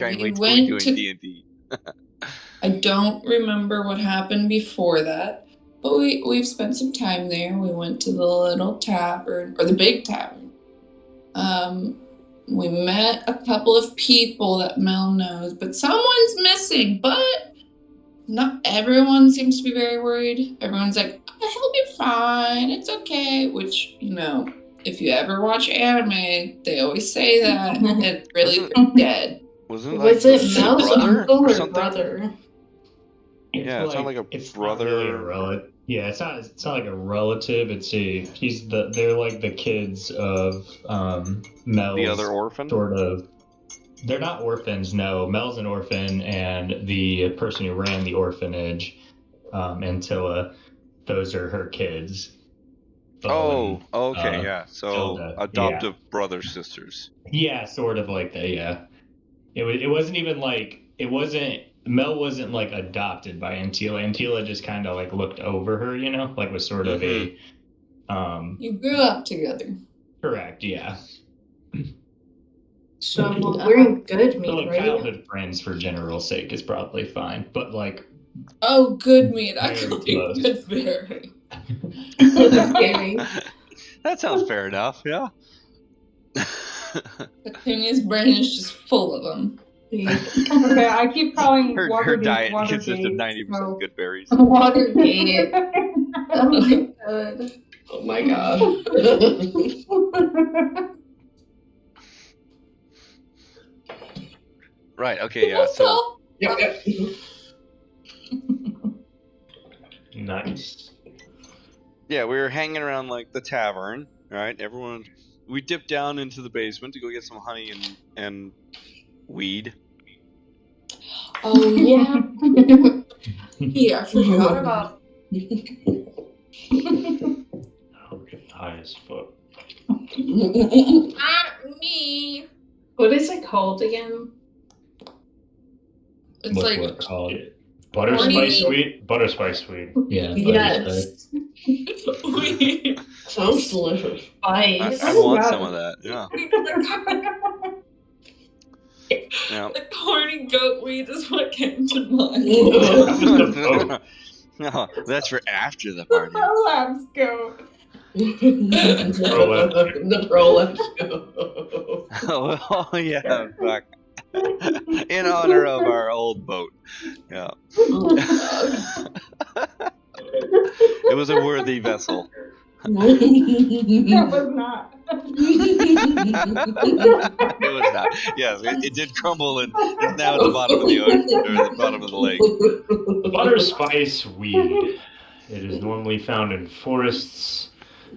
Can't We wait till we went doing to. D&D. I don't remember what happened before that, but we've spent some time there. We went to the little tavern, or the big tavern. We met a couple of people that Mel knows, but someone's missing. But not everyone seems to be very worried. Everyone's like, "He'll be fine. It's okay." Which, if you ever watch anime, they always say that, and really they're dead. Wasn't Was like it Mel's brother uncle or something? brother? Yeah, it's not like a it's brother. Not really a relative. Yeah, it's not like a relative. They're like the kids of Mel's The other orphan? sort of. They're not orphans. No, Mel's an orphan, and the person who ran the orphanage, Antilla, those are her kids. Oh, okay, yeah. So Tilda, adoptive brother sisters. yeah, sort of like that. Yeah, it wasn't even like it wasn't. Mel wasn't like adopted by Antilla. Antilla just kind of like looked over her, like was sort of a You grew up together. correct, yeah. So we're good, So like right? childhood friends for general sake is probably fine, but like Oh, good meat. I very could be close. good berry. That sounds fair enough, yeah. Petunia's brain is just full of them. Okay, I keep calling her Watergate diet Watergate, consists of 90% so... good berries. Watergate. Oh my god. Oh my god. Right, okay, yeah, so... Yep. Nice. Yeah, we were hanging around, like, the tavern, right? We dipped down into the basement to go get some honey and weed. Oh, yeah. Yeah, I forgot about Oh, getting high as fuck. Not me. What is it called again? It's What's like what called? Butterspice weed? Butterspice weed. Yeah. Yes. weed. Sounds delicious. Spice. I want some of that, yeah. Yeah. The corny goat weed is what came to mind. No, that's for after the party. Prolapse goat. The prolapse go. Oh yeah, fuck. In honor of our old boat. Yeah. It was a worthy vessel. That was not. It was not. Yes, it did crumble and is now at the bottom of the ocean, or the bottom of the lake. Butterspice weed. It is normally found in forests.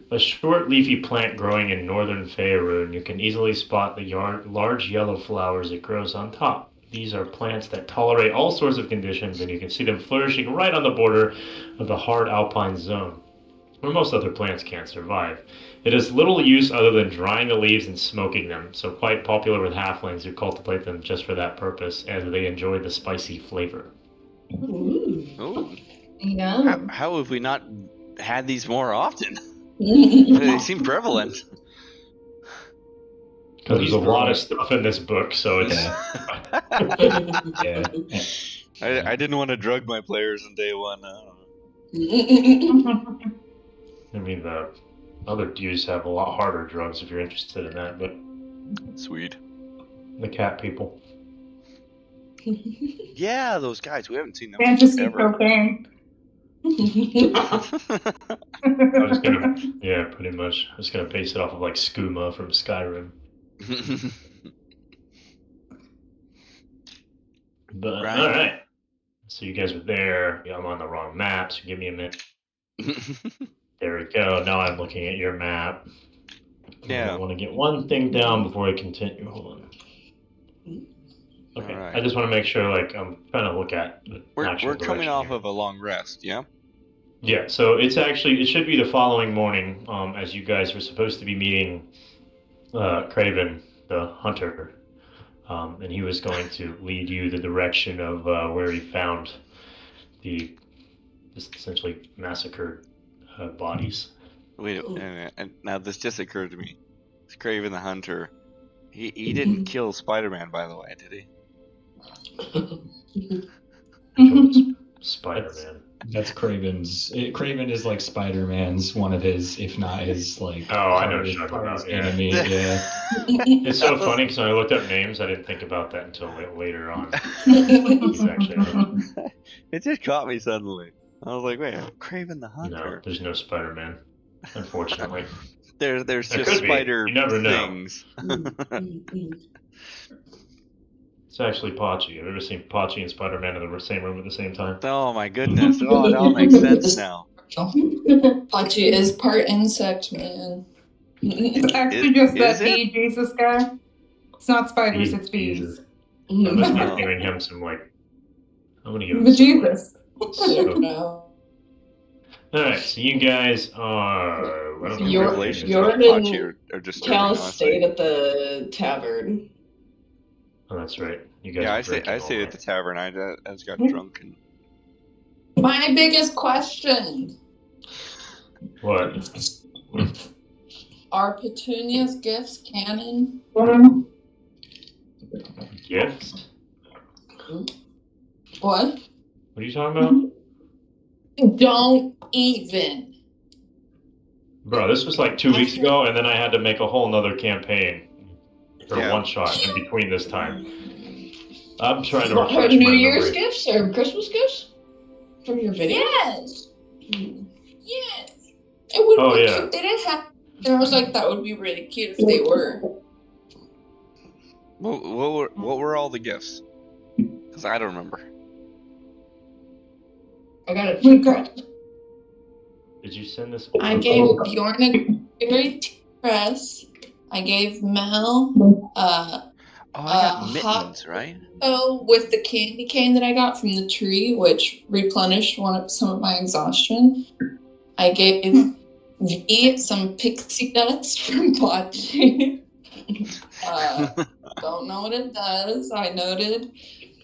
A short leafy plant growing in northern Faerun. You can easily spot the large yellow flowers it grows on top. These are plants that tolerate all sorts of conditions, and you can see them flourishing right on the border of the hard alpine zone, where most other plants can't survive. It has little use other than drying the leaves and smoking them, so quite popular with halflings who cultivate them just for that purpose, as they enjoy the spicy flavor. Ooh. Yeah. How have we not had these more often? They seem prevalent. Because there's a lot of stuff in this book, so it's... Yeah. I didn't want to drug my players in day one. I mean, the other dudes have a lot harder drugs if you're interested in that, but... Sweet. The cat people. Yeah, those guys. We haven't seen them Fantasy ever. cocaine. I'm just gonna, yeah, pretty much. I'm just gonna base it off of like skooma from Skyrim. But Right. all right, so you guys were there. Yeah, I'm on the wrong map, so give me a minute. There we go. Now I'm looking at your map. Yeah. I want to get one thing down before I continue. Hold on. Okay. Right. I just want to make sure, like, I'm trying to look at the actual We're coming direction off here. of a long rest, yeah? Yeah, so it should be the following morning, as you guys were supposed to be meeting Craven, the hunter, and he was going to lead you the direction of where he found the essentially massacred bodies. Wait a minute. And now this just occurred to me. Craven the Hunter. He didn't kill Spider-Man, by the way, did he? Spider-Man. That's Craven's. Craven is like Spider-Man's one of his, if not his, like Oh, I know what you're talking hardest about, yeah. enemy. Yeah. It's so funny because when I looked up names, I didn't think about that until later on. He's actually It just caught me suddenly. I was like, wait, Craven the no, Hunter. there's no Spider-Man, unfortunately. There's There just could be. spider You never know. things. It's actually Pachi. I've ever seen Pachi and Spider-Man in the same room at the same time. Oh my goodness. Oh, it all makes sense now. Pachi is part insect, man. It's actually Is- just is that it? bee Jesus guy. It's not spiders, it's bees. Jesus. I must be Oh. giving him some, like, I'm gonna give him The some, like, Jesus. smoke. Alright, so you guys are... I don't know You're- what your name is. you're- and Pachi are disturbing, Calus honestly. stayed at the tavern. Oh, that's right. You guys Yeah, are I drinking all stayed at night. the tavern. I just got drunk and My biggest question: What? are Petunia's gifts canon? Gifts? What? What are you talking about? Don't even. Bro, this was like 2 weeks ago, and then I had to make a whole nother campaign for Yeah. one shot in between this time. I'm trying to What, refresh New my Year's memory. gifts or Christmas gifts? From your video? Yes. Yes. It would Oh, be yeah. cute. They didn't have. And I was like, that would be really cute if they were. what were all the gifts? Because I don't remember. I got a We tea got- press. Did you send this I over? gave Bjorn a very press. I gave Mel Oh, I got hot mittens, right? cocoa with the candy cane that I got from the tree, which replenished some of my exhaustion. I gave V some pixie dust from Pachi. Don't know what it does. I noted.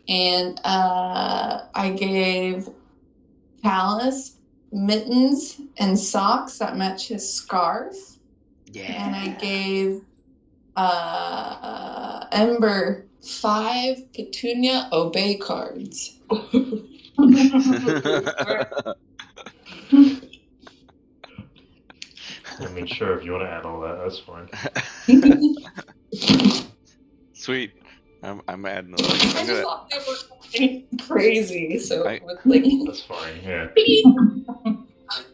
And I gave Calus mittens and socks that match his scarf. Yeah. And I gave Ember 5 Petunia Obey cards. I mean, sure, if you want to add all that, that's fine. Sweet. I'm adding those. I just thought they were crazy, so I- with like, That's fine, yeah.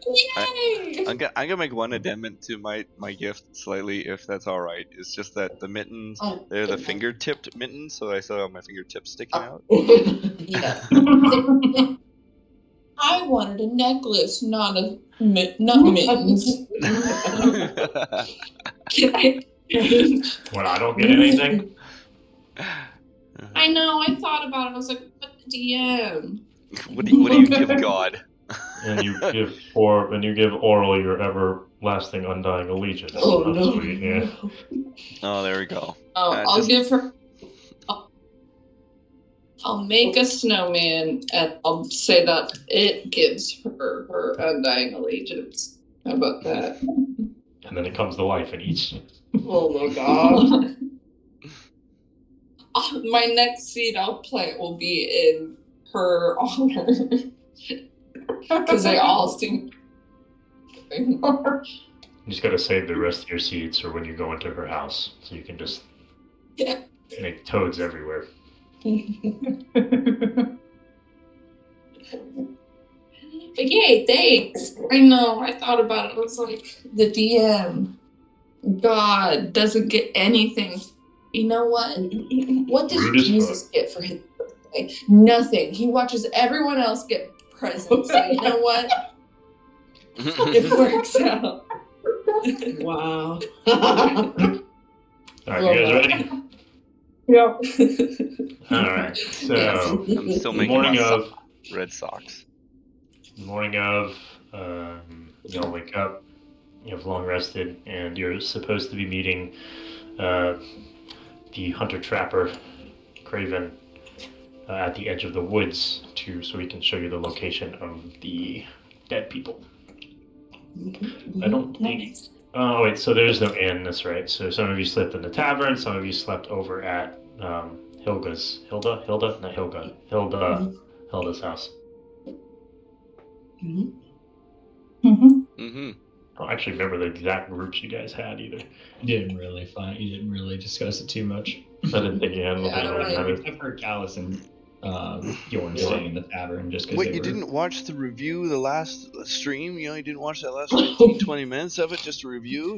yay! I'm gonna make one amendment to my gift slightly, if that's all right. It's just that the mittens, Oh, they're the finger-tipped mittens, so I still have my fingertips sticking out. yeah. I wanted a necklace, not mittens. Can I change? When I don't get anything, I know. I thought about it. I was like, "What the DM?" what do you give God? and you give Oral your everlasting undying allegiance. Oh, That's no. sweet, yeah. Oh, there we go. Oh, I'll just- give her. I'll make a snowman, and I'll say that it gives her her undying allegiance. How about that? And then it comes to life and eats you. Oh my god. My next seed I'll plant will be in her honor. Because they all seem. You just gotta save the rest of your seeds for when you go into her house, so you can just Yeah. make toads everywhere. But yay, thanks. I know, I thought about it. I was like, the DM. God doesn't get anything. You know what? What does Rude as Jesus get for his birthday? Nothing. He watches everyone else get presents. So you know what? It works out. Wow. Alright, you guys ready? Yep. Alright, so I'm still making morning my of red socks. y'all wake up, you have long rested, and you're supposed to be meeting the hunter-trapper, Craven, at the edge of the woods, so he can show you the location of the dead people. I don't think... Oh, wait, so there's no inn, that's right. So some of you slept in the tavern, some of you slept over at Hilda's house. Mhm. Mm-hmm. Mm-hmm. I don't actually remember the exact groups you guys had either. You didn't really discuss it too much. I didn't think you had Yeah, I don't really really- matter. Except for Calus and Bjorn staying in the tavern just because What, they you were... didn't watch the review the last stream? You didn't watch that last 15, 20 minutes of it just to review,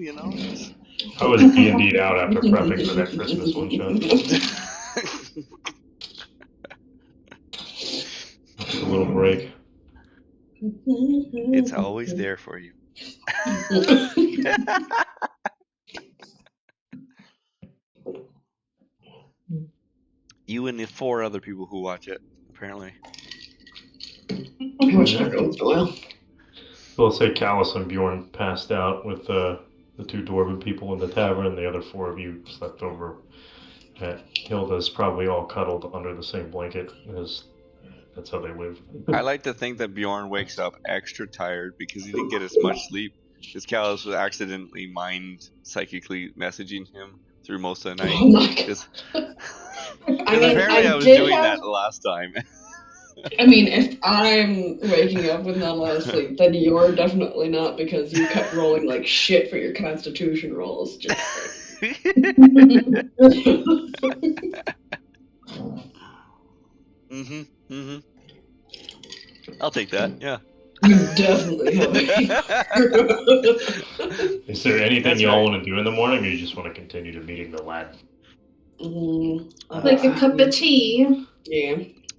I was D&D'd out after prepping for that Christmas one shot. A little break. It's always there for you. You and the 4 other people who watch it, apparently. I watch it every once in a while. We'll say Calus and Bjorn passed out with the 2 dwarven people in the tavern, and the other 4 of you slept over at Hilda's, probably all cuddled under the same blanket, because that's how they live. I like to think that Bjorn wakes up extra tired because he didn't get as much sleep, because Callus was accidentally psychically messaging him through most of the night. Oh my god. Because I mean, apparently I was did doing have- that last time. I mean, if I'm waking up with not a lot of sleep, then you're definitely not, because you kept rolling like shit for your constitution rolls. Just Mm-hmm. I'll take that, yeah. you definitely have Is there anything That's y'all right. want to do in the morning, or you just want to continue to meeting the lad? Like a cup of tea. Yeah.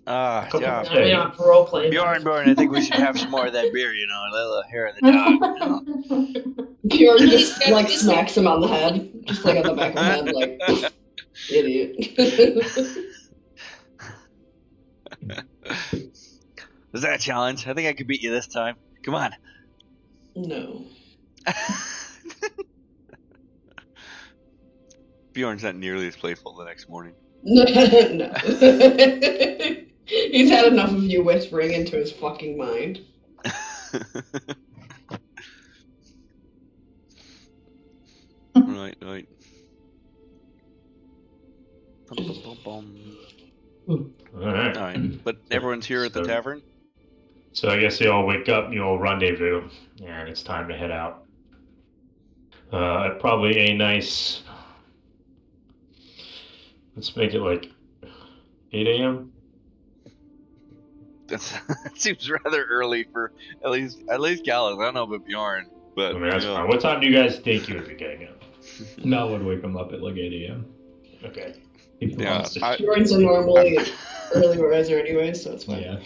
Yeah. We don't have to role play. Bjorn, I think we should have some more of that beer, a little hair of the dog. Bjorn He's just got like this- smacks him on the head, just like on the back of the head, like idiot. Was that a challenge? I think I could beat you this time. Come on. No. Bjorn's not nearly as playful the next morning. No. He's had enough of you whispering into his fucking mind. Right. Bum. Alright. Alright, but everyone's here at the tavern? So I guess you all wake up, you all rendezvous, and it's time to head out. Probably a nice... Let's make it like 8 a.m.? That seems rather early for at least Calus. I don't know about Bjorn, but I mean, that's fine. What time do you guys think you would be getting up? Mel would wake him up at like 8 a.m. Okay. Bjorn's a normally early riser anyway, so it's fine. Yeah,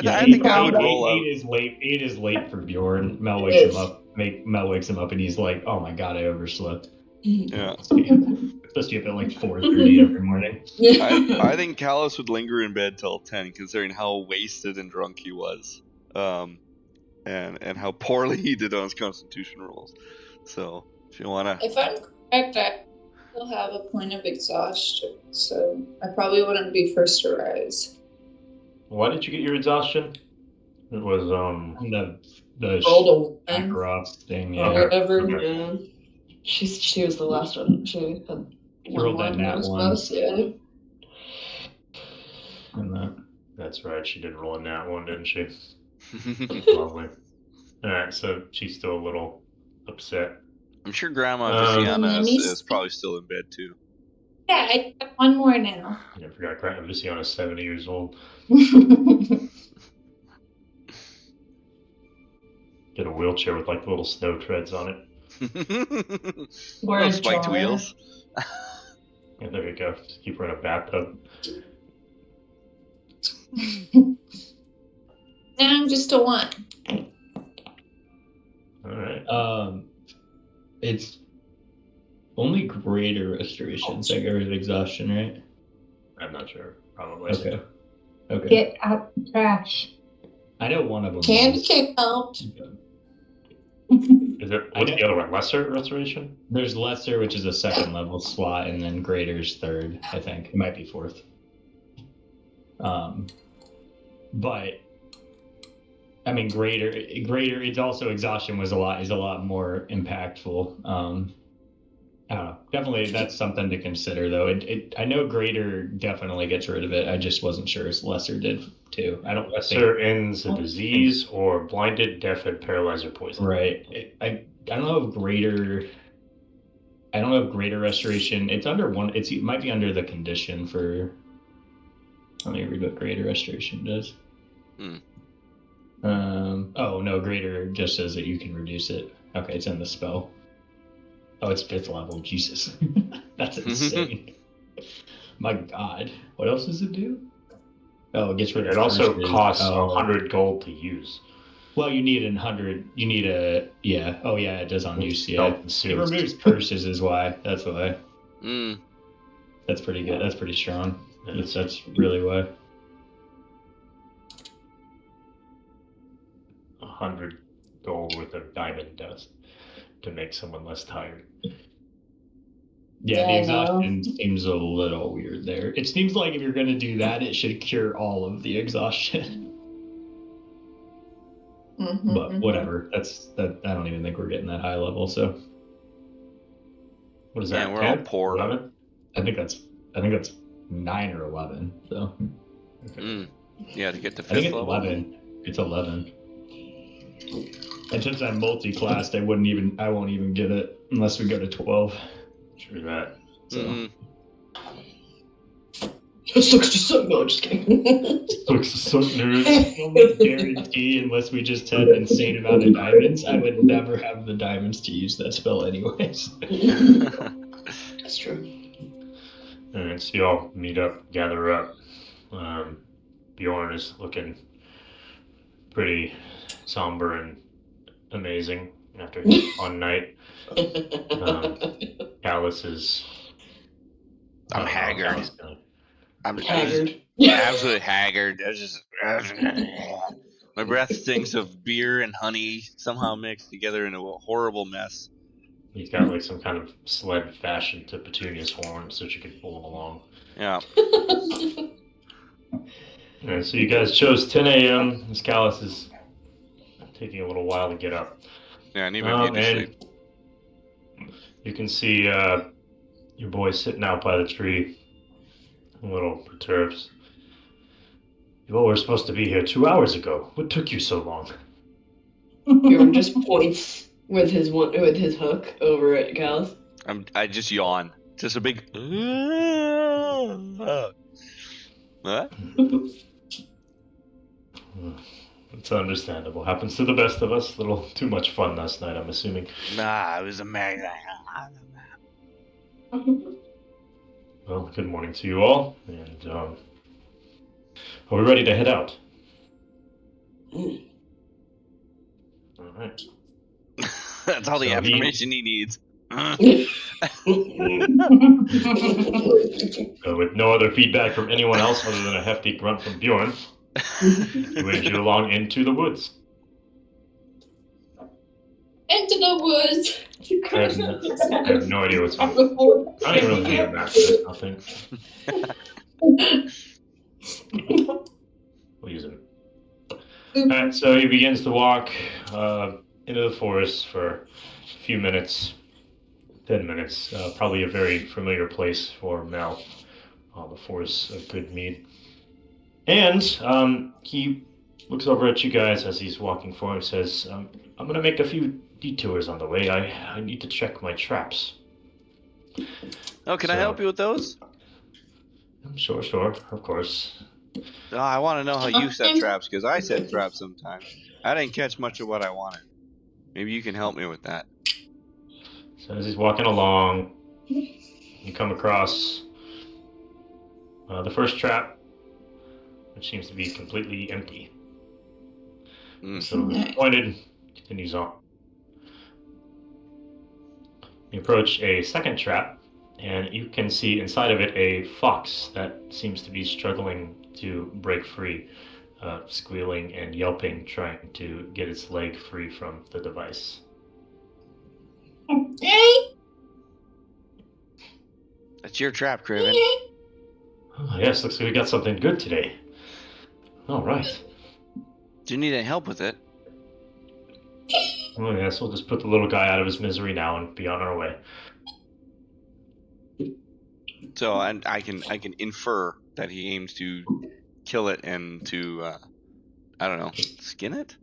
Yeah, I think I would roll out. 8 is late. 8 is late for Bjorn. Mel wakes him up. Mel wakes him up, and he's like, "Oh my god, I overslept." Yeah. Supposed to be up at like 4:30 every morning. I think Calus would linger in bed till 10, considering how wasted and drunk he was, and how poorly he did on his constitution rolls. So if you wanna, If I'm correct, I still have a point of exhaustion, so I probably wouldn't be first to rise. Why did you get your exhaustion? It was The Rolled a one Ackross thing. or Yeah. whatever. Yeah. She was the last one. She had She rolled that nat one. Yeah. And that. That's right, she did roll in that one, didn't she? Lovely. Alright, so she's still a little upset. I'm sure Grandma Luciana is probably still in bed too. Yeah, I have one more now. I forgot Grandma Luciana's 70 years old. Get a wheelchair with like little snow treads on it. Or Little a spiked jar. wheels. Yeah, there you go. Just keep her in a bathtub. Now I'm just a one. Alright. It's only greater restorations that get rid of exhaustion, right? I'm not sure. Probably. Okay. Get out the trash. I know one of them. Candy was- kick out. Is it? What's know. the other one? Lesser restoration? There's lesser, which is a second level slot, and then greater's third. I think it might be fourth. But I mean, greater. It's also exhaustion is a lot more impactful. I don't know. Definitely, that's something to consider, though. I know greater definitely gets rid of it. I just wasn't sure if lesser did too. I don't Lesser think. ends a disease or blinded, deafened, paralyzed, or poisoned. Right. I don't know if greater. I don't know if greater restoration. It's under one. It might be under the condition for. Let me read what greater restoration does. Hmm. Oh no, greater just says that you can reduce it. Okay, it's in the spell. Oh, it's 5th level. Jesus, that's insane. My God, what else does it do? Oh, it gets rid of It also curses. costs Oh, 100 gold to use. well, you need 100. You need a yeah. Oh yeah, it does on use. Yeah, Belt and it suits. removes curses is why. That's why. Mm. That's pretty good. That's pretty strong. Yes. That's really why. 100 gold worth of diamond dust to make someone less tired. Yeah, the Yeah, exhaustion seems a little weird there. It seems like if you're going to do that, it should cure all of the exhaustion. But whatever. That's that. I don't even think we're getting that high level. So What is Man, that? we're all 10? poor. 11? I think that's 9 or 11. So Mm. Yeah, to get to I think 5th it's level. 11. It's 11. And since I'm multi-classed, I won't even get it unless we go to 12. True that. So Mm-hmm. Sucks to suck. No, I'm just kidding. Sucks to suck, nerds. I almost guarantee, unless we just had an insane amount of diamonds, I would never have the diamonds to use that spell anyways. That's true. Alright, so you all meet up, gather up. Bjorn is looking pretty somber and amazing after his fun night. Calus is. I'm haggard. Calus, I'm Haggard. absolutely haggard. My breath stinks of beer and honey somehow mixed together in a horrible mess. He's got like some kind of sled fashioned to Petunia's horn so she could pull him along. Yeah. And so you guys chose 10 a.m. This Calus is taking a little while to get up. Yeah, I need my beauty And sleep. you can see your boy sitting out by the tree, a little perturbed. You all were supposed to be here 2 hours ago. What took you so long? Bjorn just points with his hook over at Calus. I just yawn. Just a big. What? It's understandable. Happens to the best of us. A little too much fun last night, I'm assuming. Nah, it was amazing. Well, good morning to you all. And are we ready to head out? All right. That's all the So affirmation he needs. With no other feedback from anyone else other than a hefty grunt from Bjorn, he waves you along into the woods. Into the woods. I have no idea what's going on. I don't even really need a map for this, nothing. We'll use it. Alright, so he begins to walk into the forest for a few minutes, 10 minutes. Probably a very familiar place for Mel, the forest of Goodmead. And he looks over at you guys as he's walking forward and says, I'm going to make a few detours on the way. I need to check my traps. Oh, can I help you with those? Sure, of course. Oh, I want to know how you set traps, because I set traps sometimes. I didn't catch much of what I wanted. Maybe you can help me with that. So as he's walking along, you come across the first trap, which seems to be completely empty. So pointed, continues on. You approach a second trap, and you can see inside of it a fox that seems to be struggling to break free, squealing and yelping, trying to get its leg free from the device. That's your trap, Craven. Oh, yes, looks like we got something good today. All right. Do you need any help with it? Oh, yes, we'll just put the little guy out of his misery now and be on our way. So I can infer that he aims to kill it and to I don't know, skin it.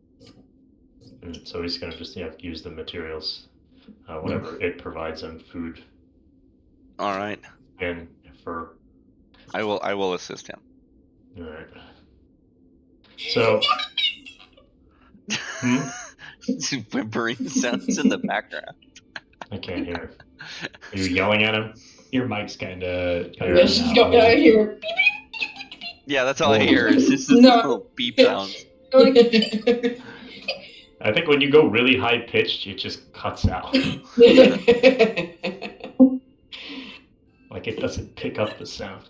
So he's gonna just use the materials, whatever it provides him, food All right. and fur. I will assist him. All right. So. Whimpering sounds in the background. I can't hear. Are you yelling at him? Your mic's kind of. Yeah, she's got I hear. Yeah, that's all I hear. It's just No. little beep sounds. I think when you go really high pitched, it just cuts out. Like it doesn't pick up the sound.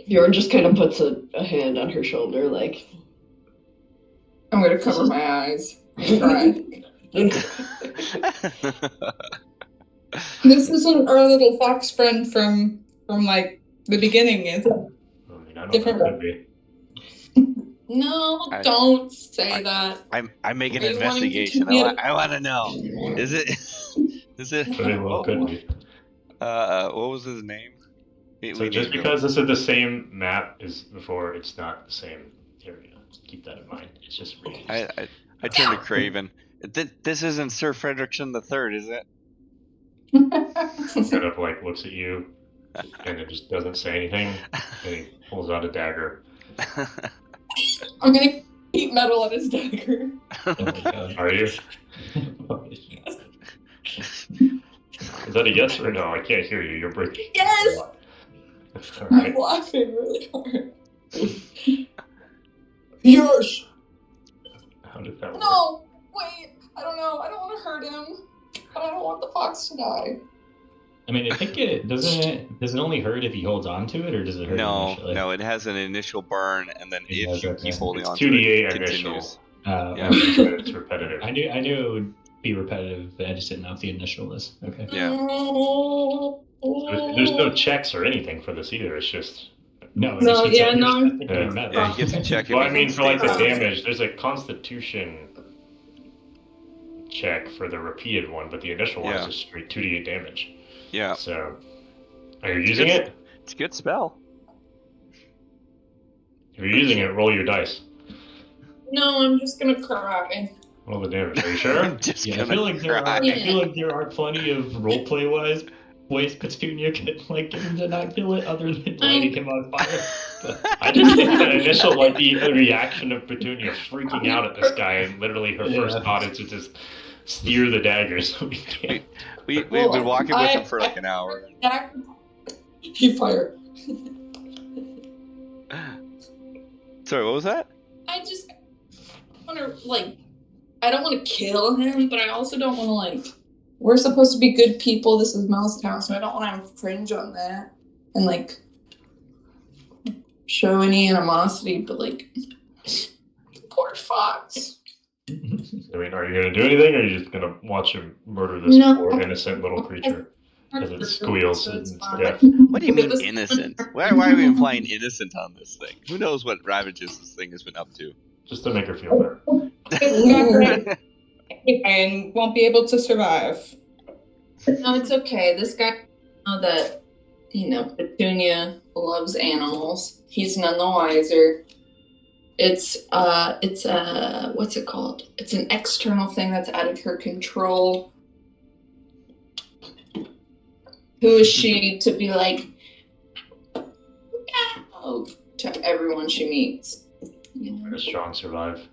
Bjorn just kind of puts a hand on her shoulder, like. I'm gonna cover my eyes and cry. This isn't our little fox friend from like the beginning, is it? I mean, I don't Different know. It could be. No, don't say that. I make an Are you wanting to investigation. keep me I want to know. Is it? Very well could be. What was his name? So just because this is the same map as before, it's not the same area. Keep that in mind. It's just reused. I turn to Craven. This isn't Sir Frederickson III, is it? Kind of like looks at you, and it just doesn't say anything. And he pulls out a dagger. I'm gonna keep metal at his dagger. Oh my god. Are you? Is that a yes or no? I can't hear you. You're breaking. Yes! All I'm right. laughing really hard. Yours! How did that work? No! Wait! I don't know. I don't want to hurt him. But I don't want the fox to die. I mean, I think does it only hurt if he holds on to it, or does it hurt initially? No, it has an initial burn, and then It if does, you okay. keep holding It's on to it, 2d8 it initial. continues. Yeah. Okay. It's repetitive. I knew it would be repetitive, but I just didn't know if the initial was. Okay. Yeah. There's no checks or anything for this either. It's just. No, No, it's yeah, just- no. I think Yeah. metal. Yeah, he gets a check. Well, if I he mean, for like the stays- damage, there's a Constitution check for the repeated one, but the initial one is Yeah. just straight 2d8 damage. Yeah, So, are you using it? it's a good spell. If you're using it, roll your dice. No, I'm just gonna cry. Roll the damage. Are you sure? I'm just Yeah, I gonna feel like there are. cry. I feel like there are plenty of roleplay wise ways Petunia could like get him to not kill it, other than lighting him on fire. But I just think that initial, like, the reaction of Petunia freaking out at this guy, and literally her first thought is to just steer the dagger so we can't. We've been walking with him for like an hour. He fired. Sorry, what was that? I just want to, like, I don't want to kill him, but I also don't want to, like, we're supposed to be good people. This is Mouse Town, so I don't want to infringe on that and, like, show any animosity, but, like, poor fox. I mean, are you going to do anything, or are you just going to watch him murder this No. poor innocent little creature as it squeals So and it's stuff? fine. What do you mean innocent? Why are we implying innocent on this thing? Who knows what ravages this thing has been up to? Just to make her feel better. And won't be able to survive. No, it's okay. This guy know that, you know, Petunia loves animals. He's none the wiser. It's what's it called? It's an external thing that's out of her control. Who is she to be like, oh, to everyone she meets? You know? A strong survive.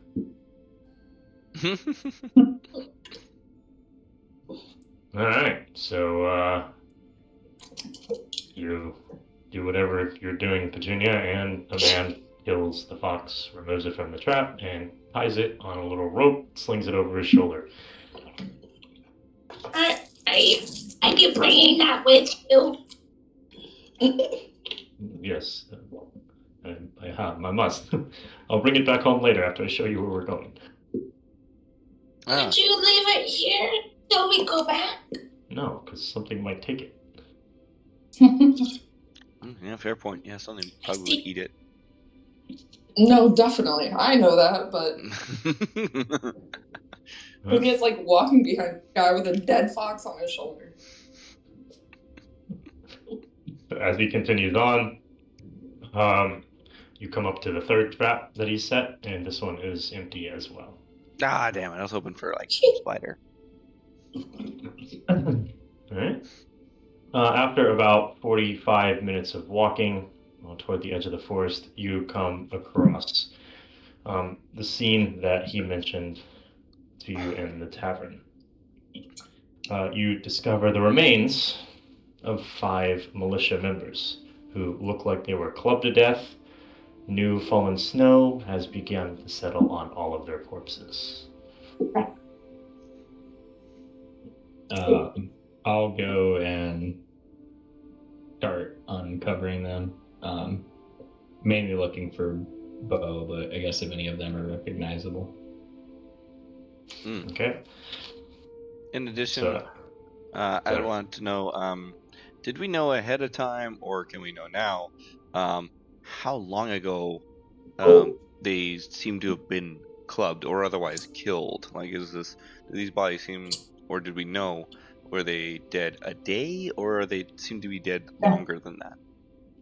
Alright, so you do whatever you're doing, Petunia, and a man kills the fox, removes it from the trap, and ties it on a little rope, slings it over his shoulder. Are you bringing that with you? Yes, I must. I'll bring it back home later after I show you where we're going. Could you leave it here till we go back? No, because something might take it. Yeah, fair point. Yeah, something probably would eat it. No, definitely. I know that, but who gets like walking behind a guy with a dead fox on his shoulder? as he continues on, you come up to the third trap that he set, and this one is empty as well. Ah, damn it! I was hoping for like spider. All right. After about 45 minutes of walking toward the edge of the forest, you come across the scene that he mentioned to you in the tavern. You discover the remains of 5 militia members who look like they were clubbed to death. New fallen snow has begun to settle on all of their corpses. I'll go and start uncovering them. Mainly looking for Bo, but I guess if any of them are recognizable. Okay. In addition, So, I want to know, did we know ahead of time, or can we know now, how long ago they seem to have been clubbed or otherwise killed? Like, do these bodies seem, or did we know, were they dead a day, or they seem to be dead longer than that?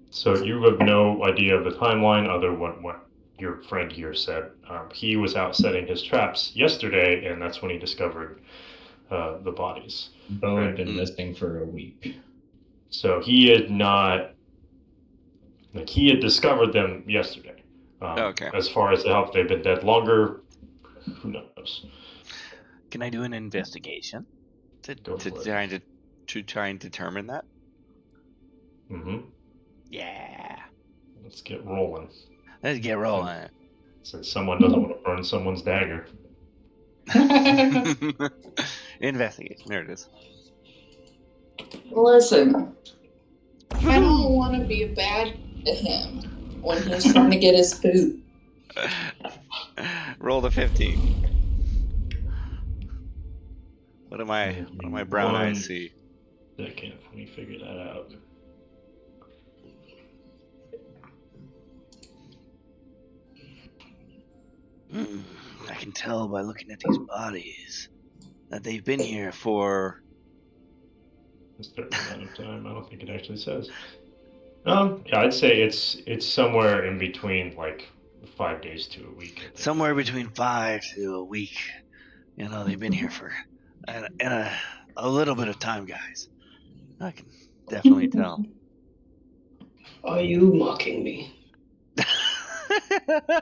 So you have no idea of the timeline other than what your friend here said. He was out setting his traps yesterday, and that's when he discovered the bodies. Bo had been missing for a week. So he had not, he had discovered them yesterday. Okay. As far as how they've been dead longer, who knows? Can I do an investigation to try and determine that? Mm-hmm. Yeah. Let's get rolling. Let's get rolling. Since someone doesn't want to burn someone's dagger. Investigation. There it is. Listen, I don't want to be bad to him when he's trying to get his food. Roll the 15. What do my brown eyes see? Second, let me figure that out. I can tell by looking at these bodies that they've been here for A certain amount of time. I don't think it actually says. Yeah, I'd say it's somewhere in between like 5 days to a week. somewhere between 5 to a week. You know, they've been here for a little bit of time, guys. I can definitely tell. Are you mocking me? Why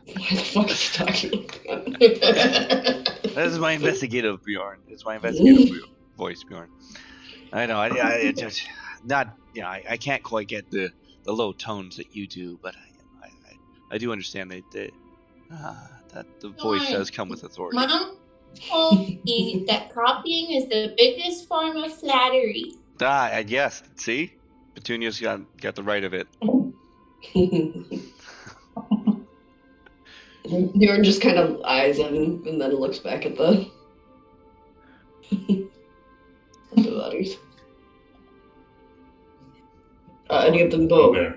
the fuck is he talking? This is my investigative Bjorn. It's my investigative voice, Bjorn. I know. I just not. Yeah, I can't quite get the low tones that you do, but I do understand that the voice does come with authority. Mom told me that copying is the biggest form of flattery. Yes. See, Petunia's got the right of it. Bjorn just kind of eyes him and then looks back at the bodies. Any of them both? Okay.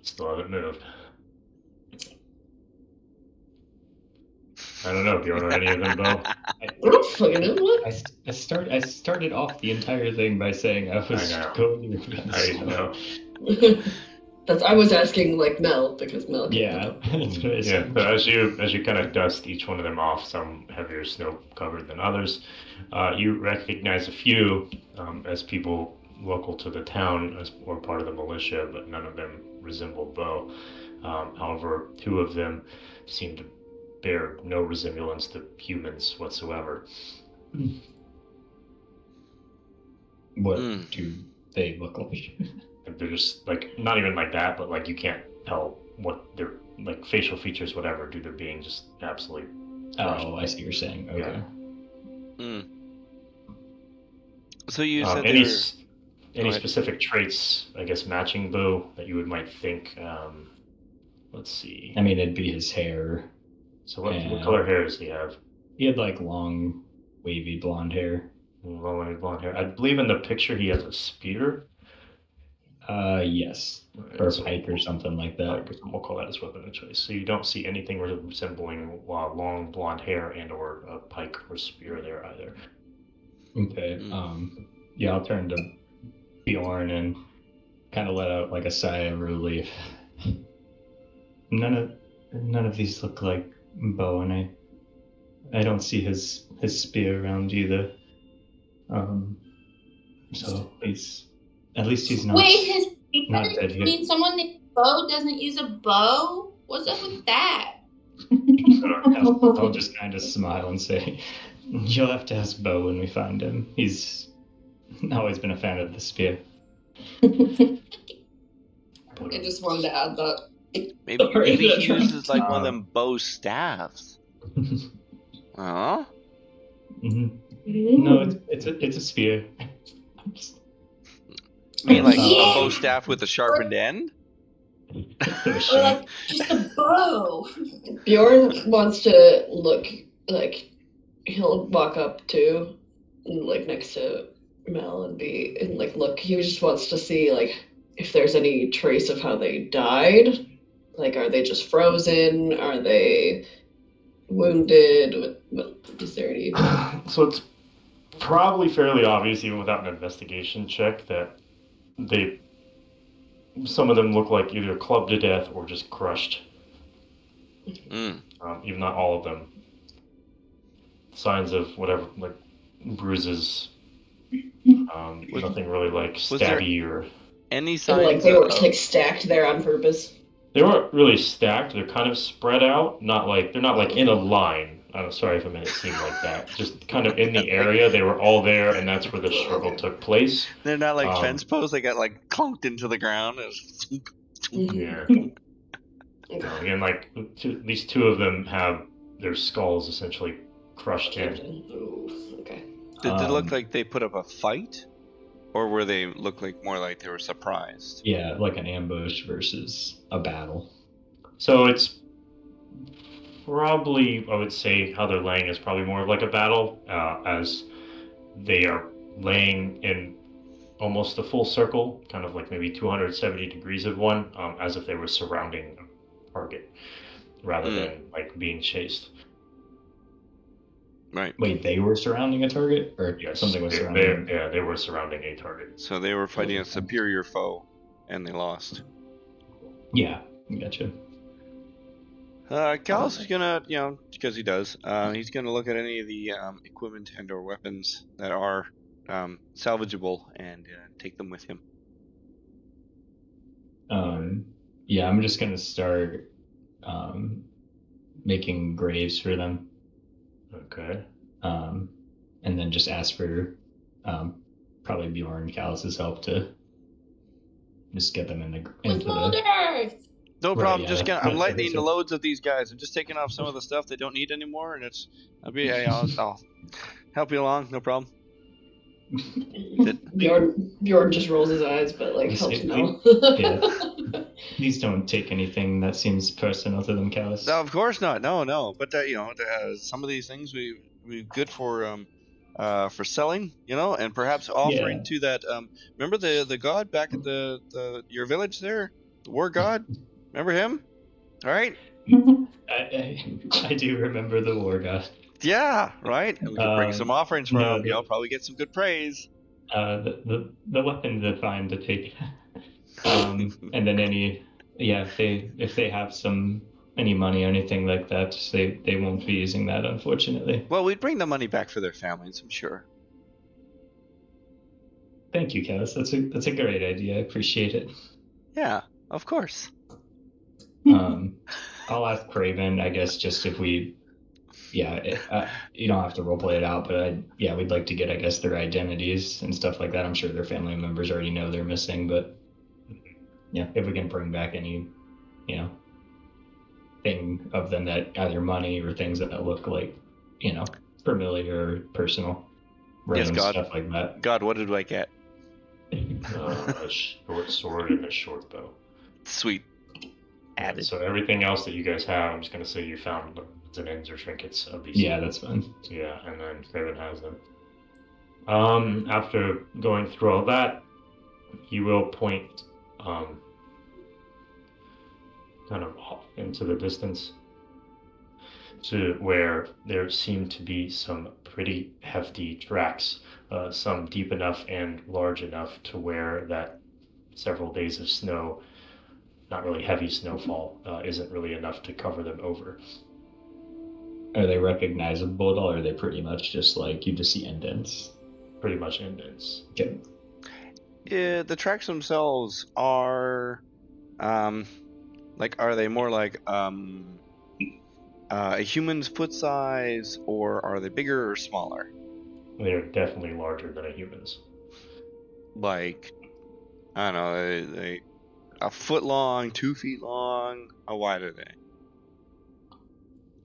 Still haven't moved. I don't know, Bjorn, are any of them both? I don't fucking know what. I started off the entire thing by saying I was going to I know. I was asking like Mel because Mel. Yeah. Yeah. But as you kind of dust each one of them off, some heavier snow covered than others, you recognize a few as people local to the town or part of the militia, but none of them resembled Bo. However, 2 of them seem to bear no resemblance to humans whatsoever. What do they look like? They're just like not even like that, but like you can't tell what their like facial features, whatever, due to being just absolutely. Oh, I see what you're saying. Okay. Yeah. So you said any specific traits, I guess, matching Bo that you might think. Let's see. I mean, it'd be his hair. So what color hair does he have? He had like long, wavy blonde hair. Long, wavy blonde hair. I believe in the picture he has a spear. Yes. Or a pike or something like that. We'll call that his weapon of choice. So you don't see anything resembling long blonde hair and or a pike or spear there either. Okay. Yeah, I'll turn to Bjorn and kind of let out like a sigh of relief. None of these look like Bo, and I don't see his spear around either. So at least he's not. Wait, his not dead You yet. mean someone named Bo doesn't use a bow? What's up with that? I'll just kind of smile and say, "You'll have to ask Bo when we find him. He's always been a fan of the spear." I just wanted to add that. Maybe he uses like one of them bow staffs. Huh? No, it's a spear. I mean, like Yeah. a bow staff with a sharpened end? Or like just a bow. Bjorn wants to look like he'll walk up to like next to Mel and like look. He just wants to see like if there's any trace of how they died. Like, are they just frozen? Are they wounded? Is there any? So it's probably fairly obvious, even without an investigation check, that some of them look like either clubbed to death or just crushed. Even not all of them. Signs of whatever, like bruises. Nothing really like stabby or any So, signs like they were like stacked there on purpose. They weren't really stacked. They're kind of spread out. They're not like in a line. I'm sorry if I made it seem like that. Just kind of in the area. They were all there, and that's where the struggle took place. They're not like fence posts. They got like clunked into the ground. Yeah. Again, like at least two of them have their skulls essentially crushed in. Okay. Did they look like they put up a fight, or were they look like more like they were surprised? Yeah, like an ambush versus a battle. So it's probably, I would say, how they're laying is probably more of like a battle, as they are laying in almost a full circle, kind of like maybe 270 degrees of one, as if they were surrounding a target rather than like being chased. Right. Wait, they were surrounding a target, or Yes, something was surrounding? They were surrounding a target. So they were fighting a superior foe, and they lost. Yeah, gotcha. Calus is gonna, because he does, he's gonna look at any of the equipment and/or weapons that are salvageable and take them with him. Yeah, I'm just gonna start making graves for them. Okay. And then just ask for probably Bjorn Calus's help to just get them into the earth. No problem. Yeah, just I'm lightening the loads of these guys. I'm just taking off some of the stuff they don't need anymore, and I'll help you along. No problem. Bjorn just rolls his eyes, but like helps Mel. Yeah. Please don't take anything that seems personal to them, Calus. No, of course not. No. But some of these things we good for selling, and perhaps offering to that. Remember the god back at your village there, the war god. Remember him? All right. I do remember the war god. Yeah, right. And we could bring some offerings for him. Probably get some good praise. The weapon to find to take, and then if they have any money or anything like that, they won't be using that, unfortunately. Well, we'd bring the money back for their families, I'm sure. Thank you, Calus. That's a great idea. I appreciate it. Yeah, of course. I'll ask Craven, I guess, just if we. Yeah, you don't have to roleplay it out, but we'd like to get, I guess, their identities and stuff like that. I'm sure their family members already know they're missing, but yeah, if we can bring back any, thing of them that either money or things that look like, familiar or personal, yes, God, stuff like that. God, what did I get? A short sword and a short bow. Sweet. Added. So everything else that you guys have, I'm just gonna say you found and ends or trinkets of these. Yeah, that's fine. Yeah, and then Craven has them. After going through all that, you will point kind of off into the distance to where there seem to be some pretty hefty tracks some deep enough and large enough to where that several days of snow, not really heavy snowfall, isn't really enough to cover them over. Are they recognizable at all, or are they pretty much just like you just see indents? Pretty much indents. Okay. Yeah, the tracks themselves are, are they more like a human's foot size, or are they bigger or smaller? They're definitely larger than a human's. Like, I don't know, they a foot long, 2 feet long. How wide are they?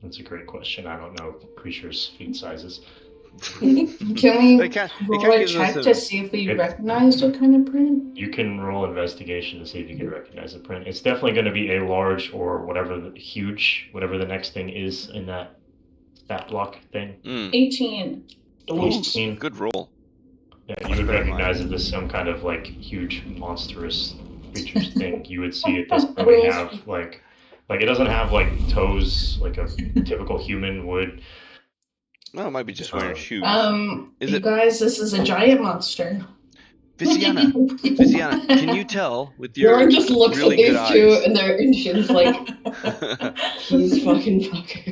That's a great question. I don't know creatures' feet sizes. Can we It kinda roll a gives us check a- to see if we recognize what kind of print? You can roll investigation to see if you can recognize the print. It's definitely going to be a large or whatever the next thing is in that stat block thing. 18. Ooh, good roll. Yeah, you would recognize it as some kind of like huge monstrous creature's thing. You would see it doesn't really have like it doesn't have like toes like a typical human would. Well, it might be just wearing shoes. Is You it guys, this is a giant monster. Viziana? Viziana, can you tell with your Lauren just looks really at these good two, eyes? and she's like, "He's fucking fucker."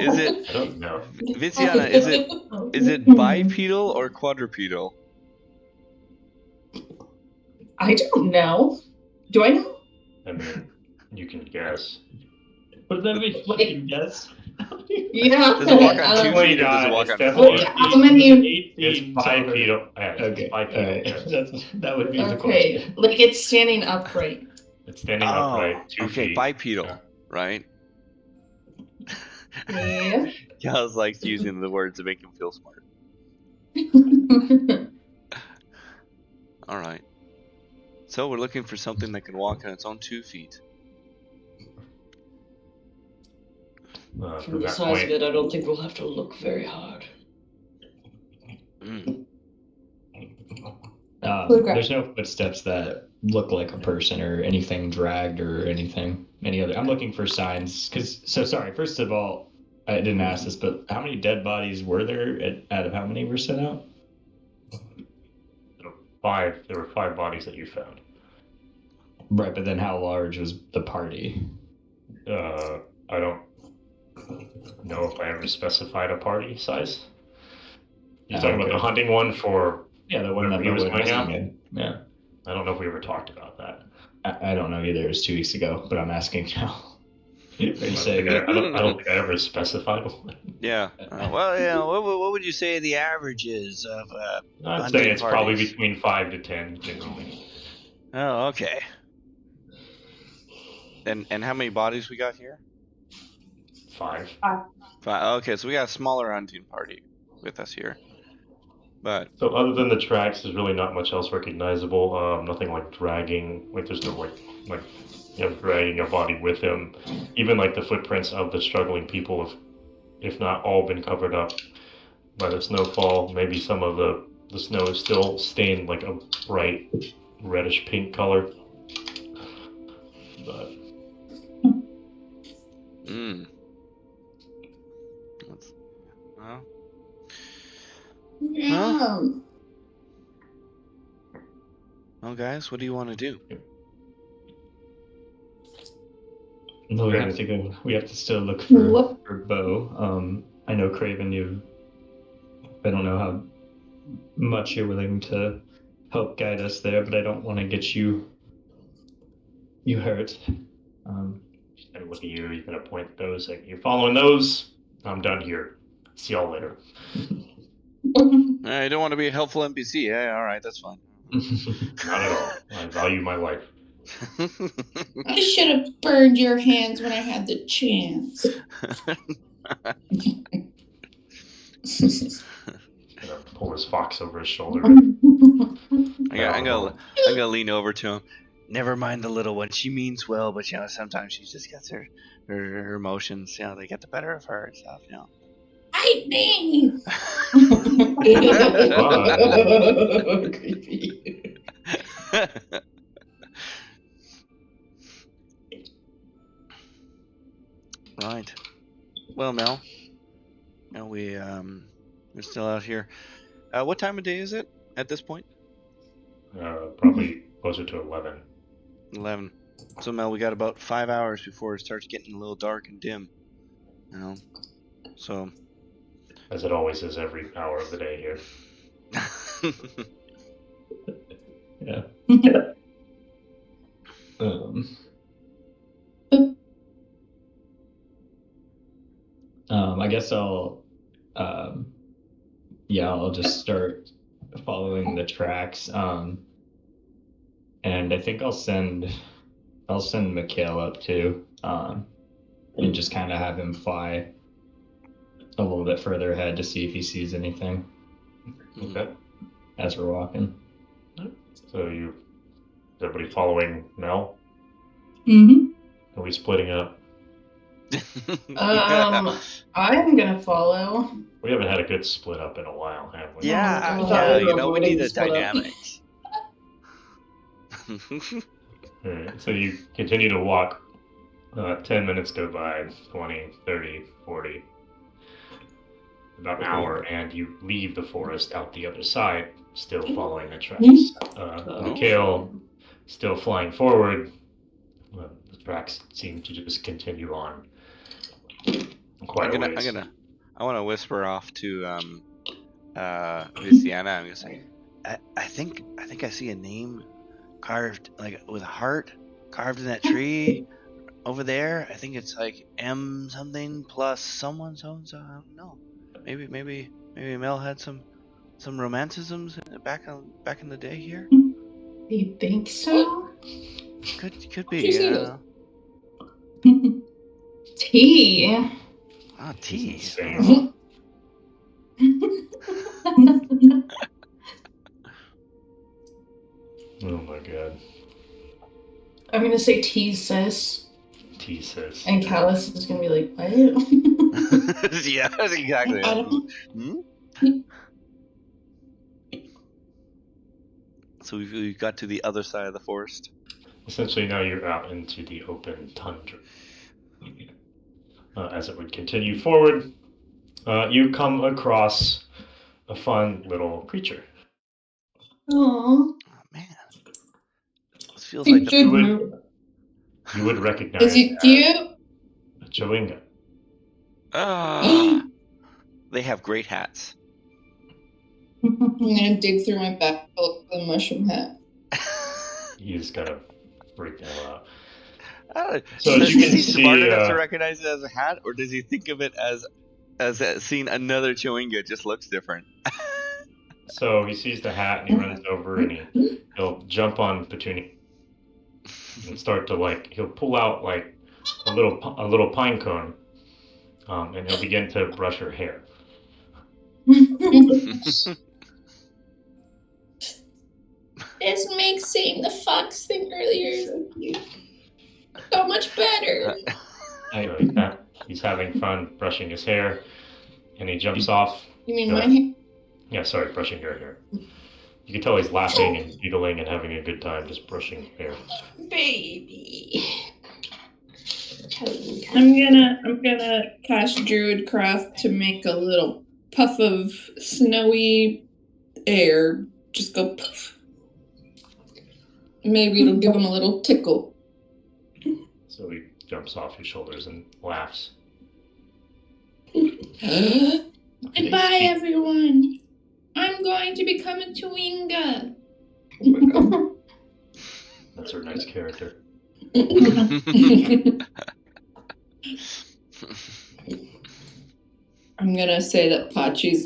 Is it I don't know. Viziana? Is it bipedal or quadrupedal? I don't know. Do I know? I mean, you can guess. What does that mean? Like- You guess? Yeah. Does it walk on 2 Um, feet or does it walk it's on definitely- 4? How many? It's 18. bipedal. Yeah, it's Okay. bipedal. All right. Yes. That would be the Okay, question. like it's standing upright. It's standing upright, 2 okay, feet. bipedal, Yeah. right? Yeah. Gals likes using the words to make him feel smart. All right. So we're looking for something that can walk on its own 2 feet. From From the that size of point, it, I don't think we'll have to look very hard. There's no footsteps that look like a person or anything dragged or anything. Any other? I'm looking for signs. Sorry. First of all, I didn't ask this, but how many dead bodies were there out of how many were sent out? 5. There were 5 bodies that you found. Right, but then how large was the party? I don't know if I ever specified a party size. You're talking about the hunting one for? Yeah, the one that he was went going out? missing. Yeah. I don't know if we ever talked about that. I don't know either. It was 2 weeks ago, but I'm asking now. Are you I saying don't think I ever specified one. Yeah. Well, yeah. What would you say the average is of I'd hunting say it's parties? probably between 5 to 10 generally. Oh, okay. And how many bodies we got here? 5. 5. Okay, so we got a smaller hunting party with us here. But So other than the tracks, there's really not much else recognizable. Nothing like dragging. Like there's no like dragging a body with him. Even like the footprints of the struggling people have, if not all, been covered up by the snowfall. Maybe some of the snow is still stained like a bright reddish pink color. But well, Yeah. well, guys, what do you want to do? No, we have to go. We have to still look for Bo. I know Craven. I don't know how much you're willing to help guide us there, but I don't want to get you hurt. She's gonna look at you. He's gonna point at those. Like, you're following those. I'm done here. See y'all later. I don't want to be a helpful NPC. Yeah, all right, that's fine. Not at all. I value my life. I should have burned your hands when I had the chance. Gonna pull his fox over his shoulder. I'm gonna lean over to him. Never mind the little one. She means well, but sometimes she just gets her emotions. They get the better of her and stuff. Fight me! Creepy. Right. Well, Mel, we're still out here. What time of day is it at this point? Probably closer to 11. 11. So Mel, we got about 5 hours before it starts getting a little dark and dim. So. As it always is every hour of the day here. Yeah. I guess I'll just start following the tracks. And I think I'll send Mikhail up too. And just kind of have him fly a little bit further ahead to see if he sees anything. Okay. As we're walking. So is everybody following Mel? Mm-hmm. Are we splitting up? I'm gonna follow. We haven't had a good split up in a while, have we? Yeah, Oh, yeah. God. We need a Split up. dynamics. Alright, so you continue to walk. 10 minutes go by, 20, 30, 40. About an hour, and you leave the forest out the other side, still following the tracks. Mikhail still flying forward. The tracks seem to just continue on quite a ways. I want to whisper off to Luciana. I'm gonna say, I think I see a name carved like with a heart carved in that tree over there. I think it's like M something plus someone so and so. I don't know. Maybe Mel had some romanticisms back in the day here. You think so? Could be. Yeah. T. Ah, T. Insane. Oh my god. I'm gonna say T, sis. T says. And Calus is gonna be like, what? Yeah, that's exactly. So we've got to the other side of the forest. Essentially, now you're out into the open tundra. As it would continue forward, you come across a fun little creature. Aww. Oh man, this feels like you would recognize Is he cute? a chewinga. They have great hats. I'm gonna dig through my back to look for the mushroom hat. You just gotta freak the hell out. So as you can is he see, smart enough to recognize it as a hat, or does he think of it as seeing another chewinga just looks different? So he sees the hat and he runs over and he'll jump on Petunia and start to he'll pull out like a little pine cone, and he'll begin to brush her hair. This makes seeing the fox thing earlier so much better. He's having fun brushing his hair, and he jumps off. You mean my hair? Yeah, sorry, brushing your hair. You can tell he's laughing and giggling and having a good time just brushing hair. Baby. I'm gonna cast Druidcraft to make a little puff of snowy air. Just go puff. Maybe it'll give him a little tickle. So he jumps off your shoulders and laughs. Goodbye, everyone. I'm going to become a chewinga. That's her nice character. I'm gonna say that Pachi's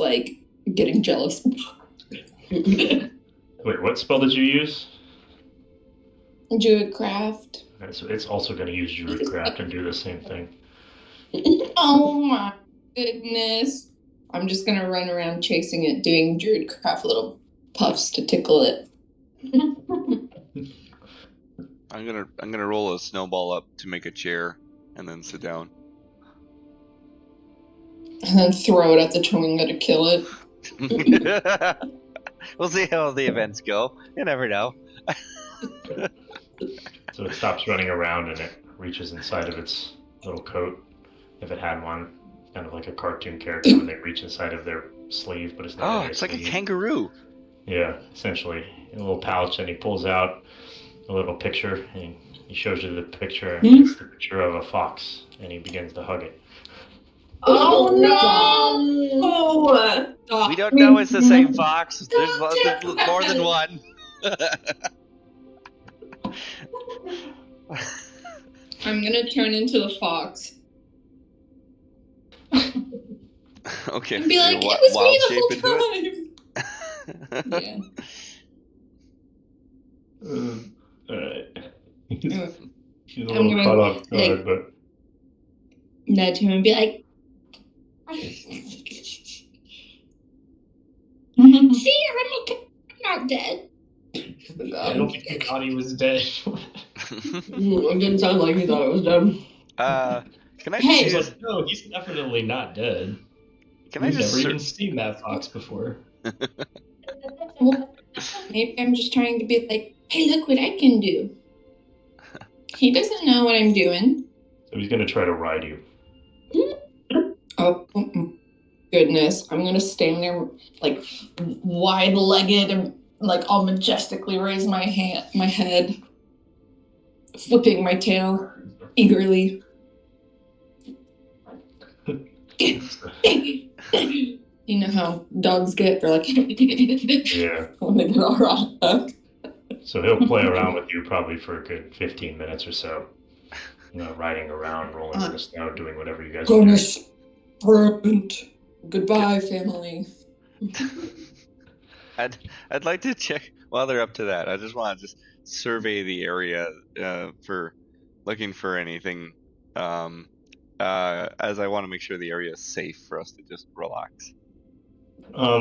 getting jealous. Wait, what spell did you use? Druidcraft. Okay, so it's also going to use Druidcraft and do the same thing. Oh my goodness. I'm just gonna run around chasing it, doing Druidcraft little puffs to tickle it. I'm gonna roll a snowball up to make a chair and then sit down. And then throw it at the chewinga to kill it. We'll see how the events go. You never know. So it stops running around and it reaches inside of its little coat, if it had one, kind of like a cartoon character when they reach inside of their sleeve, but it's not really it's a like a sleeve. kangaroo. Yeah, essentially. A little pouch, and he pulls out a little picture, and he shows you the picture, and it's the picture of a fox, and he begins to hug it. Oh no! We don't know it's the same fox. There's more than one. I'm gonna turn into the fox Okay, and be so like, you it was wild me shape the into whole it. time. Yeah. Alright. Mm. He's a I'm little gonna, caught off like, guard, but nudge him and be like, see, I'm okay. I'm not dead. I don't think you thought he was dead. It didn't sound like he thought it was done. Can I Hey. He's just like, no, he's definitely not dead. can I We've just never even seen that fox before. Well, maybe I'm just trying to be like, hey, look what I can do. He doesn't know what I'm doing. so he's gonna try to ride you. Oh, goodness. I'm going to stand there, like, wide-legged and, like, I'll majestically raise my head, flipping my tail eagerly. You know how dogs get? They're like, Yeah. when they get all wrought up. So he'll play around with you probably for a good 15 minutes or so. Riding around, rolling in the snow, doing whatever you guys are Gonna doing. sprint. Goodbye, family. I'd like to check while they're up to that. I just want to survey the area for looking for anything. As I want to make sure the area is safe for us to just relax.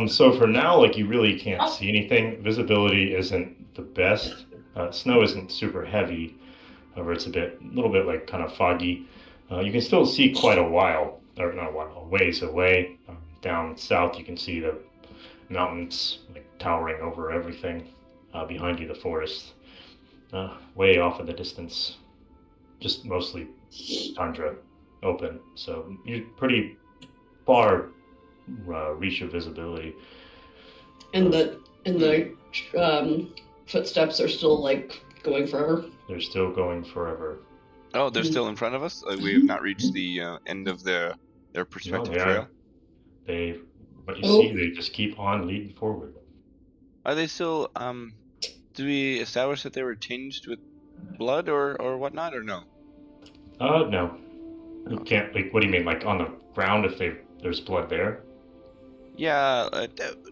So for now, like, you really can't see anything. Visibility isn't the best. Snow isn't super heavy, however, it's a little bit like kind of foggy. You can still see quite a while, or not a while, a ways away. Down south, you can see the mountains like towering over everything. Behind you, the forest. Way off in the distance, just mostly tundra, open. So you're pretty far reach of visibility. And the footsteps are still like going forever. They're still going forever. Oh, they're still in front of us. We have not reached the end of their perspective trail. What you see, they just keep on leading forward. Are they still? Do we establish that they were tinged with blood or whatnot, or no? No. You can't. Like, what do you mean? Like on the ground, if there's blood there? Yeah,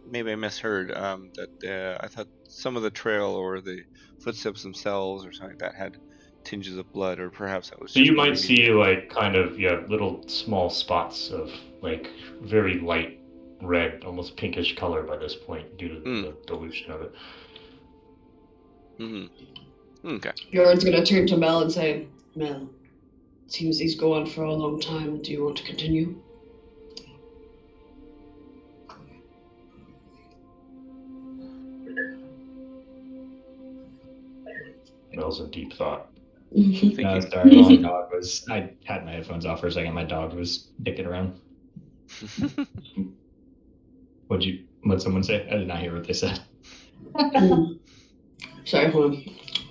maybe I misheard. That I thought some of the trail or the footsteps themselves or something like that had tinges of blood, or perhaps that was. So just you might maybe... see like kind of little small spots of like very light red, almost pinkish color by this point due to the dilution of it. Okay. Bjorn's gonna turn to Mel and say, Mel, seems these go on for a long time. Do you want to continue? Mel's in deep thought. No, sorry, my dog was. I had my headphones off for a second. My dog was dicking around. What'd someone say? I did not hear what they said. Sorry, hold on.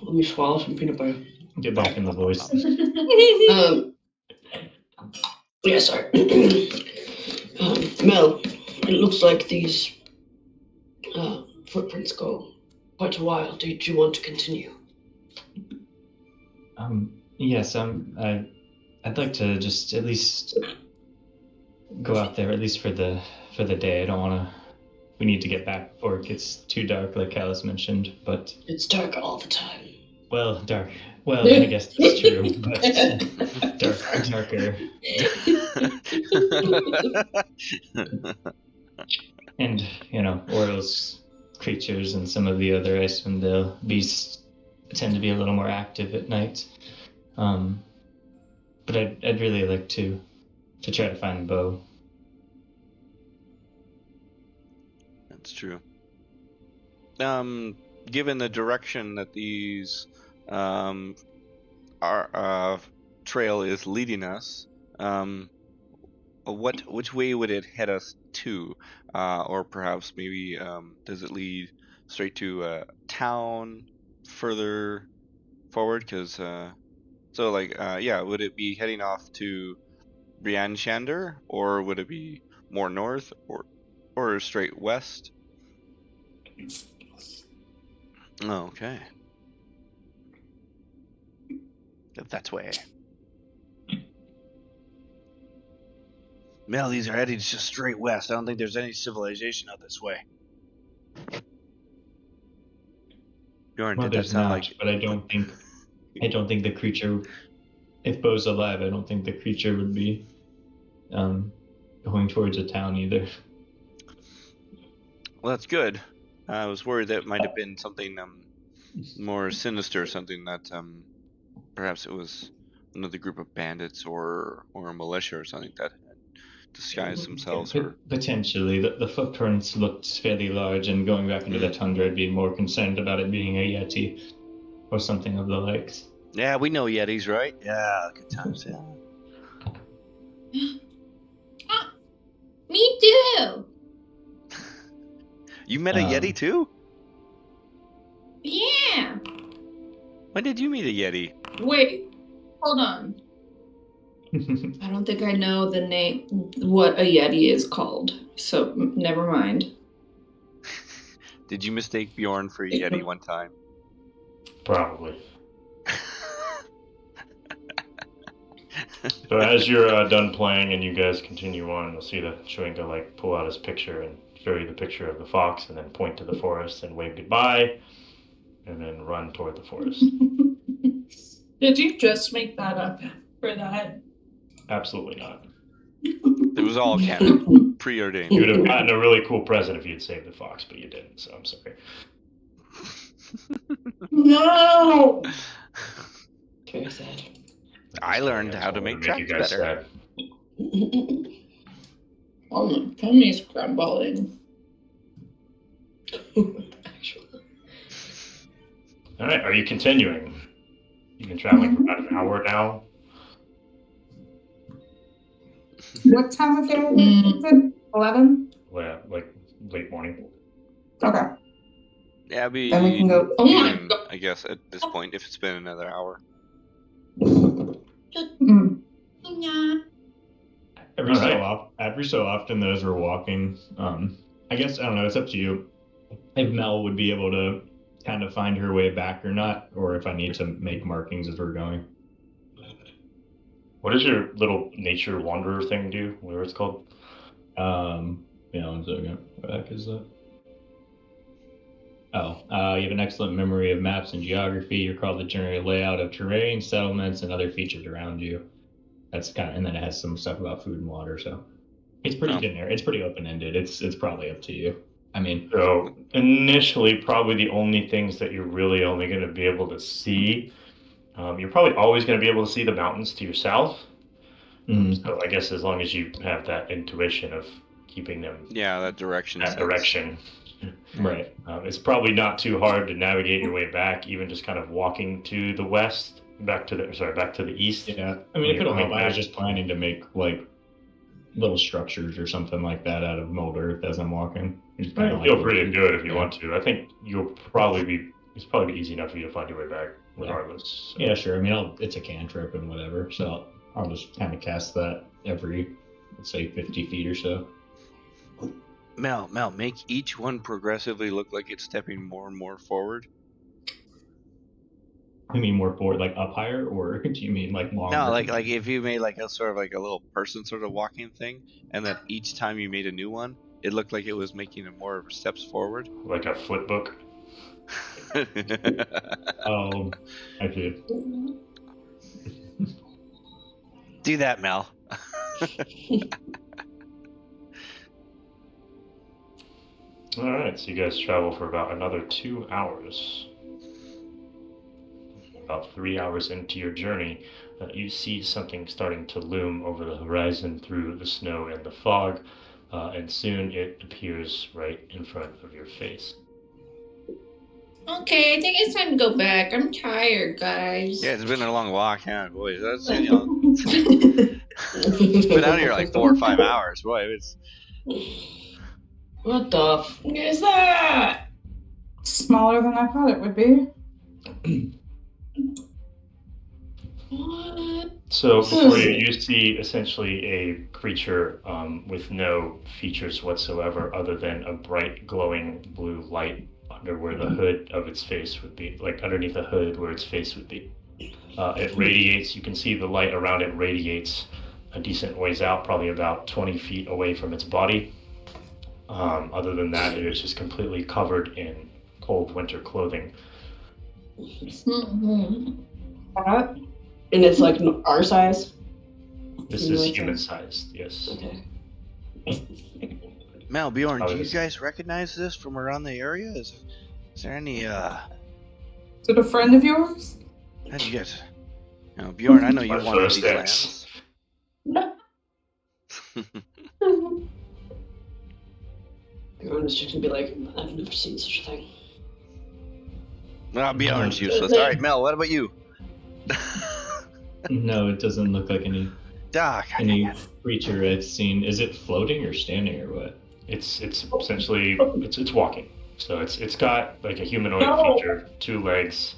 Let me swallow some peanut butter. Get back in the voice. Yeah, sorry. Mel, it looks like these footprints go quite a while. Did you want to continue? Yes, I'd like to just at least go out there, at least for the day. I don't want to. We need to get back before it gets too dark, like Calus mentioned. But it's dark all the time. Well, dark. Well, I guess that's true, but darker. And Orioles creatures and some of the other IceWind Dale beasts tend to be a little more active at night. But I'd really like to try to find the bow. That's true. Given the direction that these our trail is leading us, which way would it head us to? Or perhaps maybe does it lead straight to a town further forward? Because would it be heading off to Brian Shander, or would it be more north, or straight west? Oh, okay. That way. Mel, these are heading just straight west. I don't think there's any civilization out this way. Bjorn, Well, did that there's sound not, like? but I don't think the creature, if Bo's alive, I don't think the creature would be going towards a town either. Well, that's good. I was worried that it might have been something more sinister, something that perhaps it was another group of bandits or a militia or something that had disguised themselves. Or Potentially, the footprints looked fairly large, and going back into the tundra, I'd be more concerned about it being a yeti or something of the likes. Yeah, we know yetis, right? Yeah, good times. Yeah. Me too. You met a yeti too? Yeah. When did you meet a yeti? Wait, hold on. I don't think I know the name, what a yeti is called. So never mind. Did you mistake Bjorn for a yeti one time? Probably. So as you're done playing and you guys continue on, you'll see the Chewinga pull out his picture and show you the picture of the fox, and then point to the forest and wave goodbye, and then run toward the forest. Did you just make that up for that? Absolutely not. It was all canon, preordained. You would have gotten a really cool present if you'd saved the fox, but you didn't, so I'm sorry. No! Very sad. I learned how to make tracks better. Oh, my tummy's grumbling. Actually. Alright, are you continuing? You've been traveling for about an hour now. What time of day is it? 11? Yeah, late morning. Okay. Yeah, it'd be Then we can go. Oh my noon, God. I guess, at this point, if it's been another hour. Yeah. Every so often, as we're walking, I guess, I don't know, it's up to you. If Mel would be able to kind of find her way back or not, or if I need to make markings as we're going. What does your little nature wanderer thing do? Whatever it's called? Yeah, 1 second. What the heck is that? Oh, you have an excellent memory of maps and geography. You're called the general layout of terrain, settlements, and other features around you. That's and then it has some stuff about food and water. So it's pretty generic. It's pretty open ended. It's probably up to you. I mean, so initially, probably the only things that you're really only going to be able to see, you're probably always going to be able to see the mountains to your south. So I guess as long as you have that intuition of keeping them, that direction. Right. It's probably not too hard to navigate your way back, even just kind of walking to the west, back to the east. Yeah. I mean, if it'll help, I was just planning to make little structures or something like that out of mold earth as I'm walking. Feel free to do it if you want to. I think it's probably be easy enough for you to find your way back, regardless. Yeah, sure. I mean, it's a cantrip and whatever, so I'll just kind of cast that every, let's say, 50 feet or so. Mel, make each one progressively look like it's stepping more and more forward. You mean more forward, up higher, or do you mean longer? No, like if you made a sort of a little person sort of walking thing, and then each time you made a new one, it looked like it was making more steps forward. Like a flip book. Oh, I see. Do that, Mel. All right, so you guys travel for about another 2 hours. About 3 hours into your journey, you see something starting to loom over the horizon through the snow and the fog, and soon it appears right in front of your face. Okay, I think it's time to go back. I'm tired, guys. Yeah, it's been a long walk, yeah, boys. That's been out here like 4 or 5 hours, boy. It's What the f is that? Smaller than I thought it would be. What? So before you see essentially a creature with no features whatsoever other than a bright glowing blue light under where the hood of its face would be, like underneath the hood where its face would be. It radiates, you can see the light around it radiates a decent ways out, probably about 20 feet away from its body. Other than that, it is just completely covered in cold winter clothing. What? And it's like our size? This is human sized, yes. Okay. Mel, Bjorn, How do you is- guys recognize this from around the area? Is there any Is it a friend of yours? how'd you get Bjorn, I know you My wanted first these ex. lands. Everyone's just gonna be like, I've never seen such a thing. Well, Bjorn's useless. Alright, Mel, what about you? No, it doesn't look like any God, creature I've seen. Is it floating or standing or what? It's essentially it's walking. So it's got like a humanoid feature, 2 legs,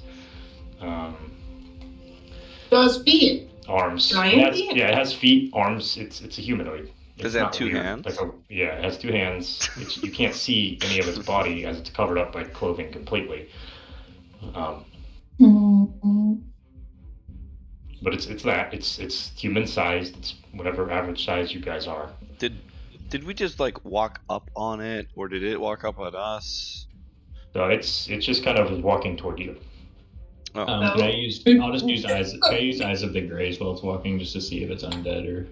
Those feet. arms. Giant feet? It has feet, arms. It's a humanoid. Does It's it have not 2 weird. hands? It has 2 hands. You can't see any of its body as it's covered up by clothing completely. But it's human sized. It's whatever average size you guys are. Did we just like walk up on it, or did it walk up on us? So it's just kind of walking toward you. Oh, Can I use? I'll just use eyes. Can I use eyes of the grays while it's walking, just to see if it's undead or?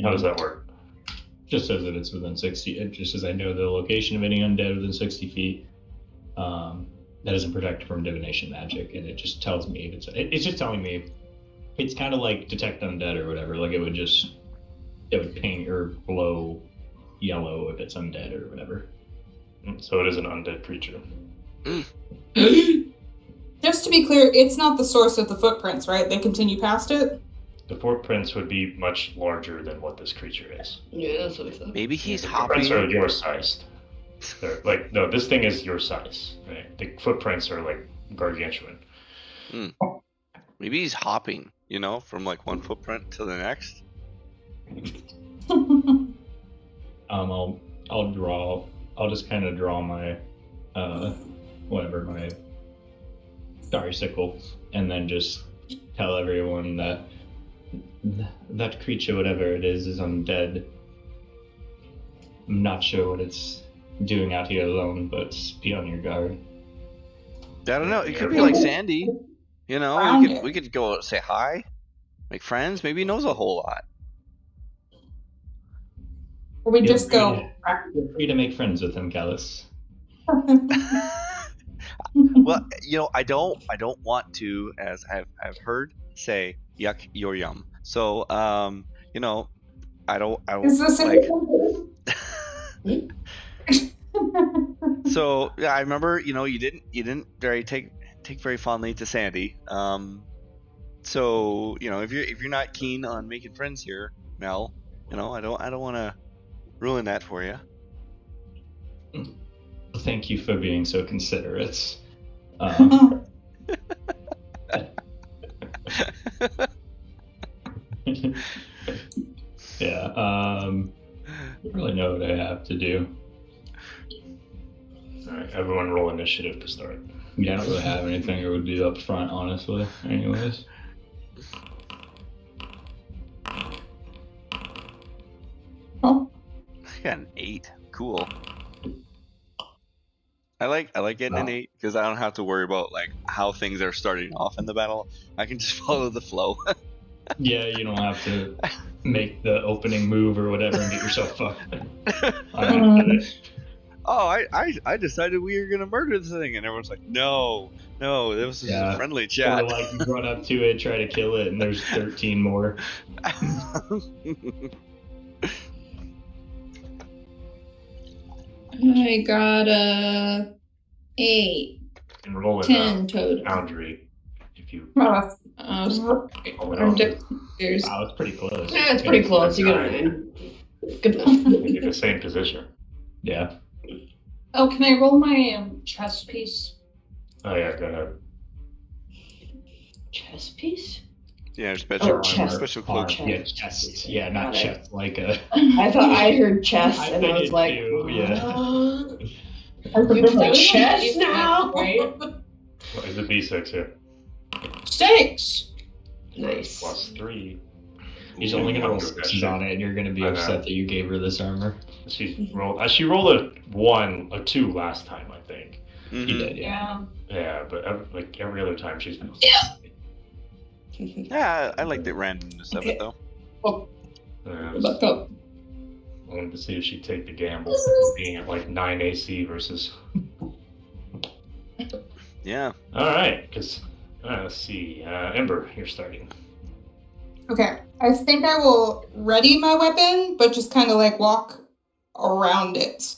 How does that work? Just says that it's within 60. Just as I know the location of any undead within 60 feet. That isn't protected from divination magic, and it just tells me if it's just telling me. It's kind of like detect undead or whatever. Like it would ping or glow yellow if it's undead or whatever. So it is an undead creature. Just to be clear, it's not the source of the footprints, right? They continue past it? The footprints would be much larger than what this creature is. Yeah, that's what I thought. maybe he's The footprints hopping. are your sized. They're like no, this thing is your size. Right? The footprints are like gargantuan. Maybe he's hopping, from like one footprint to the next. I'll just kind of draw my my starry sickle, and then just tell everyone that that creature, whatever it is undead. I'm not sure what it's doing out here alone, but be on your guard. I don't know. It could be like Sandy. We could go say hi, make friends. Maybe he knows a whole lot. Or we Feel just free go. Feel free to make friends with him, Calus. Well, I don't want to, as I've heard, say yuck your yum. So, I don't Is this like. it? So yeah, I remember. You didn't very take very fondly to Sandy. So if you're not keen on making friends here, Mel, I don't want to ruin that for you. Thank you for being so considerate. Yeah, I don't really know what I have to do. Alright, everyone roll initiative to start. Yeah, I don't really have anything that would be up front, honestly. Anyways. Oh, I got an 8. Cool. I like getting an 8 because I don't have to worry about like how things are starting off in the battle. I can just follow the flow. Yeah, you don't have to make the opening move or whatever and get yourself fucked. Oh, I decided we were gonna murder this thing, and everyone's like, no, this is a friendly chat. Or like you run up to it, try to kill it, and there's 13 more. I got a 8. And roll in 10 total. Foundry if you. Oh, I'm there's Wow, it's pretty close. Yeah, it's pretty close. You got a 9. Good enough. Maybe the same position. Yeah. Oh, can I roll my chess piece? Oh yeah, go ahead. Chess piece? Yeah, special, chest. special cloak. Yeah, chest. Yeah, not Got it. chest like a. I thought I heard chess, I and I was figured like, too, yeah. "What? That's a You big play one. chess now?" Right? What is the B6 here? 6! Nice. +3. He's only gonna roll Wonder if that 6s shit- on it, and you're gonna be I know. upset that you gave her this armor. She rolled a 2 last time, I think. Mhm. You did, yeah. Yeah. Yeah, but every other time she's been. Yeah, I like the randomness of it though. back up. I wanted to see if she'd take the gamble being at like 9 AC versus. Yeah. All right, because let's see, Ember, you're starting. Okay, I think I will ready my weapon, but just kind of like walk around it.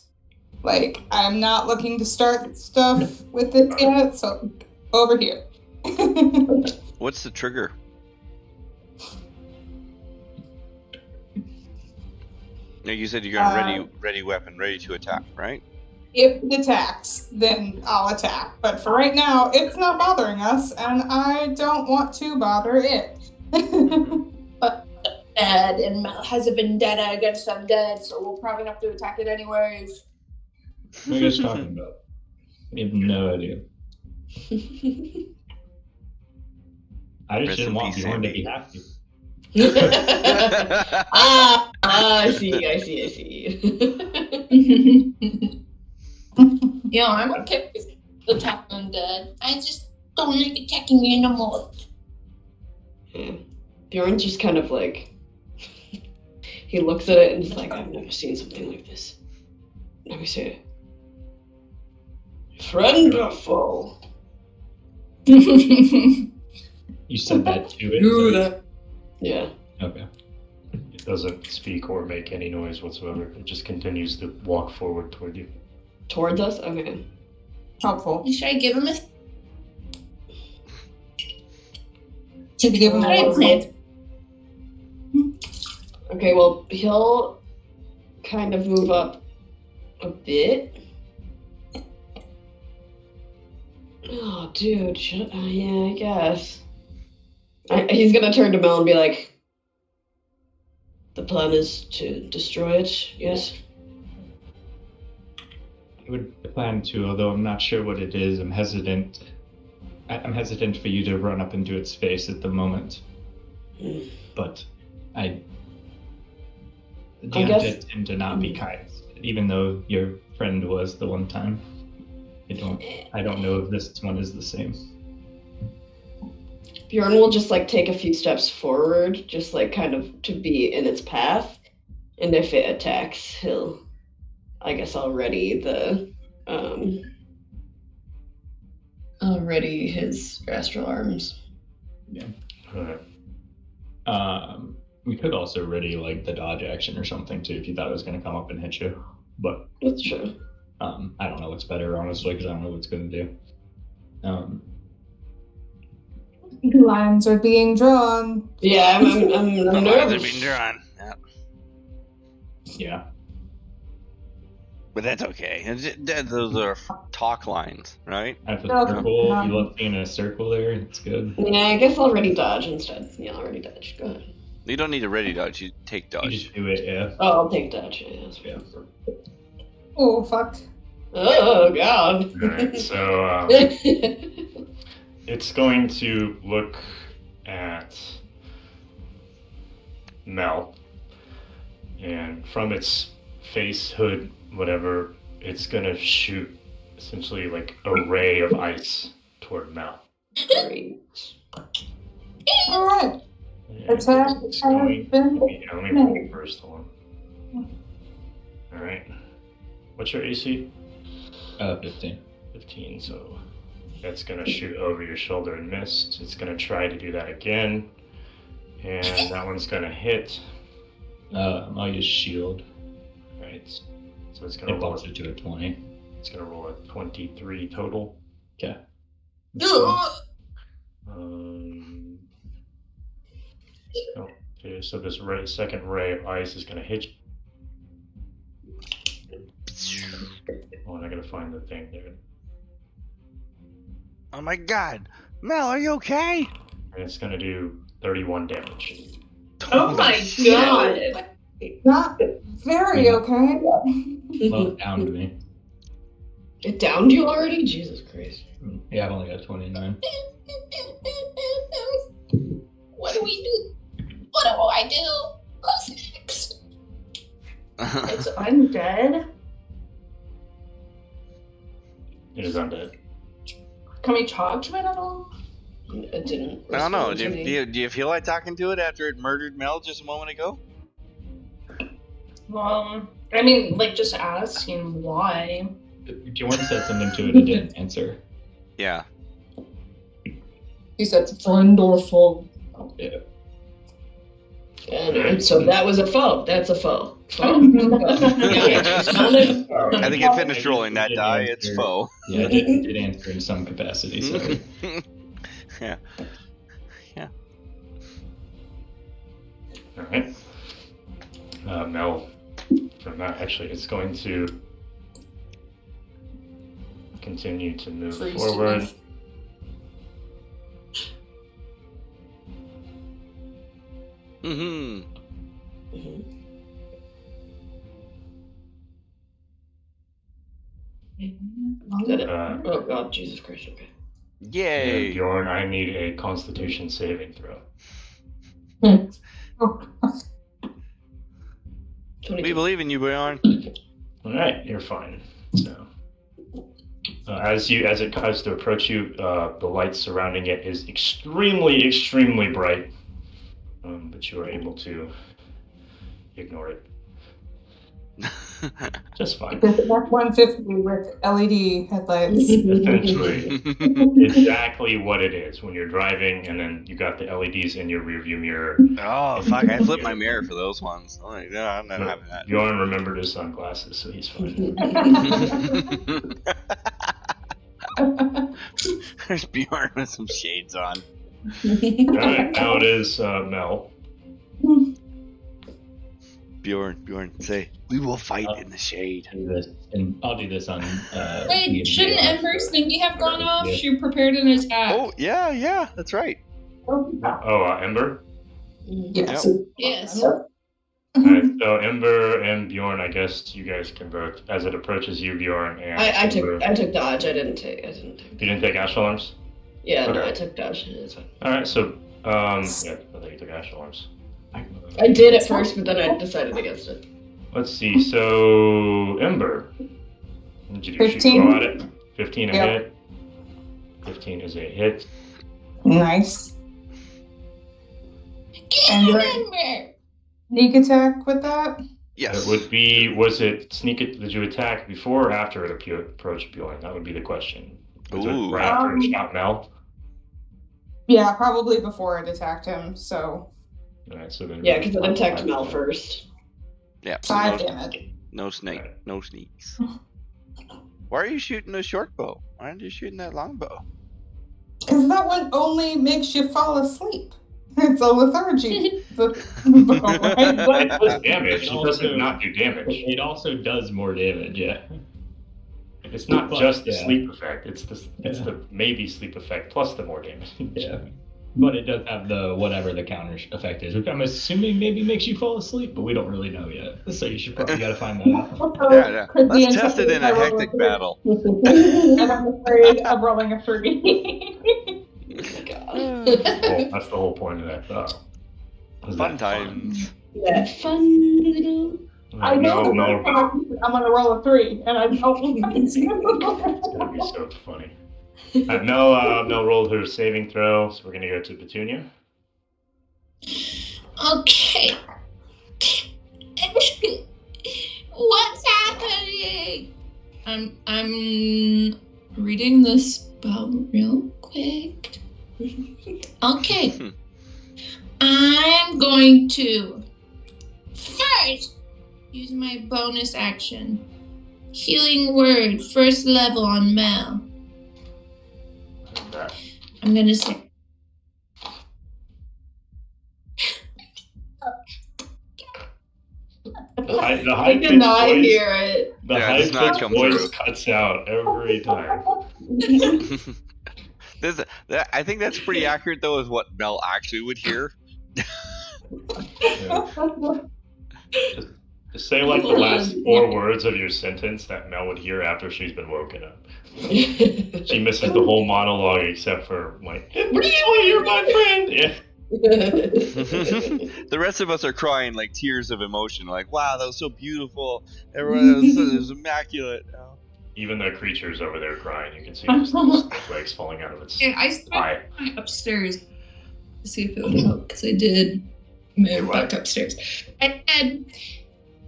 Like, I'm not looking to start stuff with it yet, so over here. What's the trigger? Now you said you're gonna ready weapon, ready to attack, right? If it attacks, then I'll attack. But for right now, it's not bothering us, and I don't want to bother it. Dead, and Mel has a vendetta against undead, so we'll probably have to attack it anyways. What are you guys talking about? We have no idea. I just Rest didn't in want peace, Bjorn to Sandy. be happy. I see. Yeah, I'm okay with attacking undead. I just don't like attacking animals. Yeah. Bjorn's just kind of like, he looks at it and is like, I've never seen something like this. Let me see it. Friend or foe? You said that to it? Do is that. Yeah. Okay. It doesn't speak or make any noise whatsoever. It just continues to walk forward toward you. Towards us? Okay. Helpful. Should I give him a Should we give him What I a planned? Okay, well, he'll kind of move up a bit. Oh, dude. Yeah, I guess. He's gonna turn to Mel and be like, the plan is to destroy it, yes? I would plan to, although I'm not sure what it is. I'm hesitant. I'm hesitant for you to run up into its face at the moment. Hmm. But the I guess- undead tend to not be kind, even though your friend was the one time. I don't know if this one is the same. Bjorn will just like take a few steps forward, just like kind of to be in its path. And if it attacks, I'll ready I'll ready his astral arms. Alright. We could also ready like the dodge action or something too if you thought it was going to come up and hit you. But That's true. I don't know what's better honestly because I don't know what it's going to do. lines are being drawn? Yeah, I'm The lines are nervous. being drawn. Yeah. Yeah. But that's okay. Those are talk lines, right? At the Okay. circle, you love being in a circle there. It's good. Yeah, I guess I'll ready dodge instead. Yeah, I'll ready dodge. Go ahead. You don't need a ready dodge. You take You dodge. just do it, yeah. Oh, I'll take dodge. Yeah, that's Yeah. Oh, fuck. Oh, God. Alright, so it's going to look at Mel, and from its face, hood, whatever, it's gonna shoot essentially like a ray of ice toward Mel. Great. Alright. And Attack it's has going. been Let me roll it first. Hold on. All right. What's your AC? 15. 15. So that's gonna shoot over your shoulder and miss. It's gonna try to do that again, and that one's gonna hit. I'll use shield. Right. So it's gonna It roll. bumps it to a 20. It's gonna roll a 23 total. Okay. Okay, so this second ray of ice is going to hit you. Oh, and I got to find the thing there. Oh my god. Mel, are you okay? And it's going to do 31 damage. Oh my shit. god. Not very okay. Well, it downed me. It downed you already? Jesus Christ. Yeah, I've only got 29. What do we do? What do I do? Who's next? It's undead? It is undead. Can we talk to it at all? It didn't. I don't know. respond to me. Do you feel like talking to it after it murdered Mel just a moment ago? Well, I mean, like, just asking why. Bjorn said something to it, it didn't answer. Yeah. He said friend or foe. Yeah. And so that was a foe. That's a foe. Foe. I think it finished rolling that die. It's foe. Yeah, it did answer in some capacity, so. Yeah. Alright. Mel, from that, actually, it's going to continue to move Freeze. forward. Mm-hmm. Is that it? Uh, Oh god, Jesus Christ, okay. Yay. Bjorn, I need a Constitution saving throw. 22. We believe in you, Bjorn. Alright, you're fine. So, as it tries to approach you, the light surrounding it is extremely, extremely bright. But you are able to ignore it. Just fine. It's an F-150 with LED headlights. Essentially, exactly what it is when you're driving, and then you got the LEDs in your rearview mirror. Oh, fuck. I flipped my mirror for those ones. Oh, no, I'm not having that. Bjorn remembered his sunglasses, so he's fine. There's Bjorn with some shades on. Alright, now it is Mel. Bjorn, say, we will fight in the shade. Do this, and I'll do this on. Wait, D&D shouldn't Ice. Ember's thingy have gone off? Yeah. She prepared an attack. Oh, yeah, that's right. Oh, Ember? Yes. Yes. Alright, so Ember and Bjorn, I guess you guys can vote. As it approaches you, Bjorn, and I Ember. took dodge. I didn't take. You didn't take Ash Alarms? Yeah, no, Okay. I took dodge. It's fine. Alright, so, yeah, I think you took Ash Alarms. I did at first, but then I decided against it. Let's see, so, Ember. Did you shoot 15. throw at it? 15 a Yep. hit. 15 is a hit. Nice. Get And him, you're- Ember! Sneak attack with that? Yes. It would be, was it sneak it, did you attack before or after it approached Bjorn? That would be the question. Was it Ooh. right after it shot Mel? Yeah, probably before it attacked him, so Alright, so then. Yeah, because it attacked Mel first. Yeah. So 5 no, damage. no snake. No sneaks. Why are you shooting a short bow? Why aren't you shooting that long bow? Because that one only makes you fall asleep. It's a lethargy. Right? It does damage. It Also- doesn't not do damage. It also does more damage, yeah. It's not But, just the yeah. sleep effect. It's Yeah. the maybe sleep effect plus the more damage. Yeah. But it does have the whatever the counter effect is, which I'm assuming maybe makes you fall asleep, but we don't really know yet. So you should probably gotta find that out. Yeah. Could be Let's test it in a I roll hectic three. battle. And I'm afraid of rolling a 3. God. That's the whole point of that. Was Fun that times. That fun little. I know No, the no, first time I'm gonna roll a 3, and I don't it's gonna be so funny. Mel rolled her saving throw, so we're gonna go to Petunia. Okay. What's happening? I'm reading the spell real quick. Okay. I'm going to first use my bonus action. Healing word, first level on Mel. That. I'm gonna say. The I high-pitched cannot voice. hear it. The Yeah, it does not high-pitched come voice through. cuts out every time. I think that's pretty accurate, though, is what Mel actually would hear. Yeah. Just say like the last 4 words of your sentence that Mel would hear after she's been woken up. She misses the whole monologue except for like, Breezeway, you're my friend. Yeah. The rest of us are crying like tears of emotion, like, wow, that was so beautiful. Everyone, it was immaculate. Oh. Even the creature's over there crying. You can see just little snowflakes falling out of its Okay, I eye. went upstairs to see if it would help, because I did move back upstairs. I said,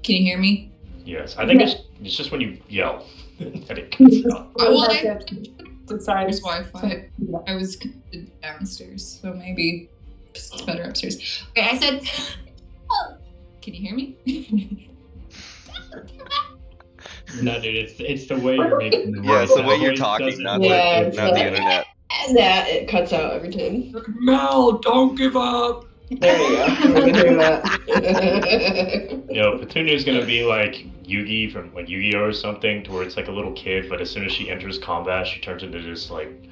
can you hear me? Yes, I think it's just when you yell that it cuts out. There's Wi-Fi. I was connected downstairs, so maybe it's better upstairs. Okay, I said, oh, can you hear me? No, dude, it's the way you're making the voice. Yeah, it's the way That you're voice talking, doesn't not work Yeah, with not the it. internet. That it cuts out every time. Mel, don't give up. There you go. I can hear that. You know, Petunia's gonna be like Yugi from like Yu-Gi-Oh or something, to where it's like a little kid, but as soon as she enters combat, she turns into this like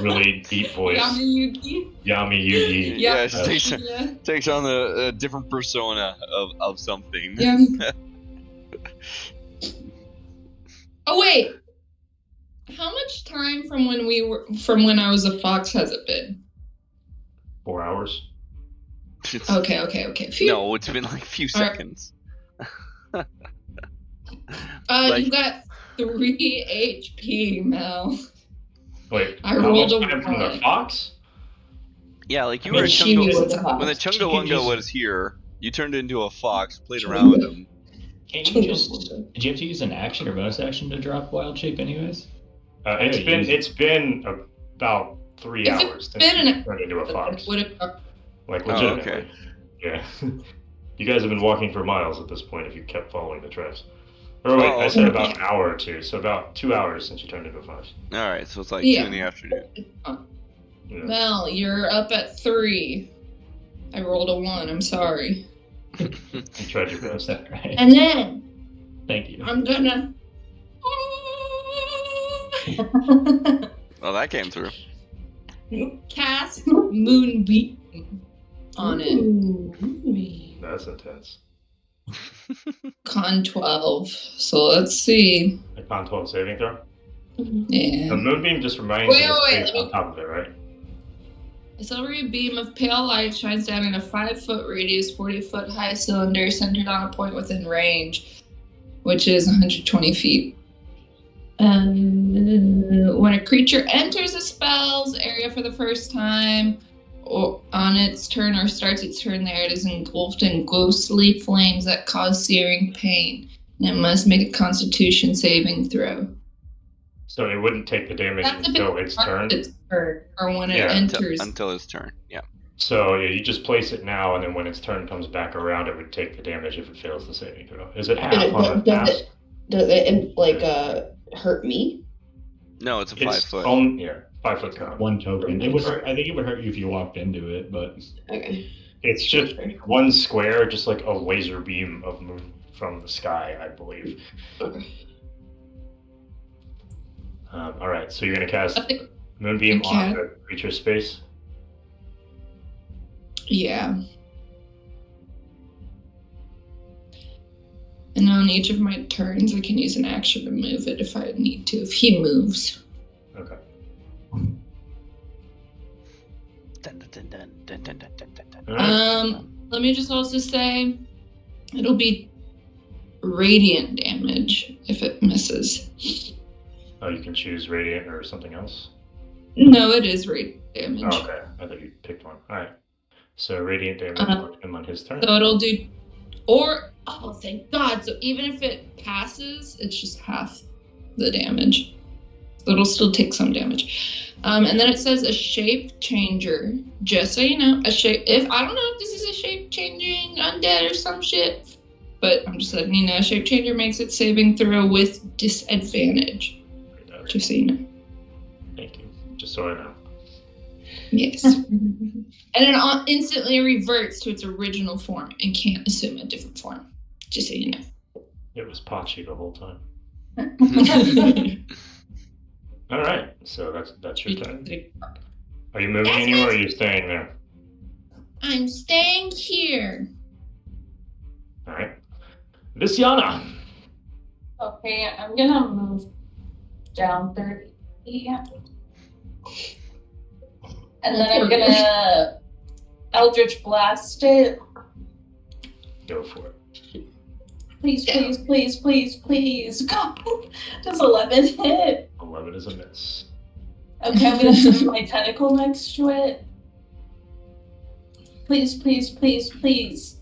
really deep voice. Yami Yuki. Yami Yugi. Yeah, she Yeah. takes on the different persona of something. Yeah. Oh wait. How much time from when I was a fox has it been? 4 hours. Okay. Phew. No, it's been like a few seconds. Like- You got 3 HP, Mel. Wait, I how rolled much a time from the 1. fox? Yeah, like you I mean, were a she was a Chunga. When the fox. Chungawunga was here, you turned into a fox, played around with him. Can't you just? Do you have to use an action or bonus action to drop wild shape, anyways? It's been about 3 If it's hours since been you an- turned into a fox. Like Oh, legitimately. okay. Yeah. You guys have been walking for miles at this point if you kept following the tracks. Or wait, Oh, I said okay. about an hour or two, so about 2 hours since you turned into a fox. Alright, so it's like Yeah. 2 in the afternoon. Yeah. Mel, you're up at 3. I rolled a 1. I'm sorry. You tried your Is best. that right? And then Thank you. I'm gonna. Well, that came through. Cast Moonbeam on it. That's intense. Con 12. So let's see. A con 12 saving throw? Yeah. The moonbeam just remains Wait, in the wait, space let me- on top of it, right? A silvery beam of pale light shines down in a 5-foot radius, 40-foot high cylinder centered on a point within range, which is 120 feet. When a creature enters a spell's area for the first time, or on its turn or starts its turn there, it is engulfed in ghostly flames that cause searing pain, and it must make a Constitution saving throw. So it wouldn't take the damage That's a until bit its turn? Its turn, or when it Yeah, enters. Until his turn, yeah. So yeah, you just place it now, and then when its turn comes back around, it would take the damage if it fails the saving throw. Is it half on a fast? Does it like hurt me? No, it's a It's 5 foot. 5 foot cone. One token. It would hurt. I think it would hurt you if you walked into it, but Okay. It's just one square, just like a laser beam of moon from the sky, I believe. Okay. All right, so you're gonna cast I think- moonbeam Okay. on the creature space. Yeah. And on each of my turns, I can use an action to move it if I need to, if he moves. Okay. All right. Let me just also say, it'll be radiant damage if it misses. Oh, you can choose radiant or something else. No, it is radiant damage. Oh, okay, I thought you picked one. All right. So radiant damage on him on his turn. So it'll do, oh, thank God. So even if it passes, it's just half the damage. So it'll still take some damage. And then it says a shape changer. Just so you know, I don't know if this is a shape changing undead or some shit, but I'm just letting you know, a shape changer makes its saving throw with disadvantage. It does. Just so you know. Thank you. Just so I know. Yes. And it instantly reverts to its original form and can't assume a different form. Just so you know. It was Pachi the whole time. All right, so that's your turn. Are you moving anywhere, or are you staying there? I'm staying here. All right. Visiana. Okay, I'm gonna move down 30. And then I'm gonna Eldritch Blast it. Go for it. Please, please, please, please, please. God. Does 11 hit? 11 is a miss. Okay, I'm gonna send my tentacle next to it. Please, please, please, please.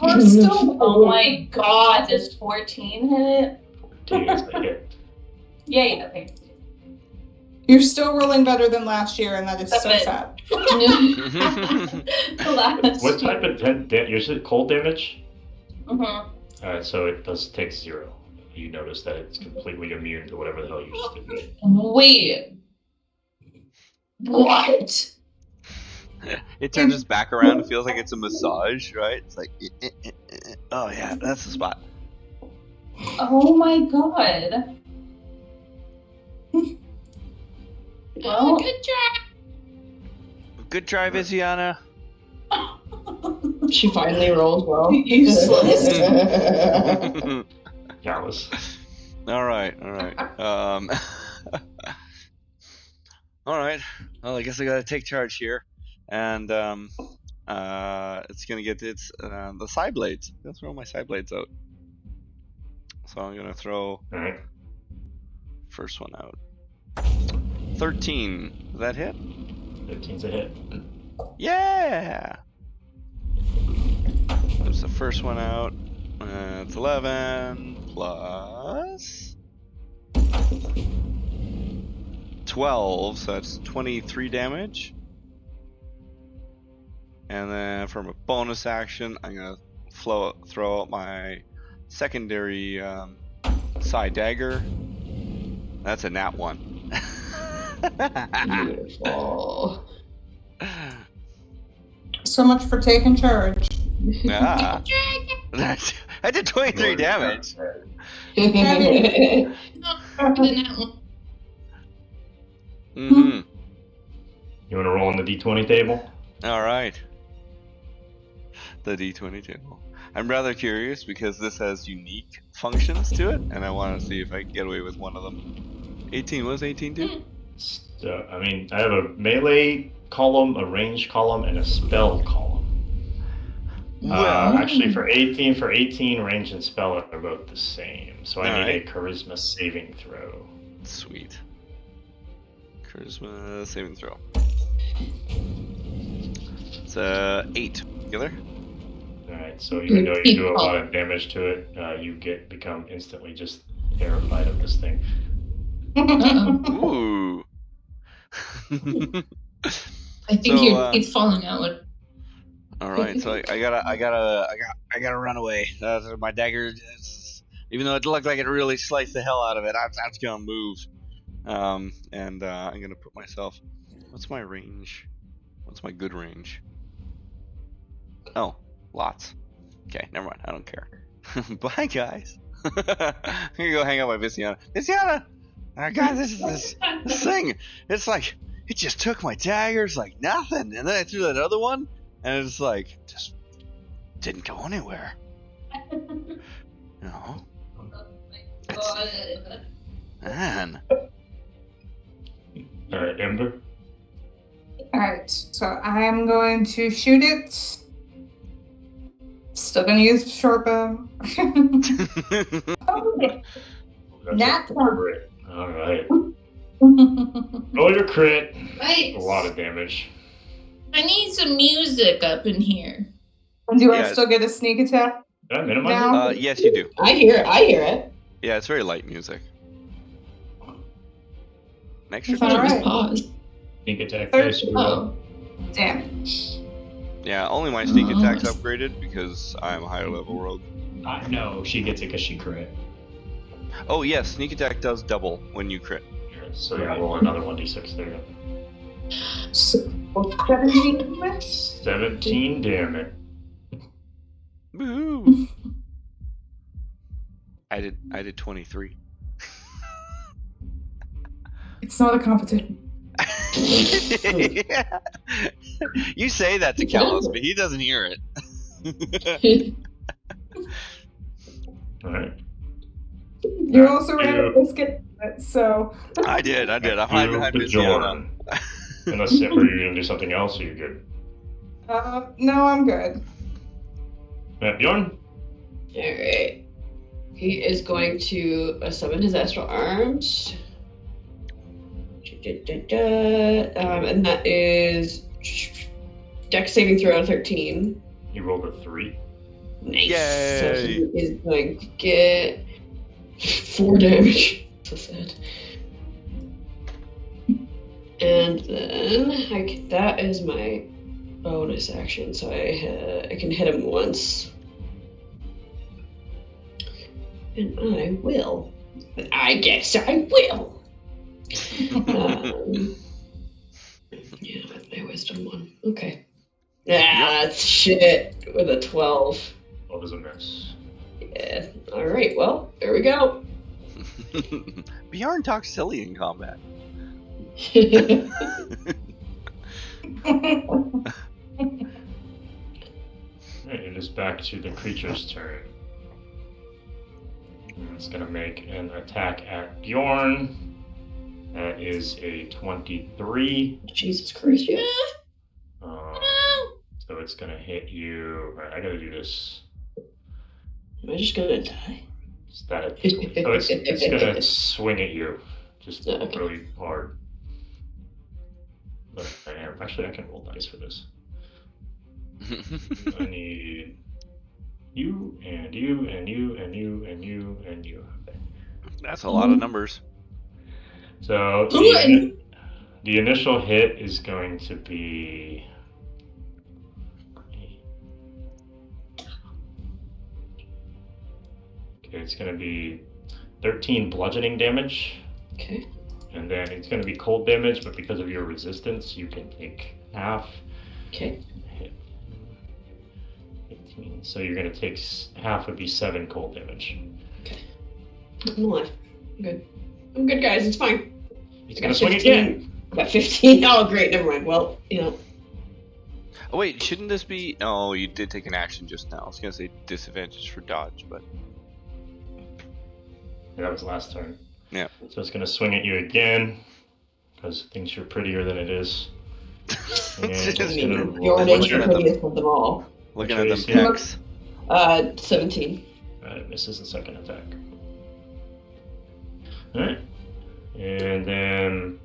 Oh my god, does 14 hit it? 14 is a hit. Yay, okay. You're still rolling better than last year, and that is so That's it. sad. The last What type of is it cold damage? Mm-hmm. Alright, so it does take 0. You notice that it's completely immune to whatever the hell you just did. Wait. What? It turns its back around. It feels like it's a massage, right? It's like, oh yeah, that's the spot. Oh my god. Well, Good try. Good try, Visiana. She finally rolls well. Useless. Calus. All right. All right. Well, I guess I gotta take charge here, and it's gonna get the side blades. I'm gonna throw my side blades out. So I'm gonna throw Alright. first one out. 13. Does that hit? 15's a hit. Yeah. There's the first one out. It's 11 plus 12, so that's 23 damage. And then from a bonus action, I'm gonna throw out my secondary side dagger. That's a nat 1. Beautiful. So much for taking charge. Ah. I did 23 damage. Mm-hmm. You want to roll on the d20 table? All right. The D20 table. I'm rather curious because this has unique functions to it, and I want to see if I can get away with one of them. 18. What does 18 do? So, I mean, I have a melee column, a range column, and a spell column. Well, actually, for 18, range and spell are both the same. So I need a charisma saving throw. Sweet. Charisma saving throw. It's 8 together. Alright, so even though you do a lot of damage to it, you become instantly just terrified of this thing. Ooh. I think he's falling out. All right, so I gotta run away. My dagger, even though it looked like it really sliced the hell out of it, I'm gonna move. And I'm gonna put myself. What's my range? What's my good range? Oh, lots. Okay, never mind. I don't care. Bye, guys. I'm gonna go hang out with Visiana. Visiana, guys, this thing. It's like it just took my daggers like nothing, and then I threw that other one, and it's like just didn't go anywhere. You know. Man. Alright, Ember. Alright, so I'm going to shoot it. Still gonna use short bow. Nat crit. Alright. Roll your crit. Right. A lot of damage. I need some music up in here. Do I still get a sneak attack? Did I minimize it? Yes, you do. I hear it. Yeah, it's very light music. Next I thought it was pause. Sneak attack. Oh, damage. Yeah, only my sneak attack's upgraded because I'm a higher level rogue. No, she gets it because she crit. Oh yes, sneak attack does double when you crit. So yeah, roll another 1d6 there. So 17 damage? 17 damage. Woohoo! I did 23. It's not a competition. You say that to Calus, but he doesn't hear it. All right. You also ran a biscuit, so. I did. I'm hiding behind Miziana. Bjorn. Unless are you gonna do something else, or you're good? No, I'm good. Bjorn? Alright. He is going to summon his astral arms. And that is Dex saving throw 13. He rolled a 3. Nice. Yay. So he is going to get 4 damage. So sad. And then that is my bonus action, so I can hit him once. And I will. I guess I will. Yeah, my wisdom one. Okay. That's shit with a 12. 12 is a miss. Yeah. All right. Well, there we go. Bjorn talks silly in combat. Alright, it is back to the creature's turn. It's gonna make an attack at Bjorn. That is a 23. Jesus Christ, yeah. So it's gonna hit you. Alright, I gotta do this. Am I just gonna die? So it's gonna swing at you. Just Okay. really hard. But actually, I can roll dice for this. I need you, and you, and you, and you, and you, and you. Okay. That's a lot of numbers. So the initial hit is going to be... Okay, it's going to be 13 bludgeoning damage. Okay. And then it's going to be cold damage, but because of your resistance, you can take half. Okay. Hit 15. So you're going to take half would be 7 cold damage. Okay. I'm alive. I'm good. I'm good, guys. It's fine. He's going to swing again. I got 15. Oh, great. Never mind. Well, Oh wait, shouldn't this be? Oh, you did take an action just now. I was gonna say disadvantage for dodge, but That was last turn. yeah. So it's going to swing at you again, because it thinks you're prettier than it is. And it's Just gonna your roll- name's the looking at them. prettiest of them all. Looking at them What's your pecs. 17. Misses the second attack. Alright. And then...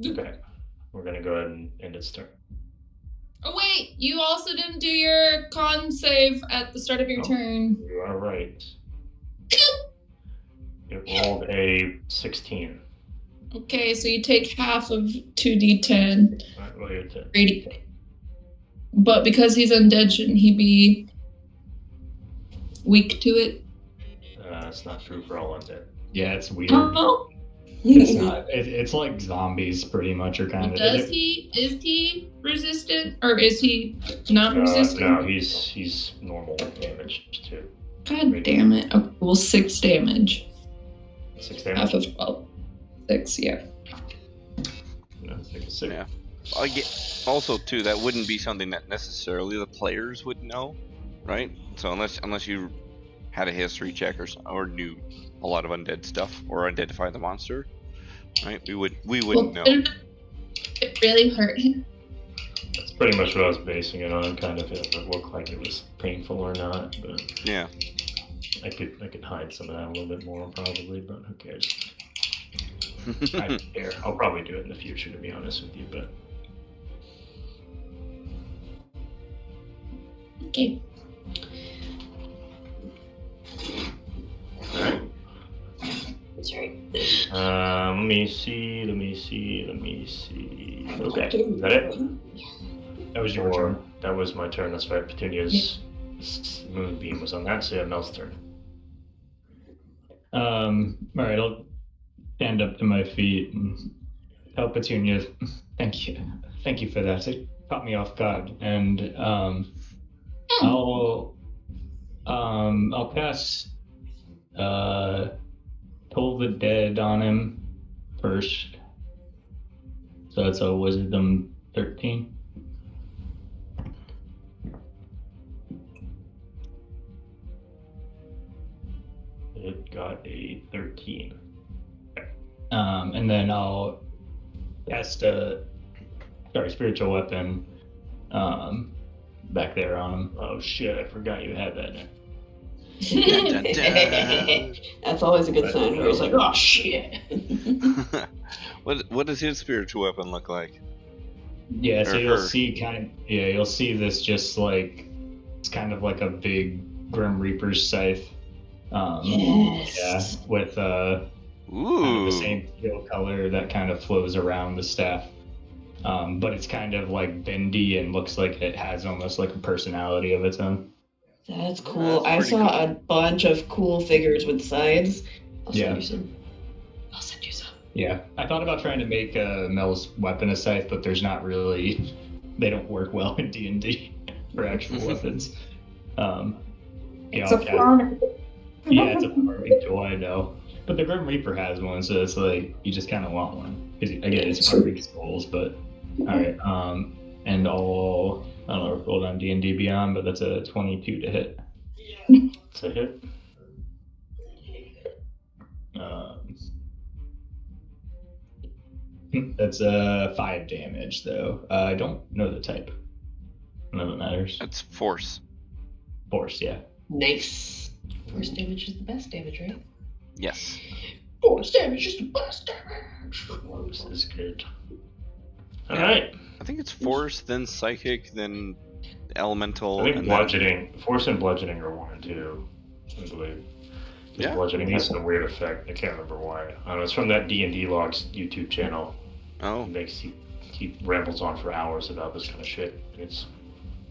Okay. We're going to go ahead and end its turn. Oh wait, you also didn't do your con save at the start of your Oh. turn. You are right. It rolled a 16. Okay, so you take half of 2d10. Alright, roll your 10. But because he's undead, shouldn't he be weak to it? It's not true for all undead. Yeah, it's weird. Oh, It's not. It's like zombies, pretty much, or kind of. is he resistant or is he not resistant? No, he's normal damage too. God damn it. Okay, well, 6 damage. 6 Half damage? of 12. 6, yeah. No, take a 6. Yeah. Also, too, that wouldn't be something that necessarily the players would know, right? So unless you had a history check or knew a lot of undead stuff or identify the monster, right? We wouldn't know. It really hurt him. That's pretty much what I was basing it on, kind of if it looked like it was painful or not, but Yeah. I could hide some of that a little bit more probably, but who cares? I don't care. I'll probably do it in the future, to be honest with you, but Okay. alright. That's right. Let me see. Okay, is that it? That was your Or turn. that was my turn. That's right. Petunia's moonbeam was on that, so yeah, Mel's turn. All right, I'll stand up to my feet and tell Petunia, thank you for that. It caught me off guard, and I'll cast Toll the Dead on him first. So that's a Wisdom 13. It got a 13. And then I'll cast a spiritual weapon back there on him. Oh shit, I forgot you had that. Dun, dun, dun. That's always a good sign where he's like, oh shit. What does his spiritual weapon look like? Yeah, so Or you'll her. see you'll see this just like it's kind of like a big Grim Reaper's scythe. Yes. Yeah, with kind of the same teal color that kind of flows around the staff. But it's kind of like bendy and looks like it has almost like a personality of its own. That's cool. That's I pretty saw cool. a bunch of cool figures with sides. I'll Yeah. send you some. I'll send you some. Yeah, I thought about trying to make Mel's weapon a scythe, but there's not really. They don't work well in D&D for actual weapons. Yeah, It's I'll a cast- farming. Yeah, it's a farming tool, I know. But the Grim Reaper has one, so it's like you just kind of want one. Because again, it's farming souls, but all right. And I don't know if rolled on D&D Beyond, but that's a 22 to hit. It's a hit. That's 5 damage, though. I don't know the type. None of it matters. That's force. Force, yeah. Nice. Force damage is the best damage, right? Yes. Force damage is the best damage. This is good. All Yeah. right. I think it's force, then psychic, then elemental. I think and bludgeoning, force and bludgeoning are 1 and 2, I believe. Yeah. Bludgeoning has some weird effect. I can't remember why. I don't know. It's from that D&D Logs YouTube channel. Oh. It makes he rambles on for hours about this kind of shit. It makes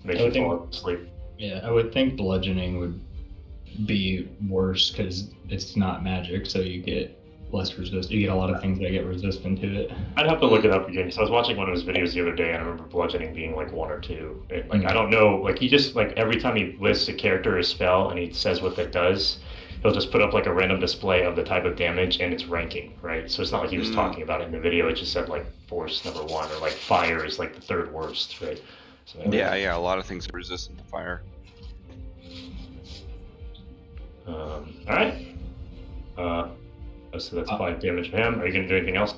I you would think- fall asleep. Yeah, I would think bludgeoning would be worse because it's not magic, so you get less resist. You get a lot of things that get resistant to it. I'd have to look it up again because I was watching one of his videos the other day and I remember bludgeoning being like 1 or 2. And, like I don't know, like he just like every time he lists a character or a spell and he says what that does, he'll just put up like a random display of the type of damage and its ranking, right? So it's not like he was talking about it in the video. It just said like force number 1 or like fire is like the 3rd worst, right? So, Yeah, a lot of things are resistant to fire. All right. So that's 5 damage for him. Are you gonna do anything else?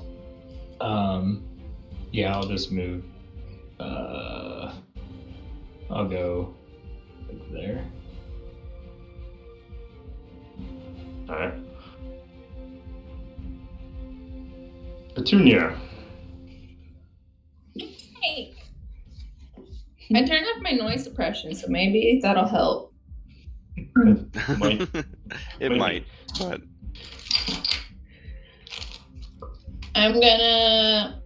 Yeah, I'll just move. I'll go like there. All right. Petunia. Hey. I turned off my noise suppression, so maybe that'll help. Might. It Maybe. might, but I'm gonna,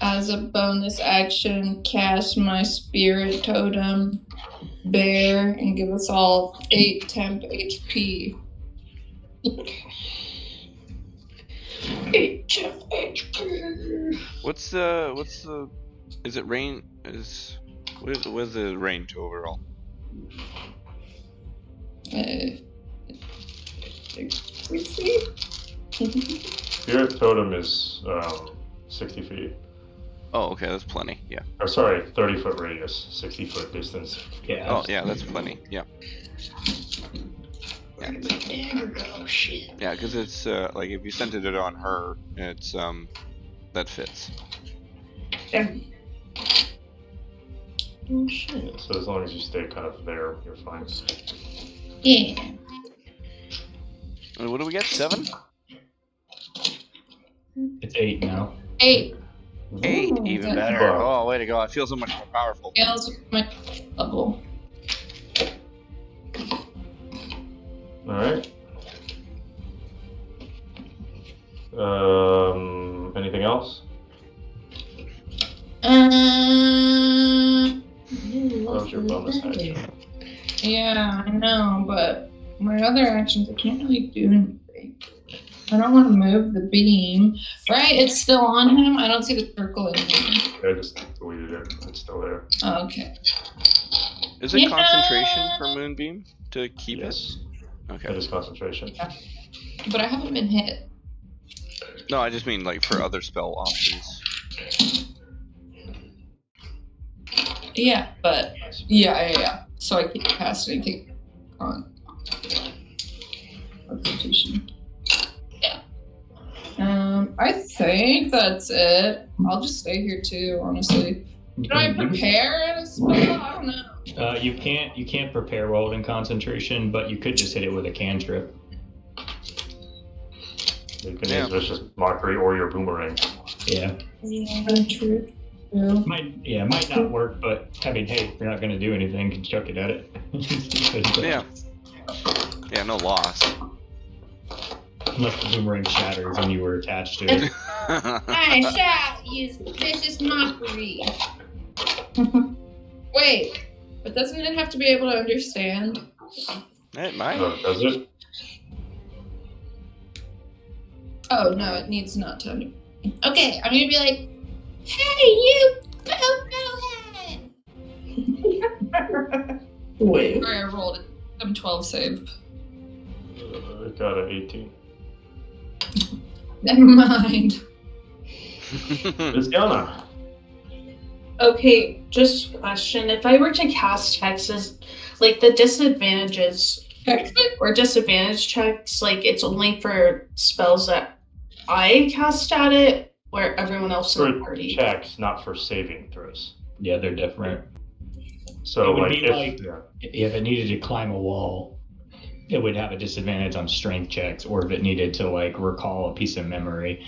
as a bonus action, cast my spirit totem bear and give us all 8 temp HP. 8 temp HP. what's the is it rain what's the range overall? We see. Spirit totem is 60 feet. Oh, okay, that's plenty. Yeah. Or sorry, 30-foot radius, 60-foot distance. Yeah. Oh, yeah, that's plenty. Yeah. Where did my dagger go? Shit. Yeah, because it's like if you centered it on her, it's that fits. Oh shit. So as long as you stay kind of there, you're fine. Yeah. And what do we get? 7? It's 8 now. 8. 8, even Ooh, better. Oh, way to go! I feel so much more powerful. Scales my level. All right. Anything else? bonus action. Yeah, I know, but my other actions, I can't really do anything. I don't want to move the beam. Right? It's still on him? I don't see the circle anymore. I just deleted it. It's still there. Oh, okay. Is it Yeah. concentration for Moonbeam to keep Yes. it? Okay. That is concentration. But I haven't been hit. No, I just mean like for other spell options. Yeah, but yeah. So I can't cast anything on concentration. Yeah. I think that's it. I'll just stay here too, honestly. Did I prepare a spell? I don't know. You can't prepare while in concentration, but you could just hit it with a cantrip. You can use Vicious Mockery or your Boomerang. Yeah. Yeah, true. Might not work, but I mean, hey, if you're not gonna do anything, you can chuck it at it. Yeah. Yeah, no loss. Unless the boomerang shatters and you were attached to it. I shall use vicious mockery. Wait, but doesn't it have to be able to understand? It might. Does it? Oh no, it needs not to understand. Okay, I'm gonna be like, hey, you head. Wait. Sorry, I rolled it. I'm 12 save. I got an 18. Never mind. It's Yana. Okay, just a question. If I were to cast hexes, like the disadvantages or disadvantage checks, like it's only for spells that I cast at it, where everyone else in the For party. checks, not for saving throws. Yeah, they're different. So It would like, be if, like- If it needed to climb a wall, it would have a disadvantage on strength checks, or if it needed to like recall a piece of memory.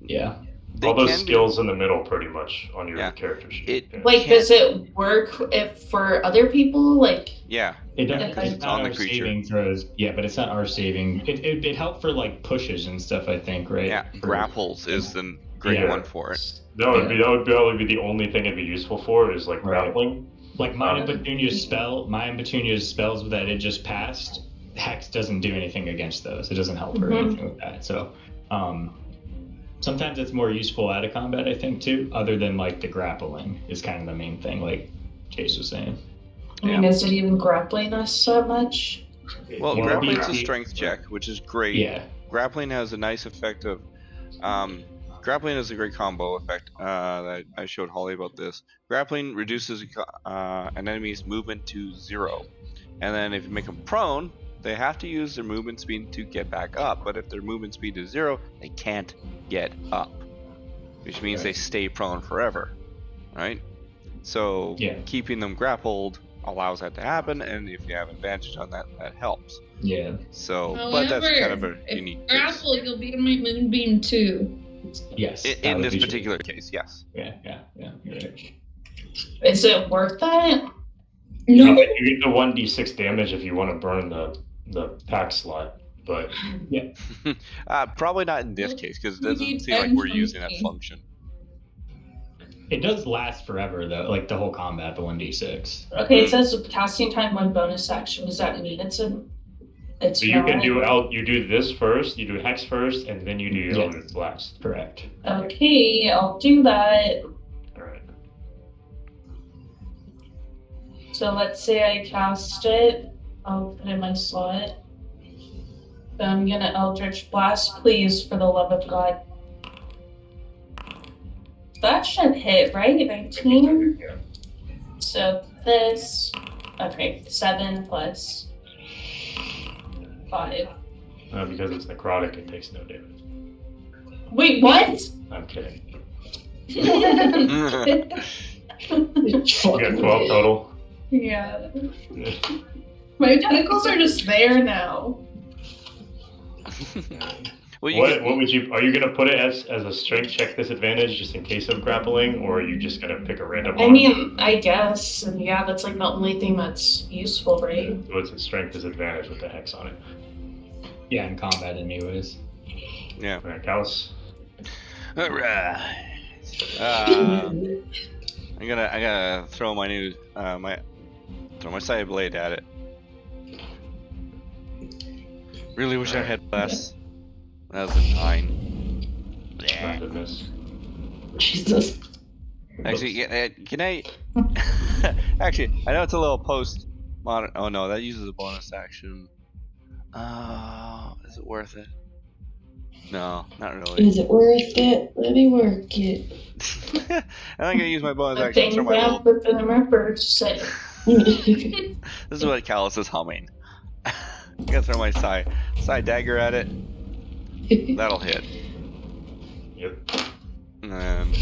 Yeah. They all those can be- skills in the middle, pretty much on your Yeah. character sheet. It Like, can't- does it work if for other people? Like, Yeah. It does Yeah, because it's on the our creature. saving throws. Yeah, but it's not our saving. It helped for like pushes and stuff, I think, right? Yeah. For- Grapples is the great Yeah. one for it. That would probably be the only thing it'd be useful for is like Right. grappling. Like Maya Petunia's spells that it just passed, Hex doesn't do anything against those. It doesn't help her or anything with that. So sometimes it's more useful out of combat, I think, too, other than like the grappling is kind of the main thing, like Chase was saying. I mean, is it even grappling us that much? Well, Yeah. grappling's a strength check, which is great. Yeah. Grappling has a nice effect of grappling is a great combo effect that I showed Holly about this. Grappling reduces an enemy's movement to 0, and then if you make them prone, they have to use their movement speed to get back up. But if their movement speed is 0, they can't get up, which means they stay prone forever, right? So keeping them grappled allows that to happen, and if you have advantage on that, that helps. Yeah. So, but that's kind of a if unique you case. grapple, you'll be in my moonbeam too. Yes. In this particular case, yes. Yeah. You're right. Is it worth that? No. You get the 1d6 damage if you want to burn the pack slot, but Probably not in this case because it we doesn't need seem like we're using that 10 function. It does last forever though, like the whole combat, the 1d6. Okay, it says casting time one bonus action. Does that mean it's so you can do you do this first, you do hex first, and then you do your Eldritch Blast. Correct. Okay, I'll do that. Alright. So let's say I cast it. I'll put it in my slot. Then I'm gonna Eldritch Blast, please, for the love of God. That should hit, right? 19? So this... Okay, 7 plus 5. Because it's necrotic, it takes no damage. Wait, what? I'm kidding. It's You got 12 total. Yeah. My tentacles are just there now. Well, What would you? Are you gonna put it as a strength check disadvantage just in case of grappling, or are you just gonna pick a random? I mean, I guess, and yeah, that's like the only thing that's useful, right? So it's a strength disadvantage with the hex on it. Yeah, in combat anyways. Yeah. Alright, Calus. All right. I gotta throw my new throw my side blade at it. Really wish I had less. That was a 9. Not to miss. Jesus. Actually, can I? Actually, I know it's a little post modern. Oh no, that uses a bonus action. Is it worth it? No, not really. Is it worth it? Let me work it. I'm not gonna use my bonus The action. thing Throw my little. that within my bird say. This is what Calus is humming. I'm gonna throw my side dagger at it. That'll hit. Yep. And then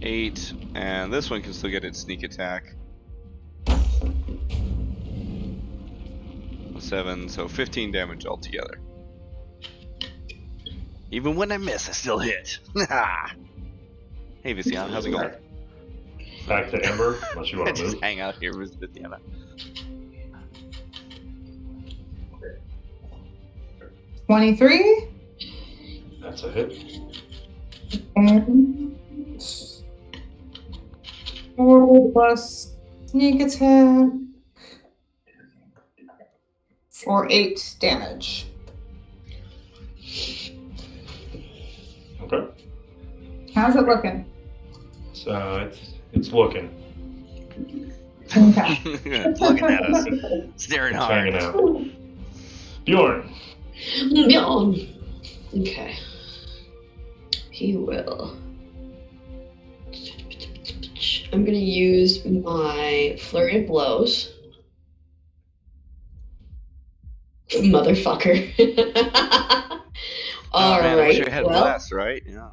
8, and this one can still get its sneak attack. 7, so 15 damage altogether. Even when I miss, I still hit. Hey, Visiana, how's it going? Back to Ember, unless you want to Just move. hang out here with Visiana. 23. That's a hit. And 4 plus sneak attack for 8 damage. Okay. How's it looking? So it's looking. Okay. It's looking at us, staring It's hard. hanging out. Bjorn. Yawn. Okay. He will. I'm gonna use my flurry of blows. Motherfucker. Oh man, I wish I Alright, had well. less, right? Yeah.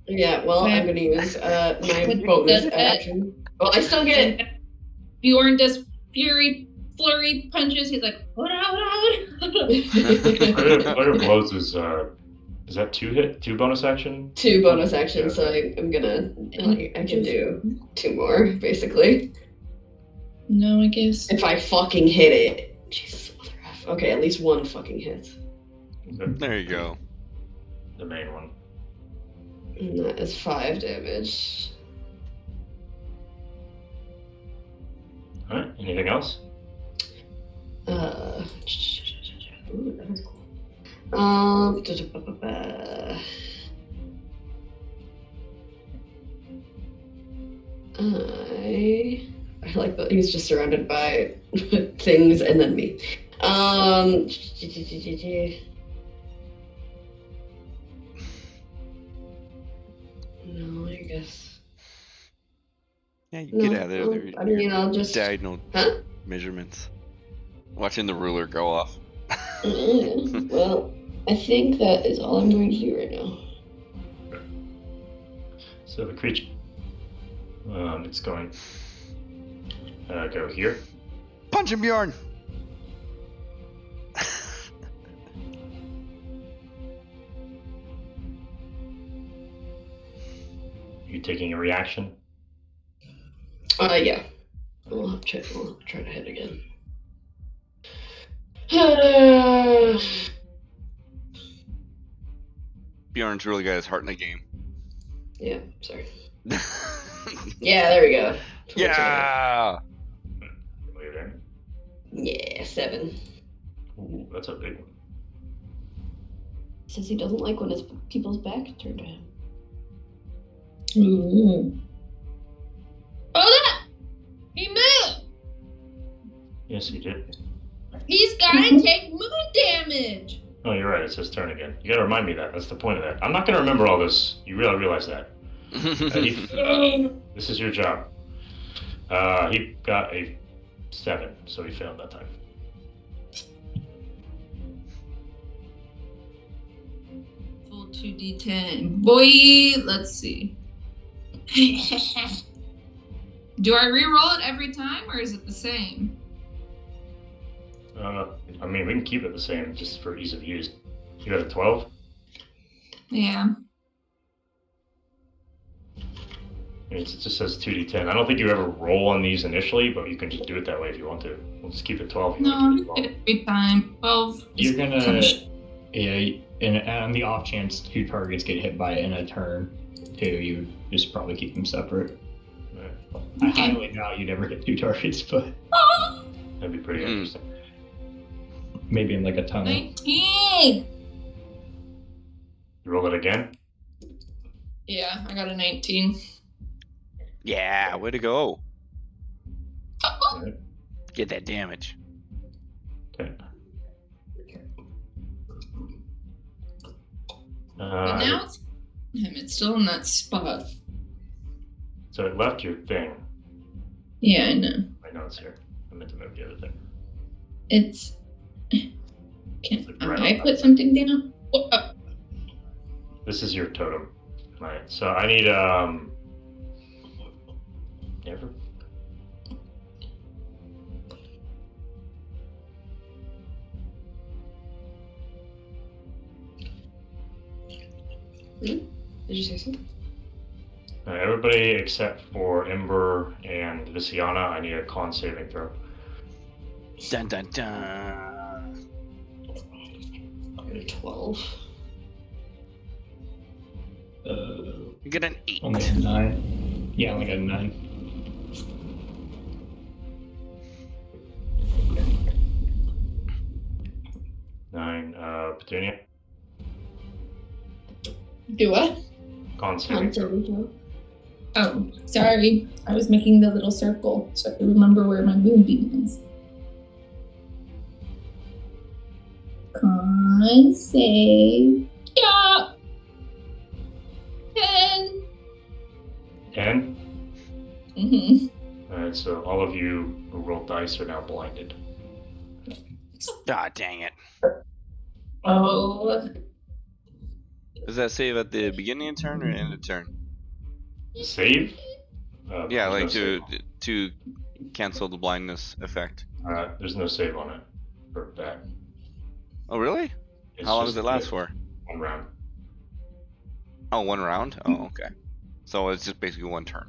Yeah, well, I'm gonna use my bonus action. Well, I still get. Bjorn does flurry punches. He's like, what out? Flare of blows is that 2 bonus action? 2 bonus actions, Yeah. so I'm gonna. I can do 2 more, basically. No, I guess. If I fucking hit it. Jesus, mother F. Okay, at least 1 fucking hit. Okay. There you go. The main one. And that is 5 damage. Alright, anything else? Ooh, that was cool. I like that he's just surrounded by things and then me. No, I guess. Yeah, you No, get out of there. I mean, I'll just. Diagonal Huh? measurements. Watching the ruler go off. Well, I think that is all I'm going to do right now. So the creature, it's going go here. Punch him, Bjorn! You taking a reaction? Yeah. We'll try to hit again. Bjorn's really got his heart in the game. Yeah, sorry. Yeah, there we go. Yeah! Leave there. Yeah, 7. Ooh, that's a big one. Says he doesn't like when his people's back turned to him. Ooh. Oh, that! He moved! Yes, he did. He's gotta take moon damage! Oh, you're right. It's his turn again. You gotta remind me that. That's the point of that. I'm not gonna remember all this. You really realize that. This is your job. He got a 7, so he failed that time. Full 2d10. Boy, let's see. Do I re-roll it every time, or is it the same? I mean, we can keep it the same just for ease of use. You got a 12? Yeah. It just says 2d10. I don't think you ever roll on these initially, but you can just do it that way if you want to. We'll just keep it 12. If you No, want to keep it 12. every time. 12. You're gonna, Finish. yeah, and on the off chance 2 targets get hit by it in a turn, too, you Just probably keep them separate. Right. I highly doubt you'd ever hit 2 targets, but That'd be pretty interesting. maybe in like a tunnel. 19! You roll it again? Yeah, I got a 19. Yeah, way to go. Right. Get that damage. Okay. But now it's him. It's still in that spot. So it left your thing. Yeah, I know. My notes here. I meant to move the other thing. It's. Can It's right I on put top. something down? This is your totem. Right. So I need never. Did you say something? Everybody except for Ember and Visiana, I need a con saving throw. Dun dun dun. I got a 12. You get an 8. Only a 9. Yeah, I only got a 9. Nine. Petunia. Do what? Con saving throw. Oh, sorry. I was making the little circle so I could remember where my moonbeam is. Con save. Yeah. 10. 10. Mm-hmm. All right. So all of you who rolled dice are now blinded. Ah, dang it. Oh. Does that save at the beginning of turn or end of turn? Save. Yeah, there's like no save to cancel the blindness effect. there's no save on it for that. Oh, really? It's How long just does it last for? 1 round. Oh, 1 round? Oh, okay. So it's just basically 1 turn.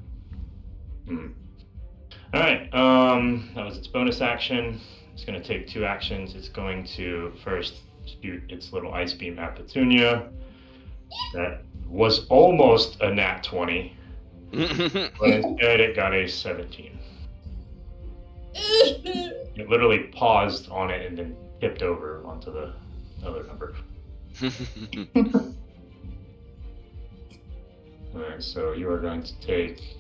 All right. That was its bonus action. It's going to take 2 actions. It's going to first shoot its little ice beam at Petunia. That was almost a nat 20, but instead it got a 17. It literally paused on it and then tipped over onto the other number. Alright, so you are going to take.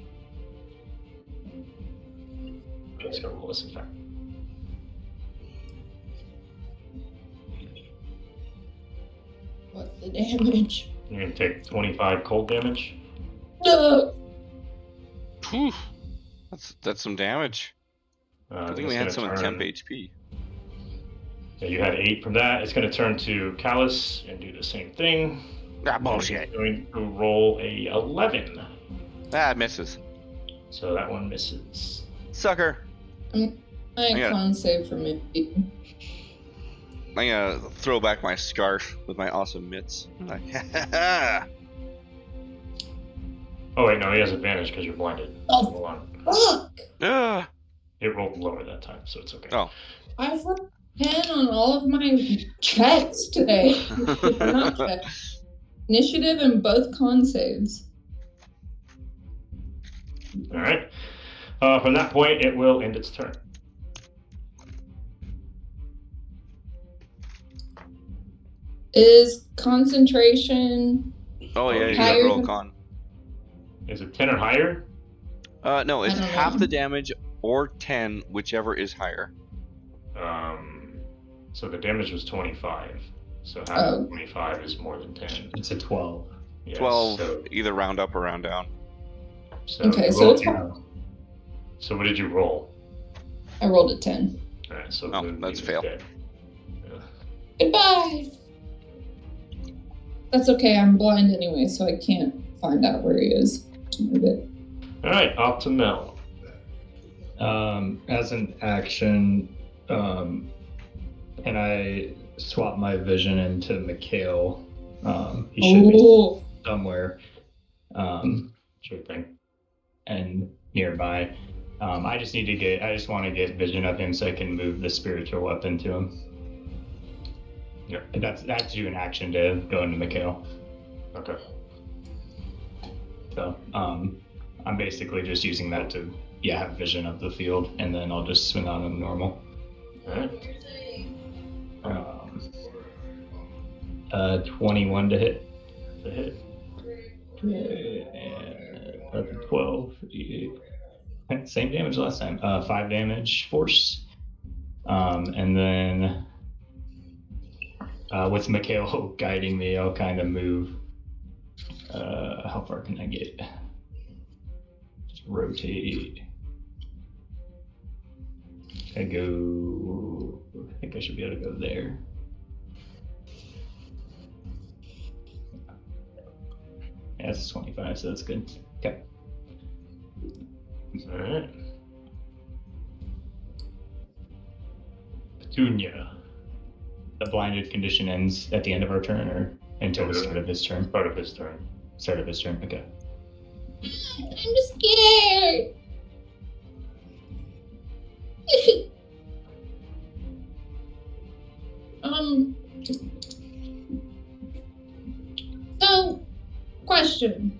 I'm just going to roll this effect. What's the damage? You're going to take 25 cold damage. No. Whew. That's some damage. I think we had some temp HP. Yeah, you had 8 from that. It's going to turn to Calus and do the same thing. Ah, bullshit. It's going to roll a 11. Ah, misses. So that one misses. Sucker. I con save for me. I'm gonna throw back my scarf with my awesome mitts. Like, ha. Oh wait, no, he has advantage because you're blinded. Oh. Hold on. Fuck! It rolled lower that time, so it's okay. Oh. I've rolled 10 on all of my checks today. Not checks. Initiative and both con saves. All right. From that point, it will end its turn. Is concentration Oh yeah, you higher gotta roll than- con. Is it 10 or higher? No, it's I don't half know. the damage or 10, whichever is higher. So the damage was 25. So half of 25 is more than 10. It's a 12. Yes, 12, So, either round up or round down. Okay, you so rolled- it's So what did you roll? I rolled a 10. All right, so Oh, Moonbeam that's is fail. dead. Yeah. Goodbye! That's okay, I'm blind anyway, so I can't find out where he is. All right, off to Mel. As an action, can I swap my vision into Mikhail? He should be somewhere. Sure thing. And nearby. I just want to get vision of him so I can move the spiritual weapon to him. Yeah. That's you an action to go into Mikhail. Okay. So, I'm basically just using that to, have vision of the field, and then I'll just swing on him normal. Alright. 21 to hit. The hit. And that's a 12. Same damage last time. 5 damage force. And then with Mikhail guiding me, I'll kind of move. How far can I get? Just rotate. I think I should be able to go there. Yeah, it's 25, so that's good. Okay. Alright. Petunia. The blinded condition ends at the end of our turn, or until the start of his turn? Start of his turn. Start of his turn, okay. I'm scared. So, question.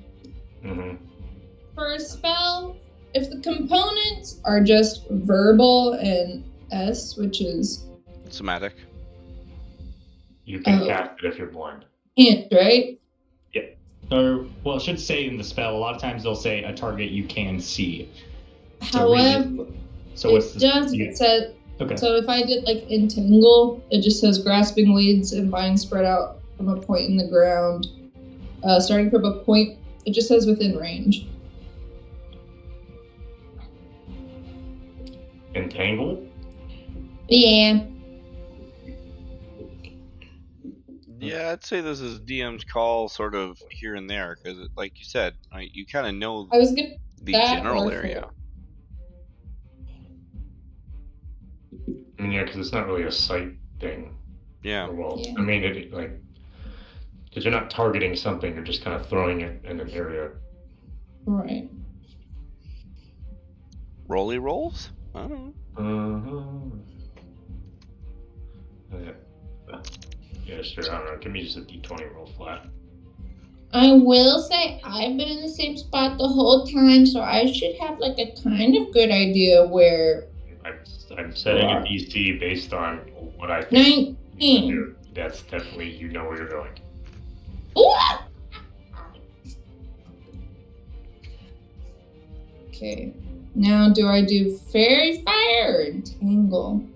Mm-hmm. For a spell, if the components are just verbal and S, which is Somatic. You can cast it if you're blind. hint, right? Or, well, it should say in the spell, a lot of times they'll say a target you can see. However, it says, Okay. so if I did like entangle, it just says grasping leads and vines spread out from a point in the ground. Starting from a point, it just says within range. Entangle? Yeah. Yeah, I'd say this is DM's call, sort of here and there, because, like you said, you kind of know I was gonna the that general or area. I mean, yeah, because it's not really a sight thing. Yeah. Well, Yeah. I mean, because you're not targeting something, you're just kind of throwing it in an area. Right. Rolly rolls? I don't know. Yeah, sure. I don't know. Give me just a d20 roll flat. I will say I've been in the same spot the whole time, so I should have like a kind of good idea where. I'm setting a DC based on what I think. 19. That's definitely, you know where you're going. What? Okay. Now, do I do fairy fire or entangle?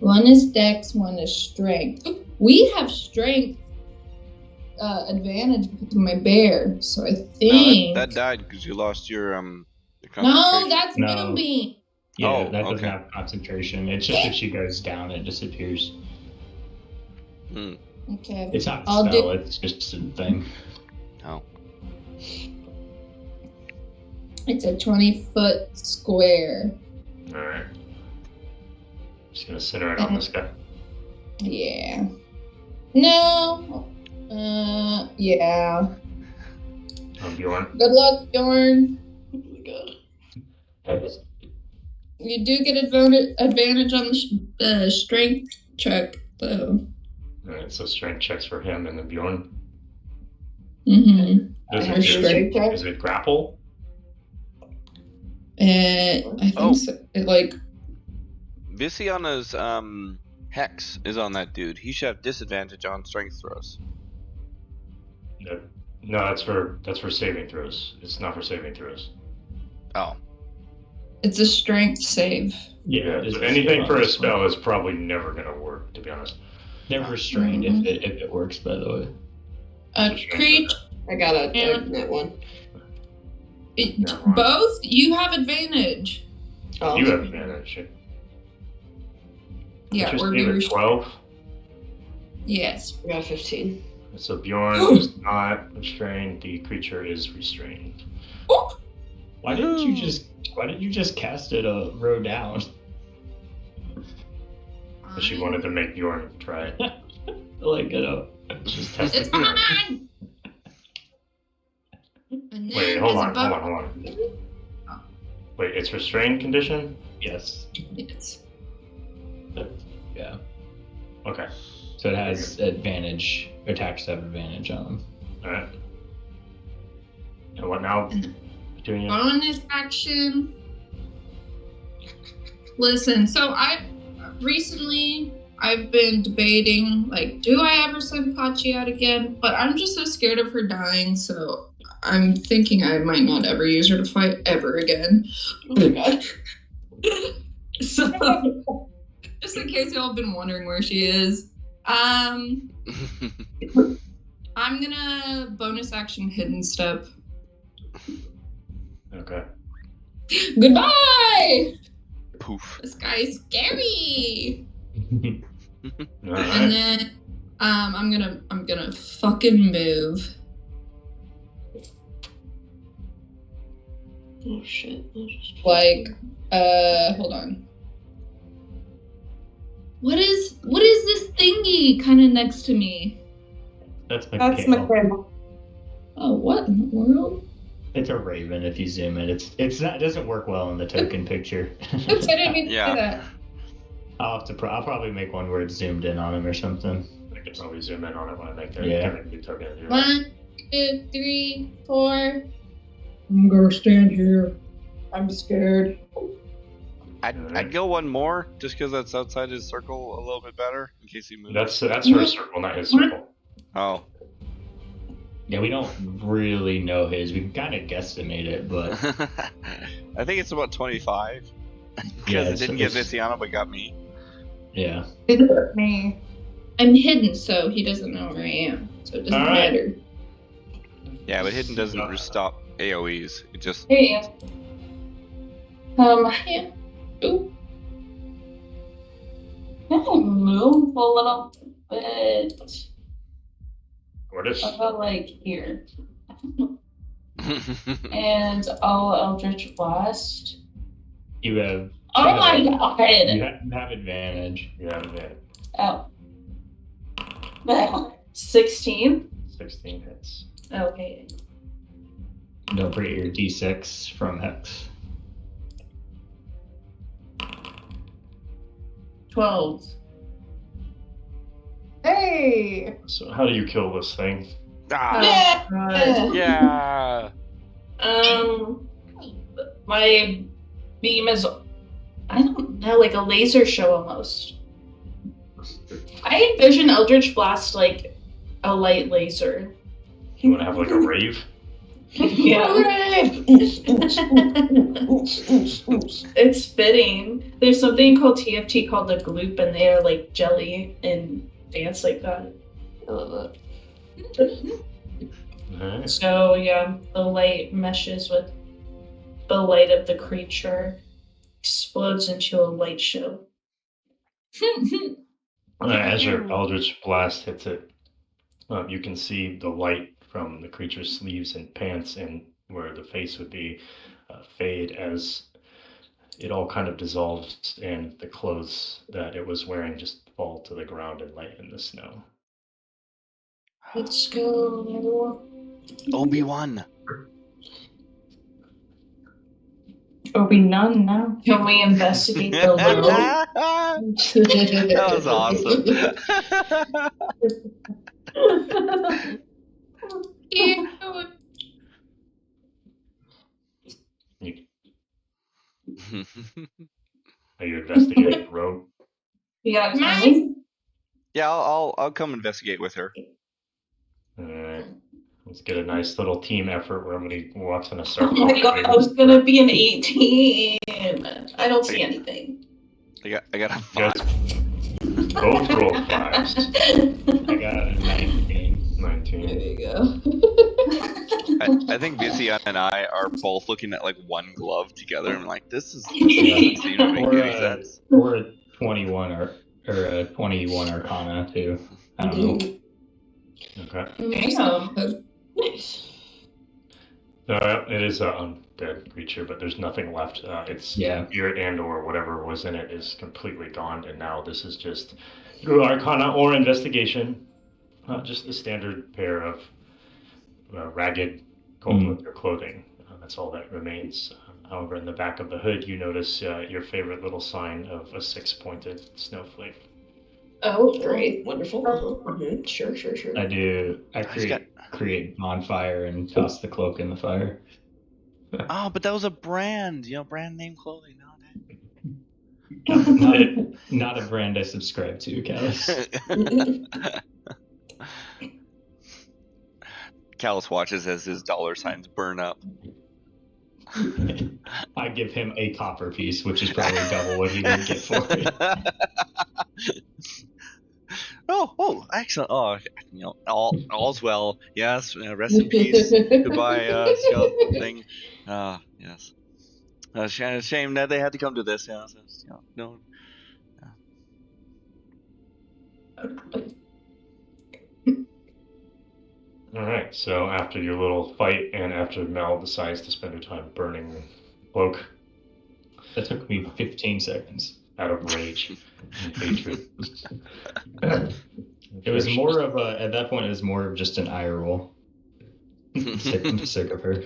One is dex, one is strength. We have strength advantage because of my bear, so I think. No, that died because you lost your concentration. No, that's No. Moonbeam. Yeah, that doesn't okay. have concentration. It's just if she goes down, it disappears. Okay. It's not a spell, it's just a thing. Oh. It's a 20-foot square. Alright. Just gonna center it on this guy. Yeah. No. Yeah. Bjorn. Good luck, Bjorn. Oh my god. You do get advantage on the strength check, though. Alright, so strength checks for him and then Bjorn. Mm-hmm. Is it grapple? I think so. Visiana's hex is on that dude. He should have disadvantage on strength throws. No, that's for saving throws. It's not for saving throws. Oh. It's a strength save. Yeah, anything for a spell is probably never gonna work, to be honest. They're restrained if it works, by the way. A creature. I got a net one. Both? You have advantage. Oh. You have advantage. Yeah, we're being 12. Yes. I got 15. So Bjorn is not restrained. The creature is restrained. Why didn't you just cast it a row down? She wanted to make Bjorn try it. Like, you know. She's testing. It's mine. Wait, hold on. Wait, it's restrained condition? Yes. Yes. Yeah. Okay. So it has advantage. Attacks have advantage on them. All right. And what now? Doing Bonus action. Listen, so I've been debating, like, do I ever send Pachi out again? But I'm just so scared of her dying, so I'm thinking I might not ever use her to fight ever again. Oh my god. So, just in case y'all have been wondering where she is, I'm gonna bonus action hidden step. Okay. Goodbye! Poof. This guy is scary! All right. And then I'm gonna fucking move. Oh shit. Like, hold on. What is this thingy kind of next to me? That's That's McHale. McHale. Oh, what in the world? It's a raven. If you zoom in, it's not. It doesn't work well in the token picture. Oops, I didn't mean to Yeah. say that. I'll probably make one where it's zoomed in on him or something. I could probably zoom in on it when I make that. Yeah. Kind of new token. Do that. 1, 2, 3, 4. I'm gonna stand here. I'm scared. I'd go one more, just because that's outside his circle a little bit better, in case he moves. That's her circle, not his circle. Oh. Yeah, we don't really know his. We can kind of guesstimate it, but I think it's about 25. Because Yeah, it it's- didn't get it's- Viciano, but got me. yeah. It hurt me. I'm hidden, so he doesn't know where I am. So it doesn't All right. matter. Yeah, but hidden doesn't stop AoEs. It just. Hey. Yeah. Ooh. Can I move a little bit? What is? About like here. And Eldritch Blast. You have. Oh my god! You have advantage. Yeah, Oh. 16? 16 hits. Okay. Don't forget your D6 from Hex. 12. Hey! So how do you kill this thing? Ah, God. yeah. My beam is, I don't know, like a laser show almost. I envision Eldritch Blast like a light laser. You want to have like a rave? Yeah. It's fitting. There's something called TFT called the Gloop, and they are like jelly and dance like that. I love Alright. So yeah, the light meshes with the light of the creature, explodes into a light show. As your Eldritch Blast hits it, you can see the light from the creature's sleeves and pants and where the face would be fade as it all kind of dissolves and the clothes that it was wearing just fall to the ground and lay in the snow. Let's go. Obi-Wan. Obi-Nun now. Can we investigate the loot? That was awesome. Cute. Are you investigating the road? Yeah, can Nice. we? Yeah, I'll come investigate with her. Alright. Let's get a nice little team effort where everybody walks in a Oh circle. my god, I was gonna be an 18. I don't see anything. I got a You 5. guys both roll 5s. I got a 19. 19. There you go. I think Vician and I are both looking at like one glove together and like, this doesn't Yeah. seem to make any sense. Or a 21 or a 21 Arcana too. I don't know. Okay. Damn. Nice. It is an undead creature, but there's nothing left. Its Yeah. spirit and or whatever was in it is completely gone, and now this is just through Arcana or Investigation, just the standard pair of ragged cold winter clothing. That's all that remains. However, in the back of the hood, you notice your favorite little sign of a 6-pointed snowflake. Oh, Great, wonderful. Sure. I create bonfire and toss the cloak in the fire. Oh, but that was a brand, brand name clothing. Not a brand I subscribe to, Calus. Calus watches as his dollar signs burn up. I give him a copper piece, which is probably double what he would get for it. Oh, excellent. Oh, all's well. Yes, rest in peace. Goodbye, thing. Yes. Shame that they had to come to this. Yeah, no. Alright, so after your little fight and after Mel decides to spend her time burning the cloak. That took me 15 seconds. Out of rage and hatred. It was more of at that point, it was more of just an eye roll. sick of her.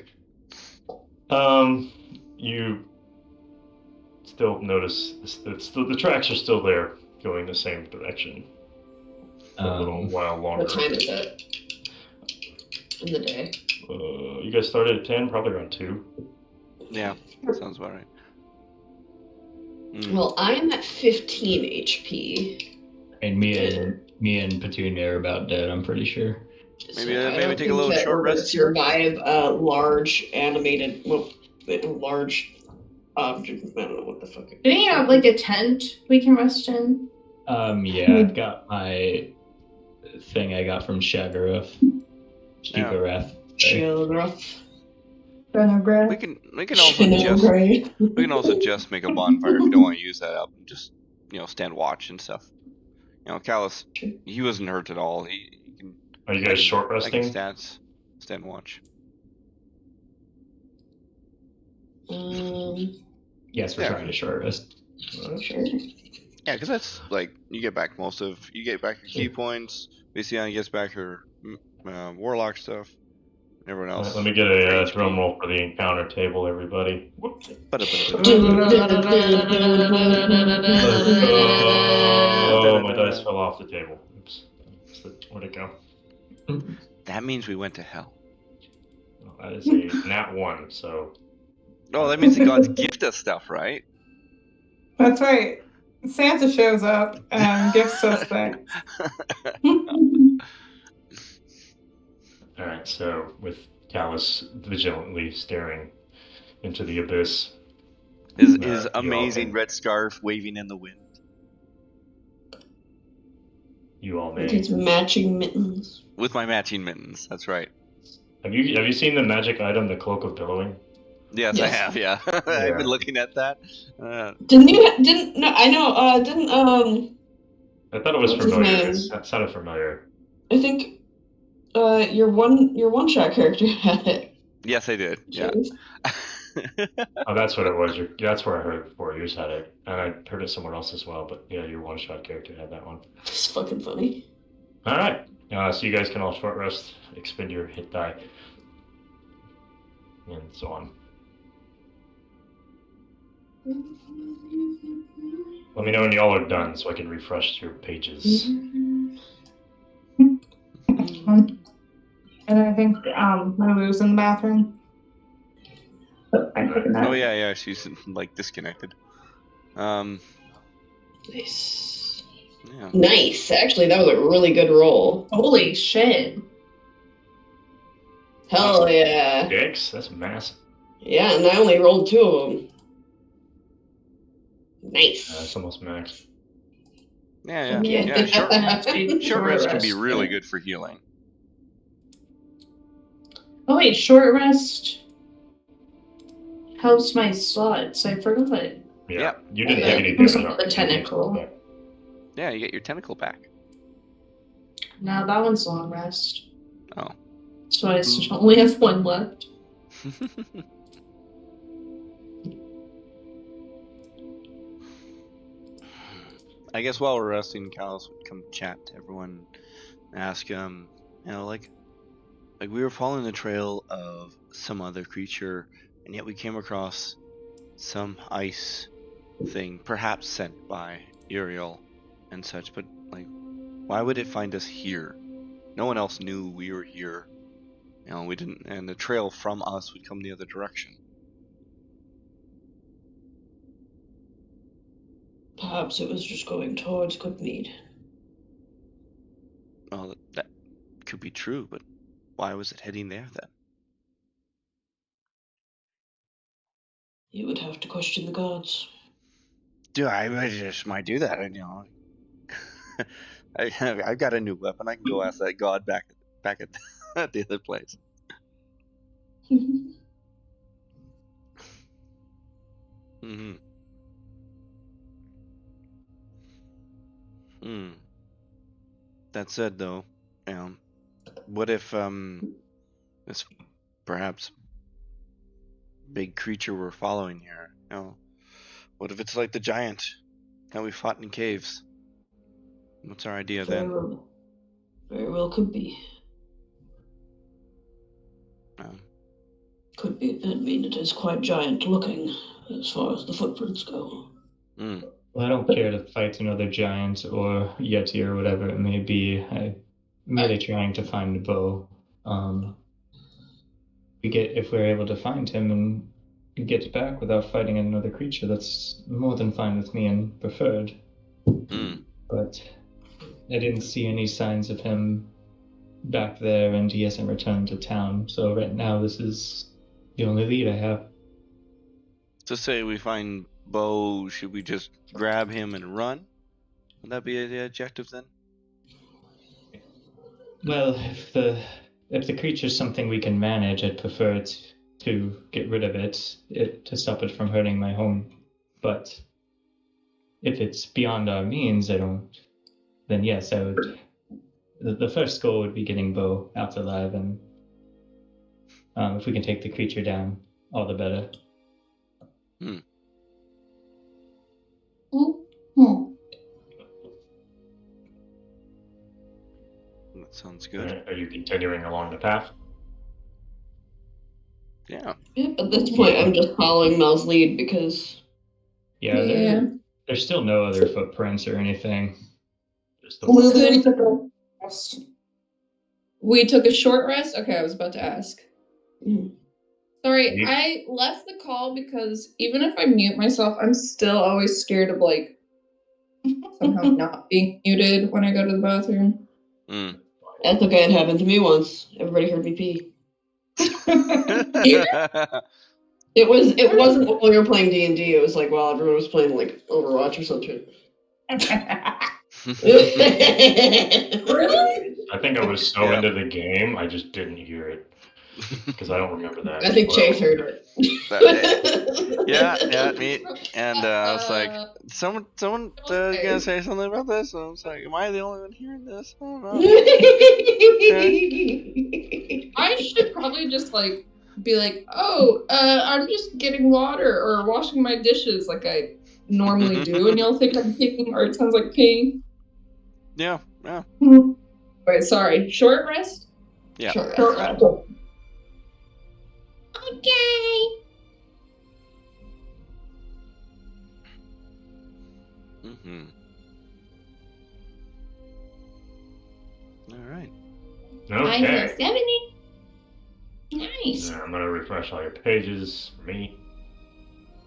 You still notice the tracks are still there, going the same direction. For a little while longer. What time is it in the day? You guys started at 10, probably around 2. Yeah, sounds about right. Well, I'm at 15 HP. And me and Petunia are about dead, I'm pretty sure. Maybe take a little short rest. Survive a large animated, large object. I don't know what the fuck. Do you have like a tent we can rest in? Yeah, I've got my thing I got from Shagaroth. Shagaroth. We can also just make a bonfire if you don't want to use that up and just stand watch and stuff. Calus, he wasn't hurt at all. He can. Are you guys short resting? I can stand watch. Yes, we're trying to short rest. Sure. Yeah, because that's you get back your key points. Luciana gets back her warlock stuff. Everyone else. Let me get a drum roll for the encounter table, everybody. Let's Oh, my dice fell off the table. Oops. Where'd it go? That means we went to hell. Well, that is a nat 1, so. Oh, that means the gods gift us stuff, right? That's right. Santa shows up and gifts us things. Alright, so with Calus vigilantly staring into the abyss. His amazing red scarf waving in the wind. You all may. With his matching mittens. With my matching mittens, that's right. Have you seen the magic item, the Cloak of Billowing? Yes, I have, yeah. I've been looking at that. I thought it was familiar. It sounded familiar. I think your one shot character had it. Yes, I did. Yeah. Oh, that's what it was. That's where I heard it before. Yours had it, and I heard it somewhere else as well. But yeah, your one shot character had that one. It's fucking funny. All right, so you guys can all short rest, expend your hit die, and so on. Let me know when y'all are done, so I can refresh your pages. And I think Lulu's in the bathroom. Oh yeah, she's disconnected. Nice. Yeah. Nice. Actually, that was a really good roll. Holy shit. Hell yeah. 6? That's massive. Yeah, and I only rolled 2 of them. Nice. That's almost max. Yeah. Short rest can be really good for healing. Oh wait, short rest helps my slots. I forgot. Yeah. You didn't take any damage off the tentacle. Yeah, you get your tentacle back. No, that one's long rest. Oh. So I only have 1 left. I guess while we're resting, Calus would come chat to everyone, ask we were following the trail of some other creature, and yet we came across some ice thing, perhaps sent by Uriel and such. But Like, why would it find us here? No one else knew we were here. We didn't, and the trail from us would come the other direction. Perhaps it was just going towards Goodmead. Well, that could be true, but why was it heading there then? You would have to question the gods. I just might do that. I've got a new weapon. I can go ask that god back at at the other place. Mm-hmm. Hmm. That said, though, what if this perhaps big creature we're following here? What if it's like the giant that we fought in caves? What's our idea then? Very well could be. Um, Could be. I mean, it is quite giant looking as far as the footprints go. mm, Well, I don't care to fight another giant or yeti or whatever it may be. I'm merely trying to find a bow. If we're able to find him and he gets back without fighting another creature, that's more than fine with me and preferred. mm. But I didn't see any signs of him back there, and he hasn't returned to town. So right now, this is the only lead I have. To say we find Bo, should we just grab him and run? Would that be the objective then? Well, if the creature's something we can manage, I'd prefer to get rid of it to stop it from hurting my home. But if it's beyond our means, then yes, I would. The first goal would be getting Bo out alive, and if we can take the creature down, all the better. Hmm. That sounds good. Are you continuing along the path? Yeah. Yep, at this point, I'm just following Mel's lead because... Yeah, there's still no other footprints or anything. Just the Could- took a rest. We took a short rest? Okay, I was about to ask. Mhm. Sorry, You- I left the call because even if I mute myself, I'm still always scared of somehow not being muted when I go to the bathroom. Mm. That's okay, it happened to me once. Everybody heard me pee. It wasn't when we were playing D&D, it was like while everyone was playing like Overwatch or something. Really? I think I was so into the game, I just didn't hear it because I don't remember that. I think Chase heard it. Yeah, me. And I was like, someone gonna say something about this? And I was like, am I the only one hearing this? I don't know. I should probably just be like, oh, I'm just getting water or washing my dishes like I normally do, and you'll think I'm peeing or it sounds like peeing. Yeah. Wait, sorry. Short rest? Yeah. Short rest. Okay. Mm-hmm. All right. I heal Okay. 70. Nice. I'm gonna refresh all your pages for me.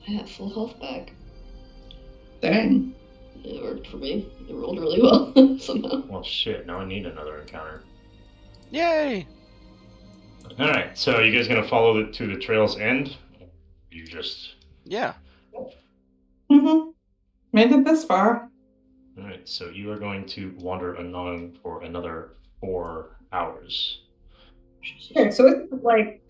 I have full health back. Dang. It worked for me. It rolled really well somehow. Well, shit. Now I need another encounter. Yay! All right. So you guys gonna follow it to the trail's end? You just. Yeah. Made it this far. All right. So you are going to wander along for another 4 hours. Okay, so it's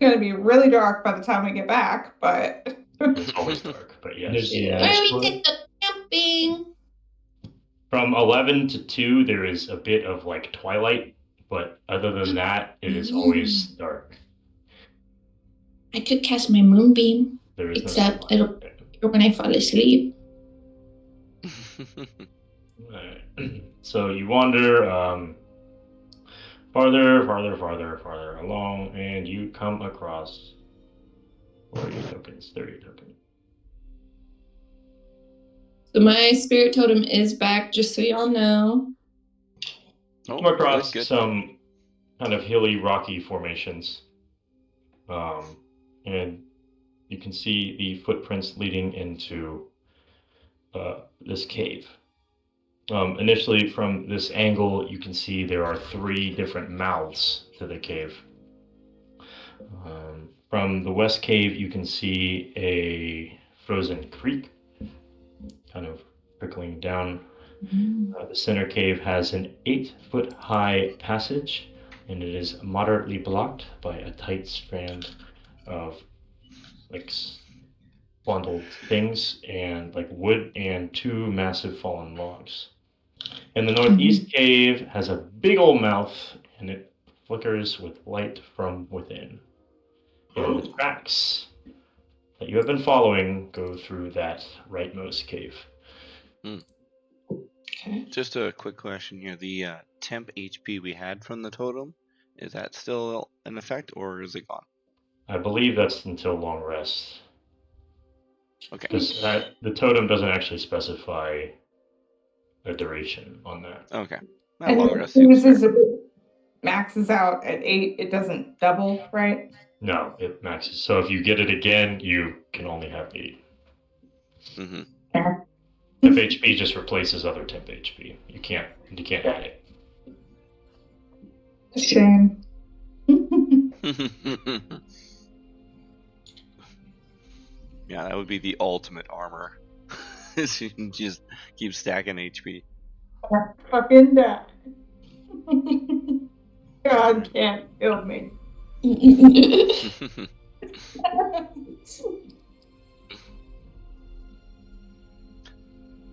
going to be really dark by the time we get back, but It's always dark, but yes. Where we get the camping? From 11 to 2, there is a bit of twilight, but other than that, it is always dark. I could cast my moonbeam, There is except no it'll appear when I fall asleep. Alright. So you wander farther along, and you come across. Where are your tokens? There are your tokens. So my spirit totem is back, just so y'all know. Oh, Come across good. some kind of hilly, rocky formations. And you can see the footprints leading into this cave. Initially, from this angle, you can see there are 3 different mouths to the cave. From the west cave, you can see a frozen creek kind of trickling down. The center cave has an 8-foot-high passage, and it is moderately blocked by a tight strand of like bundled things and like wood and 2 massive fallen logs. And the northeast cave has a big old mouth, and it flickers with light from within. And the tracks that you have been following go through that rightmost cave. Okay. Just a quick question here. The temp HP we had from the totem, is that still in effect or is it gone? I believe that's until long rest. Okay. Because the totem doesn't actually specify a duration on that. Okay. That And long rest as seems soon as fair. it maxes out at 8, it doesn't double, right? No, it maxes. So if you get it again, you can only have 8. Mm-hmm. Temp HP just replaces other temp HP. You can't add it. Shame. Yeah, that would be the ultimate armor. You can just keep stacking HP. Fucking die. God can't kill me.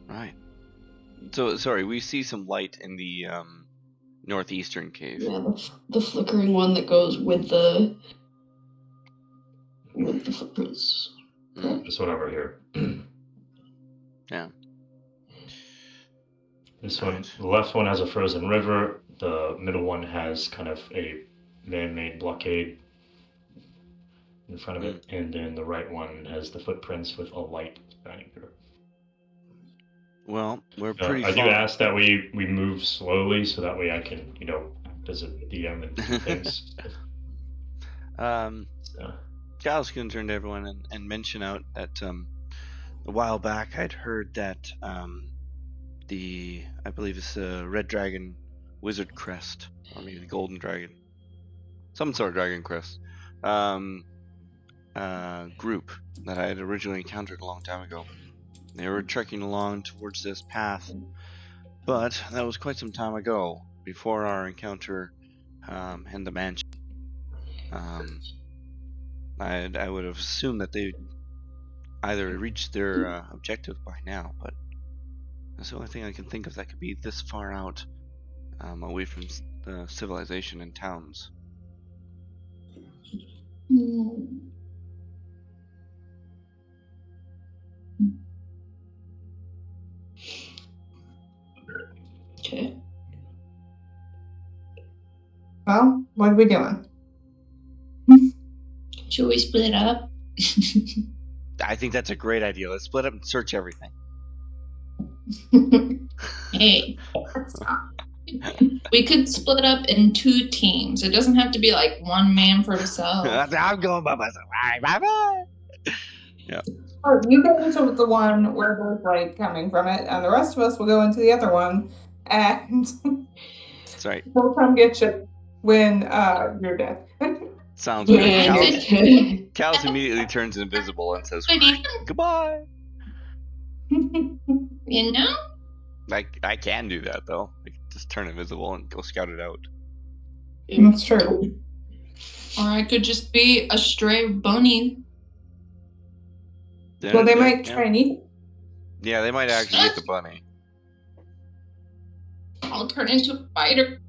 Right. So, sorry, we see some light in the northeastern cave. Yeah, the flickering one that goes with the footprints. This one over here. Yeah. This one, the left one has a frozen river. The middle one has kind of a man-made blockade in front of it, and then the right one has the footprints with a light shining through. Well, we're pretty I far. do ask that we move slowly so that way I can, act as a DM and do things. Calus can turn to everyone and mention out that a while back I'd heard that I believe it's the Red Dragon Wizard Crest, or maybe the Golden Dragon, some sort of dragon crest, group that I had originally encountered a long time ago. They were trekking along towards this path, but that was quite some time ago, before our encounter in the mansion. I would have assumed that they either reached their objective by now, but that's the only thing I can think of that could be this far out, away from the civilization and towns. Okay. Well, what are we doing? Should we split up? I think that's a great idea. Let's split up and search everything. Hey. We could split up in 2 teams. It doesn't have to be like one man for himself. I'm going by myself. Bye. Yeah. Oh, you go into the one where there's light coming from it, and the rest of us will go into the other one, and That's right. we'll come get you when you're dead. Sounds good. Yeah, Calus immediately turns invisible and says, "Goodbye." You know? I can do that though. I can just turn invisible and go scout it out. That's true. Or I could just be a stray bunny. Well, they might try and eat. Yeah, they might actually eat the bunny. I'll turn into a spider.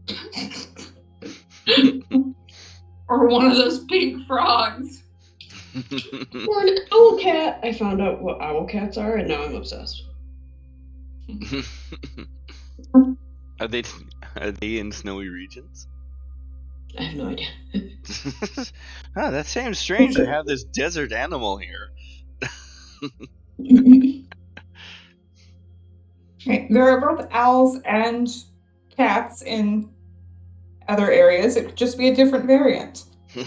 Or one of those pink frogs. Or an owl cat. I found out what owl cats are, and now I'm obsessed. Are they in snowy regions? I have no idea. That seems strange to have this desert animal here. Right. There are both owls and cats in other areas. It could just be a different variant. No,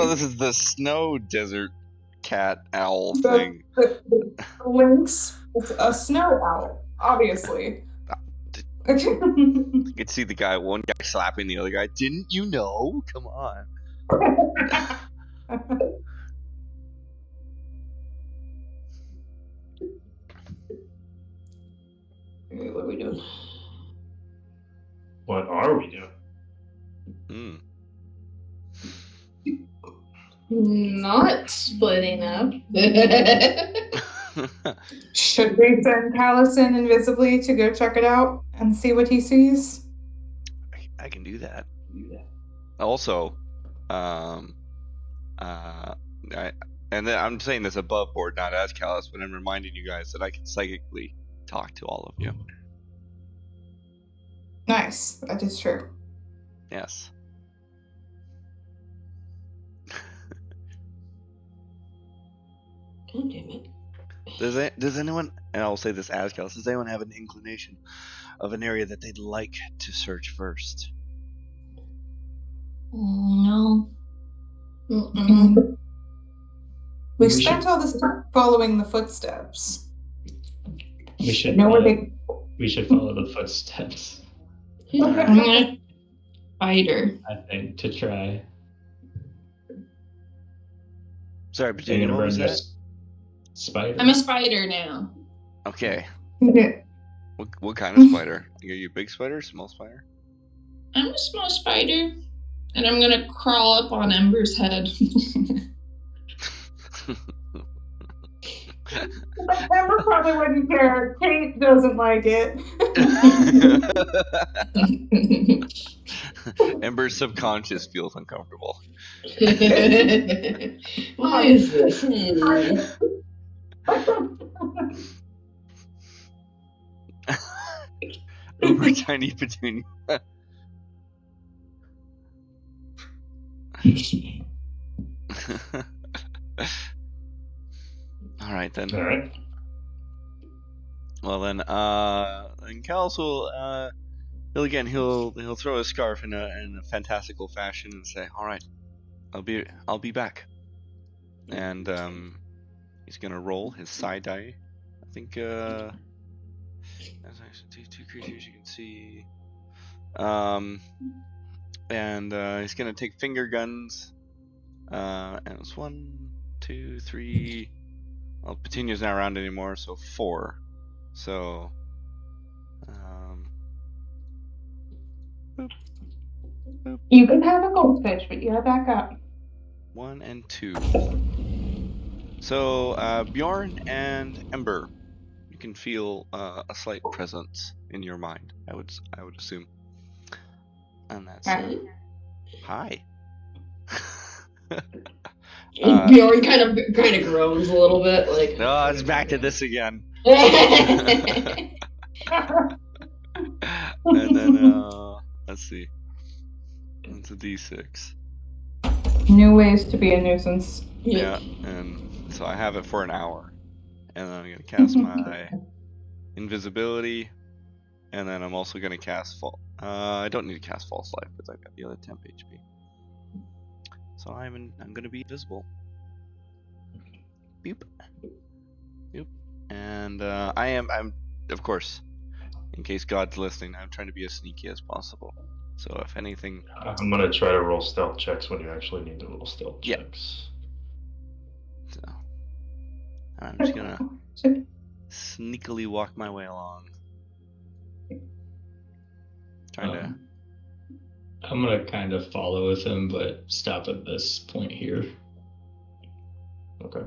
this is the snow desert cat owl thing. The lynx is a snow owl, obviously. You could see the guy, one guy slapping the other guy. Didn't you know? Come on. Alright, what are we doing? What are we doing? Not splitting up. Should we send Calus in invisibly to go check it out and see what he sees? I can do that. Also, and then I'm saying this above board, not as Calus, but I'm reminding you guys that I can psychically talk to all of you. Nice, that is true. Yes. God damn it. Does anyone, and I'll say this as Calus, does anyone have an inclination of an area that they'd like to search first? No. Mm-mm. We We spent should- all this time following the footsteps. We should Know where follow, they. we should follow the footsteps, I'm gonna fight her. I think, to try. Sorry, Are you Virginia, gonna what burn was that? this spider? I'm a spider now. Okay. Yeah. What kind of spider? Are you a big spider, small spider? I'm a small spider, and I'm gonna crawl up on Ember's head. Amber probably wouldn't care. Kate doesn't like it. Ember's subconscious feels uncomfortable. Why is this? Uber tiny petunia. All right then. All right. Well then, and Calus will, he'll throw his scarf in a fantastical fashion and say, "All right, I'll be back." And he's gonna roll his side die. I think that's actually two creatures you can see. And he's gonna take finger guns. And it's 1, 2, 3. Well, Petunia's not around anymore, so 4. So, boop, boop. You can have a goldfish, but you gotta back up. 1 and 2. So, Bjorn and Ember, you can feel a slight presence in your mind. I would assume. And that's hi. Bjorn kind of groans a little bit, like. No, it's back to this again. And then let's see. It's a D6. New ways to be a nuisance. Yeah, and so I have it for an hour, and then I'm gonna cast my invisibility, and then I'm also gonna cast I don't need to cast false life because I've got the other temp HP. So I'm gonna be invisible. Boop. Boop. And I'm of course, in case God's listening, I'm trying to be as sneaky as possible. So if anything, I'm gonna try to roll stealth checks when you actually need to roll stealth Yeah. checks. so I'm just gonna sneakily walk my way along. Trying to. I'm gonna kind of follow with him, but stop at this point here Okay.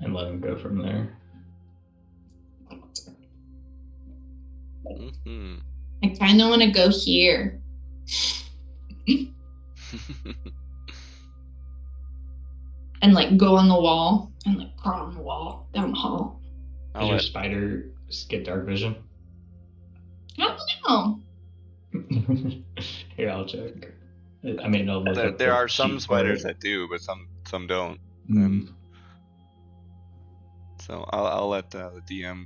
and let him go from there. Mm-hmm. I kind of want to go here. And like go on the wall and like crawl on the wall down the hall. Does your spider get dark vision? I don't know. Here, I'll check. I mean, I'll look up there the are some sheet spiders for it. that do, but some don't. Mm. So I'll let the DM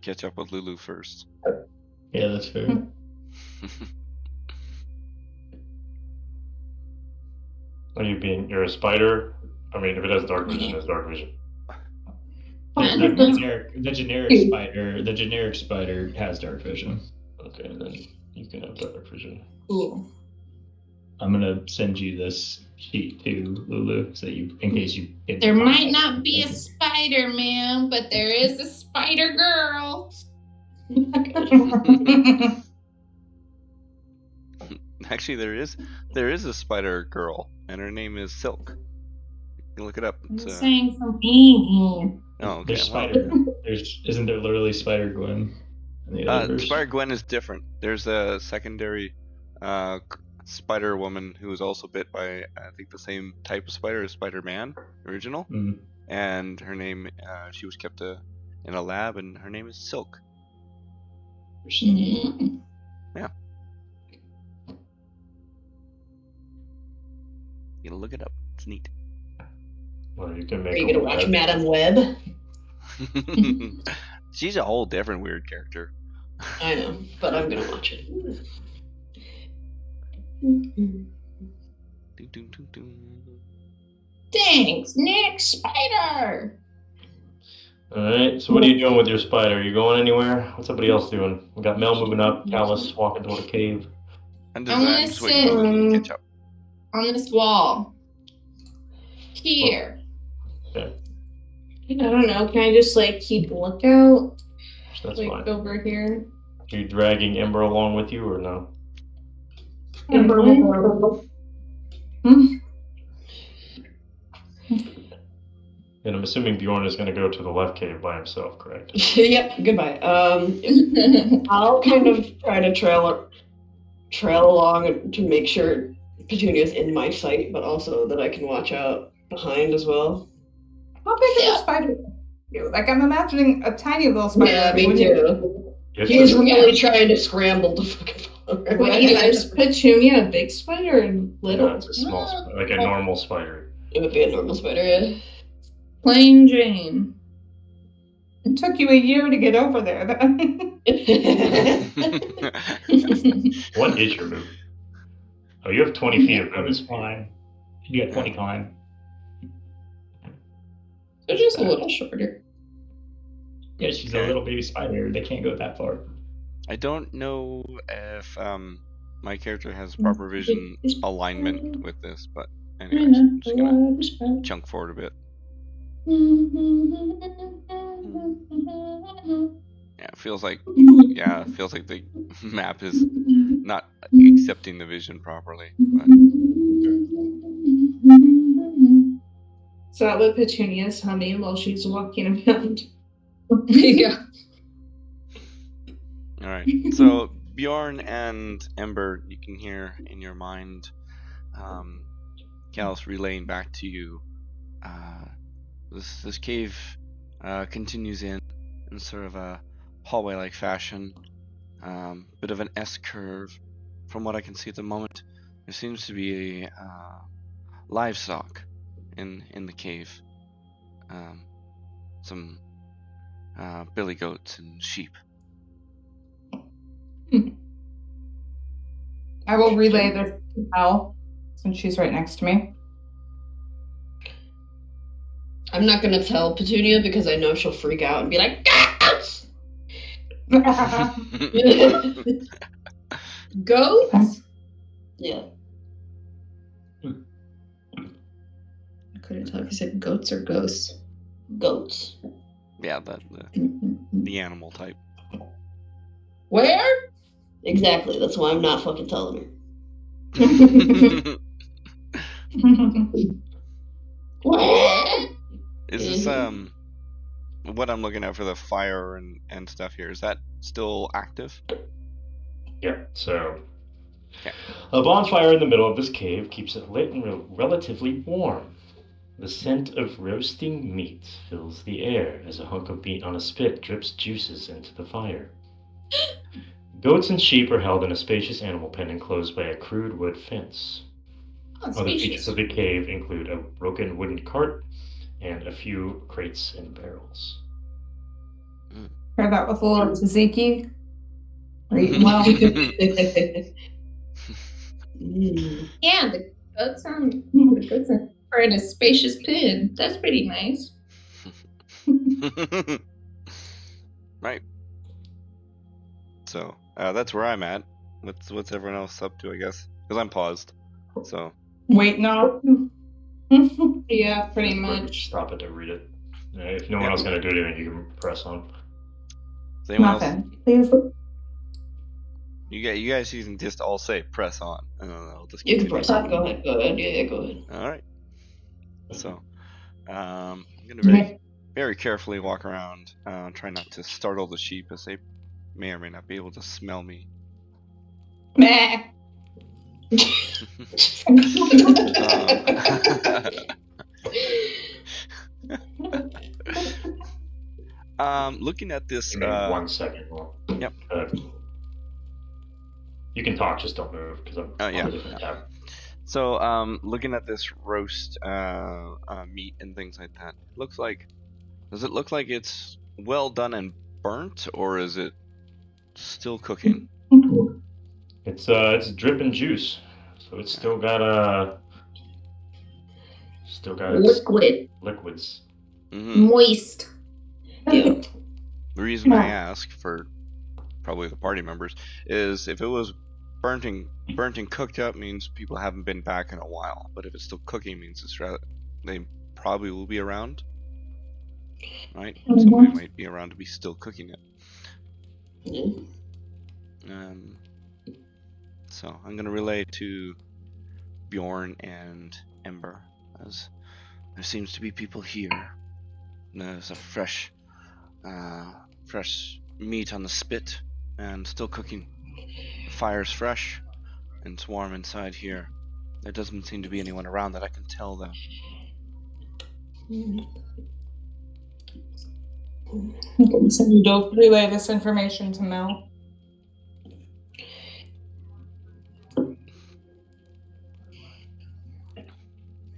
catch up with Lulu first. Yeah, that's fair. Are you being? You're a spider. I mean, if it has dark vision, it's dark vision. The generic spider has dark vision. Okay, then you can have dark vision. Cool. I'm gonna send you this sheet too, Lulu, so in case you get. There might not be a spider man, but there is a spider girl. Actually, there is a spider girl, and her name is Silk. You can look it up. I'm It's, saying from me. oh, okay. There's Well, Spider. Isn't there literally Spider Gwen in the other version? Spider Gwen is different. There's a secondary spider woman who was also bit by, I think, the same type of spider as Spider-Man original, and her name, she was kept in a lab, and her name is Silk. Yeah. You gotta look it up. It's neat. Well, you can make. Are you gonna watch Madam Web? She's a whole different weird character. I know, but I'm gonna watch it. Thanks, Nick Spider. Alright, so what are you doing with your spider? Are you going anywhere? What's everybody else doing? We got Mel moving up, Calus walking toward a cave. I'm gonna just waiting for Lulu to catch up. On this wall. Here. Okay, I don't know. Can I just like keep lookout? that's Like fine. over here. Are you dragging Ember along with you or no? And I'm assuming Bjorn is going to go to the left cave by himself, correct? Yep. Goodbye. I'll kind of try to trail along to make sure Petunia's in my sight, but also that I can watch out behind as well. How big is a spider? Like, I'm imagining a tiny little spider. Yeah, me too. It's He's a- really trying to scramble to fucking follow her. Wait, is Petunia a big spider or little? No, it's a small spider, like a normal spider. It would be a normal spider, yeah. Plain Jane. It took you a year to get over there, then. What is your move? Oh, you have 20 feet of movement speed. Climb. You got 20 climb. They're just a little shorter. Yeah, she's a little baby spider. They can't go that far. I don't know if my character has proper vision alignment with this, but anyways, I'm just gonna chunk forward a bit. Yeah, it feels like the map is not accepting the vision properly. But Is that what Petunia's humming while she's walking around? Yeah. all right, so Bjorn and Ember, you can hear in your mind, Calus relaying back to you. This cave continues in sort of a hallway-like fashion, bit of an S curve. From what I can see at the moment, there seems to be livestock in the cave. Some billy goats and sheep. I will relay this to Mel, since she's right next to me. I'm not gonna tell Petunia because I know she'll freak out and be like, Goats? Yeah. I couldn't tell if you said goats or ghosts. Goats. Yeah, the animal type. Where? Exactly. That's why I'm not fucking telling her. Where? Is this what I'm looking at for the fire and stuff here? Is that still active? Yeah, so Okay. a bonfire in the middle of this cave keeps it lit and relatively warm. The scent of roasting meat fills the air as a hunk of meat on a spit drips juices into the fire. Goats and sheep are held in a spacious animal pen enclosed by a crude wood fence. Other features of the cave include a broken wooden cart and a few crates and barrels. Heard that with a little tzatziki. We're eating well. Yeah, the goats on are in a spacious pen. That's pretty nice. Right. So that's where I'm at. What's everyone else up to? I guess because I'm paused. So Waiting off. Yeah, pretty Or much. stop it to read it. If no one Yeah. else is going to do anything, you can press on. is anyone else? Nothing. Please. You guys can just all say press on, and then I'll just You can continue. press on. Go ahead. Yeah, go ahead. All right. So I'm gonna very carefully walk around, try not to startle the sheep, as they may or may not be able to smell me. Meh. Looking at this. Give me 1 second. Yep. You can talk, just don't move because I'm on yeah. a different tab. So, looking at this roast meat and things like that, does it look like it's well done and burnt, or is it still cooking? It's dripping juice, so it's still got its Liquid, liquids. moist. Yeah. The reason I ask, for probably the party members, is if it was burnt and cooked up, means people haven't been back in a while. But if it's still cooking, means they probably will be around, right? Somebody might be around to be still cooking it. So I'm gonna relay to Bjorn and Ember, as there seems to be people here. There's a fresh meat on the spit and still cooking. The fire's fresh and it's warm inside here. There doesn't seem to be anyone around that I can tell, though. So you don't relay this information to Mel.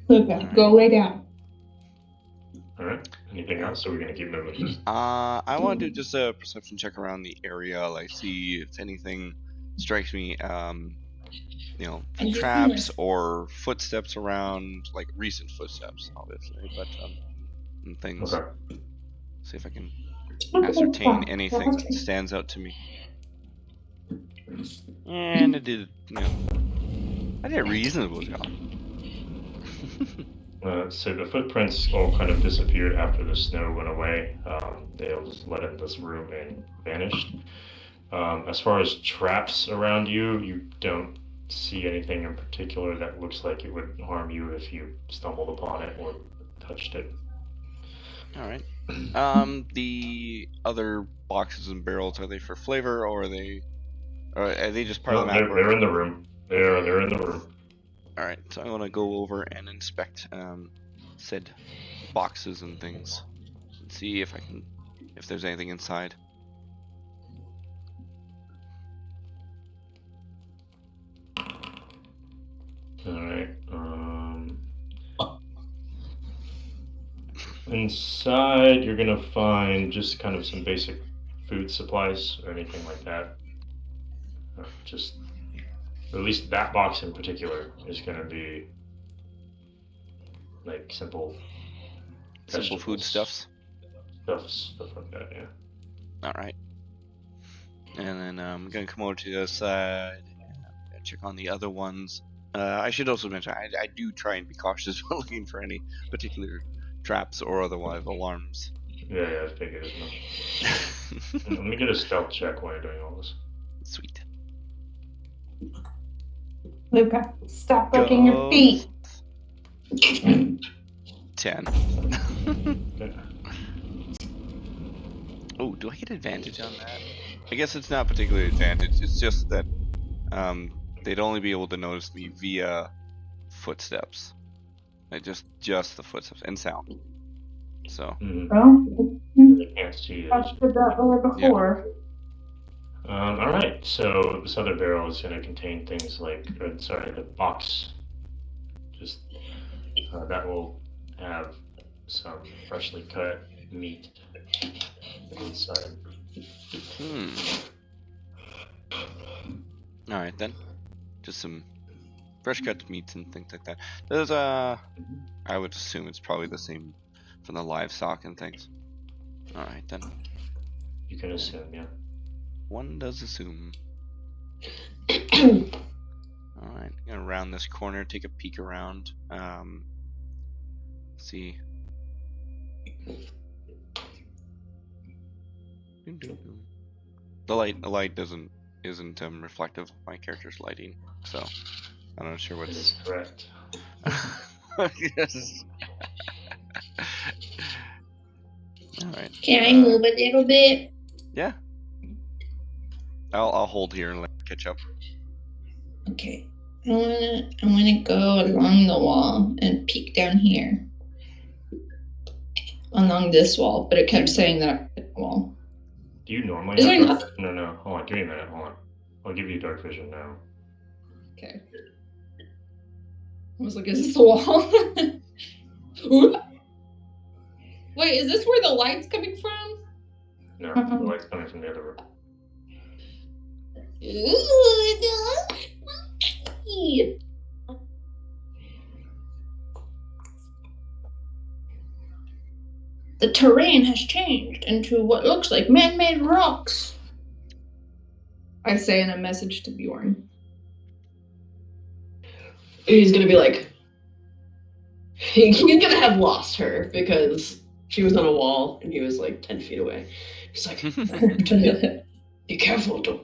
Luca, go lay down. All right. Anything else? So we're gonna keep moving. I want to do just a perception check around the area, like see if anything strikes me. Traps or footsteps around, like recent footsteps, obviously, but and things. Okay. See if I can ascertain anything that stands out to me. And I did a reasonable job. So the footprints all kind of disappeared after the snow went away. They all just let in this room and vanished. As far as traps around you, you don't see anything in particular that looks like it would harm you if you stumbled upon it or touched it. All right. The other boxes and barrels, are they for flavor, or are they just part of the map? They're in the room. They're in the room. All right, so I want to go over and inspect said boxes and things, and see if there's anything inside. All right. Inside, you're gonna find just kind of some basic food supplies or anything like that. Just, at least that box in particular is gonna be like simple food stuff like that. Yeah. All right. And then I'm gonna come over to the other side and check on the other ones. I should also mention I do try and be cautious when looking for any particular traps or otherwise alarms. Yeah, I figured as much. Let me get a stealth check while you're doing all this. Sweet. Luca, stop licking your feet. 10. Oh, do I get advantage on that? I guess it's not particularly advantage. It's just that they'd only be able to notice me via footsteps. Like just the footsteps and sound. So. Well, They can't see you. I've said that before. All right. So this other barrel is going to contain things like, the box. Just that will have some freshly cut meat inside. All right then. Just some fresh cut meats and things like that. There's I would assume it's probably the same from the livestock and things. All right then. You can assume, yeah. One does assume. All right, I'm gonna round this corner, take a peek around. See. The light isn't reflective of my character's lighting, so I'm not sure That what's. is correct. Yes. All right. Can I move a little bit? Yeah. I'll hold here and let it catch up. Okay. I wanna go along the wall and peek down here. Along this wall, but it kept saying that I'm at the wall. Do you normally Is have there dark nothing? vision or no? Hold on, give me a minute. Hold on. I'll give you dark vision now. Okay. I was like, is this a wall? Wait, is this where the light's coming from? No, the light's coming from the other room. Ooh, the terrain has changed into what looks like man-made rocks. I say in a message to Bjorn. He's gonna be like, he's gonna have lost her because she was on a wall and he was like 10 feet away. He's like, be careful, don't.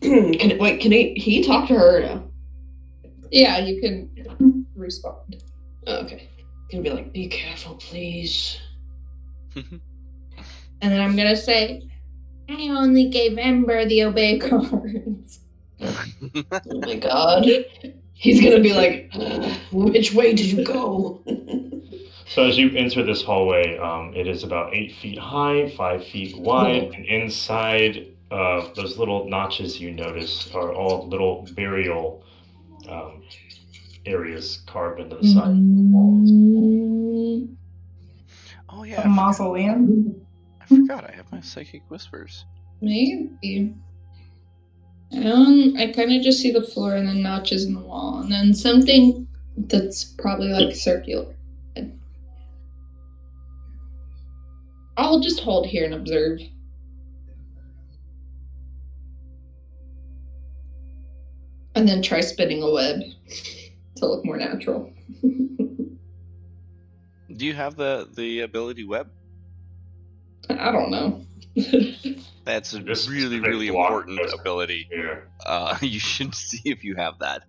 Can he talk to her or no? Yeah, you can respond. Oh, okay. Gonna be like, be careful, please. And then I'm gonna say, I only gave Ember the obey cards. Oh my god. He's gonna be like, which way did you go? So as you enter this hallway, it is about 8 feet high, 5 feet wide, and inside those little notches you notice are all little burial areas carved into the side of the walls. Oh yeah, A mausoleum? I forgot I have my psychic whispers. Maybe. I kind of just see the floor and then notches in the wall, and then something that's probably like circular. I'll just hold here and observe. And then try spinning a web to look more natural. Do you have the ability web? I don't know. That's a This really, specific really block important doesn't ability. here. You should see if you have that.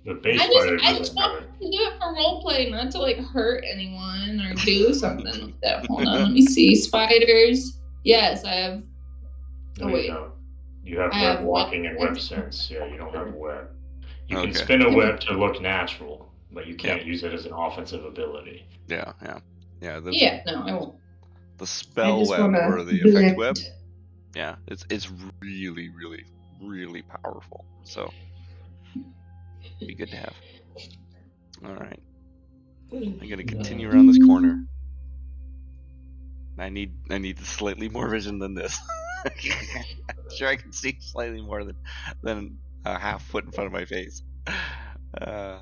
The base I fighter just doesn't have want it. to do it for roleplay, not to like hurt anyone or do something with that. Hold on, let me see. Spiders. Yes, I have. No, Oh you wait. don't. You have I web have walking and web web. sense. Yeah, you don't have a web. You can Okay. spin a web to look natural, but you can't Yep. use it as an offensive ability. Yeah. No, I won't. The I spell just web wanna or the effect blend. web. Yeah, it's really, really, really powerful. So be good to have. All right. I'm gonna continue around this corner. I need slightly more vision than this. Sure, I can see slightly more than a half foot in front of my face. I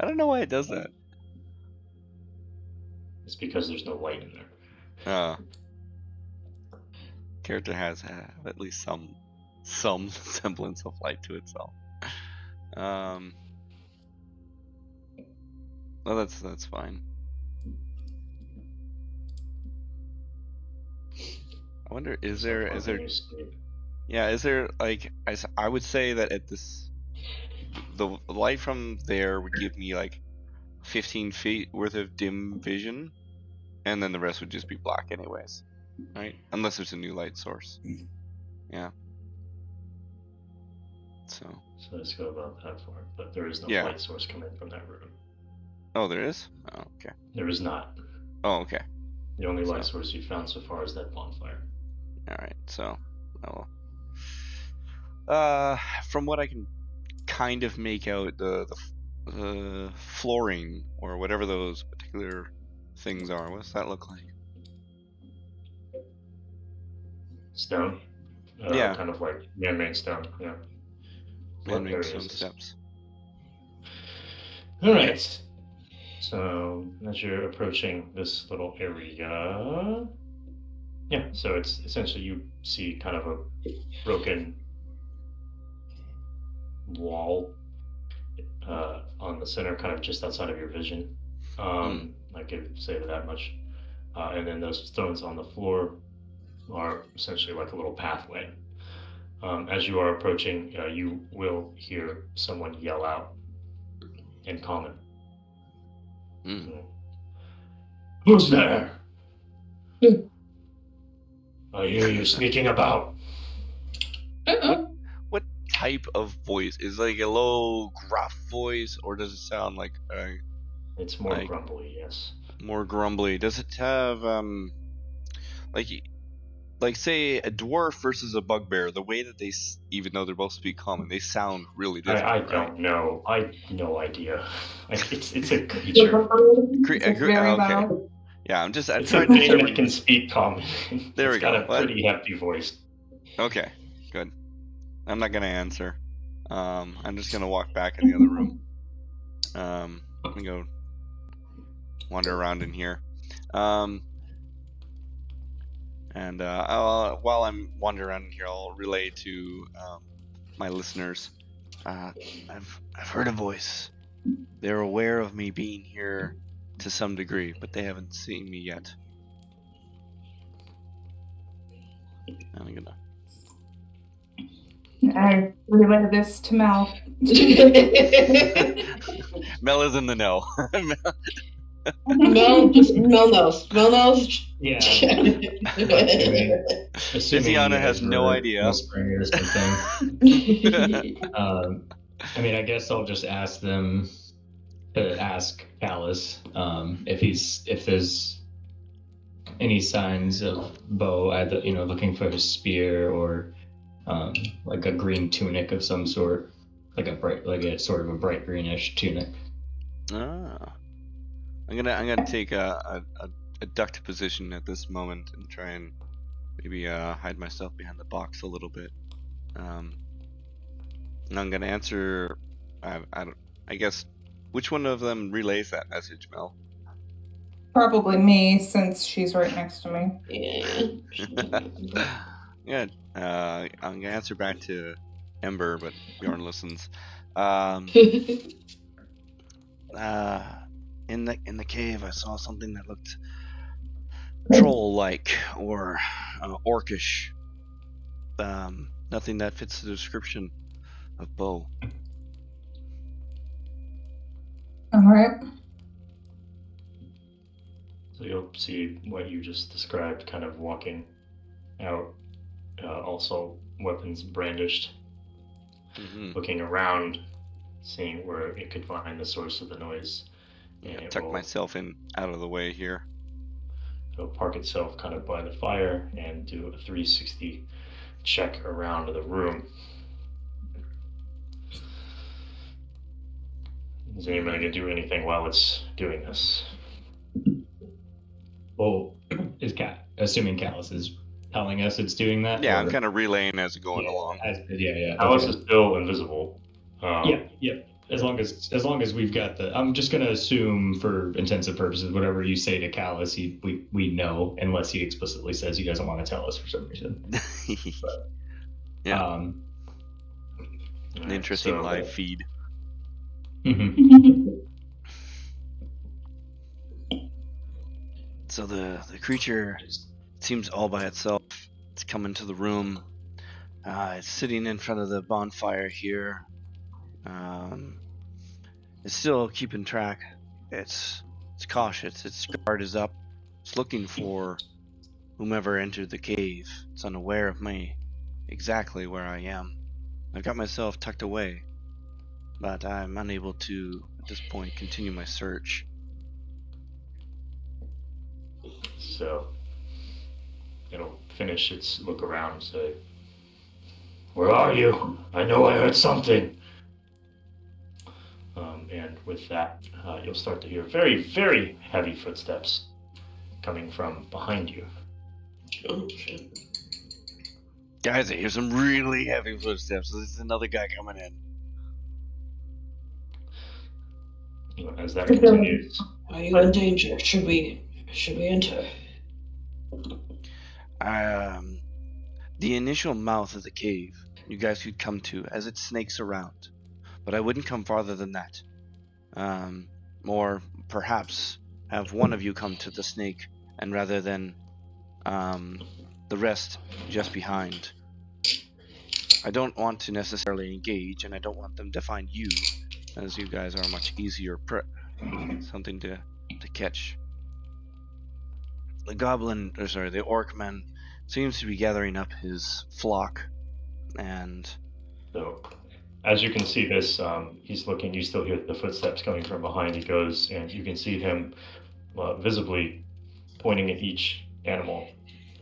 don't know why it does that. It's because there's no light in there. Character has at least some semblance of light to itself. Well, that's fine. I wonder, is there like I would say that at this, the light from there would give me like 15 feet worth of dim vision, and then the rest would just be black anyways, right? Unless there's a new light source. Yeah. So let's go about that far. But there is no Yeah. light source coming from that room. Oh, there is? Oh, okay. There is not. Oh, okay. The only light source you've found so far is that bonfire. Alright, so from what I can kind of make out, the flooring or whatever those particular things are, what's that look like? Stone? Yeah. Kind of like man-made stone, yeah. What Man-made area stone is this? steps. Alright. So, as you're approaching this little area... Yeah, so it's essentially you see kind of a broken wall on the center, kind of just outside of your vision. I could say that much. And then those stones on the floor are essentially like a little pathway. As you are approaching, you will hear someone yell out in common. Who's there? I hear you sneaking about. What type of voice? Is it like a low, gruff voice, or does it sound like It's more grumbly, yes. More grumbly. Does it have like say a dwarf versus a bugbear? The way that they, even though they're both speak common, they sound really different. I don't know. I have no idea. It's a creature. It's very loud. Yeah, I'm it's trying a to thing determine. that can speak common. There we go. It's got a pretty hefty voice. Okay, good. I'm not gonna answer. I'm just gonna walk back in the other room. I'm gonna go wander around in here. And while I'm wandering around in here, I'll relay to my listeners. I've heard a voice. They're aware of me being here to some degree, but they haven't seen me yet. I'm gonna. I relay this to Mel. Mel is in the know. Mel knows. Mel knows. Yeah. Tiziana has no idea. Whispering or something. I mean, I guess I'll just ask them to ask Calus if there's any signs of Bo, either looking for his spear or like a green tunic of some sort, like a sort of a bright greenish tunic. I'm gonna take a ducked position at this moment and try and maybe hide myself behind the box a little bit. And I'm gonna answer. I guess which one of them relays that message, Mel? Probably me, since she's right next to me. Yeah. I'm gonna answer back to Ember, but Bjorn listens. In the cave, I saw something that looked troll-like or orcish. Nothing that fits the description of Bo. All right. So you'll see what you just described, kind of walking out, also weapons brandished, looking around, seeing where it could find the source of the noise. And tuck myself in out of the way here. It'll park itself kind of by the fire and do a 360 check around the room. Is anybody going to do anything while it's doing this? Well, assuming Calus is telling us it's doing that? Yeah, I'm kind of relaying as going along. Calus is still invisible. Yeah. As long as we've got I'm just gonna assume for intensive purposes, whatever you say to Calus, we know, unless he explicitly says he doesn't want to tell us for some reason. But, yeah. An interesting live feed. So the creature seems all by itself. It's come into the room. It's sitting in front of the bonfire here. It's still keeping track. It's cautious. Its guard is up. It's looking for whomever entered the cave. It's unaware of me, exactly where I am. I've got myself tucked away, but I'm unable to, at this point, continue my search. So it'll finish its look around and say, "Where are you? I know I heard something." And with that, you'll start to hear very, very heavy footsteps coming from behind you. Oh, shit. Guys, I hear some really heavy footsteps. There's another guy coming in. As that continues, Are you in danger? Should we enter? The initial mouth of the cave you guys could come to as it snakes around, but I wouldn't come farther than that. Or perhaps have one of you come to the snake, and rather than the rest just behind. I don't want to necessarily engage, and I don't want them to find you, as you guys are much easier something to catch. The orc man seems to be gathering up his flock, and so as you can see this, he's looking, you still hear the footsteps coming from behind. He goes, and you can see him visibly pointing at each animal,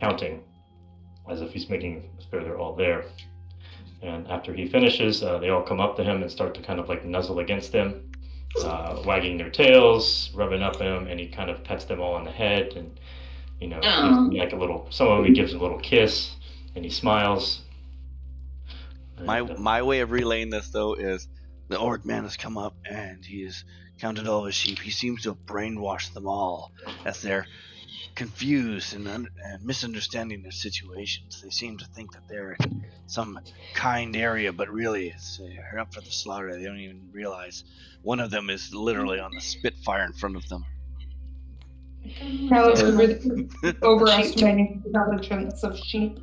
counting, as if he's making sure they're all there. And after he finishes, they all come up to him and start to kind of like nuzzle against him, wagging their tails, rubbing up him, and he kind of pets them all on the head, and gives them like a little. Some of them he gives a little kiss, and he smiles. my way of relaying this though is the orc man has come up and he has counted all his sheep. He seems to have brainwashed them all as they're confused and misunderstanding their situations. They seem to think that they're in some kind area, but really they're up for the slaughter. They don't even realize one of them is literally on the spitfire in front of them. Calus is really overestimating the intelligence of sheep.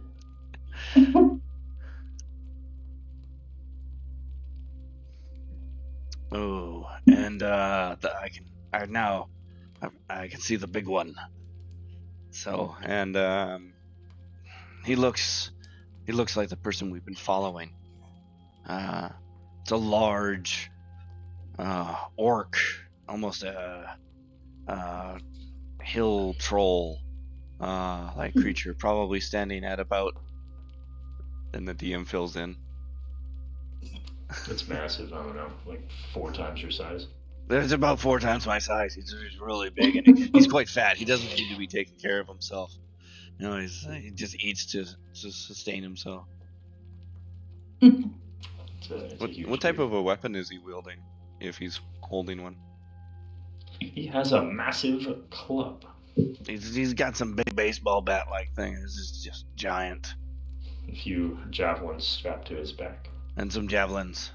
Oh, and I can see the big one. So, and he looks like the person we've been following. It's a large orc, almost a hill troll like creature, probably standing at about, and the DM fills in. It's massive. I don't know, like 4 times your size. It's about 4 times my size. He's really big, and he's quite fat. He doesn't seem to be taking care of himself. He just eats to sustain himself. What type of a weapon is he wielding, if he's holding one? He has a massive club. He's got some big baseball bat-like thing. This is just giant. A few javelins strapped to his back. And some javelins.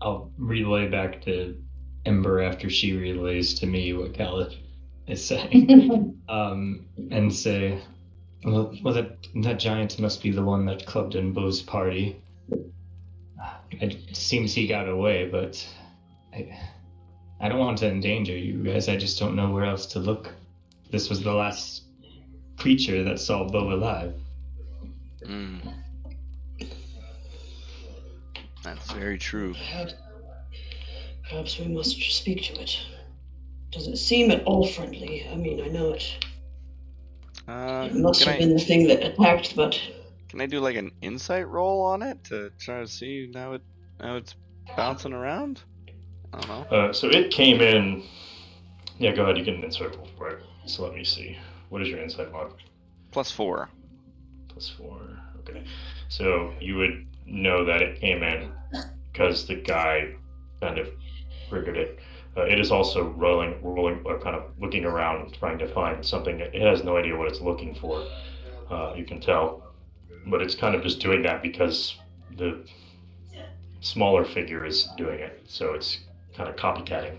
I'll relay back to Ember after she relays to me what Calus is saying. And say, well, that giant must be the one that clubbed in Bo's party. It seems he got away, but I don't want to endanger you guys. I just don't know where else to look. This was the last creature that saw Bo alive. That's very true. Perhaps we must speak to it. Doesn't seem at all friendly. I mean, I know it. It must have been the thing that attacked, but... Can I do like an insight roll on it to try to see how it's bouncing around? I don't know. So it came in... Yeah, go ahead. You get an insight roll for it. So let me see. What is your insight mod? +4. +4. Okay. So you would know that it came in because the guy kind of triggered it. It is also rolling, kind of looking around, trying to find something. It has no idea what it's looking for. You can tell, but it's kind of just doing that because the smaller figure is doing it. So it's kind of copycatting.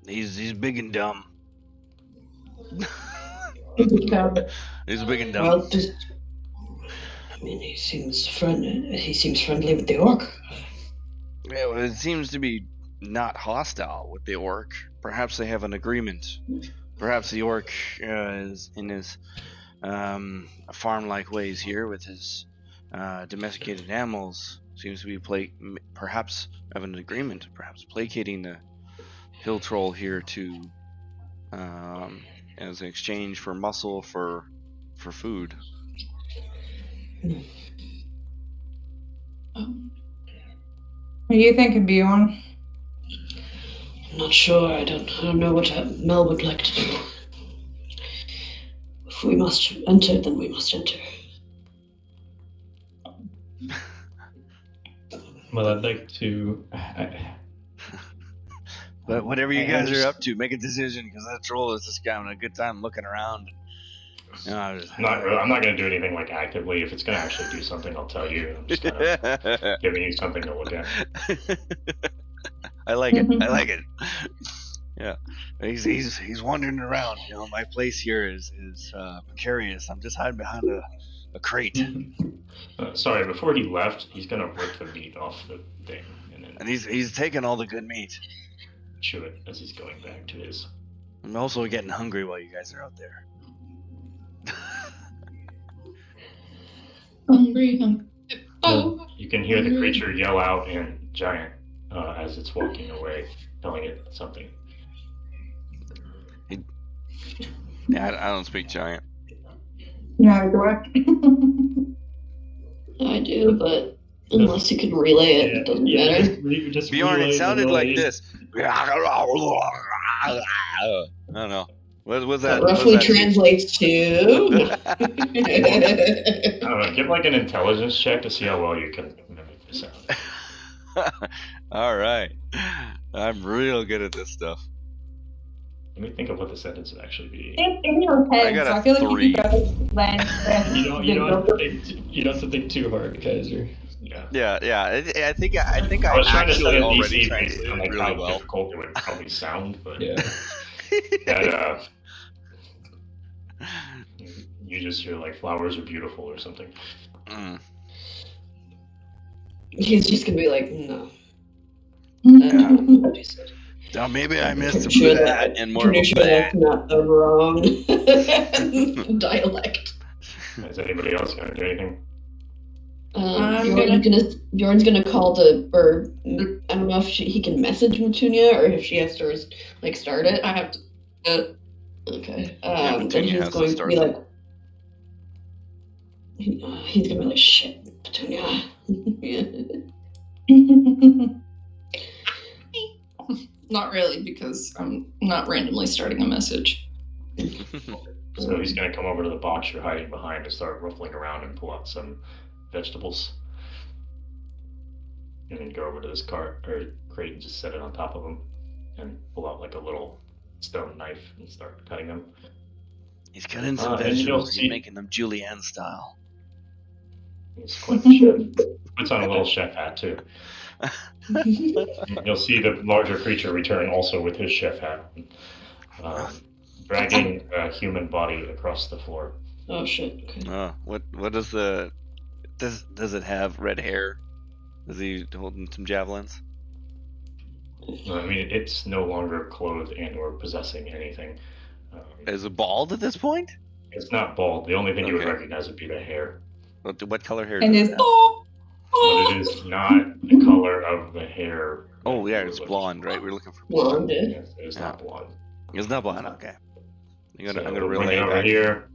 He's big and dumb. He's big and dumb. Well, I mean, he seems friendly with the orc. Yeah, well, it seems to be not hostile with the orc. Perhaps they have an agreement. Perhaps the orc is in his farm-like ways here with his domesticated animals. Seems to be perhaps have an agreement. Perhaps placating the hill troll here to as an exchange for muscle for food. What are you thinking, Bjorn? not sure. I don't know what Mel would like to do. If we must enter, then we must enter. Well, I'd like to. But whatever you I guys are understand. up to, make a decision, because that troll is just having a good time looking around. You know, I'm not going to do anything like actively. If it's going to actually do something, I'll tell you. I'm just kind of giving you something to look at. I like it. I like it. Yeah, he's wandering around. You know, my place here is precarious. I'm just hiding behind a crate, Sorry, before he left, he's going to rip the meat off the thing and then and he's taking all the good meat. chew it as he's going back to his. I'm also getting hungry while you guys are out there. Hungry. Oh, You can hear the creature yell out in giant as it's walking away, telling it something. Yeah, I don't speak giant. Yeah, do I? I do, but unless you can relay it, it doesn't matter. Just Bjorn, relay it the sounded like noise. this. I don't know. What was that? That What roughly was that? translates to. I don't know. Give like an intelligence check to see how well you can mimic the sound. All right. I'm real good at this stuff. Let me think of what the sentence would actually be. It's in your head, I got so a I feel like 3. you could go length. You don't have to think too hard, Kaiser. Yeah. Yeah. I think I I was trying to set actually an already DC based translated on it like really how well. difficult it would probably sound, but Yeah. that you just hear like flowers are beautiful or something. Mm. He's just gonna be like, no. Yeah. What he said. Now maybe I missed Pretty sure that and more of pretty a sure that. that's not the wrong dialect. Is anybody else going to do anything? Bjorn's gonna call or I don't know if he can message Petunia or if she has to like start it. I have to. Okay. Yeah, Then Petunia he's has to going to start be them. like, he's gonna be like, shit, Petunia. Not really, because I'm not randomly starting a message. So he's going to come over to the box you're hiding behind and start ruffling around and pull out some vegetables. And then go over to this cart or crate and just set it on top of him and pull out like a little stone knife and start cutting them. He's cutting some And you'll vegetables. see- He's making them julienne style. He's quite the chef. Puts on a little chef hat too. You'll see the larger creature return also with his chef hat, dragging a human body across the floor. Oh shit. Okay. What does the does it have red hair? Is he holding some javelins? I mean, it's no longer clothed and or possessing anything. Is it bald at this point? It's not bald. The only thing you would Okay. recognize would be the hair. What color hair? And does his it have? But it is not the color of the hair. Oh that yeah, you it's were blonde, looking right? for. We're looking for blonde. Blonde. Yes, it is not blonde. It's not blonde. Okay. I'm gonna So bring relay it over that. here.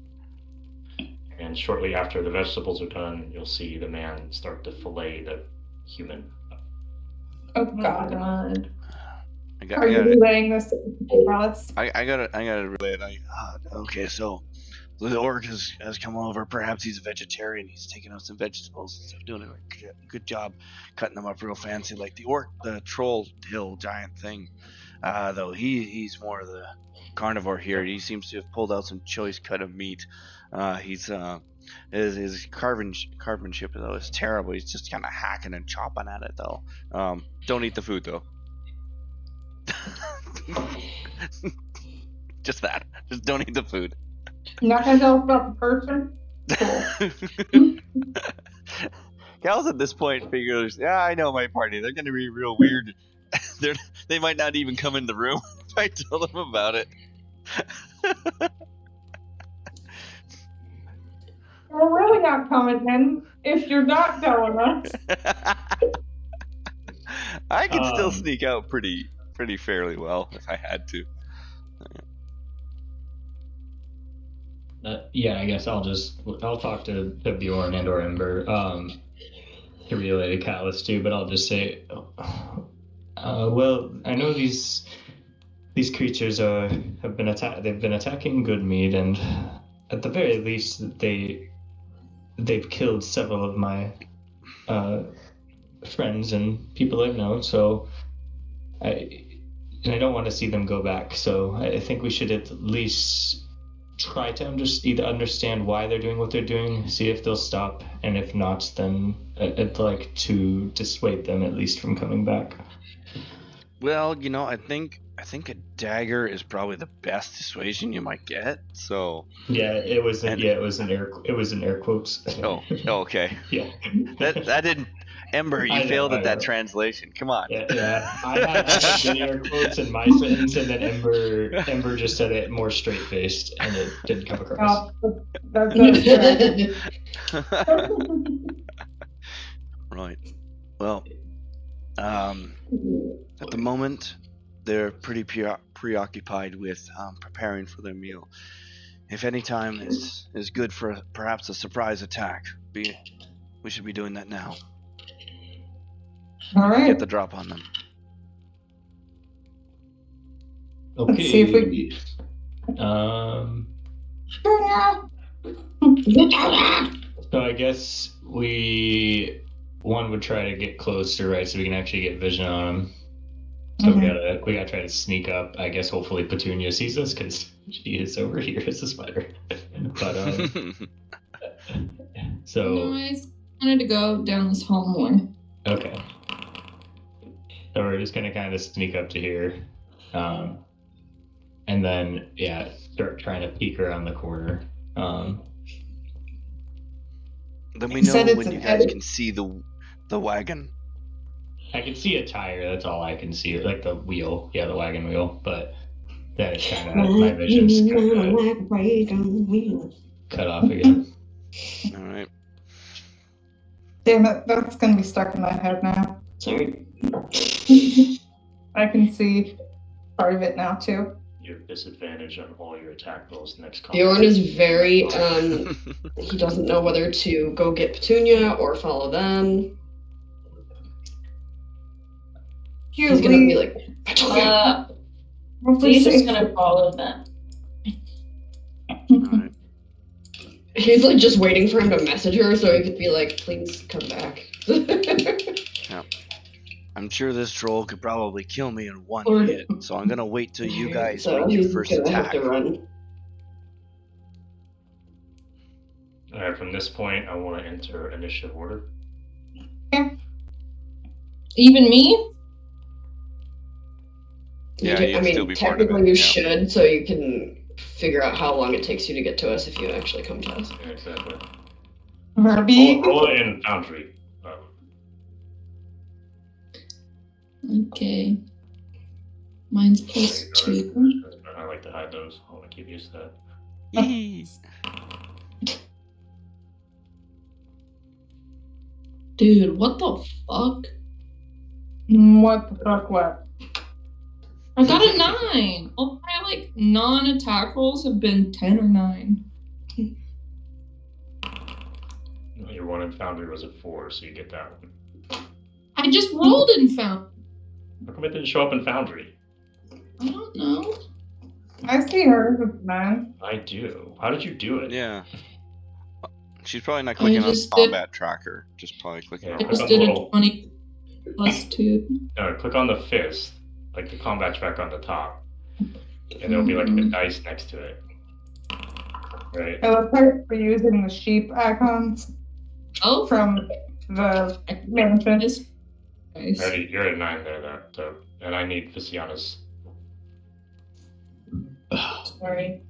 And shortly after the vegetables are done, you'll see the man start to fillet the human. Oh god. I got Are you relaying this to Alice? I gotta relay it. Okay, so the orc has come over. Perhaps he's a vegetarian. He's taking out some vegetables and stuff, doing a good job cutting them up real fancy, like the orc, the troll hill giant thing. Though he's more of the carnivore here. He seems to have pulled out some choice cut of meat. His carvingship though is terrible. He's just kind of hacking and chopping at it though. Don't eat the food though. Just that. Just don't eat the food. You're not gonna tell us about the person? Cal's at this point figures, yeah, I know my party. They're gonna be real weird. They might not even come in the room if I tell them about it. We're really not coming in if you're not telling us. I can still sneak out pretty fairly well if I had to. Yeah, I guess I'll talk to Bjorn and or Ember to relay to Calus too, but I'll just say, well, I know these these creatures have been they've been attacking Goodmead, and at the very least they've killed several of my friends and people I've known, so I don't want to see them go back. So I think we should at least try to either understand why they're doing what they're doing, see if they'll stop, and if not, then I'd like to dissuade them at least from coming back. Well, I think a dagger is probably the best dissuasion you might get. So yeah, it was an air quotes. Oh, okay. Yeah. That didn't. Ember, you failed at that translation. Come on. Yeah. I had the air quotes in my sentence, and then Ember just said it more straight faced, and it didn't come across. That's Right. Well, at the moment, they're pretty preoccupied with preparing for their meal. If any time is good for perhaps a surprise attack, we should be doing that now. All right. Get the drop on them. Okay. Let's see if we. So I guess we would try to get closer, right, so we can actually get vision on them. So we gotta try to sneak up. I guess hopefully Petunia sees us because she is over here as a spider. But so. No, I wanted to go down this hall more. Okay. So we're just gonna kind of sneak up to here, and then start trying to peek around the corner. Then we know when you guys can see the wagon. I can see a tire. That's all I can see, like the wheel. Yeah, the wagon wheel. But then it's kind of my vision's cut off again. All right. Damn it! That's gonna be stuck in my head now. Sorry. I can see part of it now too. You have disadvantage on all your attack rolls next combat. Bjorn is very he doesn't know whether to go get Petunia or follow them. He's gonna be like, Petunia. He's just gonna follow them. All right. He's like just waiting for him to message her so he could be like, please come back. Yeah. I'm sure this troll could probably kill me in one hit, so I'm gonna wait till you guys make your first attack. Have to run. Alright, from this point, I want to enter initiative order. Even me? Yeah, you'd still be part of technically it. You should, so you can figure out how long it takes you to get to us if you actually come to us. Yeah, exactly. Roll it in Foundry. Okay. Mine's +2. I like to hide those. I want to keep used to that. Dude, what the fuck? What the fuck? What? I got a 9. All my non-attack rolls have been 10 or 9. Your one in Foundry was a 4, so you get that one. I just rolled in Foundry. How come it didn't show up in Foundry? I don't know. I see her, man. I do. How did you do it? Yeah. She's probably not clicking on the combat tracker. Just probably clicking on I just did a 20 +2. No, click on the fist, like the combat tracker on the top. And there'll be like a dice next to it. Right? It looks like we're using the sheep icons from the mansion. Alrighty, you're at 9 there, so, and I need Viciana's. Sorry.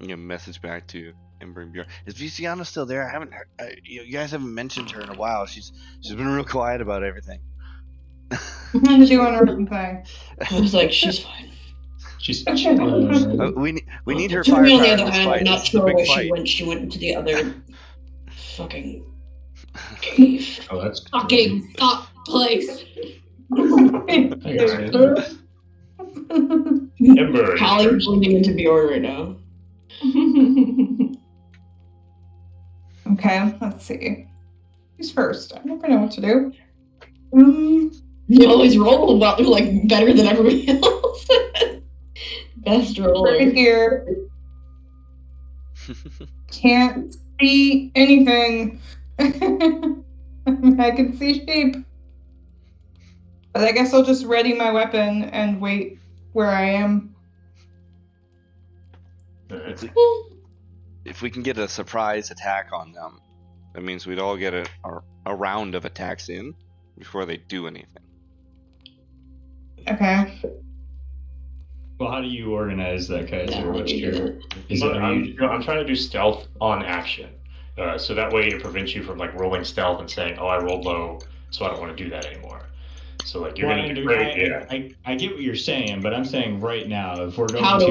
I'm gonna message back to Ember and Bjorn. Is Viciana still there? I haven't heard. You guys haven't mentioned her in a while. She's been real quiet about everything. Doing her own thing. I was like, she's fine. She's. We need her Petunia, on the firepower other in this hand, fight. I'm not This is a sure big where fight. she went. She went into the other fucking cave. Oh, that's fucking fuck place. Ember. Holly's blending into Bjorn right now. Okay, let's see. Who's first? I never know what to do. You always roll well, like better than everybody else. Best roller. Right here. Can't see anything. I can see sheep. But I guess I'll just ready my weapon and wait where I am. If we can get a surprise attack on them, that means we'd all get a round of attacks in before they do anything. Okay. Well, how do you organize that, Kaiser? Yeah, What's you do your? it. Is But it, I'm trying to do stealth on action, so that way it prevents you from like rolling stealth and saying, "Oh, I rolled low, so I don't want to do that anymore." So like you're Well, gonna get ready, I get what you're saying, but I'm saying right now, if we're going How do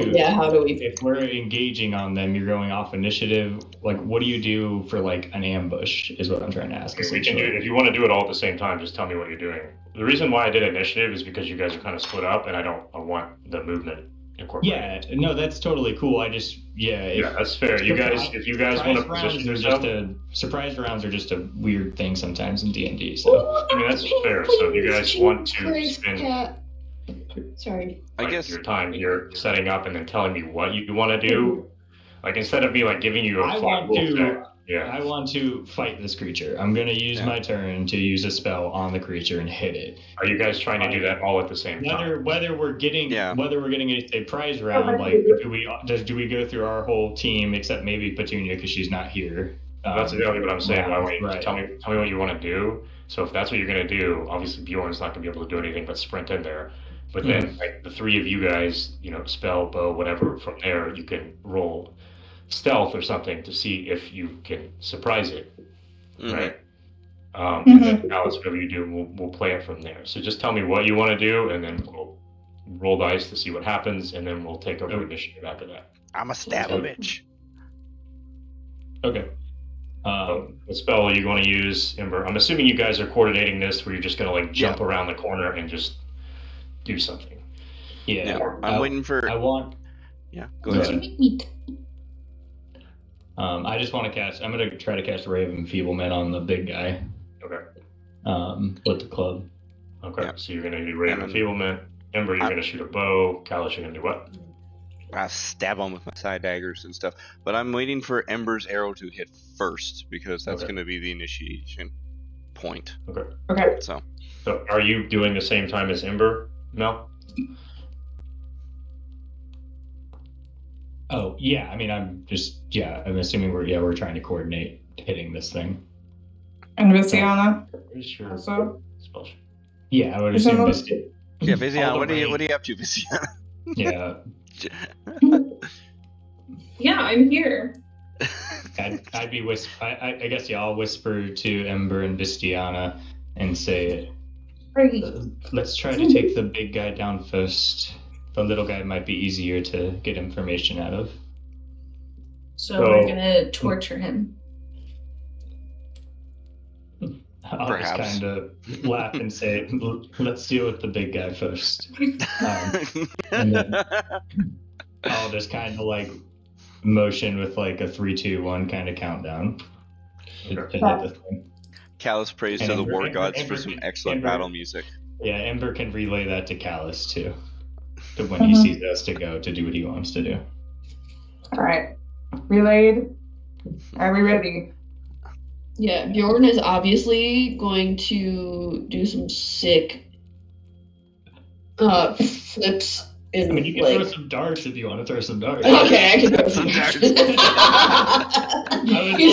we? if we're engaging on them, you're going off initiative. Like, what do you do for like an ambush? Is what I'm trying to ask. We can do Essentially, if you want to do it all at the same time. Just tell me what you're doing. The reason why I did initiative is because you guys are kind of split up, and I want the movement incorporated. yeah, no, that's totally cool. I just Yeah, that's fair. If you guys want to position yourself, surprise rounds are just a weird thing sometimes in D&D. So I mean that's fair. So if you guys want to spend Sorry. I guess your time here setting up and then telling me what you want to do, like instead of me like giving you a flat rule set. Yeah. I want to fight this creature. I'm going to use my turn to use a spell on the creature and hit it. Are you guys trying to do that all at the same time? Whether we're getting a prize round, like do we go through our whole team except maybe Petunia because she's not here? That's exactly what I'm saying. I want you to tell me what you want to do. So if that's what you're going to do, obviously Bjorn's not going to be able to do anything but sprint in there. But then like the three of you guys, spell, bow, whatever, from there you can roll stealth or something to see if you can surprise it, right? And then Alice, whatever you do, we'll play it from there. So just tell me what you want to do, and then we'll roll dice to see what happens, and then we'll take over initiative after that. I'm a stab a bitch. Okay. What spell are you going to use, Ember? I'm assuming you guys are coordinating this, where you're just going to like jump around the corner and just do something. Yeah. I'm waiting for. I want. Yeah. Go ahead. I just want to cast. I'm going to try to cast Ray of Enfeeblement on the big guy. Okay. With the club. Okay. Yeah. So you're going to do Ray of Enfeeblement. Ember, you're going to shoot a bow. Calus, you're going to do what? I stab him with my side daggers and stuff. But I'm waiting for Ember's arrow to hit first because that's going to be the initiation point. Okay. So are you doing the same time as Ember, Mel? Oh yeah, I mean I'm assuming we're trying to coordinate hitting this thing. And Viziana. Sure. Also. Yeah, I would assume Viziana. Yeah, Viziana, what are you up to, Viziana? Yeah. Yeah, I'm here. I'd be I guess I'll whisper to Ember and Vistiana and say, let's try to take the big guy down first. The little guy might be easier to get information out of. So we're gonna torture him. I'll just kind of laugh and say, let's deal with the big guy first. And then I'll just kind of like motion with like a 3, 2, 1 kind of countdown. To hit the thing. Calus prays to the war gods for some excellent battle music. Yeah, Ember can relay that to Calus too. To when he sees us to go to do what he wants to do. Alright. Relayed. Are we ready? Yeah, Bjorn is obviously going to do some sick flips. I mean, you can throw some darts if you want to throw some darts. Okay, I can throw some darts. He's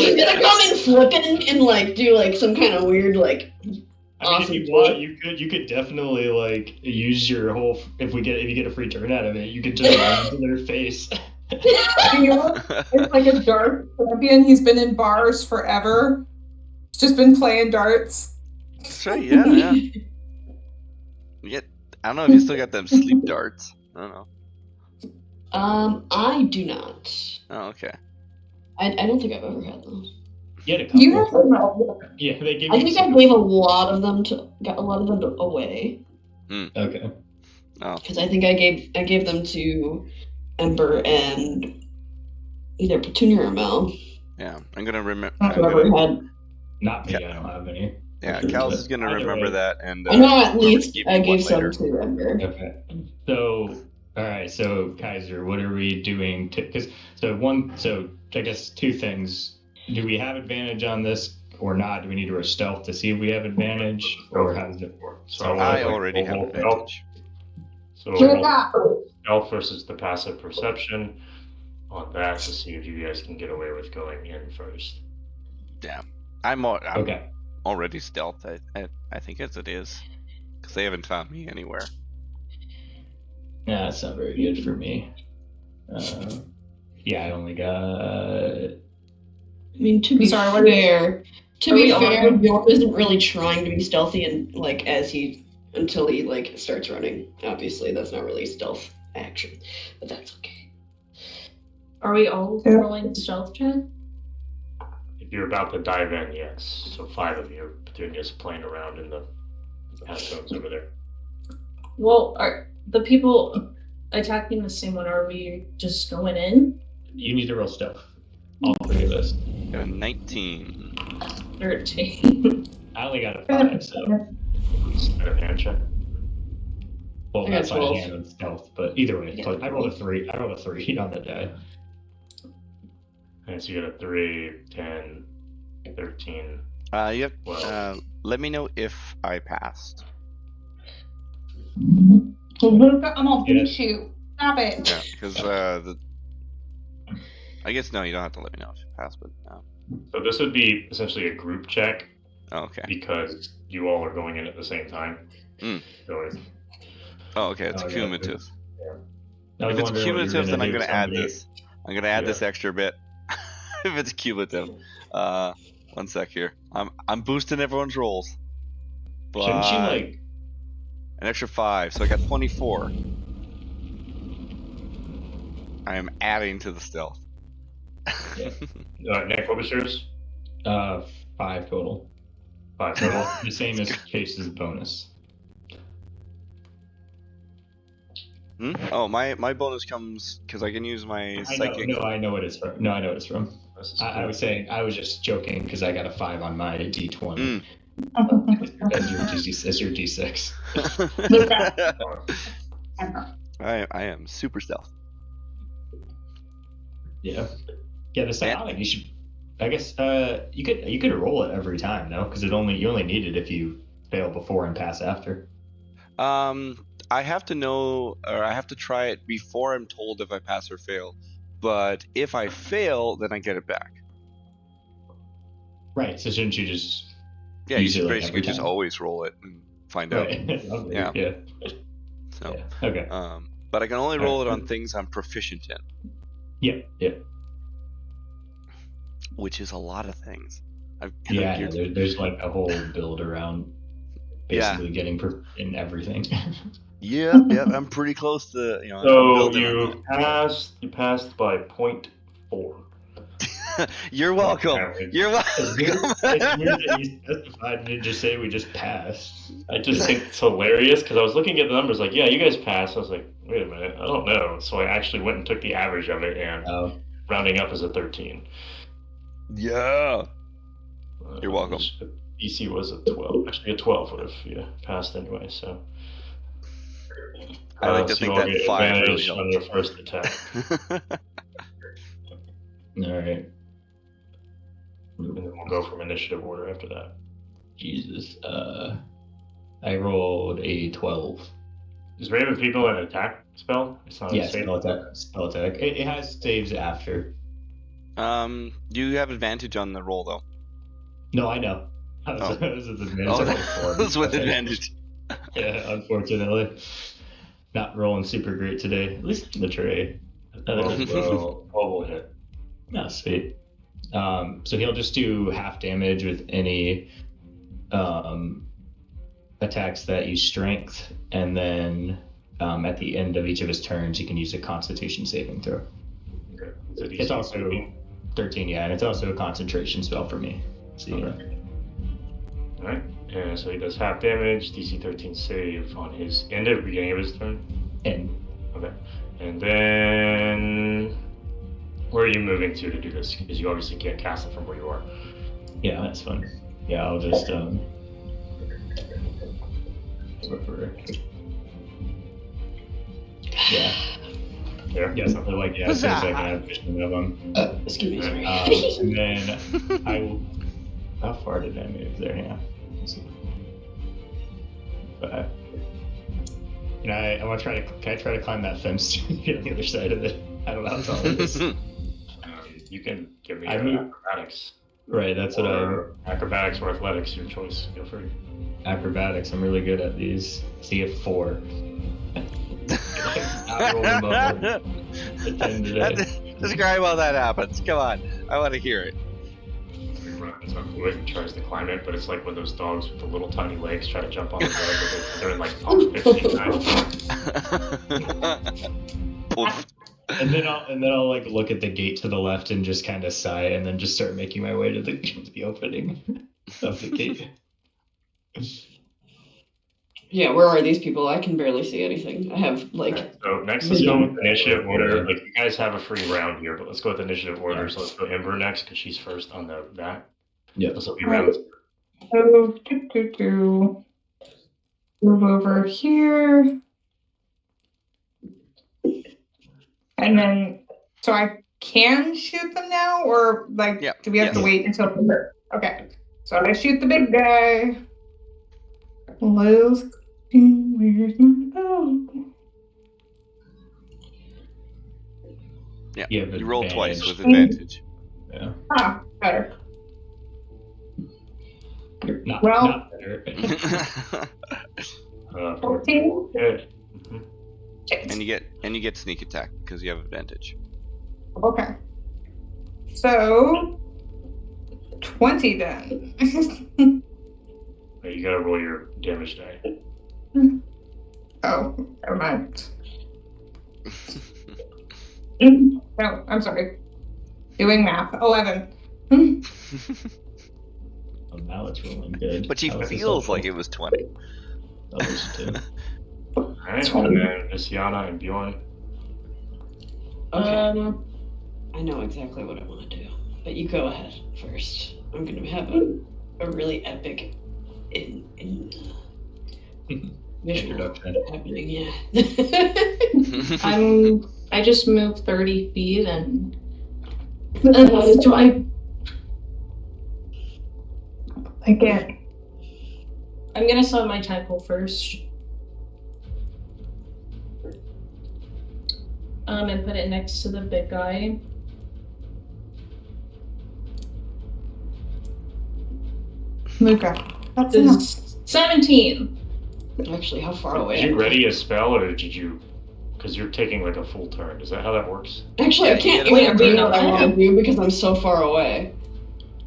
just gonna come in flipping and like do like some kind of weird like. I mean, if you want, you could definitely like use your whole. If you get a free turn out of it, you could just run into their face. It's like a dart champion. He's been in bars forever. He's just been playing darts. That's right. Yeah. I don't know if you still got them sleep darts. I don't know. I do not. Oh, okay. I don't think I've ever had those. You have some. Yeah, they give. I think I gave a lot of them away. Okay. Oh. Because I think I gave them to Ember and either Petunia or Mel. Yeah, I'm gonna remember. Whoever had. Not me. I don't have any. Yeah, Sure, Calus but is gonna either remember way- that, and I know at probably least give I you one gave some later. to Ember. Okay. So, all right. So, Kaiser, what are we doing? So I guess two things. Do we have advantage on this or not? Do we need to roll stealth to see if we have advantage, or how does it work? So I like, already have roll advantage. So Here roll we go. stealth versus the passive perception on that to see if you guys can get away with going in first. Damn. I'm Okay. already stealth. I think as it is, because they haven't found me anywhere. Yeah, that's not very good for me. Yeah, I only got. I mean, to be Sorry, what did fair, fair. Bjorn isn't really trying to be stealthy, and like until he like starts running. Obviously, that's not really stealth action, but that's okay. Are we all Yeah. rolling stealth check? If you're about to dive in, yes. So 5 of you, Petunia's playing around in the catacombs over there. Well, are the people attacking the same one? Are we just going in? You need to roll stealth. All three of us. Got a 19. 13. I only got a 5, so. Spin a hand check. Well, I got that's why I 12. handled stealth, but either way, Yeah. I rolled a 3. I rolled a 3 on the die. And so you got a 3, 10, 13. Yep. Well. Let me know if I passed. Luca, I'm gonna Yeah. beat you. Stop it. Yeah, because I guess no, you don't have to let me know if you passed, but So this would be essentially a group check oh, okay. because you all are going in at the same time. Mm. So it's, Oh, okay. It's Oh, yeah, cumulative. I was If it's wondering what you were cumulative, then I'm do gonna if add somebody- this. I'm gonna add Yeah. this extra bit. If it's cumulative. One sec here. I'm boosting everyone's rolls. Shouldn't you like? An extra 5, so I got 24. I am adding to the stealth. Yeah. Nick, what was yours? 5 total. 5 total. The same as Chase's bonus. Hmm? Oh, my bonus comes because I can use my psychic. I know what it's from. No, I know what it's from. This is I was saying, I was just joking because I got a 5 on my D20 Mm. as your D6. I am super stealth. Yeah. Yeah, the psionic, you should. I guess you could roll it every time, no? Because you only need it if you fail before and pass after. I have to know, or I have to try it before I'm told if I pass or fail. But if I fail, then I get it back. Right. So shouldn't you just? Yeah, you use it, should like, basically every just time? always roll it and find out. Right. Yeah. Yeah. So, Yeah. Okay. but I can only roll it Alright. on things I'm proficient in, Yeah. Yeah. which is a lot of things. Yeah. you're- There's like a whole build around Yeah. basically getting in everything. Yep, I'm pretty close to, I'm So building on you passed by 0.4. that. You're welcome. You're It's weird welcome. that you specified and didn't just say we just passed. I just think it's hilarious because I was looking at the numbers like, yeah, you guys passed. I was like, wait a minute, I don't know. So I actually went and took the average of it and Oh. rounding up is a 13. Yeah. You're welcome. Which DC was a 12. Actually, a 12 would have passed anyway. So I like to so think you all that get 5 really advantage on your first attack. All right. And then we'll go from initiative order after that. Jesus. I rolled a 12. Is Raven People an attack spell? It's not Yeah, a save. spell attack. It has saves after. You have advantage on the roll though. No, I know. I was, Oh. I was with advantage. Oh, I rolled 4. that was with Okay. advantage. Yeah, unfortunately. Not rolling super great today. At least in the trade. Well, will hit. No, sweet. So he'll just do half damage with any attacks that use strength, and then at the end of each of his turns, he can use a Constitution saving throw. Okay. So It's also 13, yeah, and it's also a concentration spell for me. So, Okay. Alright, and so he does half damage, DC 13 save on his end of beginning of his turn. and Okay. And then where are you moving to do this? Because you obviously can't cast it from where you are. yeah, that's fun. Yeah, I'll just Yeah. Yeah, something like as soon as I can have vision of them. Excuse me, sorry. And then I will. How far did I move there? Yeah. Let's see. But I want to try to. Can I try to climb that fence to get on the other side of it? I don't know how tall it is. You can give me acrobatics. Right, that's what or acrobatics or athletics, your choice. Feel free. Acrobatics. I'm really good at these. See a 4. Not rolling above a 10 today. Describe how that happens. Come on, I want to hear it. He runs up to it and tries to climb it, but it's like when those dogs with the little tiny legs try to jump on the bed, but they're in like top 15 times. And then I'll like look at the gate to the left and just kind of sigh, and then just start making my way to the opening of the gate. Yeah, where are these people? I can barely see anything. I have like. So next, let's go with initiative order. Like you guys have a free round here, but let's go with initiative order. Yeah. So let's go Ember next because she's first on that. Yeah. This will be rounds. So move over here, and then so I can shoot them now, or like do we have to wait until? Okay, so I shoot the big guy. Let's see, where's my bow? Yeah, you roll twice with advantage. Yeah. Ah, better. Not better. 14. Good. And you get sneak attack because you have advantage. Okay. So 20 then. You gotta roll your damage die. Oh, never mind. No, I'm sorry. Doing math. 11. Oh, now it's rolling good. But she feels like it was 20. Alright, and then Isyana and Bjorn. Okay. I know exactly what I want to do, but you go ahead first. I'm gonna have a really epic introduction happening. Yeah. I just moved 30 feet and do I? Again. I'm gonna summon my tentacle first. And put it next to the big guy. Luca. That's enough. 17. Actually, how far away? Did you ready a spell, or did you? Because you're taking like a full turn. Is that how that works? Actually, I can't even do what I want to do because I'm so far away.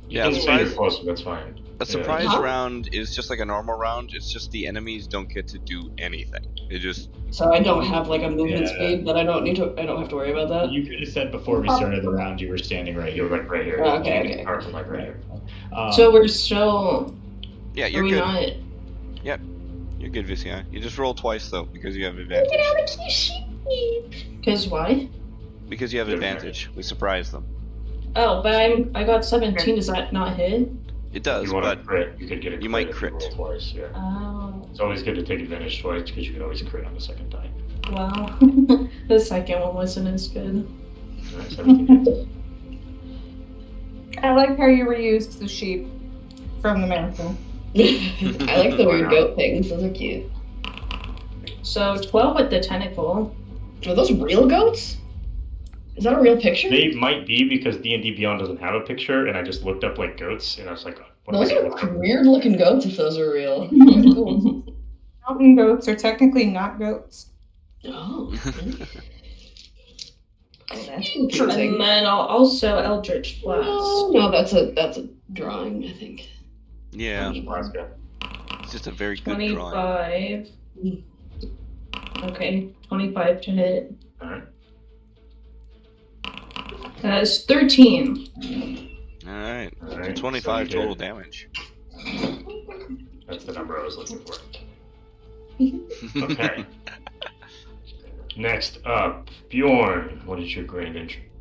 Yeah, you can say you're closer. That's fine. A surprise round is just like a normal round. It's just the enemies don't get to do anything. They just. So I don't have like a movement speed that I don't have to worry about that. You could have said before we started the round you were standing right here. You were like right here. Okay. Start from like right here. So we're still. Yeah, you're good. Not... Yep, you're good, Vicia. You just roll twice though because you have advantage. Because why? Because you have advantage. We surprise them. Oh, but I got 17. Does that not hit? It does, you want but to crit, you could get a crit. You might crit twice. Yeah. Oh. It's always good to take advantage twice because you can always crit on the second die. Wow. The second one wasn't as good. Right, 17 hits. I like how you reused the sheep from the marathon. I like the weird goat things. Those are cute. So 12 with the tentacle. Are those real goats? Is that a real picture? They might be because D&D Beyond doesn't have a picture, and I just looked up like goats, and I was like, those are weird looking goats if those are real. Cool. Mountain goats are technically not goats. Oh. That's interesting. And then also Eldritch Blast. No, that's a drawing, I think. Yeah. It's just a very good 25. Drawing. Okay, 25 to hit. Alright. That's 13. Alright. 25 total damage. That's the number I was looking for. Okay. Next up, Bjorn. What is your grand entry?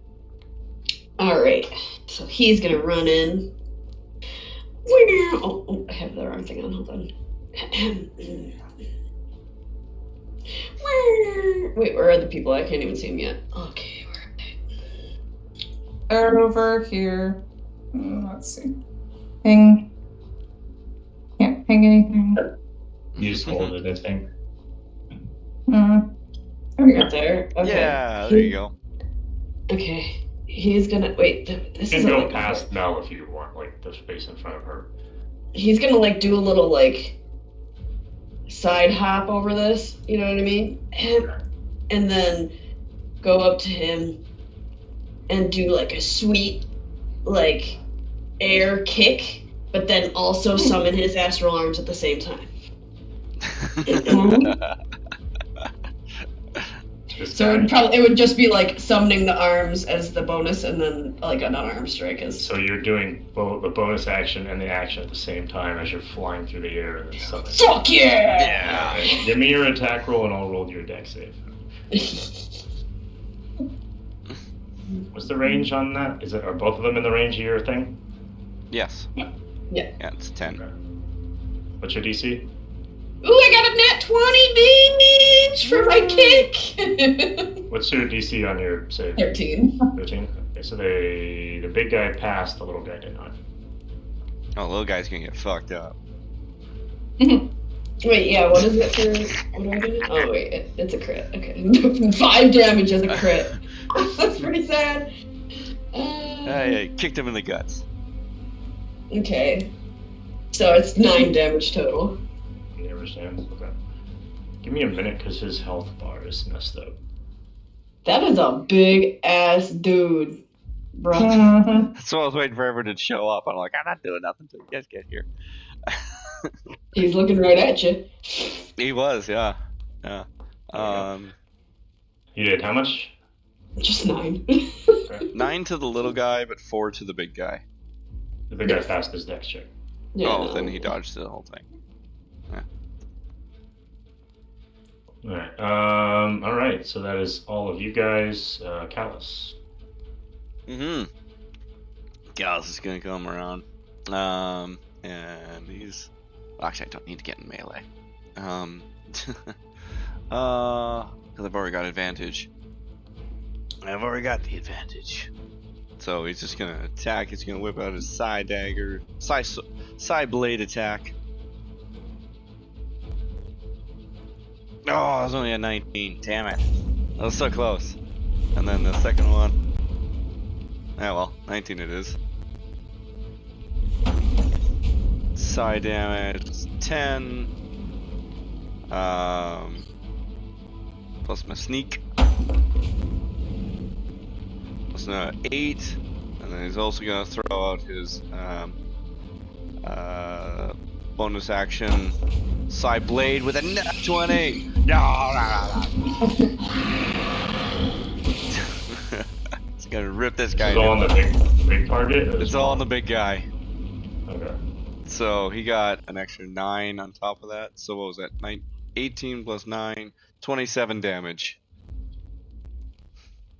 Alright. So he's gonna run in. Oh, I have the wrong thing on. Hold on. Wait, where are the people? I can't even see them yet. Okay, where are they? They're over here. Let's see. Ping. Can't ping anything. You just hold it, I think. There we go. Right there? Okay. Yeah, there you go. Okay. He's gonna... Wait, this You is can go past Mel if you want, like, the space in front of her. He's gonna, like, do a little, like, side hop over this, you know what I mean? And then go up to him and do, like, a sweet, like, air kick, but then also summon his astral arms at the same time. So it would just be like summoning the arms as the bonus, and then like an unarmed strike is. So you're doing both the bonus action and the action at the same time as you're flying through the air and then summoning. Fuck yeah! Yeah. Right. Give me your attack roll and I'll roll your dex save. What's the range on that? Are both of them in the range of your thing? Yes. Yeah. Yeah, it's 10. Okay. What's your DC? Ooh, I got a nat 20 beach for my kick! What's your DC on your save? 13. 13? Okay, so the big guy passed, the little guy did not. Oh, little guy's gonna get fucked up. Wait, yeah, what is it for... What do I do? Oh, wait, it's a crit. Okay. 5 damage as a crit. That's pretty sad. I kicked him in the guts. Okay. So it's 9 damage total. You understand? Okay. Give me a minute because his health bar is messed up. That is a big ass dude, bro. So I was waiting for everyone to show up. I'm like, I'm not doing nothing until you guys get here. He's looking right at you. He was, yeah. Yeah. You did how much? Just 9. 9 to the little guy, but 4 to the big guy. The big guy passed his dex check. Yeah, oh, no. then he dodged the whole thing. Alright, alright, so that is all of you guys. Calus. Calus is gonna come around. And he's... Well, actually, I don't need to get in melee. Because I've already got advantage. I've already got the advantage. So he's just gonna attack. He's gonna whip out his side dagger. Side blade attack. Oh, I was only at 19. Damn it. That was so close. And then the second one. Ah, well, 19 it is. Side damage is 10. Plus my sneak. Plus another 8. And then he's also gonna throw out his bonus action side blade with a nat 20. No. It's gonna rip this guy. It's all on the big target? It's all on the big guy. Okay. So he got an extra 9 on top of that. So what was that? 18 plus 9, 27 damage.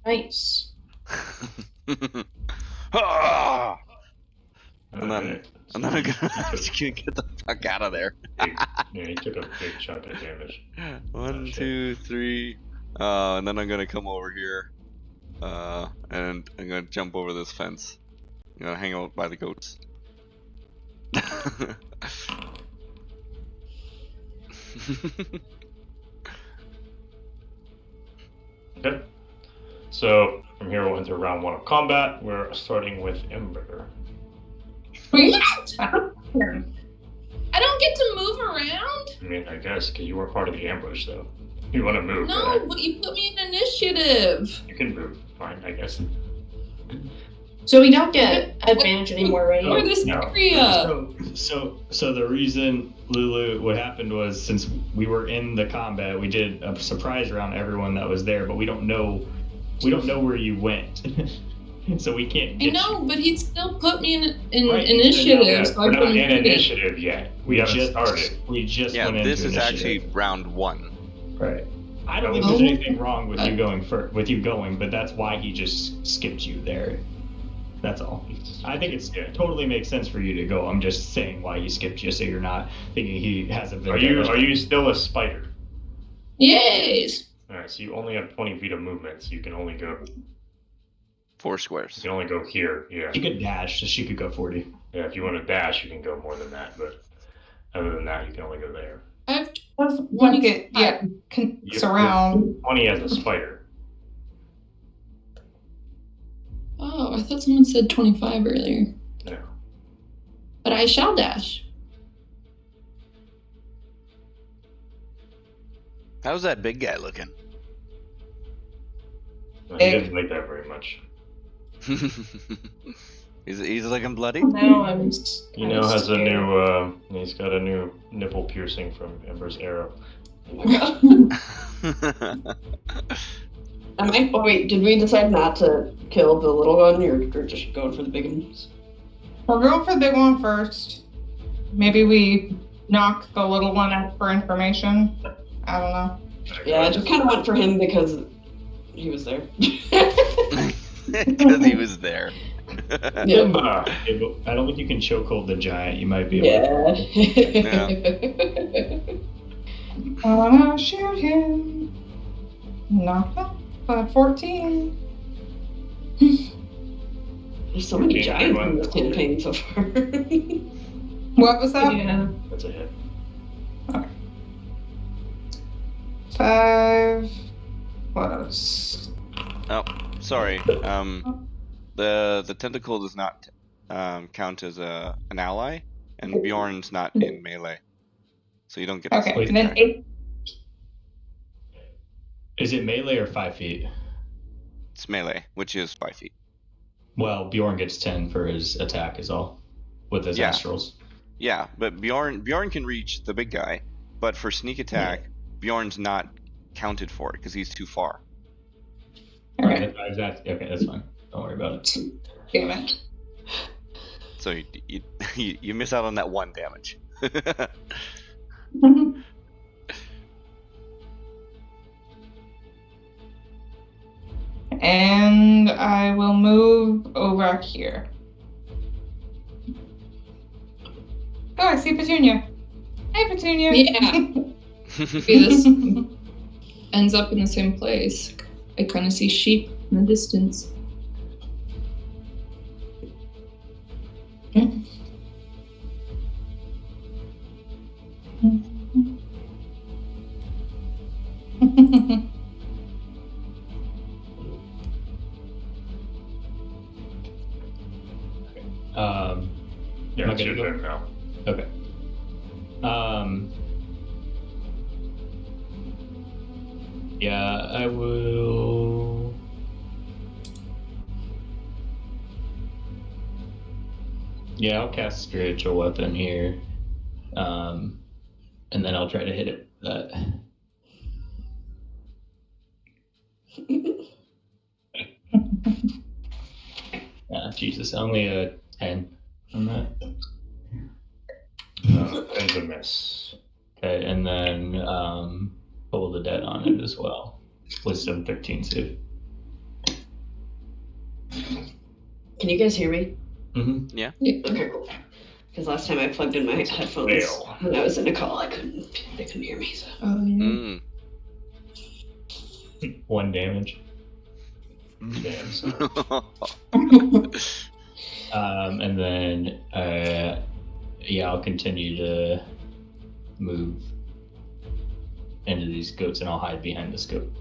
Nice. Ah! And then Alright. I'm gonna get the fuck out of there. Yeah, he took a big chunk of damage. 1, 2, 3. And then I'm gonna come over here. And I'm gonna jump over this fence. I'm gonna hang out by the goats. Okay. So from here we'll enter round 1 of combat. We're starting with Ember. I don't get to move around? I mean, I guess because you were part of the ambush, though. You want to move? No, right? but you put me in initiative. You can move. Fine, I guess. So we don't get advantage anymore, right? For this No. area. So the reason, Lulu, what happened was since we were in the combat, we did a surprise round everyone that was there, but we don't know where you went. So we can't I get know, but he'd still put me in Right, initiative. Yeah, so I we're not couldn't in do it. initiative yet. We haven't just started. We just Yeah, went into this is actually initiative. round 1. Right. I don't think there's anything wrong with you going but that's why he just skipped you there. That's all. I think it's totally makes sense for you to go. I'm just saying why he skipped you, so you're not thinking he has a. Are you still a spider? Yays! Alright, so you only have 20 feet of movement, so you can only go 4 squares. You can only go here, yeah. She could dash, so she could go 40. Yeah, if you want to dash, you can go more than that, but other than that, you can only go there. I have Look it, yeah, surround. 20 as a spider. Oh, I thought someone said 25 earlier. No. But I shall dash. How's that big guy looking? No, he doesn't like that very much. He's looking bloody. Now I'm. He now has a new, he's got a new nipple piercing from Ember's arrow. Oh my god. Oh wait, did we decide not to kill the little one, or just going for the big ones? We're going for the big one first. Maybe we knock the little one out for information. I don't know. Yeah, I just kind of went for him because he was there. Because he was there. Yeah. I don't think you can chokehold the giant. You might be able Yeah. I wanna shoot him. Knock up. 14. There's so many giants in this campaign so far. What was that? Yeah. That's a hit. 5 plus. Oh, sorry. The tentacle does not count as an ally, and Bjorn's not in melee, so you don't get. Okay, and then 8. Is it melee or 5 feet? It's melee, which is 5 feet. Well, Bjorn gets 10 for his attack is all, with his astrals. Yeah, but Bjorn can reach the big guy, but for sneak attack, Bjorn's not counted for it because he's too far. Okay. Okay, that's fine. Don't worry about it. Damn it. So you miss out on that 1 damage. And I will move over here. Oh, I see Petunia. Hey, Petunia. Yeah. Maybe this ends up in the same place. I kind of see sheep in the distance. Yeah, it's your turn now. Okay. Yeah, I will. Yeah, I'll cast Spiritual Weapon here. And then I'll try to hit it. Jesus, only a 10 on that. 10's a miss. Okay, and then Toll the Dead on it as well. Wisdom 13 save. Can you guys hear me? Mm-hmm. Yeah. Okay, cool. Because last time I plugged in my headphones when I was in a call, they couldn't hear me. So. Oh, yeah. 1 damage. Damn. And then, yeah, I'll continue to move into these goats, and I'll hide behind this goat.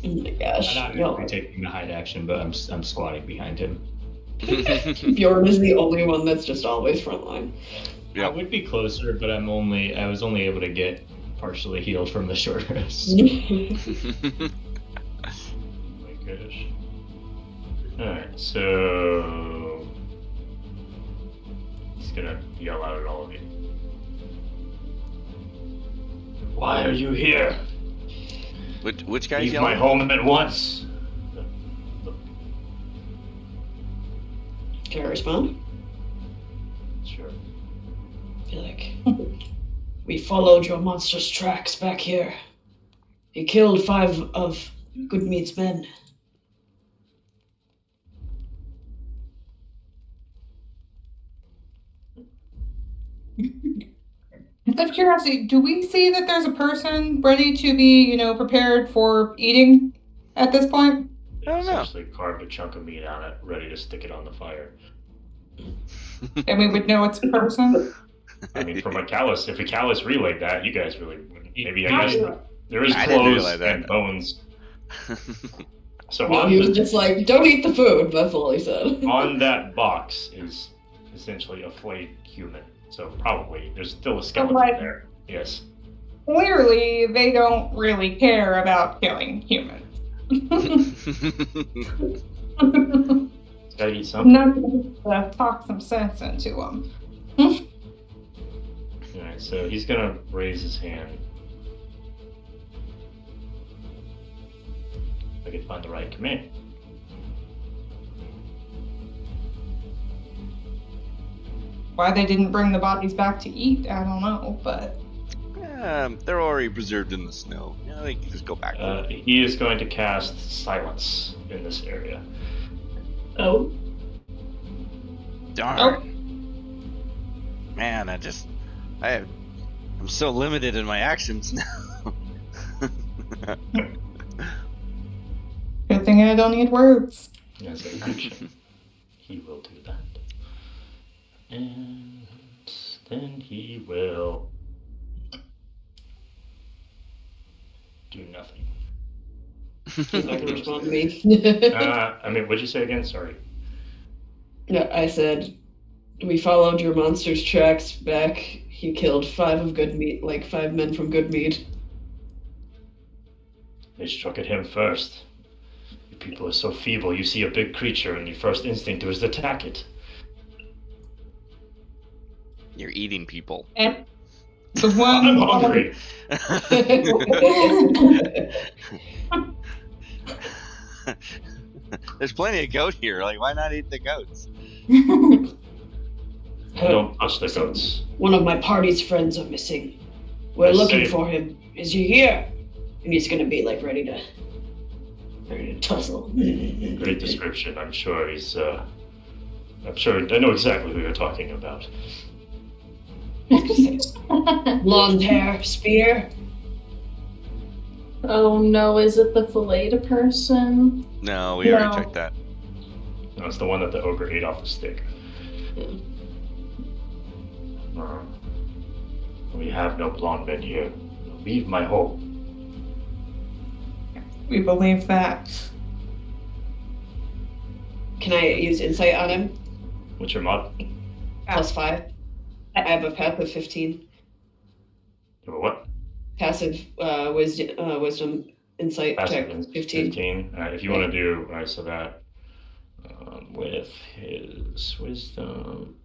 Oh my gosh. I'm not actually taking the hide action, but I'm squatting behind him. Bjorn is the only one that's just always frontline. Yep. I would be closer, but I was only able to get partially healed from the short rest. Oh my gosh. Alright, so he's gonna yell out at all of you. Why are you here? Which guy's Leave yelling? my home at once. Can I respond? Sure. I feel like we followed your monster's tracks back here. He killed 5 of Goodmeat's men. Out of curiosity, do we see that there's a person ready to be, prepared for eating at this point? I don't know. Essentially carved a chunk of meat on it, ready to stick it on the fire. And we would know it's a person? I mean, from a Calus, if a Calus relayed that, you guys really wouldn't. Maybe, I guess, there is I didn't clothes realize that. and bones. So No, he was just like, don't eat the food, that's all he said. on that box is essentially a flayed human. So probably there's still a skeleton like- there. Yes. Clearly, they don't really care about killing humans. Gotta eat something. Not to talk some sense into them. Alright, so he's gonna raise his hand. If I could find the right command. Why they didn't bring the bodies back to eat, I don't know, but... They're already preserved in the snow. They can just go back. He is going to cast silence in this area. Oh. Darn. Man, I'm so limited in my actions now. Good thing I don't need words. As an action, he will do that. And then he will do nothing. He's not gonna respond to me. I mean, what'd you say again? Sorry. No, I said, we followed your monster's tracks back. He killed 5 of good meat, like 5 men from good meat. They struck at him first. You people are so feeble. You see a big creature, and your first instinct is to attack it. You're eating people. And the one... I'm hungry. There's plenty of goat here. Like, why not eat the goats? Don't touch the goats. One of my party's friends are missing. We're Let's looking see. for him. Is he here? And he's gonna be like ready to tussle. Great description. I'm sure he's. I'm sure I know exactly who you're talking about. Blonde hair, spear. Oh no, is it the filleted person? No, we already No. checked that. No, it's the one that the ogre ate off the stick. We have no blonde men here. Leave my home. We believe that. Can I use insight on him? What's your mod? +5. I have a passive 15. You have a what? Passive wisdom insight check 15. Alright, if you want to do, alright, so that with his wisdom,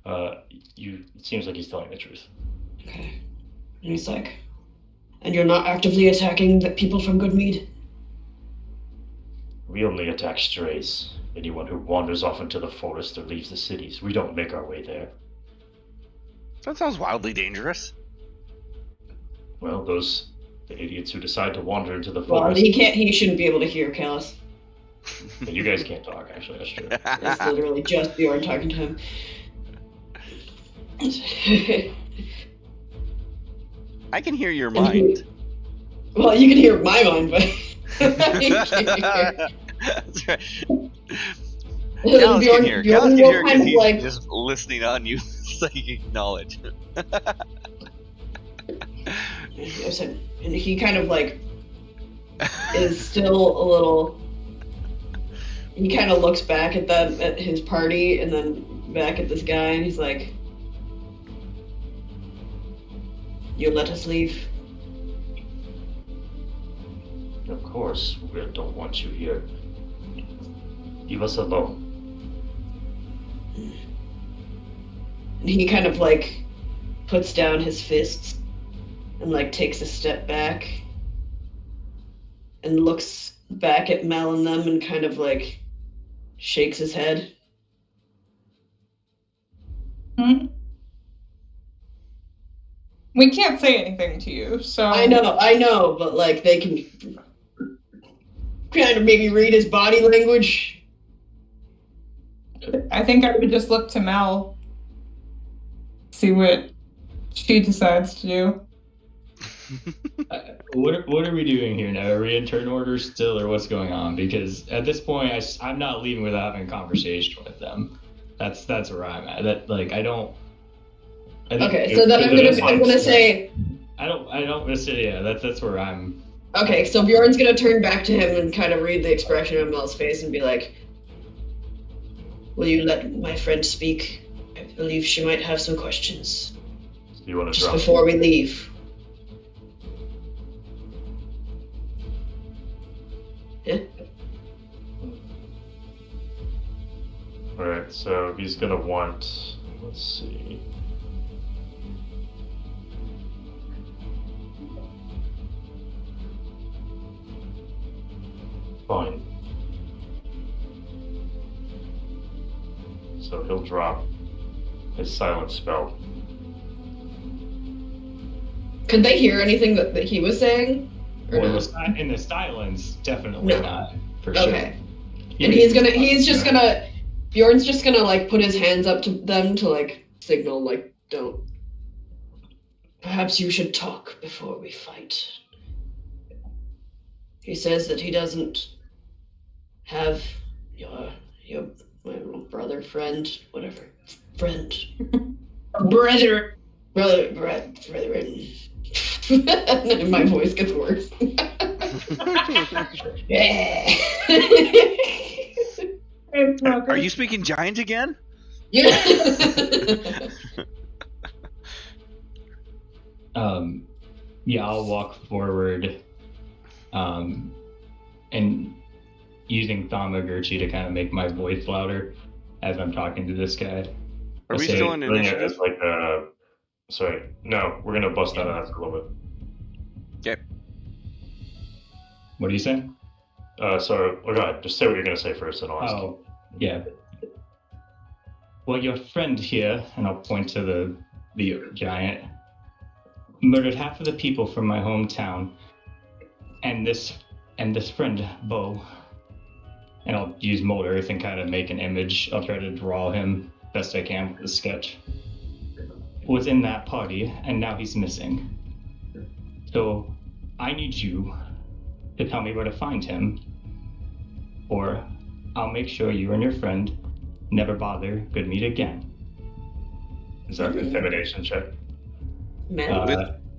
it seems like he's telling the truth. Okay. And he's like, and you're not actively attacking the people from Goodmead? We only attack strays. Anyone who wanders off into the forest or leaves the cities. We don't make our way there. That sounds wildly dangerous. Well, the idiots who decide to wander into the Well, forest. he shouldn't be able to hear Calus. You guys can't talk, actually, that's true. It's literally just Bjorn talking to him. I can hear your And he- mind. Well, you can hear my mind, but That's right. Calus can hear. Calus can hear because he's just listening on you, psychic knowledge. And he kind of like is still a little. He kind of looks back at them at his party and then back at this guy, and he's like, "You let us leave." Of course, we don't want you here. Leave us alone. And he kind of like puts down his fists and like takes a step back and looks back at Mel and them and kind of like shakes his head. We can't say anything to you, so... I know, but like they can kind of maybe read his body language. I think I would just look to Mel. see what she decides to do. What are we doing here now? Are we in turn order still, or what's going on? Because at this point, I'm not leaving without having a conversation with them. That's where I'm at. That I don't. I think Okay, so then I'm gonna say. I don't necessarily. Yeah, that's where I'm. Okay, so Bjorn's gonna turn back to him and kind of read the expression on Mel's face and be like, "Will you let my friend speak? I believe she might have some questions. Do you want to Just drop? before we leave." Yeah. Alright, so he's gonna want. Let's see. Fine. So he'll drop his silent spell. Could they hear anything that he was saying? Or Well, no? in the silence, definitely No. not for sure. Okay. And Bjorn's just gonna put his hands up to them to signal don't. Perhaps you should talk before we fight. He says that he doesn't have your brother, friend, whatever. Friend. Brother. Brethren. My voice gets worse. Yeah. Are you speaking giant again? Yeah. Yeah, I'll walk forward, and using Thaumaturgy to kind of make my voice louder as I'm talking to this guy. Are we still in initiative? Sorry, no, we're gonna bust that out a little bit. Okay. What are you saying? Sorry, go ahead. Just say what you're gonna say first, and I'll ask. Oh, yeah. Well, your friend here, and I'll point to the giant, murdered half of the people from my hometown, and this friend, Bo, and I'll use Mold Earth and kind of make an image. I'll try to draw him best I can with the sketch. Was in that party, and now he's missing. So I need you to tell me where to find him, or I'll make sure you and your friend never bother good meet again. Is that an intimidation check?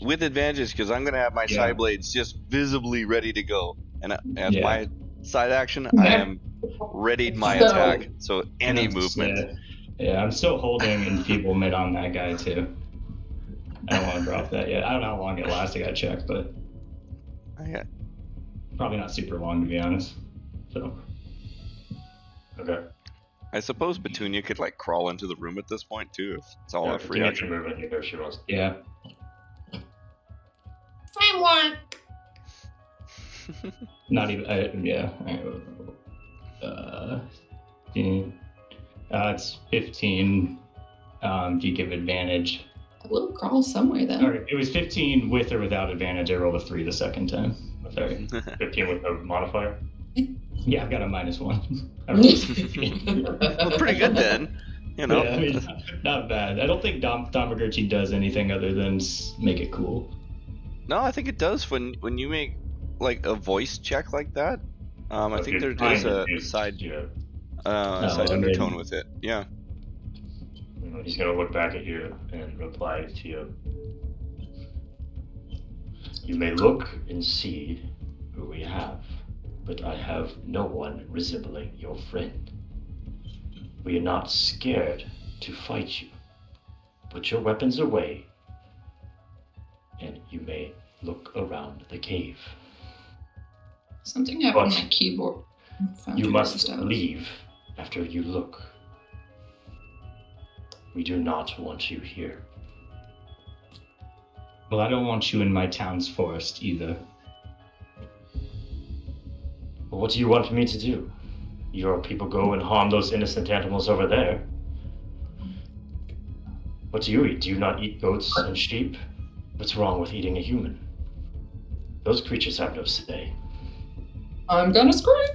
With advantages, because I'm going to have my side blades just visibly ready to go. And as my side action, I am readied my attack. So any movement. Yeah, I'm still holding enfeeblement on that guy, too. I don't want to drop that yet. I don't know how long it lasts, I gotta check, but... Okay. Probably not super long, to be honest. So... Okay. I suppose Petunia could crawl into the room at this point too, if it's all a free Petunia action. can move in here if she wants. Yeah. I want. Not even. It's 15. Do you give advantage? I will crawl somewhere then. All right, it was 15 with or without advantage. I rolled a 3 the second time. Sorry. 15 with a modifier? Yeah, I've got a -1. I rolled 15. Well, pretty good then. You know. Yeah, I mean, not bad. I don't think Thaumaturgy does anything other than make it cool. No, I think it does when you make a voice check like that. I think there is a side undertone with it. Yeah. He's gonna look back at you and reply to you. You may look and see who we have, but I have no one resembling your friend. We are not scared to fight you. Put your weapons away, and you may look around the cave. Something happened on my keyboard. You must leave after you look. We do not want you here. Well, I don't want you in my town's forest either. Well, what do you want me to do? Your people go and harm those innocent animals over there. What do you eat? Do you not eat goats and sheep? What's wrong with eating a human? Those creatures have no say. I'm gonna scream.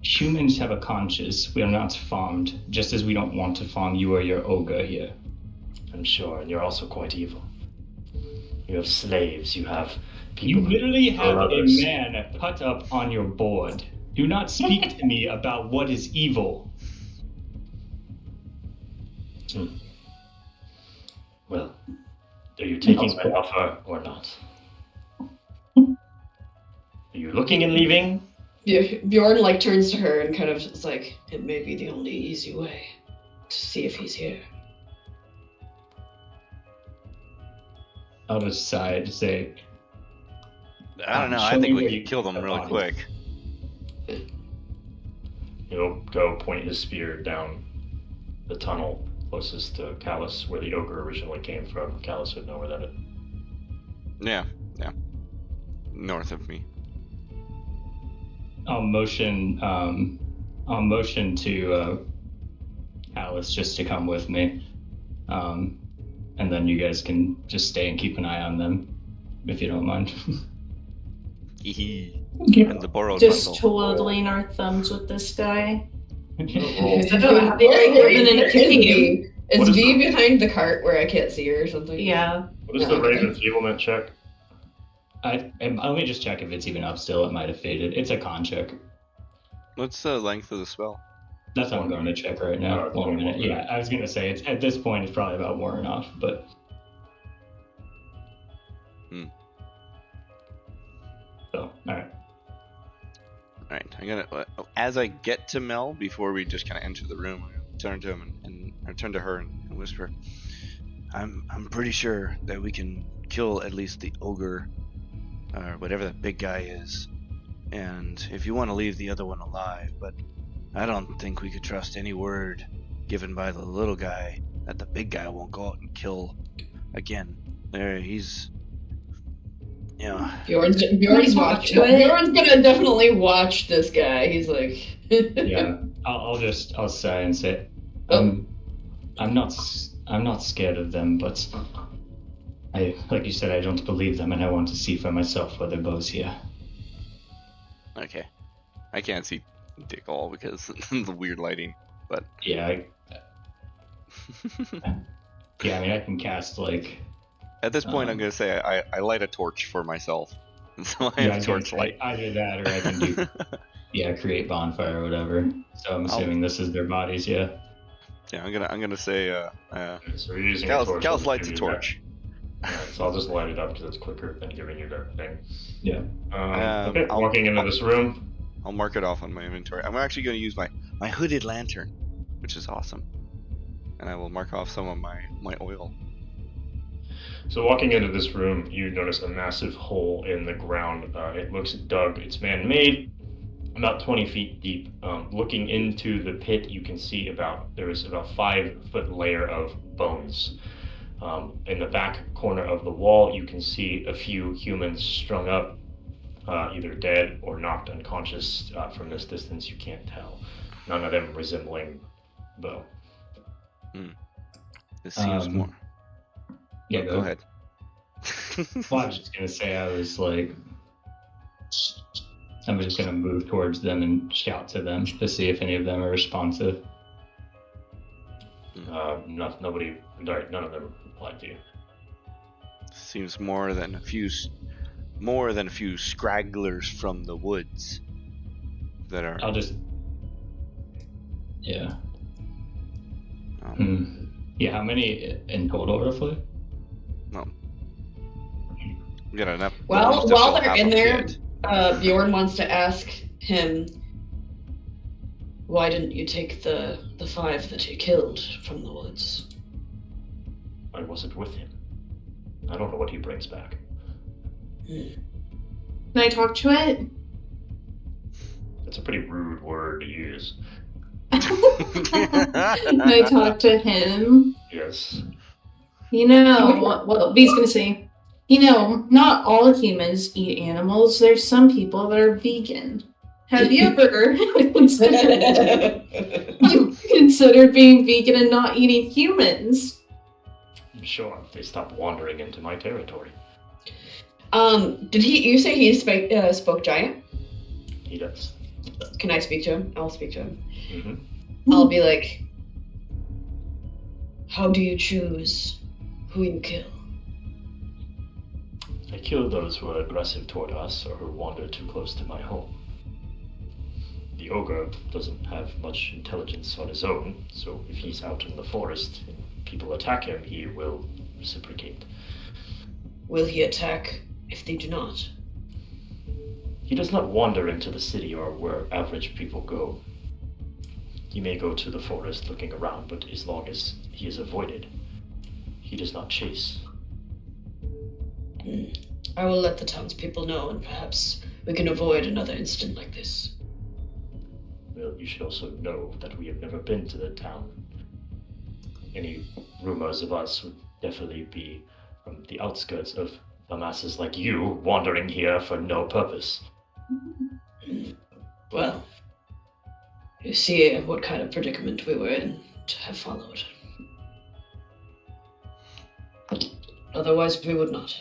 Humans have a conscience. We are not farmed, just as we don't want to farm you or your ogre here. I'm sure, and you're also quite evil. You have slaves, you have people... You literally have a others. man put up on your board. Do not speak to me about what is evil. Well, are you taking my offer or not? Are you looking and leaving? Bjorn like turns to her and kind of is like, it may be the only easy way to see if he's here. I'll just sigh to say, I don't know. show I think me we where could you kill put them the really body. quick. He'll go point his spear down the tunnel closest to Calus, where the ogre originally came from. Calus would know where that is. Yeah. North of me. I'll motion to Alice just to come with me. And then you guys can just stay and keep an eye on them, if you don't mind. And the borrowed Just bundle. twiddling our thumbs with this guy. Roll. I don't know how to like living in a cave. Is What is V the- behind the cart where I can't see her or something? Yeah. What is the Okay. Raven Feeblement check? Let me just check if it's even up still. It might have faded. It's a con check. What's the length of the spell? That's what I'm going to check right now. Alright, 1 minute. 1 Yeah, minute. I was going to say, it's at this point, it's probably about worn off, but... So, alright. Alright, I'm gonna, as I get to Mel, before we just kind of enter the room, I'm gonna turn to him and turn to her and whisper, I'm pretty sure that we can kill at least the ogre, or whatever that big guy is, and if you want to leave the other one alive, but I don't think we could trust any word given by the little guy that the big guy won't go out and kill again. He's... Bjorn's watching. Do it. Bjorn's gonna definitely watch this guy. He's like, Yeah, I'll sigh and say, I'm not scared of them, but like you said, I don't believe them, and I want to see for myself whether Bo's here. Okay. I can't see Dick all because of the weird lighting, but... Yeah, I mean, I can cast, like... At this point, I'm going to say I light a torch for myself. And so I Yeah, have torch light. Either that, or I can do, create bonfire or whatever. So I'm assuming this is their bodies, yeah? Yeah, I'm gonna say, So we're using a torch. Calus I'll lights a give you torch. that. Alright, so I'll just light it up because it's quicker than giving you that thing. Yeah. Okay, walking into this room. I'll mark it off on my inventory. I'm actually going to use my hooded lantern, which is awesome. And I will mark off some of my oil. So walking into this room, you notice a massive hole in the ground. It looks dug. It's man-made, about 20 feet deep. Looking into the pit, you can see there is about 5-foot layer of bones. In the back corner of the wall, you can see a few humans strung up, either dead or knocked unconscious. From this distance, you can't tell. None of them resembling Bo. This seems more... Yeah, Go ahead. Well, I was just gonna say, I'm just gonna move towards them and shout to them to see if any of them are responsive. None of them replied to you. Seems more than a few scragglers from the woods that are... Yeah. Yeah, how many in total, roughly? We got enough. while they're in there, Pit. Bjorn wants to ask him, why didn't you take the 5 that you killed from the woods? I wasn't with him. I don't know what he brings back. Can I talk to it? It's a pretty rude word to use. Can I talk to him? Yes. Well, V's gonna say, not all humans eat animals. There's some people that are vegan. Have you ever considered being vegan and not eating humans? I'm sure if they stop wandering into my territory. You say he spoke giant? He does. Can I speak to him? I'll speak to him. Mm-hmm. I'll be like, how do you choose who you kill? I kill those who are aggressive toward us or who wander too close to my home. The ogre doesn't have much intelligence on his own, so if he's out in the forest and people attack him, he will reciprocate. Will he attack if they do not? He does not wander into the city or where average people go. He may go to the forest looking around, but as long as he is avoided, he does not chase. I will let the townspeople know, and perhaps we can avoid another incident like this. Well, you should also know that we have never been to the town. Any rumors of us would definitely be from the outskirts of the masses like you wandering here for no purpose. Well, you see what kind of predicament we were in to have followed. Otherwise, we would not.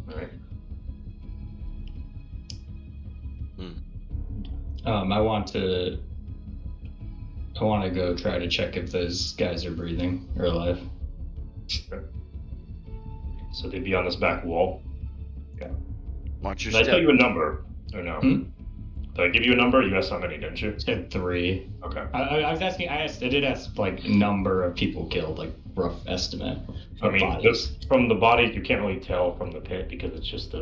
All right. I want to go try to check if those guys are breathing or alive. Sure. So they'd be on this back wall. Okay. Watch your Did I step. tell you a number or no? Did I give you a number? You asked how many, didn't you? Said 3. Okay. I was asking. I did ask like number of people killed, like rough estimate. I mean, bodies. just from the bodies, you can't really tell from the pit because it's just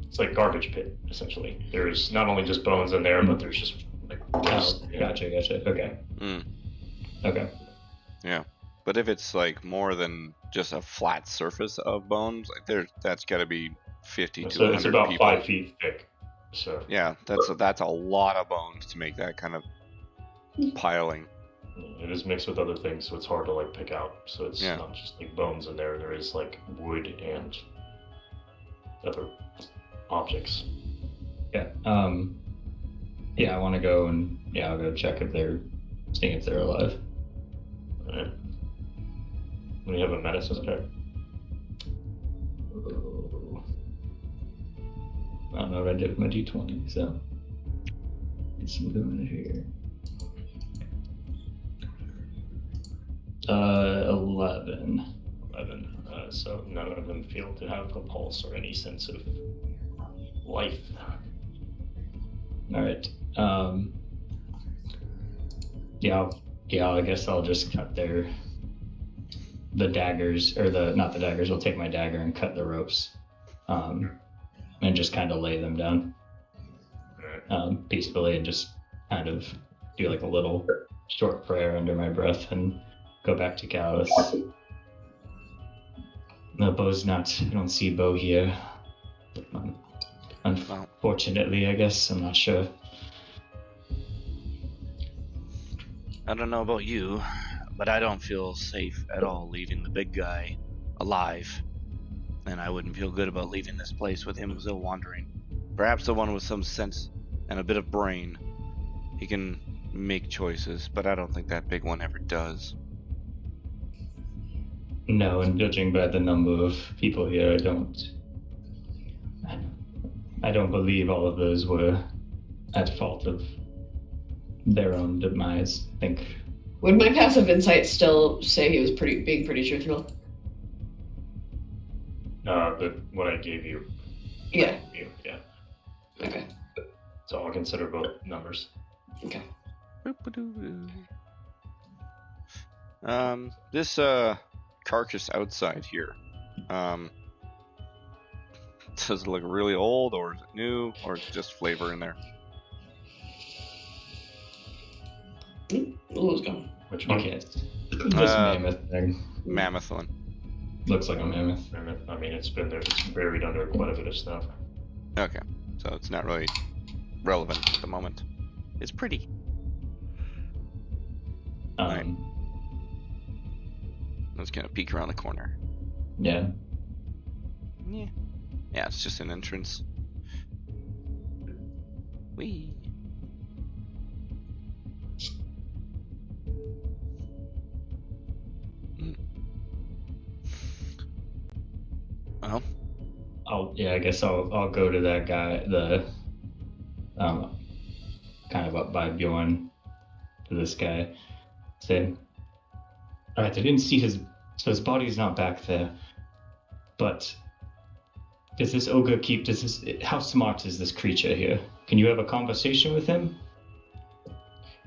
it's like garbage pit essentially. There's not only just bones in there, but there's just like. Gotcha. Okay. Okay. Yeah, but if it's like more than just a flat surface of bones, like that's got to be 50 to 100 it's about people. 5 feet thick. So yeah, that's a lot of bones to make that kind of piling. It is mixed with other things, so it's hard to like pick out. So it's Yeah. not just like bones in there. There is like wood and other objects. Yeah. Yeah, I want to go and I'll go check if they're seeing if they're alive. All right. We have a medicine check. I don't know what I did with my D20, so get some movement here. 11. 11. So none of them feel to have a pulse or any sense of life. All right. I guess I'll just cut the daggers, or not the daggers. I'll take my dagger and cut the ropes, and just kind of lay them down, peacefully, and just kind of do like a little short prayer under my breath and go back to Calus. No, Bo's not. I don't see Bo here. Unfortunately, I guess. I'm not sure. I don't know about you, but I don't feel safe at all leaving the big guy alive. And I wouldn't feel good about leaving this place with him still wandering. Perhaps the one with some sense and a bit of brain. He can make choices, but I don't think that big one ever does. No, and judging by the number of people here, I don't believe all of those were at fault of their own demise. I think. Would my passive insight still say he was being pretty truthful? What I gave you. Yeah. Yeah. Okay. So I'll consider both numbers. Okay. This carcass outside here, does it look really old, or is it new, or is it just flavor in there? Let's go. Which one? This mammoth thing. Mammoth one. Looks like a mammoth. I mean, it's been there. It's buried under quite a bit of stuff. Okay, so it's not really relevant at the moment. It's pretty. Right. Let's kind of peek around the corner. Yeah. Yeah, it's just an entrance. Whee. Well, I guess I'll go to that guy, the kind of up by Bjorn, to this guy, say, all right, I didn't see his body's not back there, but does this ogre how smart is this creature here? Can you have a conversation with him?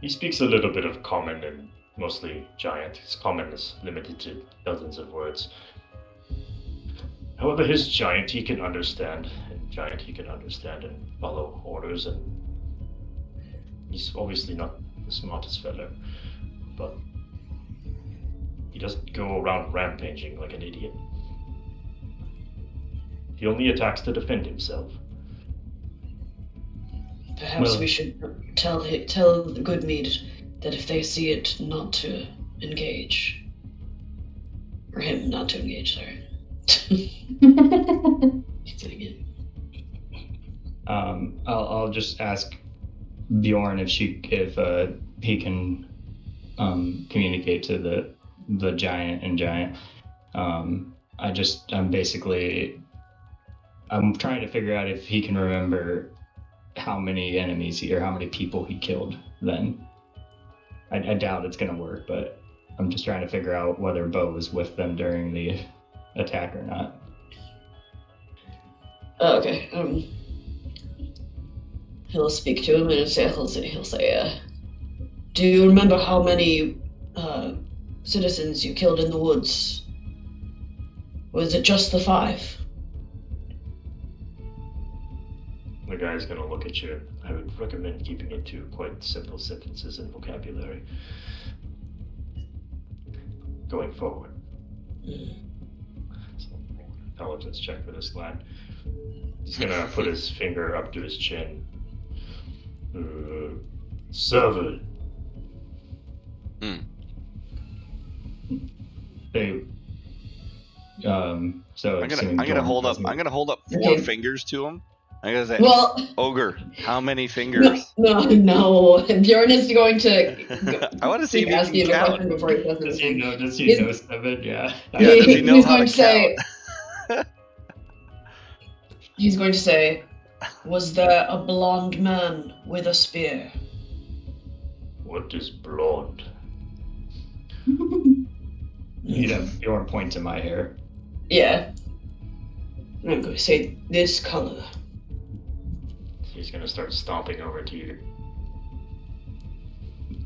He speaks a little bit of common and mostly giant. His common is limited to dozens of words. However, his giant he can understand, and follow orders, and he's obviously not the smartest fellow, but he doesn't go around rampaging like an idiot. He only attacks to defend himself. Perhaps we should tell the Goodmead that if they see it, not to engage. Or him not to engage, sorry. I'll just ask Bjorn if he can communicate to the giant and giant. I'm trying to figure out if he can remember how many enemies or how many people he killed then. I doubt it's gonna work, but I'm just trying to figure out whether Bo was with them during the attack or not. Okay. He'll speak to him and he'll say, do you remember how many citizens you killed in the woods? Was it just the 5? The guy's gonna look at you. I would recommend keeping it to quite simple sentences and vocabulary going forward. So, intelligence check for this lad. He's gonna put his finger up to his chin. 7. They so I'm gonna hold up 4 fingers to him. I'm gonna say, well, ogre, how many fingers? No. Bjorn is going to. I want to see if ask he you can the count. question before he says Does anything. he know 7? Yeah. Yeah, does he know he's how going to say. count? He's going to say, "Was there a blonde man with a spear?" What is blonde? You'd have Bjorn point to my hair. Yeah. I'm going to say this color. He's gonna start stomping over to you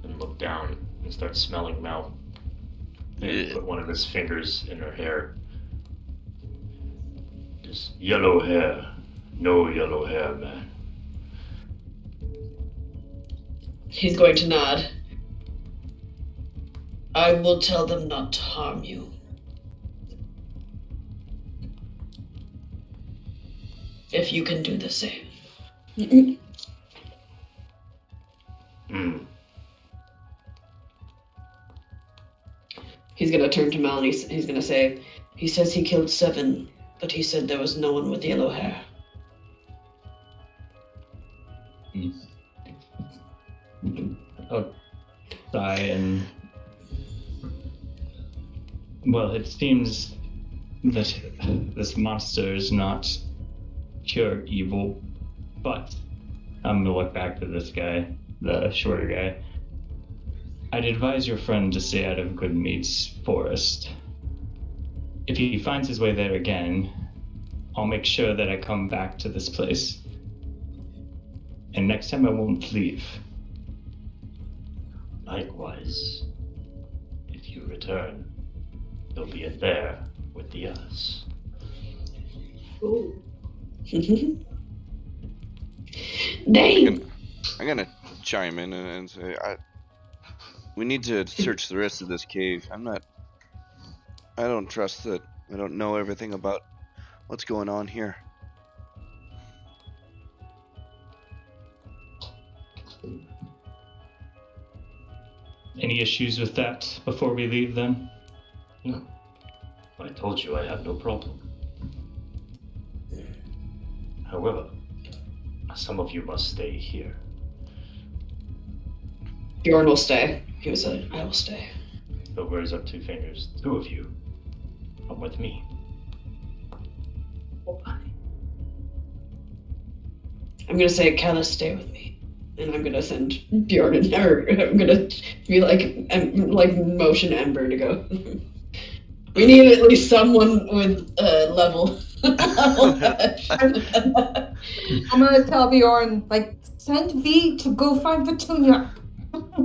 and look down and start smelling mouth. And put one of his fingers in her hair. Just yellow hair. No yellow hair, man. He's going to nod. I will tell them not to harm you. If you can do the same. He's gonna turn to Mel and he's gonna say, he says he killed 7, but he said there was no one with yellow hair. I'll sigh and... Well, it seems that this monster is not pure evil, but I'm gonna look back to this guy, the shorter guy. I'd advise your friend to stay out of Goodmead's forest. If he finds his way there again, I'll make sure that I come back to this place. And next time I won't leave. Likewise, if you return, you'll be in there with the others. Ooh. Dang! I'm gonna chime in and say, we need to search the rest of this cave. I don't trust that. I don't know everything about what's going on here. Any issues with that before we leave then? No. I told you I have no problem. However, some of you must stay here. Bjorn will stay. He was like, I will stay. Bill raise up 2 fingers. 2 of you come with me. I'm gonna say, Calus, stay with me. And I'm gonna send Bjorn in there. I'm gonna be like motion Ember to go. We need at least someone with level. I'm gonna tell Bjorn, like, send V to go find Petunia.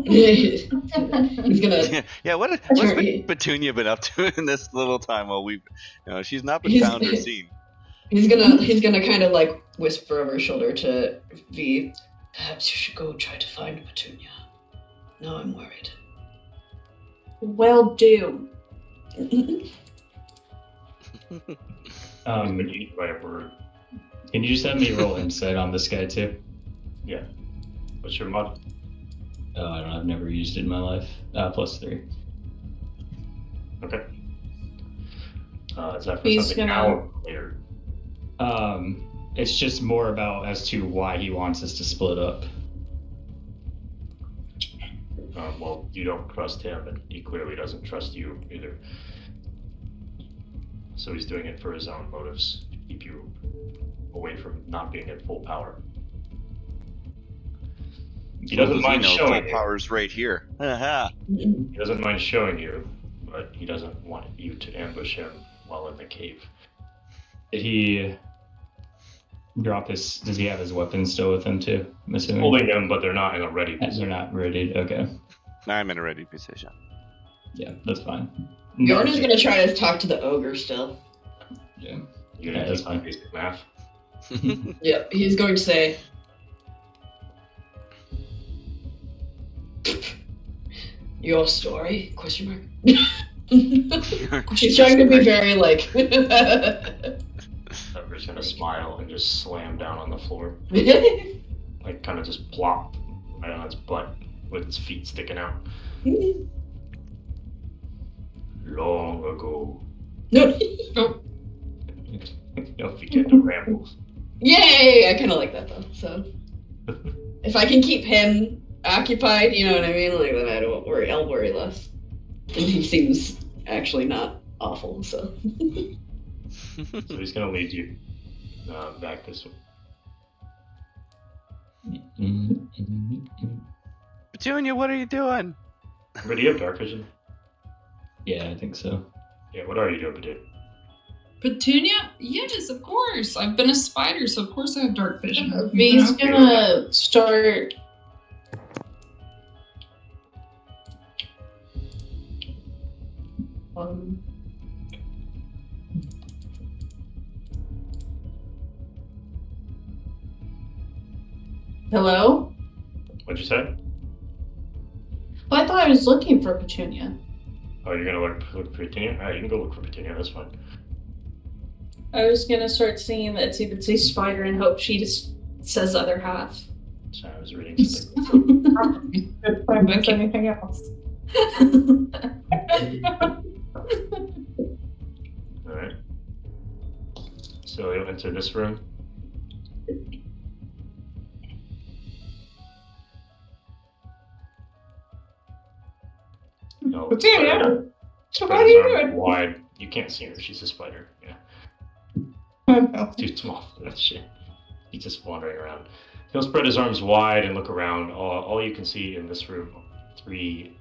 He's gonna. Yeah, what's Petunia been up to in this little time while we've, she's not been found or seen. He's gonna kind of like whisper over his shoulder to V. Perhaps you should go try to find Petunia. Now I'm worried. Will do. Been eaten by a bird. Can you just have me roll insight on this guy too? Yeah. What's your mod? Oh, I don't know. I've never used it in my life. +3. Okay. Is that for He's something gonna- now or later? It's just more about as to why he wants us to split up. Well, you don't trust him, and he clearly doesn't trust you either. So he's doing it for his own motives, to keep you away from not being at full power. He doesn't mind showing full you. power's right here. Haha. He doesn't mind showing you, but he doesn't want you to ambush him while in the cave. Did he drop his? Does he have his weapons still with him too? I'm assuming. Holding them, but they're not in a ready They're position. not ready. Okay. I'm in a ready position. Yeah, that's fine. Bjorn is gonna try to talk to the ogre still. Yeah. You're Yeah, gonna that's teach fine. basic math. Yep, he's going to say. Your story? Question mark. He's trying to be very like. Tucker's gonna smile and just slam down on the floor. Like, kind of just plop right on its butt with its feet sticking out. Long ago. No. Don't forget the rambles. Yay! I kind of like that though. So if I can keep him occupied, you know what I mean? Like then I don't worry. I'll worry less. And he seems actually not awful. So. So he's gonna lead you back this way. Petunia, what are you doing? But do you have dark vision? Yeah, I think so. Yeah, what are you doing, Petunia? Petunia? Yes, of course. I've been a spider, so of course I have dark vision. V's gonna start. Hello? What'd you say? Well, I thought I was looking for Petunia. Oh, you're gonna look for Petunia? Alright, you can go look for Petunia, that's fine. I was gonna start singing the Itsy Bitsy Spider and hope she just says other half. Sorry, I was reading something. If I miss anything else. Alright. So you'll enter this room. No, Petunia! spread What are his you arms doing? wide. You can't see her, she's a spider. Yeah. I know. Too small for that shit. He's just wandering around. He'll spread his arms wide and look around. All you can see in this room are 3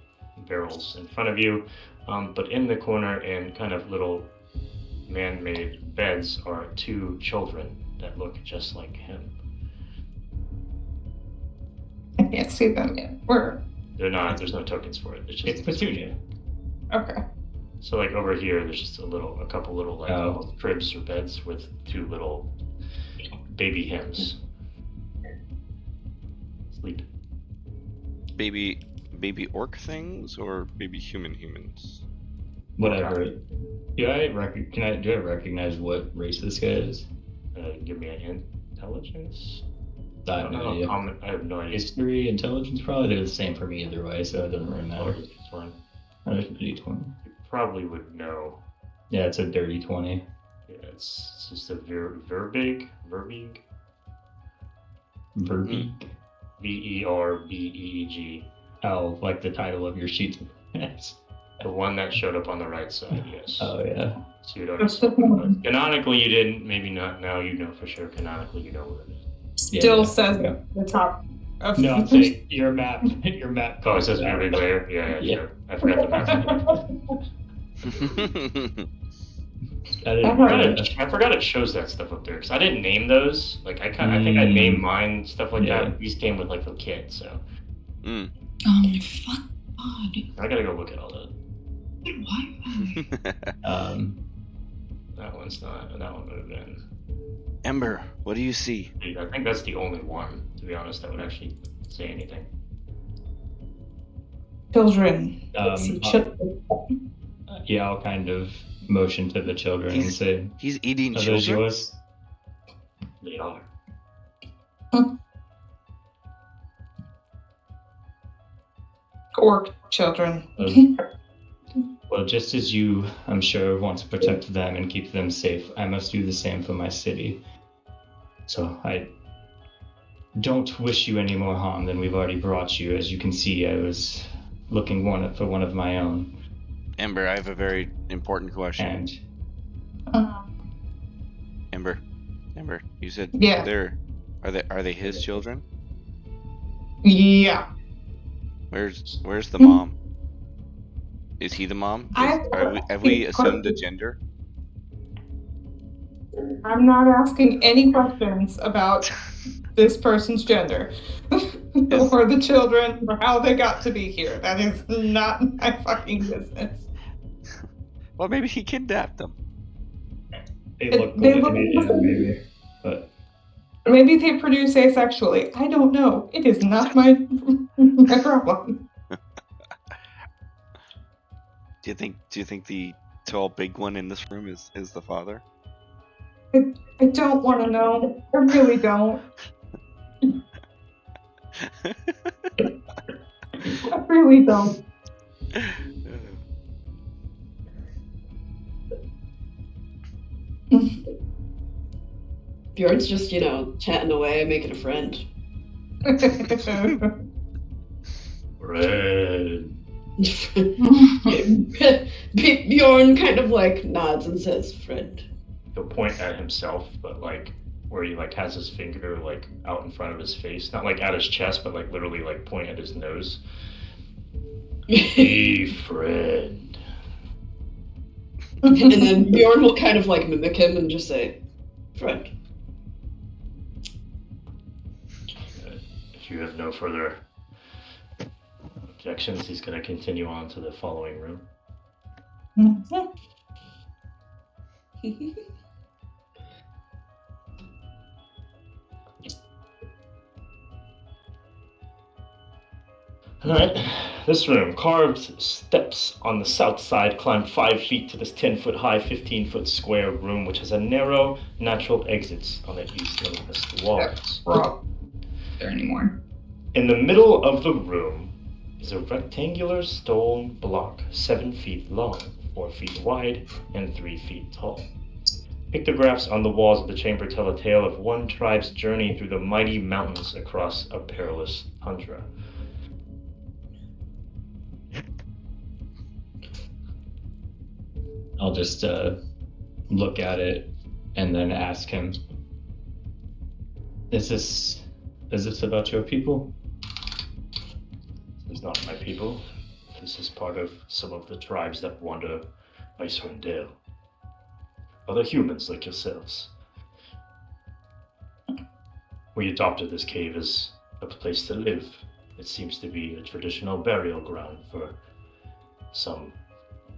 barrels in front of you, but in the corner and kind of little man-made beds are 2 children that look just like him. I can't see them yet. Where? They're not. There's no tokens for it. It's just It's Petunia. Okay. So like over here, there's just a couple little like Oh. almost cribs or beds with 2 little baby hens. Sleep. Baby orc things or baby humans? Whatever. Do I recognize what race this guy is? Give me an intelligence. I have no idea. I have no idea. History, intelligence, probably they're the same for me either way, so it doesn't really matter. It's fine. There's a D20. You probably would know. Yeah, it's a dirty 20. Yeah, it's just a verbig. Verbeeg. Verbeeg. Oh, like the title of your sheet. Yes. The one that showed up on the right side, yes. Oh, yeah. So you don't. Canonically, you didn't. Maybe not. Now you know for sure. Canonically, you know what it is. still yeah, says yeah. at the top of No, I'm saying your map. Your map. Oh, it says that. big layer. Yeah, Yeah. sure. I forgot the map. I didn't. I forgot it shows that stuff up there because I didn't name those. Like I think I Mm. named mine stuff like Yeah. that. These came with like the kit, so Mm. Oh my fuck god. I gotta go look at all that. Why? That one's not. That one would have been. Ember, what do you see? I think that's the only one, to be honest, that would actually say anything. children. Yeah, I'll kind of motion to the children and say, He's eating "Are those children? yours?" They are. Orc children. Well, just as you, I'm sure, want to protect them and keep them safe, I must do the same for my city. So I don't wish you any more harm than we've already brought you. As you can see, I was looking for one of my own. Ember, I have a very important question. And Ember, you said Yeah. are they his children? Yeah. Where's the mom? Is he the mom? Have we assumed a gender? I'm not asking any questions about this person's gender or the children or how they got to be here. That is not my fucking business. Well, maybe he kidnapped them. they look maybe, but Maybe they produce asexually. I don't know. It is not my problem. Do you think the tall big one in this room is the father? I don't want to know. I really don't. I really don't. Bjorn's just, chatting away, making a friend. Red. Bjorn kind of nods and says, "Friend." He'll point at himself, but where he has his finger out in front of his face, not at his chest, but literally point at his nose. Hey, friend. And then Bjorn will kind of mimic him and just say, "Friend." If you have no further objections, he's going to continue on to the following room. Alright, this room. Carved steps on the south side climb 5 feet to this 10-foot high, 15-foot square room, which has a narrow, natural exits on the east and west walls. There anymore. In the middle of the room is a rectangular stone block 7 feet long, 4 feet wide, and 3 feet tall. Pictographs on the walls of the chamber tell a tale of one tribe's journey through the mighty mountains across a perilous tundra. I'll just look at it and then ask him, Is this about your people? This is not my people. This is part of some of the tribes that wander IceWind Dale. Other humans like yourselves. We adopted this cave as a place to live. It seems to be a traditional burial ground for some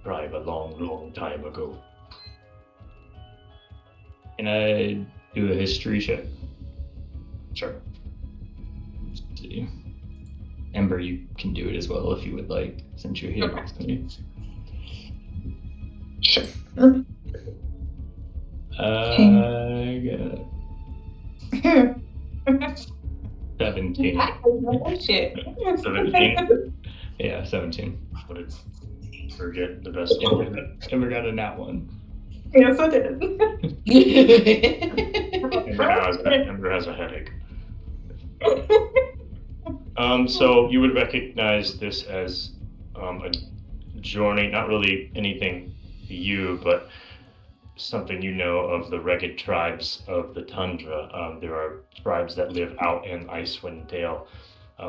tribe a long, long time ago. Can I do a history check? Sure. Let's see. Ember, you can do it as well if you would like, since you're here with me. Sure. I got 17. Shit. 17? Yeah, 17. What did forget the best one? Ember got a nat 1. Yes, I did. Ember has a headache. So you would recognize this as a journey, not really anything to you, but something you know of the rugged tribes of the tundra. There are tribes that live out in IceWind Dale,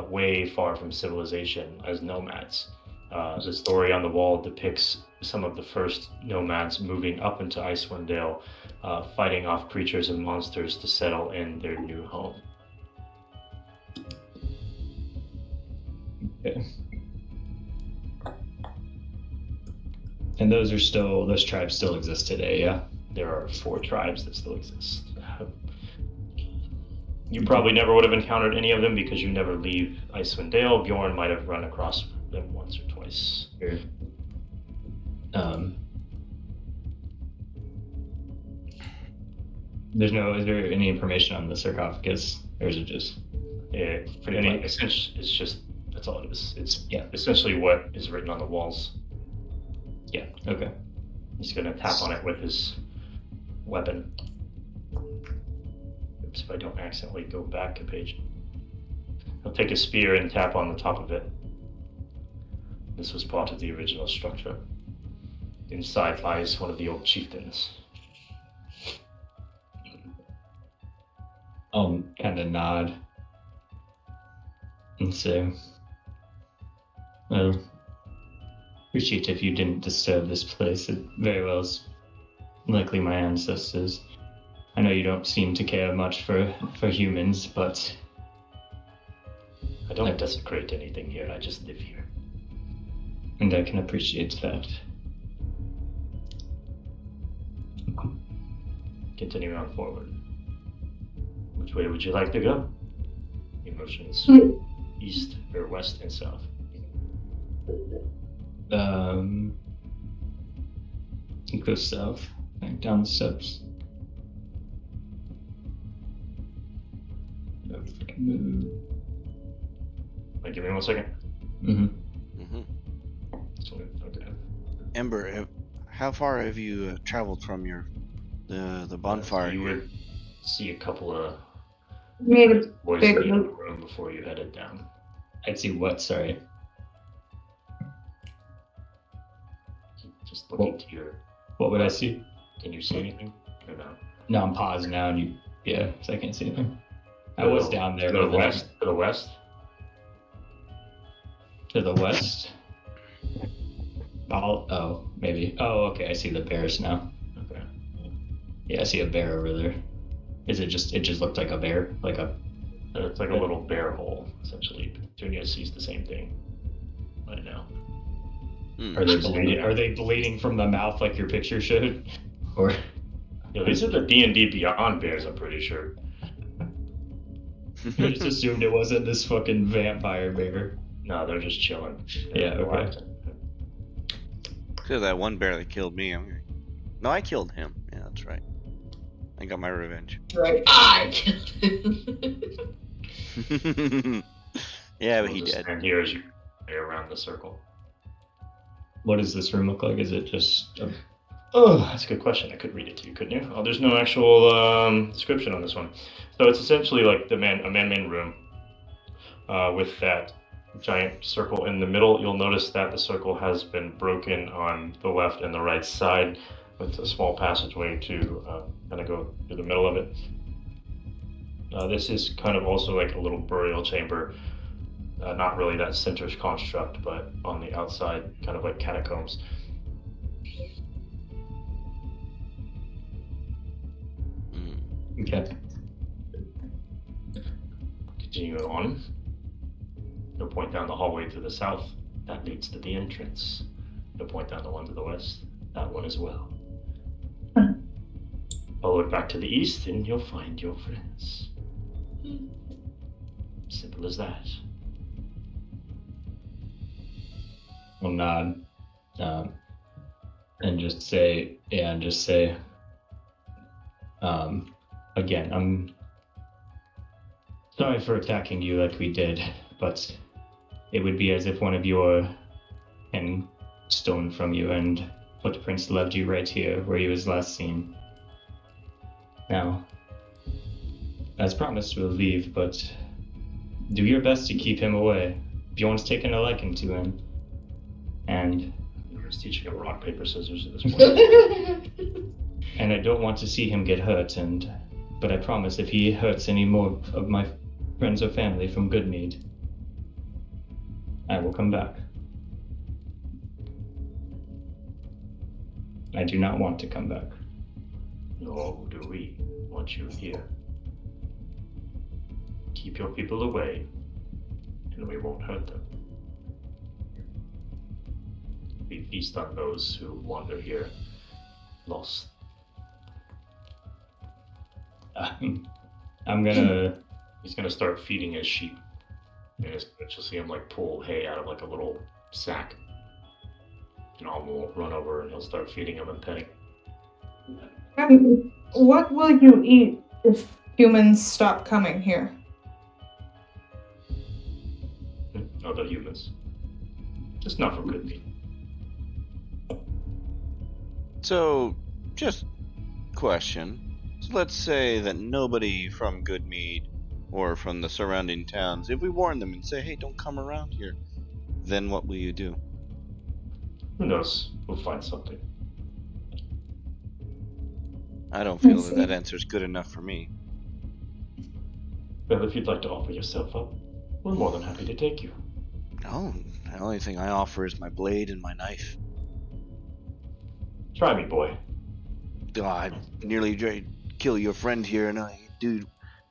way far from civilization as nomads. The story on the wall depicts some of the first nomads moving up into IceWind Dale, fighting off creatures and monsters to settle in their new home. Okay. And those tribes still exist today, yeah? There are 4 tribes that still exist. You probably never would have encountered any of them because you never leave IceWind Dale. Bjorn might have run across them once or twice. Sure. Is there any information on the sarcophagus, or is it just? Yeah, pretty much. It's just, that's all it is. It's essentially what is written on the walls. Yeah, okay. He's gonna tap on it with his weapon. Oops, if I don't accidentally go back a page. He'll take a spear and tap on the top of it. This was part of the original structure. Inside lies one of the old chieftains. I'll kind of nod and say, well, appreciate if you didn't disturb this place. It very well is likely my ancestors. I know you don't seem to care much for humans, but I don't desecrate anything here, I just live here. And I can appreciate that. Continuing on forward. Which way would you like to go? Your motions east or west and south? Go south, like down the steps. Wait, give me 1 second. Okay. Ember, how far have you traveled from the bonfire? So you would see a couple of Made a boys big in the loop. room before you headed down. I'd see what, sorry. Just looking to your... What would I see? Can you see anything? Or no? No, I'm paused now, and so I can't see anything. I was down there. To the west? To the west? To the west? Maybe. Oh, okay, I see the bears now. Okay. Yeah, I see a bear over there. It just looked like a bear? It's like a little bear hole, essentially. Tunia sees the same thing right now. Are they bleeding from the mouth like your picture showed? Or yeah, these are the D&D Beyond bears, I'm pretty sure. I just assumed it wasn't this fucking vampire bear. No, they're just chilling. Yeah, okay. Because that one bear that killed me, no, I killed him. Yeah, that's right. I got my revenge. Right. I killed him. Yeah, but We'll he just did. stand here as you go around the circle. What does this room look like? Is it just Oh, that's a good question. I could read it to you, couldn't you? Oh, there's no actual description on this one. So it's essentially like a man-made room with that giant circle in the middle. You'll notice that the circle has been broken on the left and the right side with a small passageway to kind of go through the middle of it. This is kind of also like a little burial chamber. Not really that center's construct, but on the outside, kind of like catacombs. okay? Continuing on, you'll point down the hallway to the south. That leads to the entrance. You'll point down the one to the west. That one as well. Follow it back to the east, and you'll find your friends. Simple as that. I'll nod, and just say, again, I'm sorry for attacking you like we did, but it would be as if one of your kin stolen from you and footprints left you right here where he was last seen. Now, as promised, we'll leave, but do your best to keep him away. Bjorn's taken a liking to him. And You're just teaching him rock, paper, scissors at this point. and I don't want to see him get hurt. But I promise, if he hurts any more of my friends or family from Goodmead, I will come back. I do not want to come back. Nor do we want you here. Keep your people away, and we won't hurt them. We feast on those who wander here, lost. I'm gonna. He's gonna start feeding his sheep. And you'll see him like pull hay out of like a little sack. And I'll will run over and he'll start feeding him and petting. And what will you eat if humans stop coming here? Other humans. Just not from Goodmead. So, just question. So let's say that nobody from Goodmead or from the surrounding towns, if we warn them and say, hey, don't come around here, then what will you do? Who knows? We'll find something. I don't feel that that answer is good enough for me. Well, if you'd like to offer yourself up, we're more than happy to take you. No, the only thing I offer is my blade and my knife. Try me, boy. I nearly tried to kill your friend here, and I do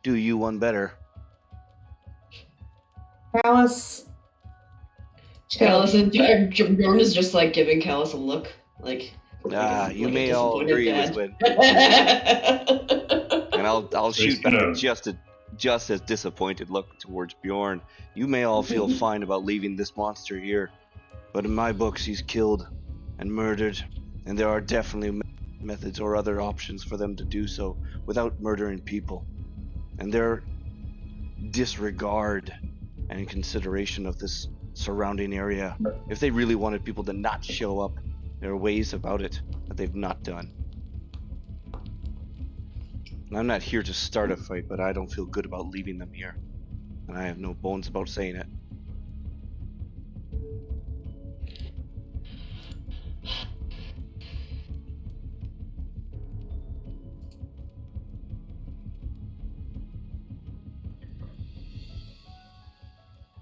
you one better. Calus. Calus and Bjorn is just like giving Calus a look, like. You like may a all disappointed agree dad. with when, and I'll So he's shoot back gonna- just as disappointed look towards Bjorn. You may all feel fine about leaving this monster here, but in my books he's killed and murdered, and there are definitely methods or other options for them to do so without murdering people. And their disregard and consideration of this surrounding area, if they really wanted people to not show up, there are ways about it that they've not done. And I'm not here to start a fight, but I don't feel good about leaving them here. And I have no bones about saying it.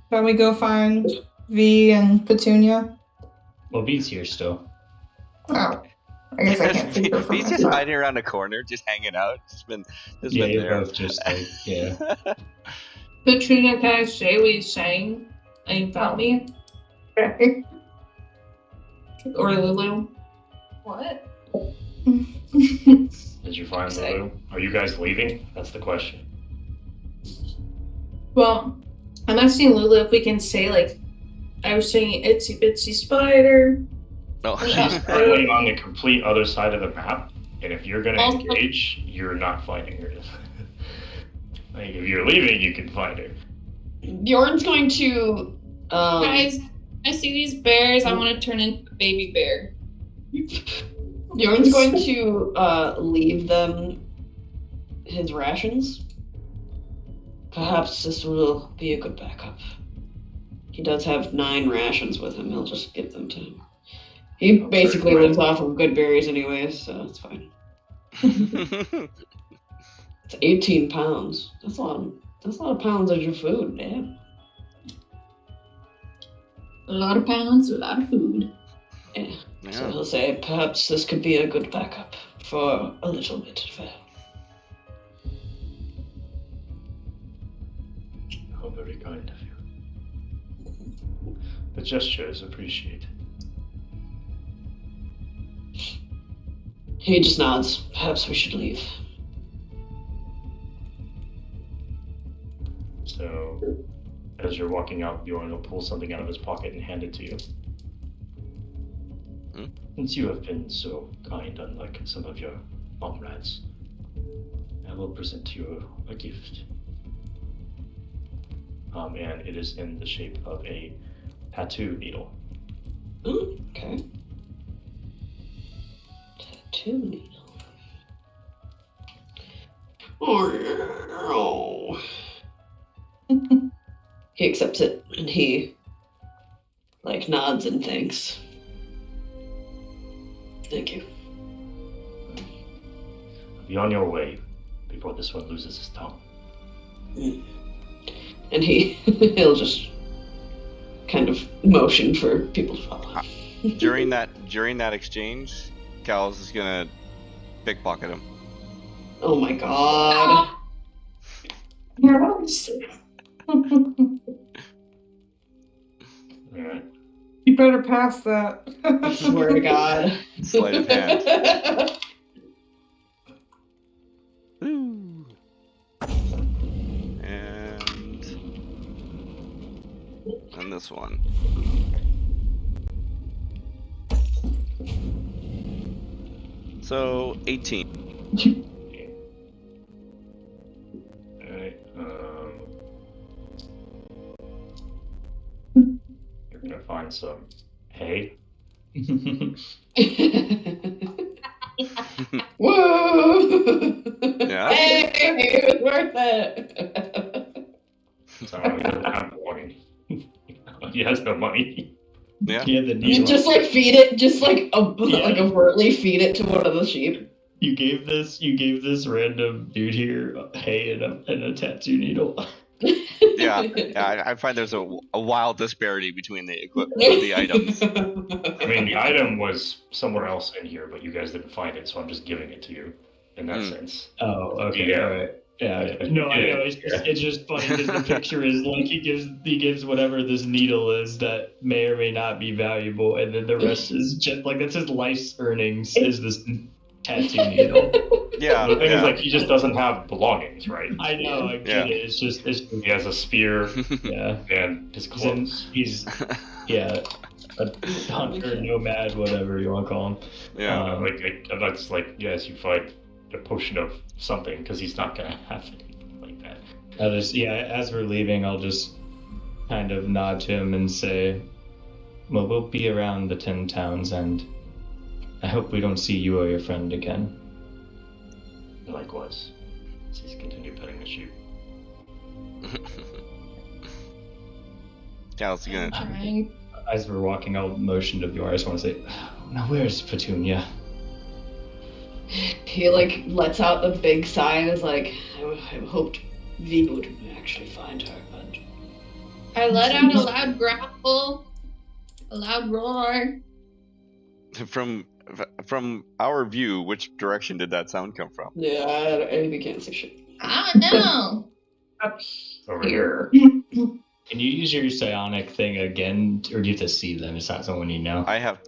Can we go find V and Petunia? Well, V's here still. Oh, I guess I can't see her from He's my just spot. hiding around a corner, just hanging out. Just been Yeah, you're there. both just like, yeah. Katrina, can I say what he's saying? And you found me? Okay. Or Lulu? What? Did you find Say. Lulu? Are you guys leaving? That's the question. Well, I'm asking Lulu if we can say, like, I was saying itsy bitsy spider. No. She's currently on the complete other side of the map, and if you're gonna Also- engage, you're not finding her. Like, if you're leaving, you can find her. Bjorn's going to. Guys, I see these bears. I want to turn into a baby bear. Bjorn's going to leave them his rations. Perhaps this will be a good backup. He does have 9 rations with him. He'll just give them to him. He basically lives off of good berries anyways, so it's fine. It's 18 pounds. That's a lot of pounds of your food, damn. A lot of pounds, a lot of food. Yeah. Yeah. So he'll say, perhaps this could be a good backup for a little bit of it. How very kind of you. The gesture is appreciated. He just nods. Perhaps we should leave. So, as you're walking out, Bjorn will pull something out of his pocket and hand it to you. Since you have been so kind, unlike some of your comrades, I will present you a gift. And it is in the shape of a tattoo needle. Okay. Tattoo needle. Oh. He accepts it and he nods and thanks. Thank you. Be on your way before this one loses his tongue. And he'll just kind of motion for people to follow. During that exchange, Calus is gonna pickpocket him. Oh my god. Yes. Alright. You better pass that. I swear to God. Sleight of hand. Woo. And this one. So 18. Alright, you're gonna find some hay. Woo! Yeah? Hey, it was worth it. So he doesn't have the money. He has no money. Yeah. Yeah, the You needle. just like feed it, just like Yeah. like overtly feed it to one of the sheep. You gave this random dude here hay and a tattoo needle. Yeah. I find there's a wild disparity between the items. I mean, the item was somewhere else in here, but you guys didn't find it, so I'm just giving it to you in that sense. Oh, okay, Yeah. all right. Yeah. No, I know. It's just funny because the picture is like he gives whatever this needle is that may or may not be valuable, and then the rest is just like that's his life's earnings is this tattoo needle. Yeah. The thing is, Yeah. like, he just doesn't have belongings, right? I know. I get it. It's just He has a spear yeah. and his clothes. He's yeah. A hunter, nomad, whatever you want to call him. Yeah. That's like, yes, you find a potion of something because he's not gonna have anything like that. As we're leaving, I'll just kind of nod to him and say, well, we'll be around the 10 towns, and I hope we don't see you or your friend again. Likewise. Please continue petting the sheep. Calus is gonna. Trying. As we're walking, I'll motion to Bjorn. I just want to say, now where's Petunia? He like lets out the big sigh and is like, I hoped V would actually find her, but I let out a loud growl, a loud roar. From our view, which direction did that sound come from? yeah, we can't see shit. I don't know. Up Over here. Can you use your psionic thing again, or do you have to see them? It's not someone you know. I have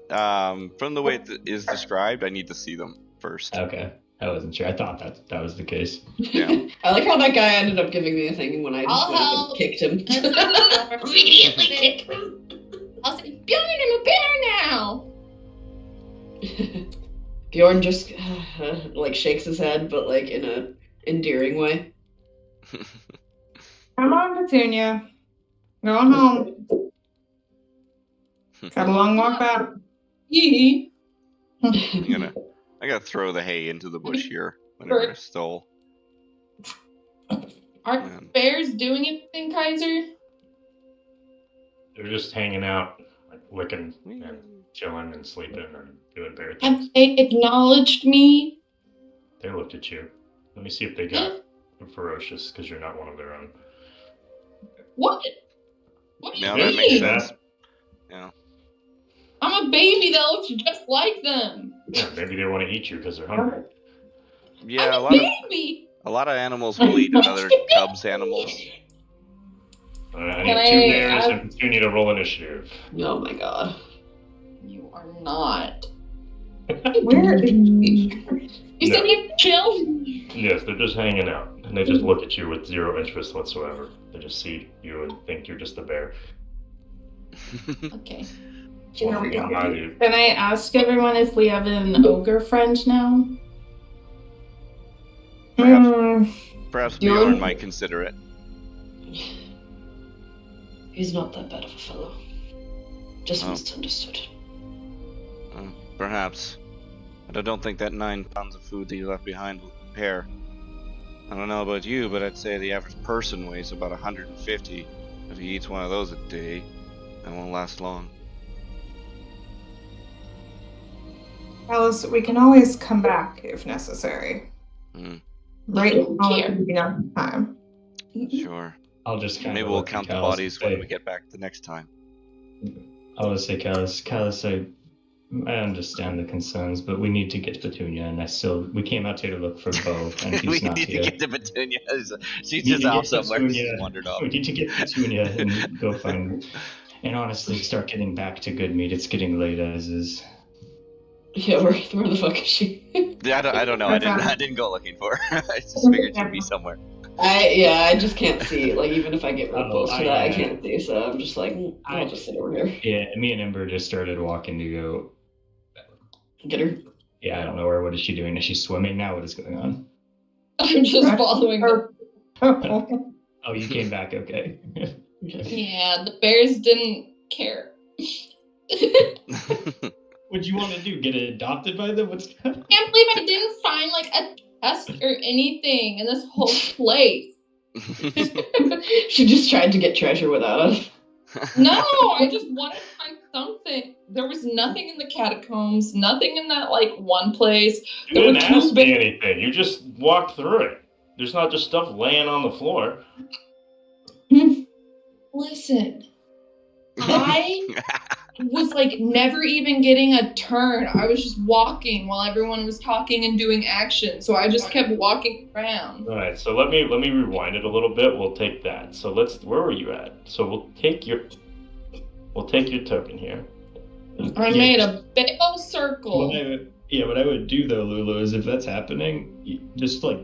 from the way it is described, I need to see them first. Okay, I wasn't sure. I thought that was the case. Yeah. I like how that guy ended up giving me a thing when I just I'll went up help. and kicked him. Immediately kick him. I'll say, Bjorn, I'm a bear now. Bjorn just like shakes his head, but like in a endearing way. Come on, Petunia. Going home. Got a long walk back. Yee. I gotta throw the hay into the bush here whenever I stole. Are Man. bears doing anything, Kaiser? They're just hanging out, like licking and chilling and sleeping and doing bear Have things. they acknowledged me? They looked at you. Let me see if they got ferocious, because you're not one of their own. What? What do you Yeah, mean? that makes sense. Yeah. I'm a baby that looks just like them. Yeah, maybe they want to eat you because they're hungry. Yeah, I'm a baby. a lot of animals will eat another cub's animals. I Can need I two bears ask- and continue to roll initiative. Oh my god. You are not. Where is he? You said you have to chill? Yes, they're just hanging out, and they just look at you with zero interest whatsoever. They just see you and think you're just a bear. Okay. Walking by you. Can I ask everyone if we have an ogre friend now? Perhaps Bjorn? Bjorn might consider it. He's not that bad of a fellow. Just Oh. misunderstood. Perhaps. But I don't think that 9 pounds of food that you left behind will compare. I don't know about you, but I'd say the average person weighs about 150. If he eats one of those a day, that won't last long. Alice, we can always come back if necessary. right now Here. at the beginning of time. Sure. I'll just kind Maybe of we'll look at count the Callus bodies and when say- we get back the next time. I'll just say, Callus, I understand the concerns, but we need to get Petunia, and we came out here to look for Bo, and We he's not need here. to get to Petunia. She's We need just to off get somewhere. She's Petunia. wandered off. We need to get Petunia and go find, and honestly, start getting back to good meat. It's getting late as is. Yeah, where the fuck is she? Yeah, I don't know. I didn't go looking for her. I just figured she'd be somewhere. I just can't see. Like, even if I get real Oh, close to that, I yeah. can't see. So I'm just like, I'll just sit over here. Yeah, me and Ember just started walking to go. Get her. Yeah, I don't know her. What is she doing? Is she swimming now? What is going on? I'm just following them. Oh, you came back. Okay. Yeah, the bears didn't care. What'd you want to do? Get adopted by them? What's Can't believe I didn't find like a chest or anything in this whole place. She just tried to get treasure without us. No, I just wanted to find something. There was nothing in the catacombs, nothing in that like one place. You There were didn't two ask me bears. anything. You just walked through it. There's not just stuff laying on the floor. Listen, I was like never even getting a turn. I was just walking while everyone was talking and doing action. So I just kept walking around. All right, so let me rewind it a little bit. We'll take that. So where were you at? So we'll take your token here. I made a big old circle. What I would do though, Lulu, is if that's happening, just like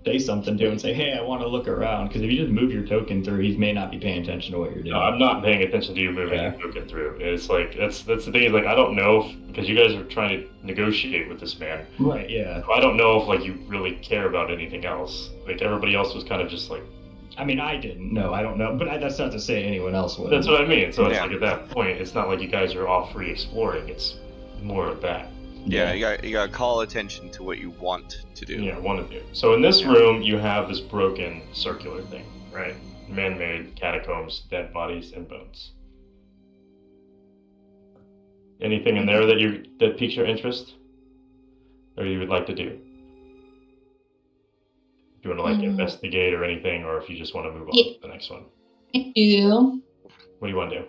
say something to him and say, "Hey, I want to look around." Because if you just move your token through, he may not be paying attention to what you're doing. No, I'm not paying attention to you moving your token through. It's like that's the thing. Is like I don't know because you guys are trying to negotiate with this man. Right. Yeah. I don't know if like you really care about anything else. Like everybody else was kind of just like. I mean, I didn't. No, I don't know. But that's not to say anyone else would. That's what I mean. So it's like at that point, it's not like you guys are all free exploring. It's more of that. Yeah, you gotta call attention to what you want to do. Yeah, want to do. So in this room, you have this broken circular thing, right? Man-made catacombs, dead bodies, and bones. Anything in there that piques your interest, or you would like to do? Do you want to like investigate or anything, or if you just want to move on to the next one? I do. What do you want to do?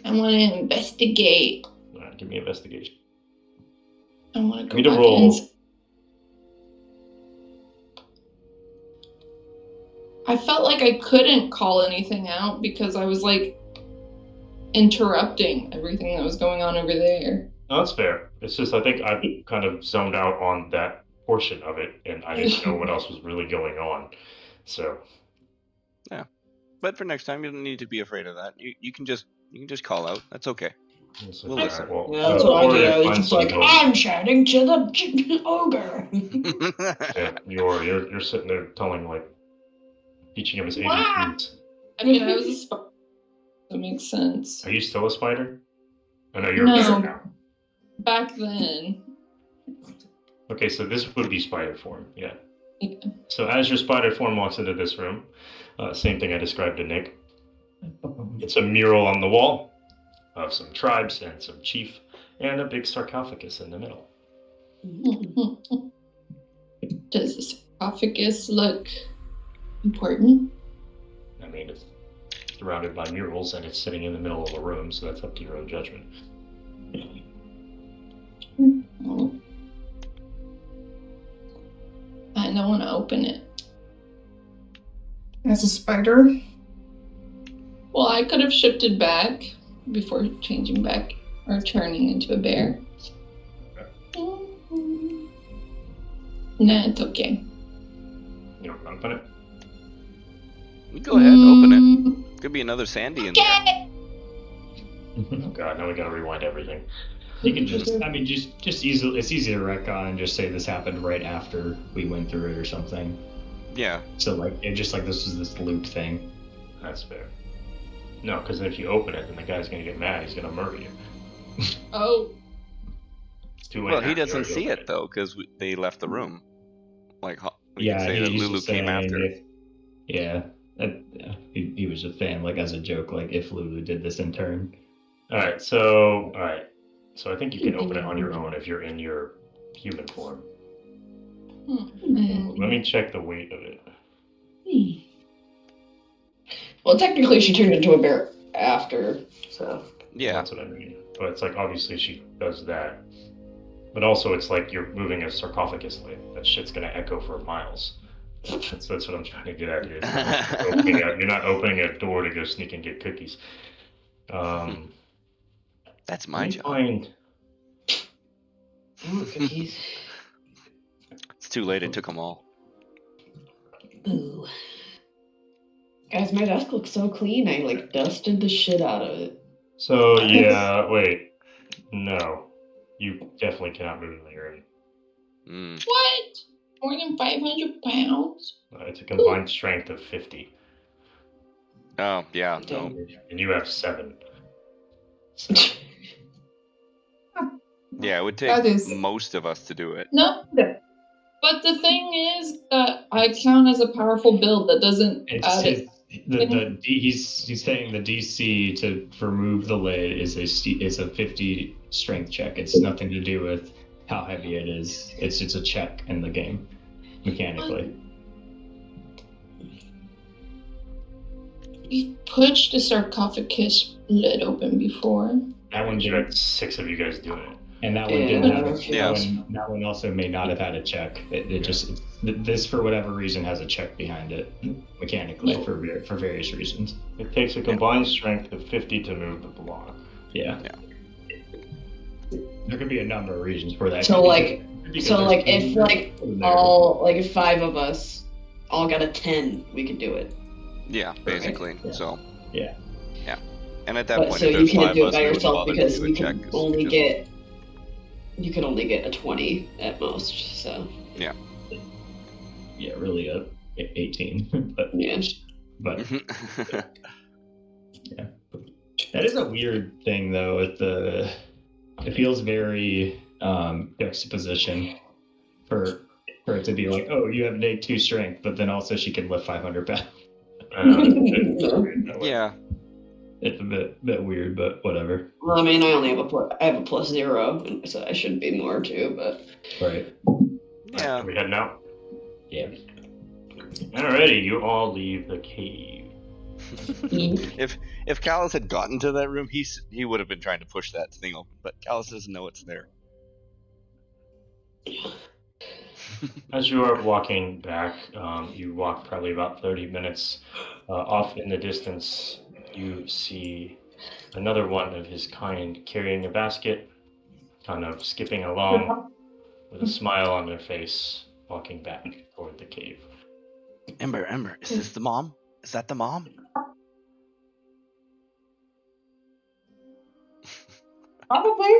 I want to investigate. All right, give me investigation. I want to Give go me the back roll. I felt like I couldn't call anything out because I was like interrupting everything that was going on over there. No, that's fair. It's just I think I kind of zoned out on that portion of it, and I didn't know what else was really going on. So. Yeah, but for next time, you don't need to be afraid of that. You can just call out. That's okay. So, We'll listen. well, Yeah, that's what I do. I was find just like, some I'm chatting to the ogre. Yeah, you're sitting there teaching him his ABCs. I mean, I was a spider. That makes sense. Are you still a spider? I know you're No. a bear now. Back then. Okay, so this would be spider form, yeah. Yeah. So as your spider form walks into this room, same thing I described to Nick. It's a mural on the wall of some tribes and some chief, and a big sarcophagus in the middle. Does the sarcophagus look important? I mean, it's surrounded by murals and it's sitting in the middle of a room, so that's up to your own judgment. I don't want to open it. As a spider. Well, I could have shifted back before changing back or turning into a bear. Nah, it's okay. You don't open it? You go ahead, open it. Could be another Sandy in there. Okay. Oh god, now we gotta rewind everything. You can just easily. It's easy to retcon and just say this happened right after we went through it or something. Yeah. So this was this loop thing. That's fair. No, because if you open it, then the guy's gonna get mad. He's gonna murder you. Oh. It's too late. Well, now. he You doesn't already see opened it though, because they left the room. Like, we Yeah, can say that he's Lulu just came saying after. He was a fan, like as a joke, like if Lulu did this in turn. All right, so I think you can open it on your own if you're in your human form. Let me check the weight of it. Well, technically, she turned into a bear after, so. Yeah. That's what I mean. But it's like, obviously, she does that. But also, it's like you're moving a sarcophagus. Like, that shit's gonna echo for miles. That's what I'm trying to get at here. You're not opening a door to go sneak and get cookies. That's my job. Cookies. It's too late. It took them all. Ooh. Guys, my desk looks so clean. I like dusted the shit out of it. So yeah, wait. No. You definitely cannot move in the area. What? More than 500 pounds? It's a combined strength of 50. Oh, yeah. No. And you have 7. So, Yeah, it would take That is- most of us to do it. No. But the thing is that I count as a powerful build that doesn't add it. He's saying the DC to remove the lid is a 50 strength check. It's nothing to do with how heavy it is. It's a check in the game, mechanically. We've pushed the sarcophagus lid open before. That one you didn't, had 6 of you guys doing it. and that one didn't have. Yeah. That one also may not have had a check. This for whatever reason has a check behind it mechanically for various reasons. It takes a combined strength of 50 to move the block. Yeah. There could be a number of reasons for that. So if 5 of us all got a 10, we could do it. Yeah, basically. Yeah. So. Yeah. Yeah. And at that But point, so if you there's can't 5 do of it us, by we wouldn't yourself bother to because do a you check, can 'cause only just- get a 20 at most. So Yeah. Yeah, really 18. But yeah. but that is a weird thing though. With it feels very juxtaposition for it to be like, oh, you have an 2 strength, but then also she can lift 500 pounds. Yeah. It's a bit weird, but whatever. Well, I mean, I only have a +0, so I should be more too. But Right. Yeah. Are we heading out? Yeah. Alrighty, you all leave the cave. If Calus had gotten to that room, he would have been trying to push that thing open, but Calus doesn't know it's there. As you are walking back, you walk probably about 30 minutes. Off in the distance, you see another one of his kind carrying a basket, kind of skipping along with a smile on their face, walking back toward the cave. Ember, is this the mom? Is that the mom? Probably.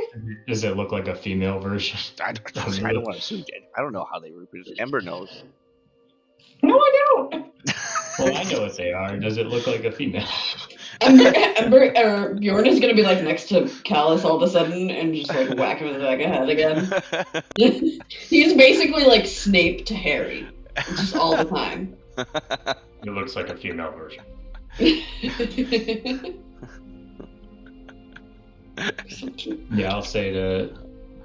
Does it look like a female version? I don't want to assume. I don't know how they reproduce. Ember knows. No, I don't. Well, I know what they are. Does it look like a female? Ember or Bjorn is gonna be like next to Calus all of a sudden and just like whack him in the back of the head again. He's basically like Snape to Harry, just all the time. It looks like a female version. Yeah, I'll say to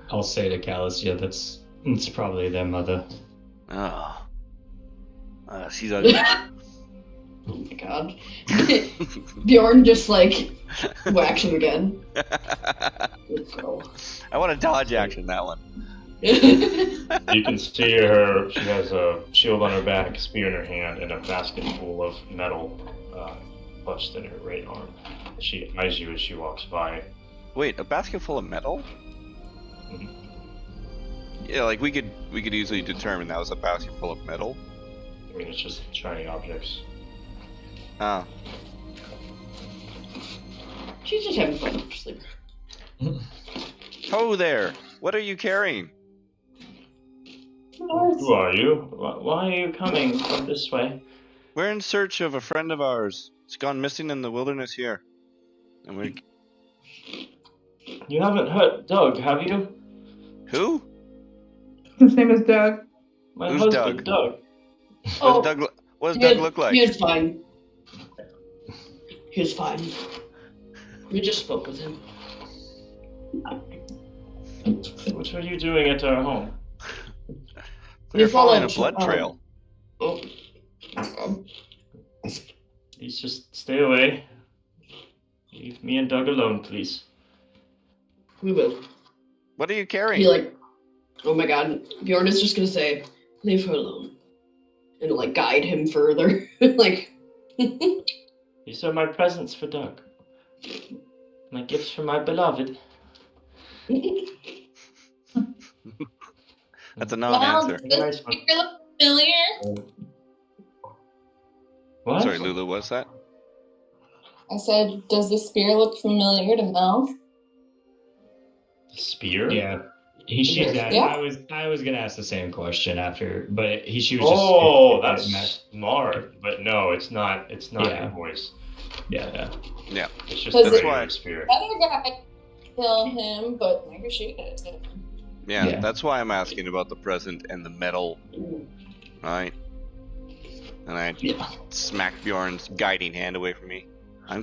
Calus, yeah, it's probably their mother. Oh. She's ugly. Oh my god. Bjorn just like whacks him again. Let's go. I want to dodge action that one. You can see her. She has a shield on her back, spear in her hand, and a basket full of metal clutched in her right arm. She eyes you as she walks by. Wait, a basket full of metal? Mhm. Yeah, like we could easily determine that was a basket full of metal. I mean, it's just shiny objects. Ah. She's just having fun. Sleep. Ho there! What are you carrying? Who are you? Why are you coming from this way? We're in search of a friend of ours. He's gone missing in the wilderness here. And we You haven't hurt Doug, have you? Who? His name is Doug. My Who's husband, Doug. What does Doug look like? He is fine. He is fine. We just spoke with him. What are you doing at our home? We are He's not following a a blood trail. Oh. Please just stay away. Leave me and Doug alone, please. We will. What are you He carrying? oh my god. Bjorn is just gonna say, leave her alone. And guide him further. These are my presents for Doug. My gifts for my beloved. That's a Well, non-answer. does this speaker look familiar? What? Sorry, Lulu, what's that? I said, does the spear look familiar to Mel? The spear? Yeah. She's Yeah. I was gonna ask the same question after, but she was Oh, just. that's smart. But no, it's not. It's not Yeah. your voice. Yeah. Yeah. It's just Does a it- regular spear. Other guy kill him, but never shoot it. Yeah, Yeah. that's why I'm asking about the present and the metal, right? And I Yeah. smack Bjorn's guiding hand away from me. I'm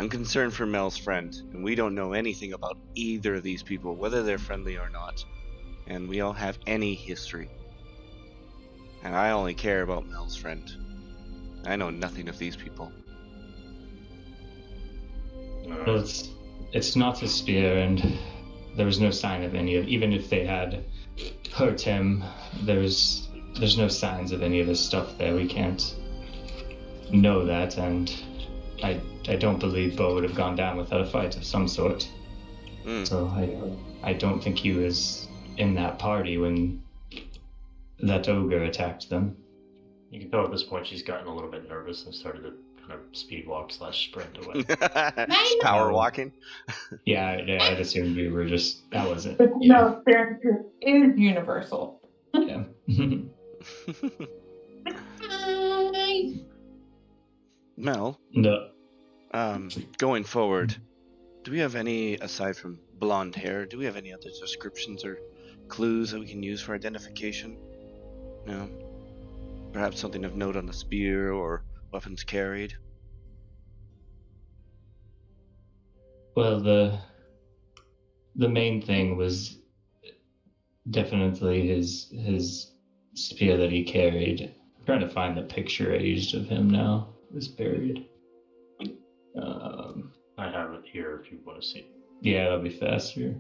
concerned for Mel's friend, and we don't know anything about either of these people, whether they're friendly or not. And we don't have any history. And I only care about Mel's friend. I know nothing of these people. Well, it's not a spear, and there was no sign of any of. Even if they had hurt him, there's no signs of any of this stuff there. We can't know that, and I don't believe Bo would have gone down without a fight of some sort. So I don't think he was in that party when that ogre attacked them. You can tell at this point she's gotten a little bit nervous and started to kind of speed walk / sprint away. Power walking. Yeah, I'd assumed we were just that wasn't. But Yeah. no, fair truth is universal. Yeah. Hi. Mel, No. going forward, do we have any, aside from blonde hair, do we have any other descriptions or clues that we can use for identification? No? Perhaps something of note on the spear or weapons carried? Well, the main thing was definitely his spear that he carried. I'm trying to find the picture I used of him now. It was buried. I have it here if you want to see. Yeah, that'll be faster.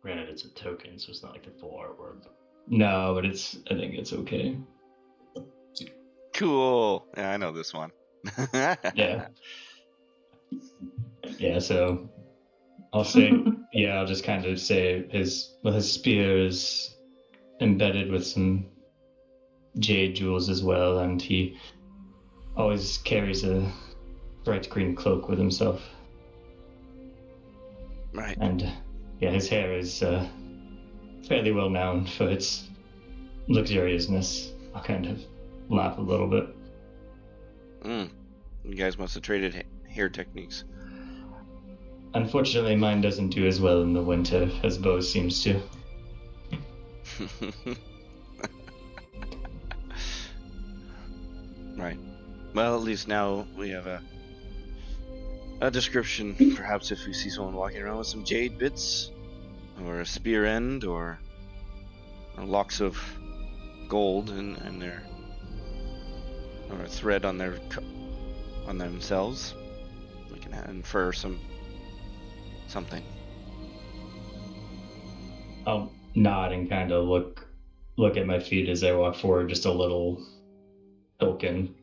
Granted, it's a token, so it's not like the full artwork. No, but I think it's okay. Cool. Yeah, I know this one. Yeah. Yeah, so I'll say, I'll just kind of say his spear is embedded with some jade jewels as well, and he always carries a bright green cloak with himself. Right. And his hair is fairly well known for its luxuriousness. I'll kind of laugh a little bit. You guys must have traded hair techniques. Unfortunately, mine doesn't do as well in the winter as Bo's seems to. Right. Well, at least now we have a description. Perhaps if we see someone walking around with some jade bits, or a spear end, or locks of gold in their, or a thread on themselves, we can infer something. I'll nod and kind of look at my feet as I walk forward, just a little token,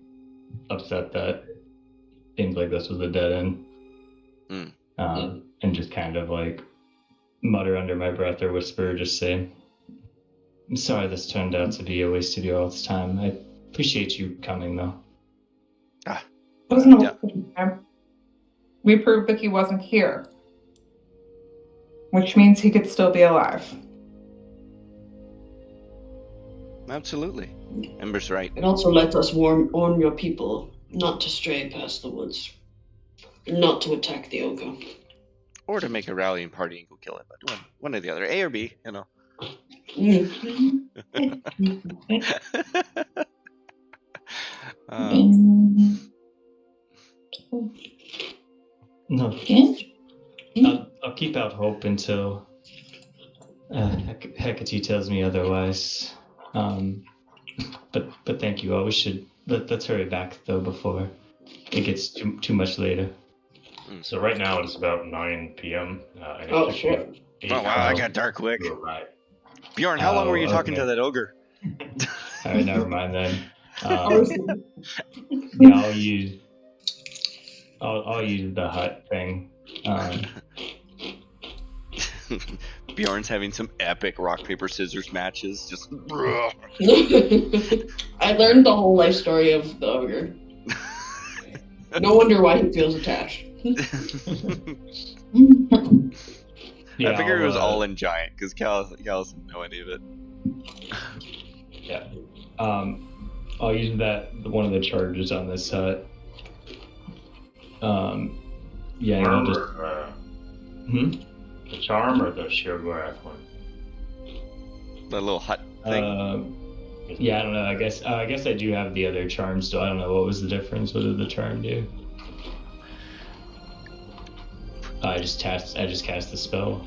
upset that seems like this was a dead end. And just kind of mutter under my breath or whisper, just say, I'm sorry this turned out to be a waste of your all's time. I appreciate you coming, though. It wasn't a Yeah. waste of time. We proved that he wasn't here, which means he could still be alive. Absolutely. Ember's right. And also let us warn your people not to stray past the woods. Not to attack the ogre. Or to make a rallying party and go kill it, but one or the other. A or B, you know. No, Yeah. I'll keep out hope until Hecate tells me otherwise. But thank you all. We should let's hurry back though before it gets too much later. So right now it's about 9 p.m. And it Oh, took shit. you 8 Oh wow, I hours got dark quick. to arrive. Bjorn, how long were you talking okay. to that ogre? All right, never mind then. Arson. Yeah, I'll use the hut thing. Bjorn's having some epic rock paper scissors matches. Just I learned the whole life story of the ogre. No wonder why he feels attached. Yeah, I figured it was all in. in giant because Calus didn't know any of it. Yeah. I'll use one of the charges on this hut. Yeah, and I'll just. The charm or the sheer wrath one? The little hut thing. Yeah, I don't know. I guess I do have the other charm still. I don't know what was the difference. What did the charm do? I just cast the spell.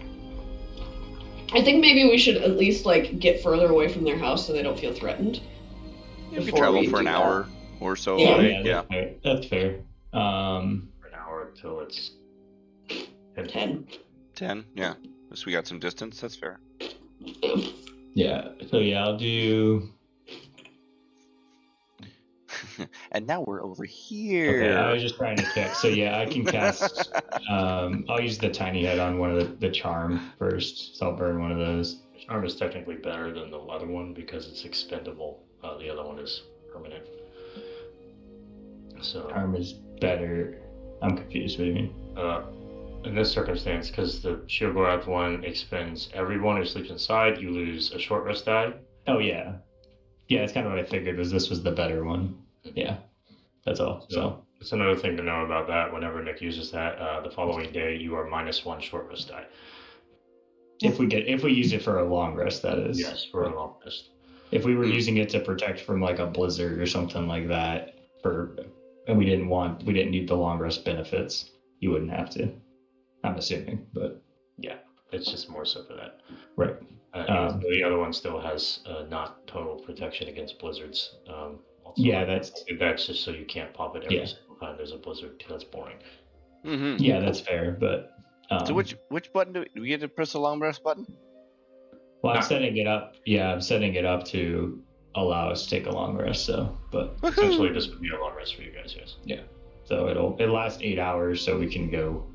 I think maybe we should at least like get further away from their house so they don't feel threatened. If you travel for an hour or so, right? Yeah, that's fair. For an hour till it's 10. 10, yeah. So we got some distance. That's fair. Yeah. So yeah, I'll do. And now we're over here. Okay, I was just trying to check. So yeah, I can cast. I'll use the tiny head on one of the charm first. So I'll burn one of those. The charm is technically better than the other one because it's expendable. The other one is permanent. So charm is better. I'm confused. What do you mean? In this circumstance, because the Shiogorath one expends everyone who sleeps inside, you lose a short rest die. Oh yeah, yeah. It's kind of what I figured. This was the better one. Yeah, that's all. So it's another thing to know about that. Whenever Nick uses that, the following day you are -1 short rest die. If we use it for a long rest, that is. Yes, for a long rest. If we were using it to protect from like a blizzard or something like that, and we didn't need the long rest benefits, you wouldn't have to. I'm assuming, but yeah, it's just more so for that. Right. The other one still has not total protection against blizzards. Also, yeah, that's just so you can't pop it every single time there's a blizzard. That's boring. Mm-hmm. Yeah, that's fair. But so which button do we get to press the long rest button? Well, I'm setting it up. Yeah, I'm setting it up to allow us to take a long rest. So, but essentially, this would be a long rest for you guys. Yes. Yeah. So it'll last 8 hours, so we can go.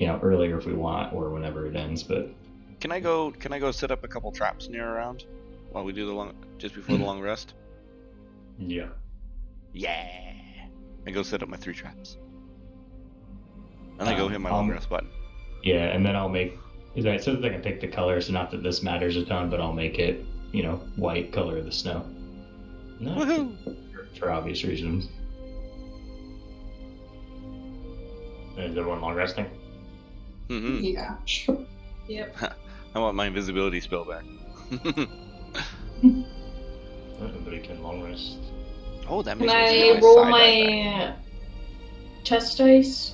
Earlier if we want, or whenever it ends. But can I go set up a couple traps near around while we do just before the long rest? Yeah. Yeah. I go set up my 3 traps. And I go hit my long rest button. Yeah, and then I'll make. It says I can pick the color, so not that this matters a ton, but I'll make it, white color of the snow. No. Woohoo! For obvious reasons. Is everyone long resting? Mm-hmm. Yeah, sure. Yep. I want my invisibility spell back. Everybody can long rest. Oh, that Can makes I sense. roll my chest dice?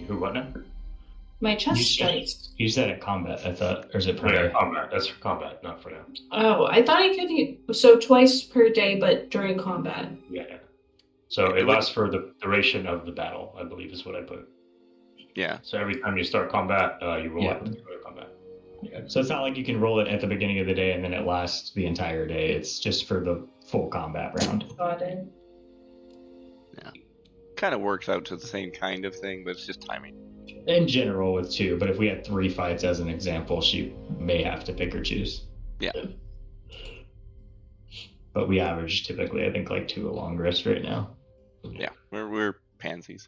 Who what now? My chest dice. You said at combat, I thought, or is it per day? Combat. That's for combat, not for now. Oh, I thought I could use so twice per day, but during combat. Yeah. So it lasts for the duration of the battle, I believe is what I put. Yeah. So every time you start combat, you roll up to go to combat. Yeah. So it's not like you can roll it at the beginning of the day and then it lasts the entire day. It's just for the full combat round. Got it. Yeah. Kind of works out to the same kind of thing, but it's just timing. In general with 2, but if we had 3 fights as an example, she may have to pick or choose. Yeah. But we average typically, I think, like 2 a long rest right now. Yeah, we're pansies.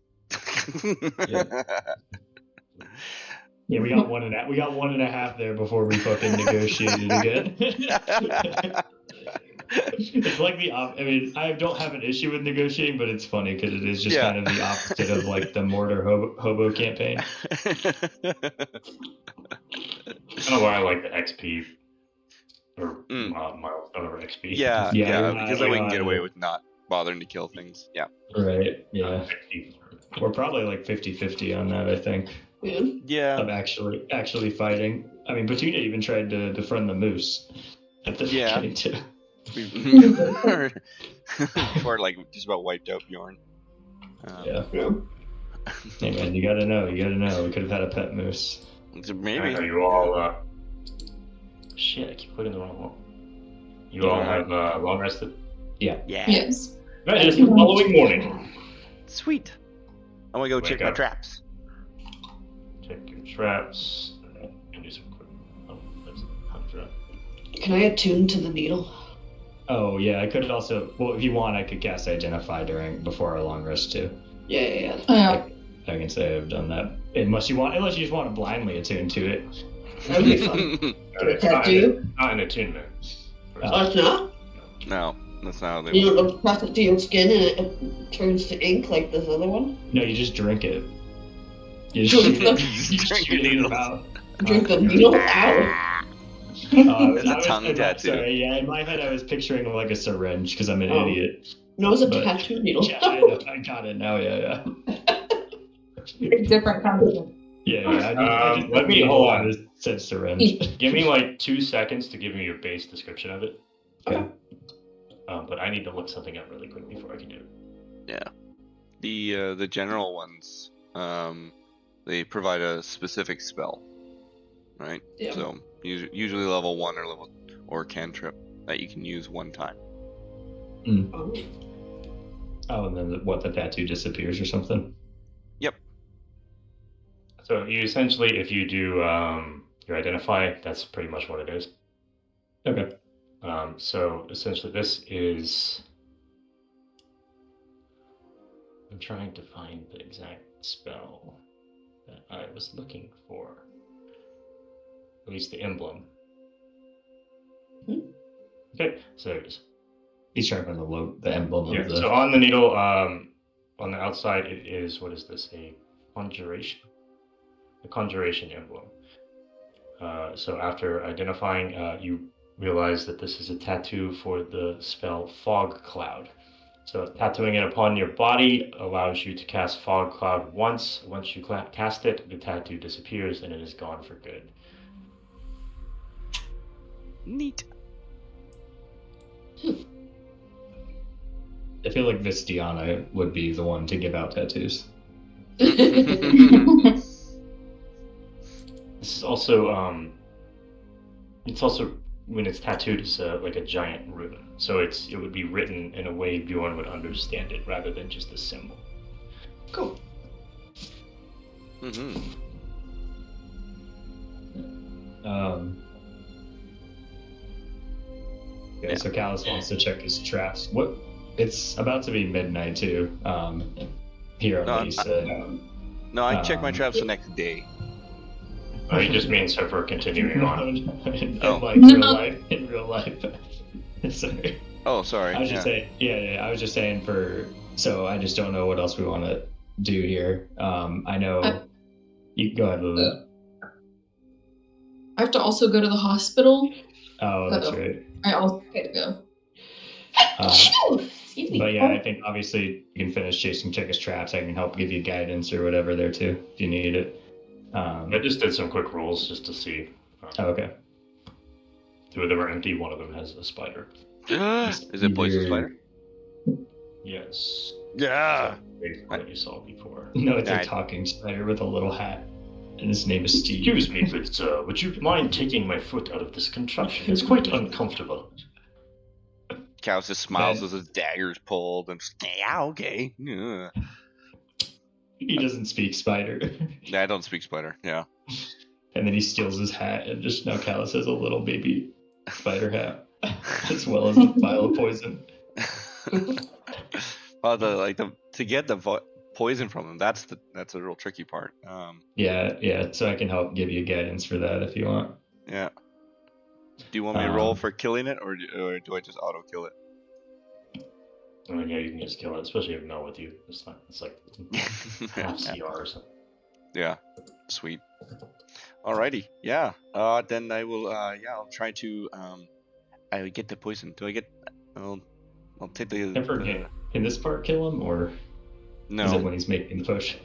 Yeah, we got 1.5 there before we fucking negotiated again. It's like I don't have an issue with negotiating, but it's funny because it is just kind of the opposite of like the Mortar Hobo campaign. I don't know why I like the XP or milestone over XP. Yeah, because then we can get away with not bothering to kill things. Yeah. Right. Yeah. We're probably like 50-50 on that, I think. Yeah. Of actually fighting. I mean, Petunia even tried to befriend the moose at the beginning too. Before like just about wiped out Bjorn. Yeah. Hey man, you gotta know. We could have had a pet moose. Maybe. Are you all? Shit, I keep clicking the wrong one. You all have long rested? Yeah. Yes. Right, it's the following morning. Sweet. I'm gonna go Wake check my up. traps. Check your traps. And do some quick. Oh, that's a trap. Can I attune to the needle? Oh yeah, I could also. Well, if you want, I could cast Identify before our long rest too. Yeah. I can say I've done that. Unless you just want to blindly attune to it. That would be fun. It's Tattoo? not an attunement. Oh, it's not? No, that's not how they You work. don't press it to your skin and it turns to ink like this other one? No, you just drink it. You just shoot it in your mouth. Drink the needle? Ow. It's a tongue tattoo. Sorry, yeah, in my head I was picturing like a syringe because I'm an idiot. No, it's a tattoo needle. Yeah, I know, I got it now, yeah. It's different content. Yeah, I just let me hold on. It said syringe. Give me like 2 seconds to give you your base description of it. Okay. But I need to look something up really quick before I can do it. Yeah. The general ones, they provide a specific spell, right? Yeah. So usually level 1 or cantrip that you can use one time. Oh, and then the tattoo disappears or something? Yep. So you essentially, if you do your identify, that's pretty much what it is. Okay. So essentially, this is. I'm trying to find the exact spell that I was looking for. At least the emblem. Okay, so there it is. He's trying to find the emblem of the... So on the needle, on the outside, it is, what is this, a conjuration? A conjuration emblem. So after identifying, you realize that this is a tattoo for the spell Fog Cloud. So tattooing it upon your body allows you to cast Fog Cloud once. Once you cast it, the tattoo disappears and it is gone for good. Neat. I feel like Vistiana would be the one to give out tattoos. This is also, it's also, when it's tattooed, it's like a giant rune. So it would be written in a way Bjorn would understand it, rather than just a symbol. Cool. Okay, so Calus wants to check his traps. It's about to be midnight too. Here at least. No, I check my traps the next day. Oh, you just mean so for continuing on. In real life. Sorry. Oh, sorry. I was just saying. Yeah. I was just saying so I just don't know what else we want to do here. I know. You go ahead, Lulu. I have to also go to the hospital. Oh, that's right. I also have to go. But yeah, I think obviously you can finish chasing Chicka's traps. I can help give you guidance or whatever there too, if you need it. I just did some quick rolls just to see. Okay. 2 of them are empty, 1 of them has a spider. Is it poison spider? Yes. Yeah. That you saw before. No, it's a talking spider with a little hat. And his name is Steve. Excuse me, but would you mind taking my foot out of this contraption? It's quite uncomfortable. Calus just smiles as his dagger's pulled and just, yeah, okay. Yeah. He doesn't speak spider. I don't speak spider, yeah. And then he steals his hat, and just now Calus has a little baby spider hat, as well as a vial of poison. Well, to get the poison from him, that's a real tricky part. Yeah. So I can help give you guidance for that if you want. Yeah. Do you want me to roll for killing it, or do I just auto kill it? I mean, yeah, you can just kill it, especially if Mel with you. It's like half CR or something. Yeah, sweet. Alrighty, yeah. Then I will. I'll try to. I get the poison. Do I get? I'll take the. I forget. Can this part kill him, or is it No. when he's making the potion?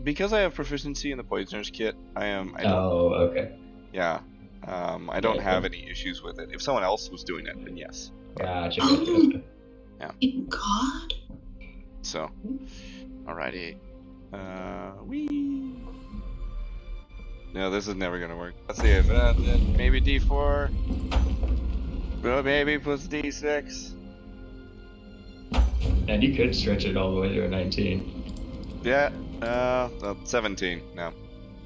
Because I have proficiency in the poisoner's kit, I don't. Oh, okay. Yeah. I don't Yeah, have okay. any issues with it. If someone else was doing it, then yes. Gotcha. God. So, alrighty. Wee. No, this is never gonna work. Let's see it. Maybe D4. Maybe plus D6. And you could stretch it all the way to a 19. Yeah. 17. No. Ooh,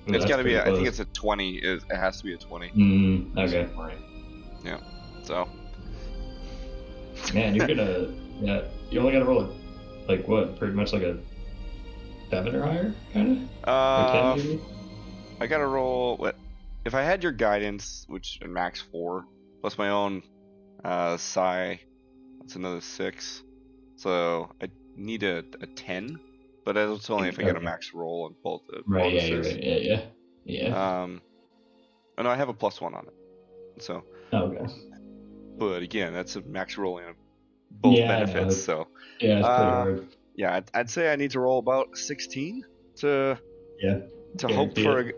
It's that's gotta be. pretty I think close. it's a 20. It has to be a 20. Okay. Yeah. So. Man, you're gonna. Yeah. You only gotta roll it. Like what? Pretty much like a 7 or higher, kind of. Or 10 maybe. I gotta roll. What? If I had your guidance, which max 4, plus my own psi, that's another 6. So I need a 10, but it's only if I get a max roll and both the Right. bonuses. Yeah. You're right. Yeah. Oh no, I have a +1 on it. So. Okay. But again, that's a max roll in both benefits. So. Yeah, it's pretty hard. Yeah, I'd say I need to roll about 16 to. Yeah. To hope for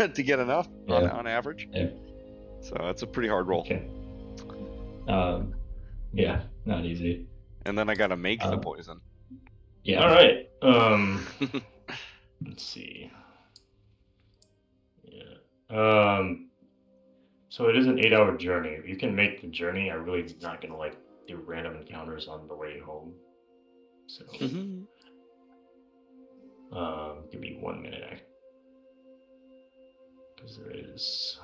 to get enough on average. Yeah. So that's a pretty hard roll. Okay. Yeah, not easy. And then I gotta make the poison. Yeah. All right. Let's see. Yeah. So it is an 8-hour journey. You can make the journey. I'm really not gonna like do random encounters on the way home. So. Give me 1 minute. Because there is.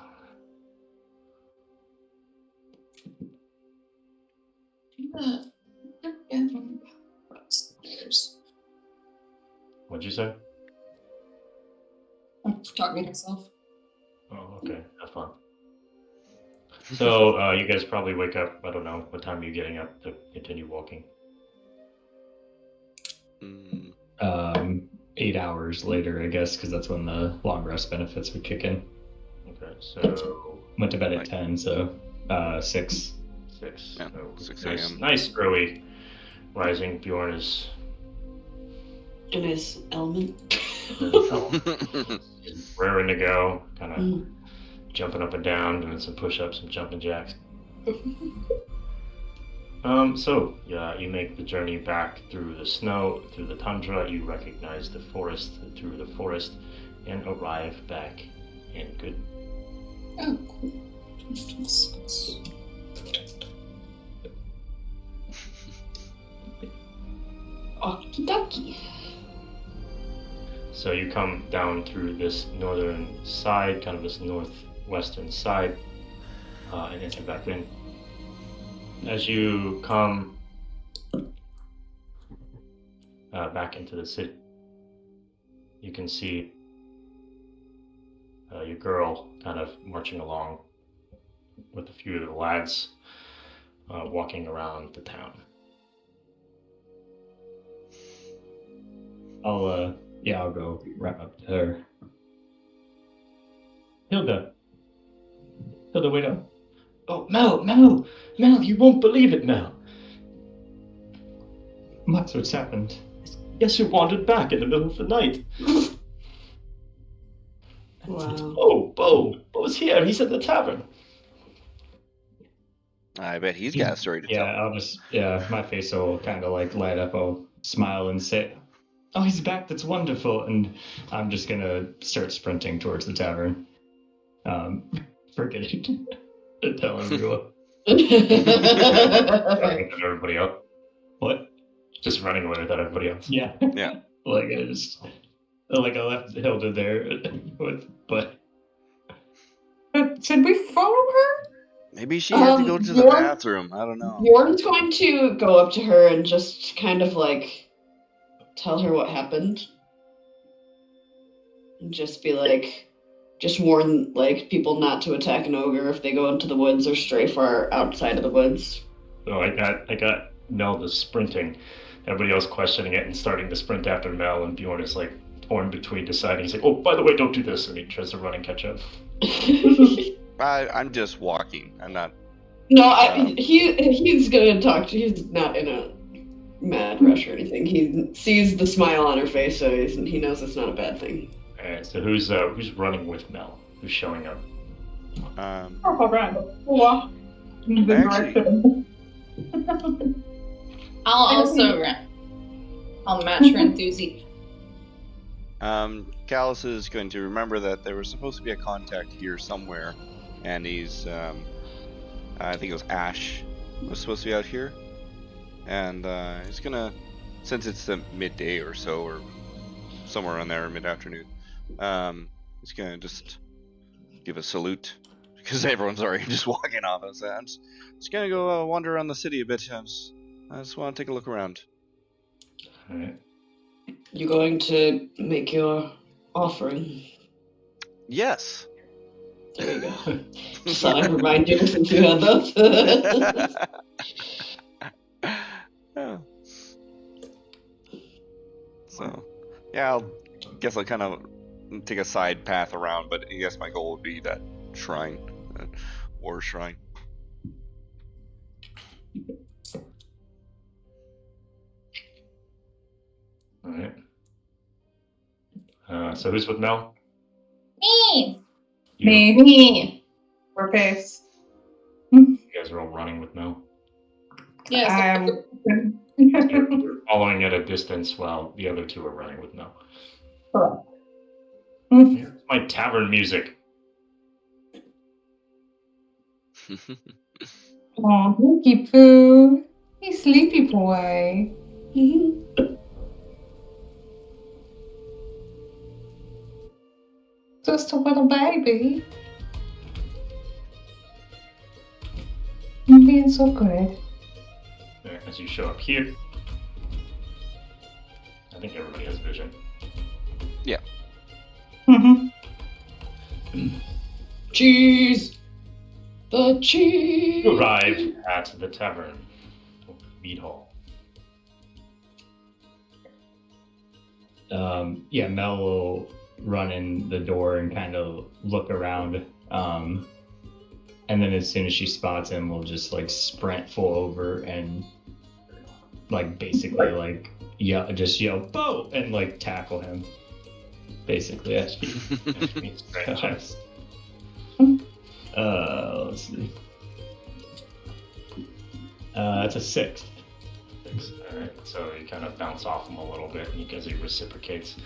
What'd you say? I'm talking to myself. Oh, okay. Have fun. So, you guys probably wake up, I don't know, what time are you getting up to continue walking? 8 hours later, I guess, because that's when the long rest benefits would kick in. Okay, so... Went to bed at 10, so 6. 6. Yeah, so 6 nice, a.m. nice early rising. Bjorn is... In his element. raring to go, kind of jumping up and down, doing some push-ups and jumping jacks. So, yeah, you make the journey back through the snow, through the tundra. You recognize the forest, through the forest, and arrive back in good. Oh, cool. Okie dokie. So you come down through this northern side, kind of this northwestern side, and enter back in. As you come back into the city, you can see your girl kind of marching along with a few of the lads walking around the town. I'll go wrap up to her. Hilda, wait up. Oh, Mel, you won't believe it, Mel. Max, what's happened? Guess who wandered back in the middle of the night? Wow. Bo's here. He's at the tavern. I bet he's got a story to tell. My face will kind of like light up. I'll smile and say, "Oh, he's back. That's wonderful." And I'm just gonna start sprinting towards the tavern. Forgetting to tell everyone. Running with everybody else. What? Just running away without everybody else. Yeah. Like I left Hilda there but Should we follow her? Maybe she had to go to the bathroom. I don't know. Bjorn's going to go up to her and just kind of like tell her what happened. And just be like, just warn like people not to attack an ogre if they go into the woods or stray far outside of the woods. So I got Mel just sprinting, everybody else questioning it and starting to sprint after Mel, and Bjorn is like torn between deciding. He's like, "Oh, by the way, don't do this," and he tries to run and catch up. I'm just walking. I'm not No, he's gonna talk to. He's not in a mad rush or anything. He sees the smile on her face, so he knows it's not a bad thing. Alright, so who's running with Mel? Who's showing up? All right. Walk in the Actually- direction. I'll also run. I'll match her enthusiasm. Calus is going to remember that there was supposed to be a contact here somewhere, and he's, I think it was Ash was supposed to be out here, and he's gonna, since it's the midday or so, or somewhere around there, mid-afternoon, he's gonna just give a salute, because everyone's already just walking off. I'm just gonna go wander around the city a bit. I just want to take a look around. Alright. You going to make your offering? Yes. There you go. Just thought I'd remind you since you had those. Yeah. So, yeah, guess I'll kind of take a side path around, but I guess my goal would be that shrine, or shrine. Alright. So who's with Mel? Me. You, Me. We're pace. you guys are all running with Mel. Yes. You're following at a distance while the other two are running with Mel. Correct. Here's my tavern music. Oh, Pinky Poo. Hey, sleepy boy. Just a little baby. You're being so good. As you show up here, I think everybody has vision. Cheese! The cheese! You arrive at the tavern, Mead Hall. Yeah, Mel will run in the door and kind of look around. And then as soon as she spots him, we'll just like sprint full over and like basically like just yell "Bo!" and like tackle him. Basically, Let's see. It's a 6. Alright, so you kind of bounce off him a little bit, and because he reciprocates.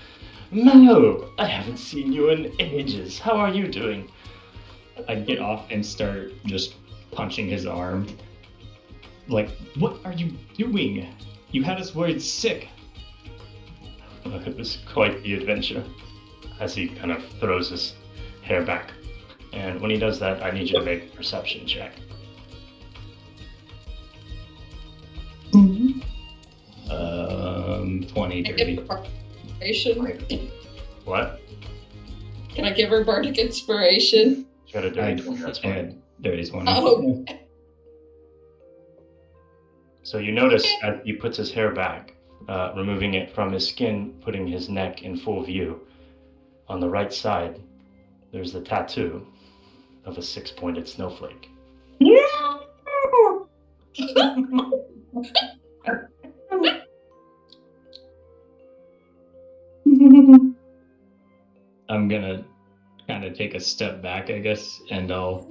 Mel, I haven't seen you in ages. How are you doing? I get off and start just punching his arm. Like, what are you doing? You had us worried sick. It was quite the adventure. As he kind of throws his hair back. And when he does that, I need you to make a perception check. 20, Can I 30. give her bardic inspiration? What? Can I give her bardic inspiration? You got a dirty 20, that's fine. And dirty 20. Oh. So you notice as he puts his hair back, removing it from his skin, putting his neck in full view. On the right side, there's the tattoo of a 6-pointed snowflake. I'm gonna kind of take a step back, I guess, and I'll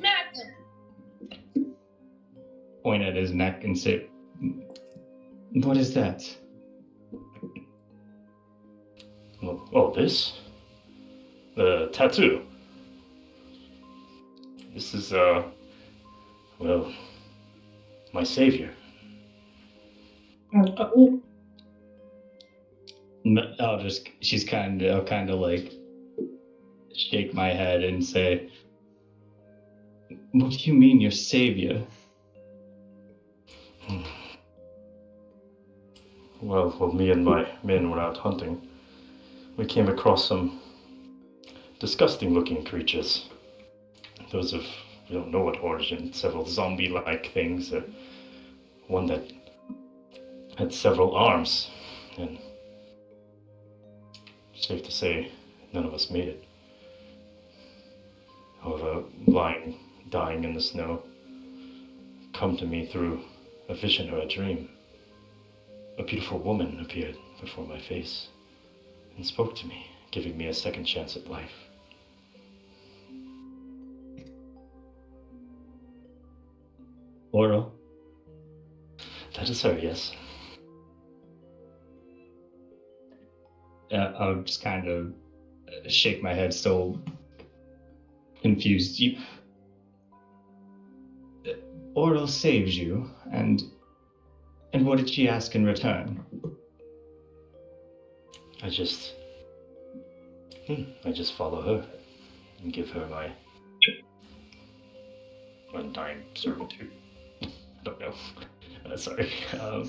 point at his neck and say, "What is that?" Oh, this? The tattoo. This is, well, my savior. I'll kind of like shake my head and say, "What do you mean, your savior?" Well, me and my men were out hunting. We came across some disgusting-looking creatures. Those of, we don't know what origin, several zombie-like things. One that had several arms, and safe to say, none of us made it. However, lying, dying in the snow, come to me through a vision or a dream. A beautiful woman appeared before my face and spoke to me, giving me a second chance at life. Oral. That is her, yes. I'll just kind of shake my head, still confused. Oral saves you, and what did she ask in return? I just follow her and give her my undying servitude. I don't know. Sorry. I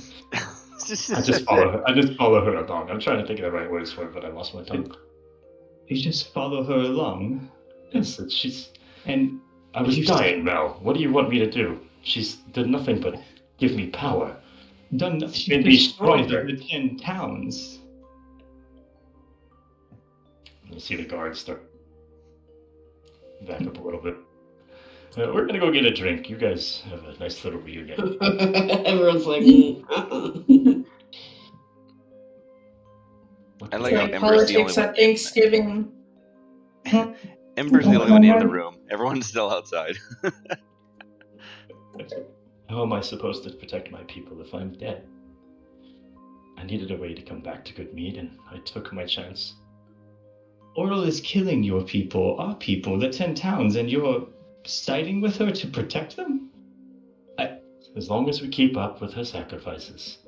just follow her. I just follow her along. I'm trying to think of the right words for it, but I lost my tongue. You just follow her along? Yes, and I was dying, Mel. What do you want me to do? She's done nothing but give me power. Done nothing. She Made me stronger. the 10 towns. You see the guards start back up a little bit. We're gonna go get a drink. You guys have a nice little reunion. Everyone's like, I like how Like Ember's the only politics one. at Thanksgiving. Ember's the only one in the room. Everyone's still outside. How am I supposed to protect my people if I'm dead? I needed a way to come back to Goodmead, and I took my chance. Oral is killing your people, our people, the 10 towns, and you're siding with her to protect them? As long as we keep up with her sacrifices,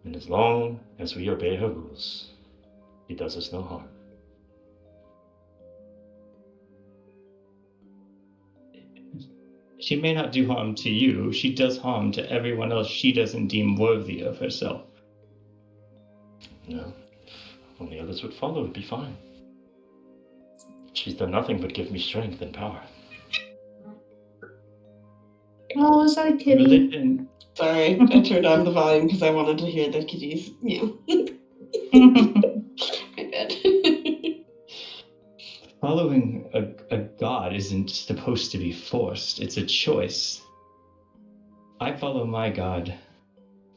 and as long as we obey her rules, she does us no harm. She may not do harm to you. She does harm to everyone else she doesn't deem worthy of herself. No, if only others would follow, it'd be fine. She's done nothing but give me strength and power. Oh, is that a kitty? Religion. sorry, I turned on the volume because I wanted to hear the kitties. Yeah. My bad. Following a god isn't supposed to be forced. It's a choice. I follow my god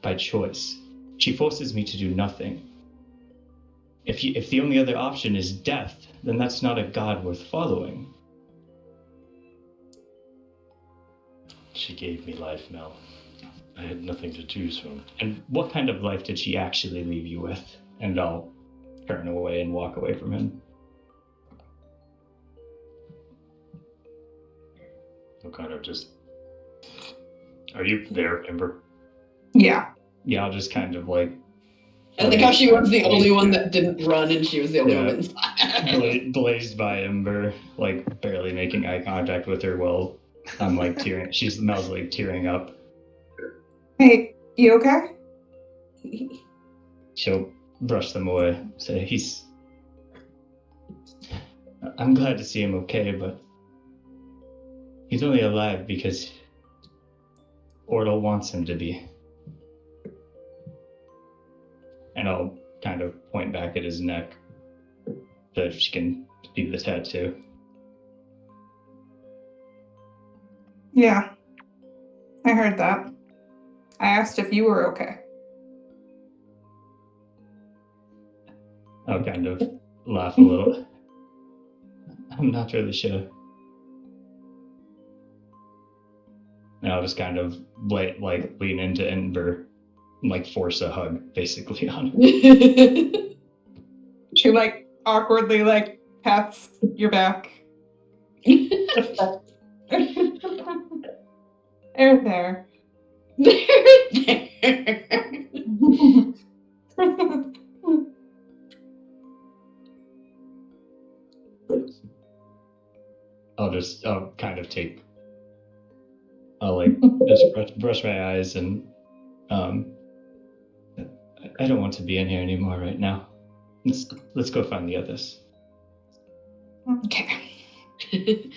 by choice. She forces me to do nothing. If the only other option is death, then that's not a god worth following. She gave me life, Mel. I had nothing to choose from. And what kind of life did she actually leave you with? And I'll turn away and walk away from him. I'll kind of just... Are you there, Ember? Yeah. Yeah, I'll just kind of like... I like how she was the only one that didn't run and she was the only one inside. Blazed by Ember, like barely making eye contact with her while I'm like tearing. She smells like tearing up. Hey, you okay? She'll brush them away. Say, I'm glad to see him okay, but he's only alive because Ortal wants him to be. And I'll kind of point back at his neck so that she can see the tattoo. Yeah. I heard that. I asked if you were okay. I'll kind of laugh a little. I'm not really sure. And I'll just kind of lean into Ember, like force a hug basically on her. She like awkwardly like pats your back. There. I'll kind of take. I'll like just brush my eyes and I don't want to be in here anymore right now. Let's go find the others. Okay.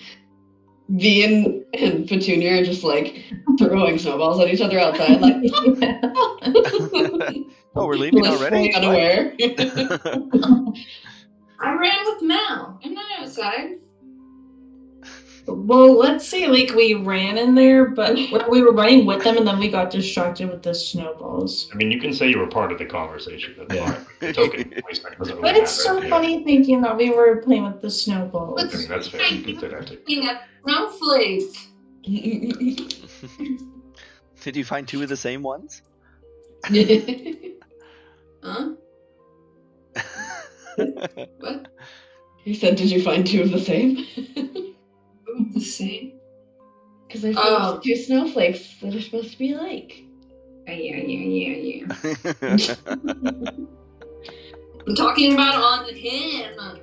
V and Petunia are just like throwing snowballs at each other outside, like Oh, we're leaving already? blissfully unaware. I ran with Mel. I'm not outside. Well, let's say like we ran in there, but we were running with them, and then we got distracted with the snowballs. I mean, you can say you were part of the conversation. That's Yeah. fine. The token placement doesn't really But it's so matter. funny thinking that we were playing with the snowballs. I mean, that's fair. You can say that too. Being a snowflake. Did you find 2 of the same ones? Huh? What? He said, "Did you find 2 of the same?" The same? Because there's Oh. 2 snowflakes that are supposed to be alike. Yeah. I'm talking about on him.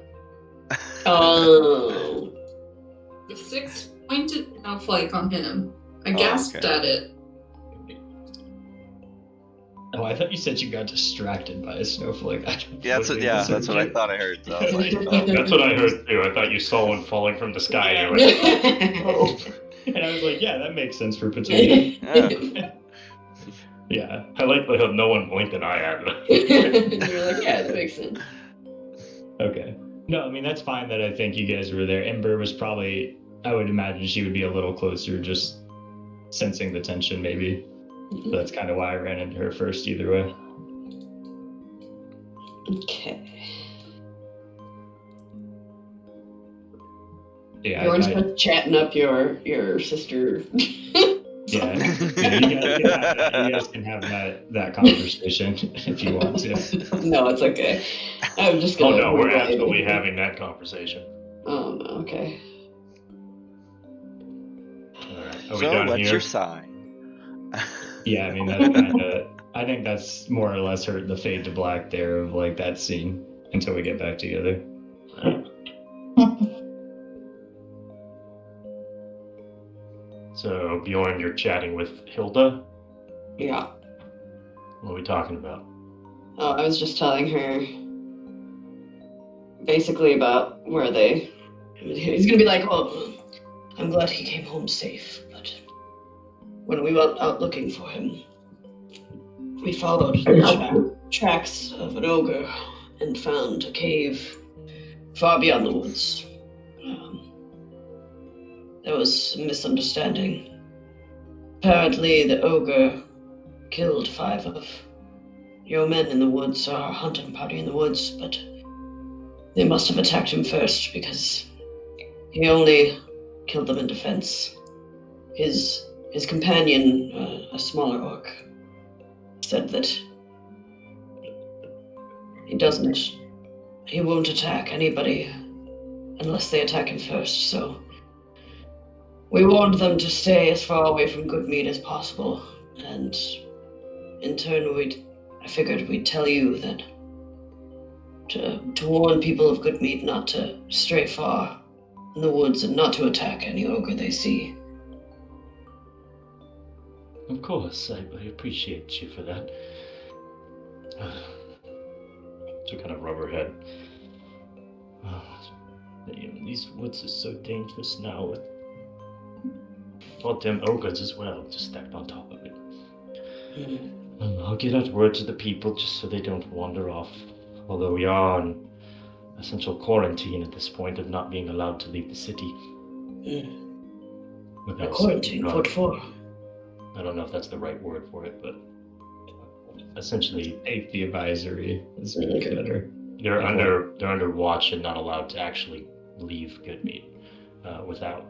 Oh. The 6-pointed snowflake on him. I gasped okay. at it. Oh, I thought you said you got distracted by a snowflake. That's what I thought I heard. So I was like, That's what I heard too. I thought you saw one falling from the sky. And, you went, Oh. And I was like, yeah, that makes sense for Petunia. Yeah. I like how no one blinked an eye at it. You're like, yeah, that makes sense. Okay. No, I mean, that's fine that I think you guys were there. Ember was probably, I would imagine she would be a little closer, just sensing the tension maybe. So that's kind of why I ran into her first either way. Okay. Yeah, Everyone's just chatting up your sister. Yeah, you guys can have that conversation if you want to. No, it's okay. I'm just Oh gonna. no, we're absolutely having that conversation. Oh no, okay. All right, are we so done what's here? your sign? Yeah, I mean that kind of. I think that's more or less the fade to black there of like that scene until we get back together. So Bjorn, you're chatting with Hilda. Yeah. What are we talking about? Oh, I was just telling her basically about where they. He's gonna be like, "Oh, I'm glad he came home safe, but when we went out looking for him, we followed the tracks of an ogre and found a cave far beyond the woods. There was a misunderstanding. Apparently, the ogre killed 5 of your men in the woods, our hunting party in the woods, but they must have attacked him first because he only killed them in defense. His companion, a smaller orc, said that he won't attack anybody unless they attack him first, so we warned them to stay as far away from good meat as possible, and in turn I figured we'd tell you that to warn people of good meat not to stray far in the woods and not to attack any ogre they see. Of course, I appreciate you for that. To kind of rub her head. These woods are so dangerous now with goddamn ogres as well, just stacked on top of it. I'll get out word to the people just so they don't wander off. Although we are on essential quarantine at this point of not being allowed to leave the city. Without Quarantine? What for? I don't know if that's the right word for it, but essentially Safety advisory is better. they're under watch and not allowed to actually leave Goodmead without.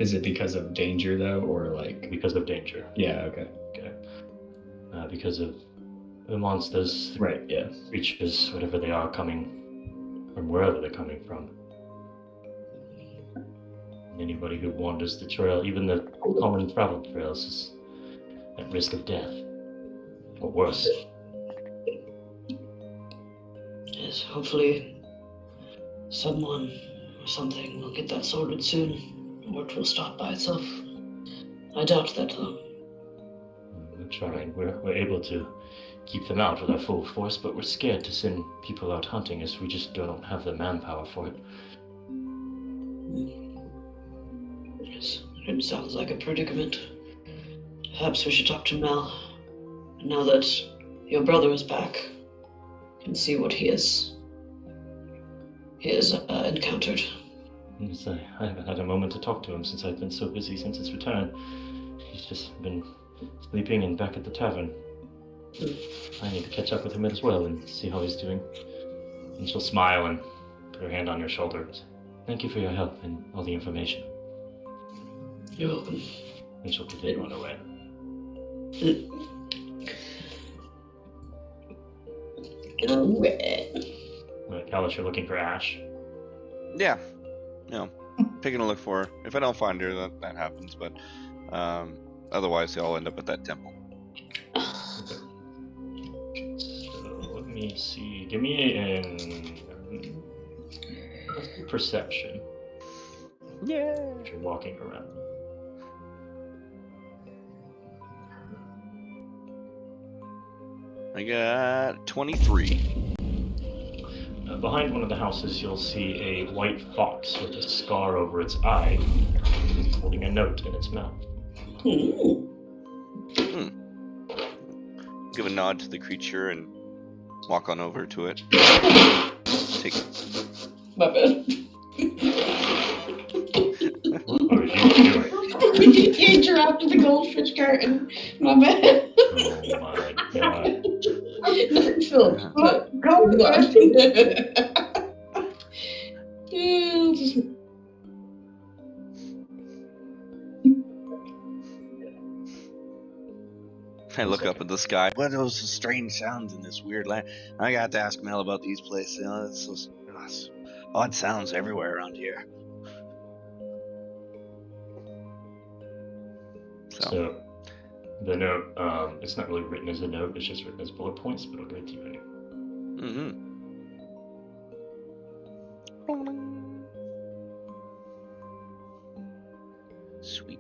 Is it because of danger though, or like Because of danger? Yeah. Okay. Because of the monsters, Right. Yeah. creatures, whatever they are, coming from wherever they're coming from. Anybody who wanders the trail, even the common travel trails, is at risk of death. Or worse. Yes, hopefully someone or something will get that sorted soon, or it will stop by itself. I doubt that, though. We're trying. We're able to keep them out with our full force, but we're scared to send people out hunting as we just don't have the manpower for it. Yes, it sounds like a predicament. Perhaps we should talk to Mel. Now that your brother is back, and see what he has encountered. Yes, I haven't had a moment to talk to him since I've been so busy since his return. He's just been sleeping and back at the tavern. I need to catch up with him as well and see how he's doing. And she'll smile and put her hand on your shoulder. Thank you for your help and all the information. You're welcome. And she'll continue on her way. Alright, Calus, you're looking for Ash. Yeah. Taking a look for her. If I don't find her, that happens. But otherwise, they all end up at that temple. So let me see. Give me a perception. Yeah. If you're walking around. I got 23. Behind one of the houses, you'll see a white fox with a scar over its eye, holding a note in its mouth. Give a nod to the creature and walk on over to it. Take. My bad. What are you doing? He interrupted the goldfish carton. My bad. Oh my god. Not Phil, but Go yeah, just I look up at the sky. What are those strange sounds in this weird land? I got to ask Mel about these places. It's odd sounds everywhere around here. So, the note, it's not really written as a note, it's just written as bullet points, but I'll give it to you anyway. Sweet.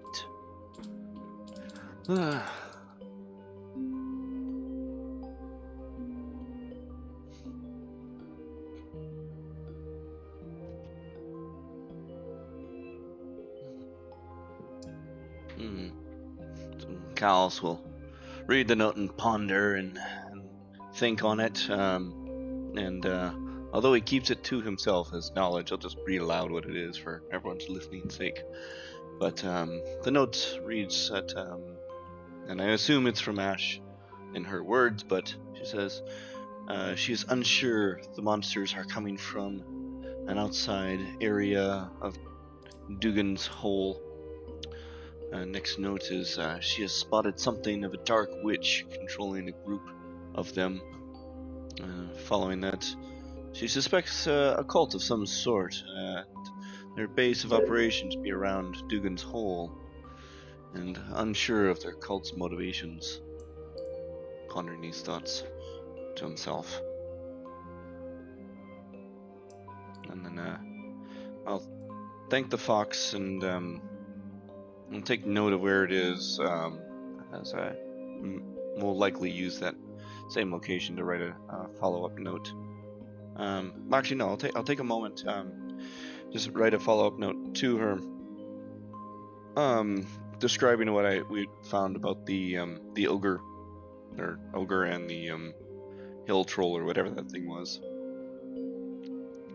Calus will read the note and ponder and think on it. Although he keeps it to himself as knowledge, I'll just read aloud what it is for everyone's listening sake. But the note reads that, and I assume it's from Ash in her words, but she says she is unsure the monsters are coming from an outside area of Dugan's Hole. Next note is she has spotted something of a dark witch controlling a group of them. Following that, she suspects a cult of some sort. Their base of operations be around Dugan's Hole, and unsure of their cult's motivations. Pondering these thoughts to himself. And then I'll thank the fox and I'll take note of where it is, as I will likely use that same location to write a follow-up note. Actually, no. I'll take a moment. Just write a follow-up note to her, describing what we found about the ogre and the hill troll or whatever that thing was.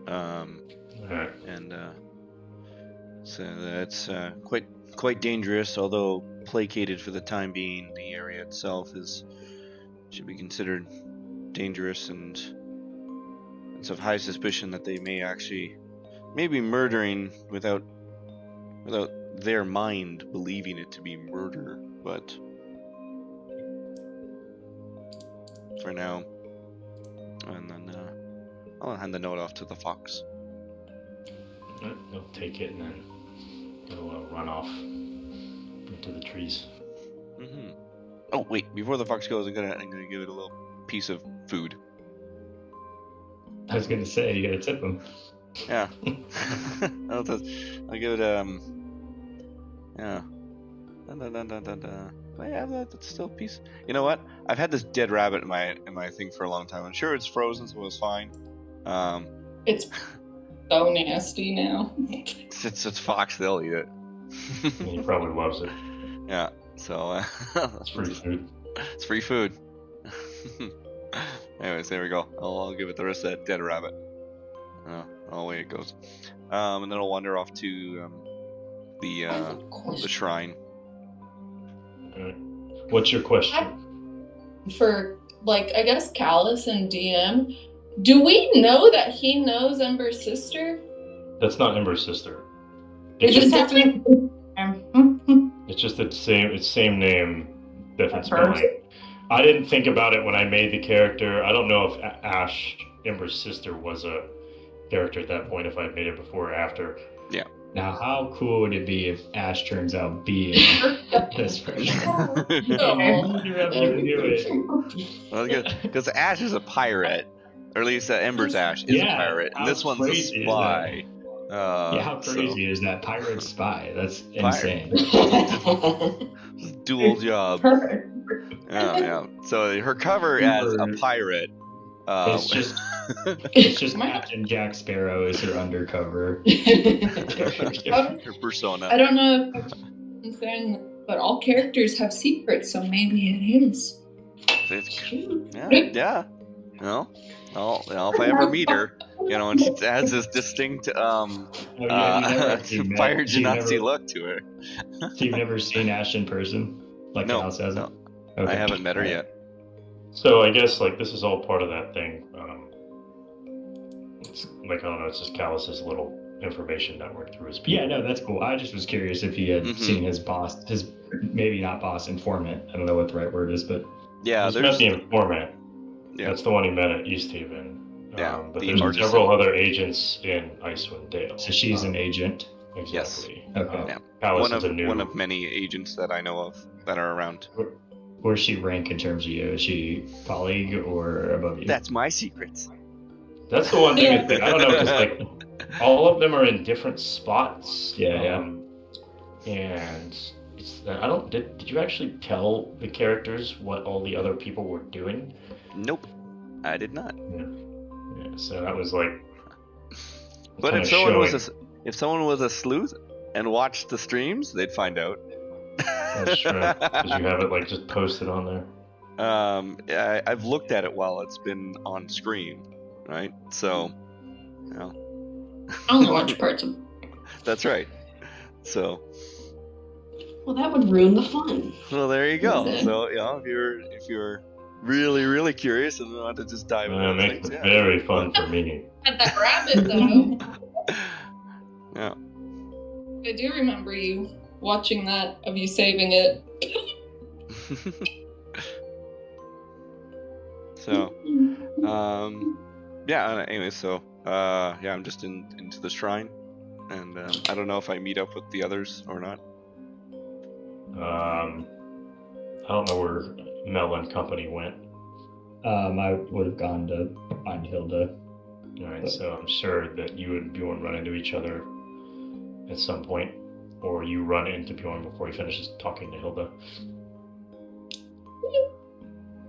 And so that's quite dangerous, although placated for the time being. The area itself should be considered dangerous, and it's of high suspicion that they may be murdering without their mind believing it to be murder. But for now, and then I'll hand the note off to the fox. He'll take it and then he'll run off into the trees. Oh wait! Before the fox goes, I'm gonna give it a little piece of food. I was gonna say, you gotta tip him. Yeah. I'll give it yeah. Do I have that? That's still a piece. You know what? I've had this dead rabbit in my thing for a long time. I'm sure it's frozen, so it was fine. It's so nasty now. It's fox. They'll eat it. He probably loves it. Yeah. So It's free food. It's free food. Anyways, there we go. I'll give it the rest of that dead rabbit. Away it goes. And then I'll wander off to the shrine. Alright. What's your question? For, like, I guess Calus and DM, do we know that he knows Ember's sister? That's not Ember's sister. It's It's just just, happening. it's just the same name, different Person. spelling. I didn't think about it when I made the character. I don't know if Ash, Ember's sister, was a character at that point, if I made it before or after. Now, how cool would it be if Ash turns out being this person? Neither of you knew it. Well, because Ash is a pirate, or at least Ember's Ash is a pirate, and how this one's a crazy is spy. how crazy is that pirate spy? That's insane. Dual job. Perfect. Yeah. So her cover as a pirate. It's just Captain Jack Sparrow is her undercover. her persona. I don't know if I'm saying, but all characters have secrets, so maybe it is. Yeah. No. If I ever meet her, and she has this distinct fire genasi look to her. So you've never seen Ash in person? Like No, Alice hasn't? no. Okay. I haven't met her yet. So I guess this is all part of that thing. It's I don't know. It's just Calus's little information network through his people. Yeah, no, that's cool. I just was curious if he had seen his boss, his maybe not boss, informant. I don't know what the right word is, but yeah, he's met the informant. Yeah. That's the one he met at East Haven. Yeah, but the there's artisan. several other agents in IceWind Dale. so she's an agent. Exactly. Okay. Yeah. Calus is a new. One of many agents that I know of that are around. Where's she rank in terms of you? Is she colleague or above you? That's my secrets. That's the one thing. I don't know, because all of them are in different spots. Yeah. And it's I don't. Did you actually tell the characters what all the other people were doing? Nope, I did not. Yeah. So that was But if someone was a sleuth and watched the streams, they'd find out. That's true. Did you have it just posted on there? I've looked at it while it's been on screen, right? So, I only watch parts of. That's right. So. Well, that would ruin the fun. Well, there you go. Yeah. So, if you're really, really curious and want to just dive into Makes things, it very fun for me. Had that rabbit though. Yeah. I do remember you watching that, of you saving it. So, anyway, so, I'm just into the shrine, and I don't know if I meet up with the others or not. I don't know where Mel and Company went. I would have gone to find Hilda. Alright, so I'm sure that you and Bjorn run into each other at some point, or you run into Bjorn before he finishes talking to Hilda.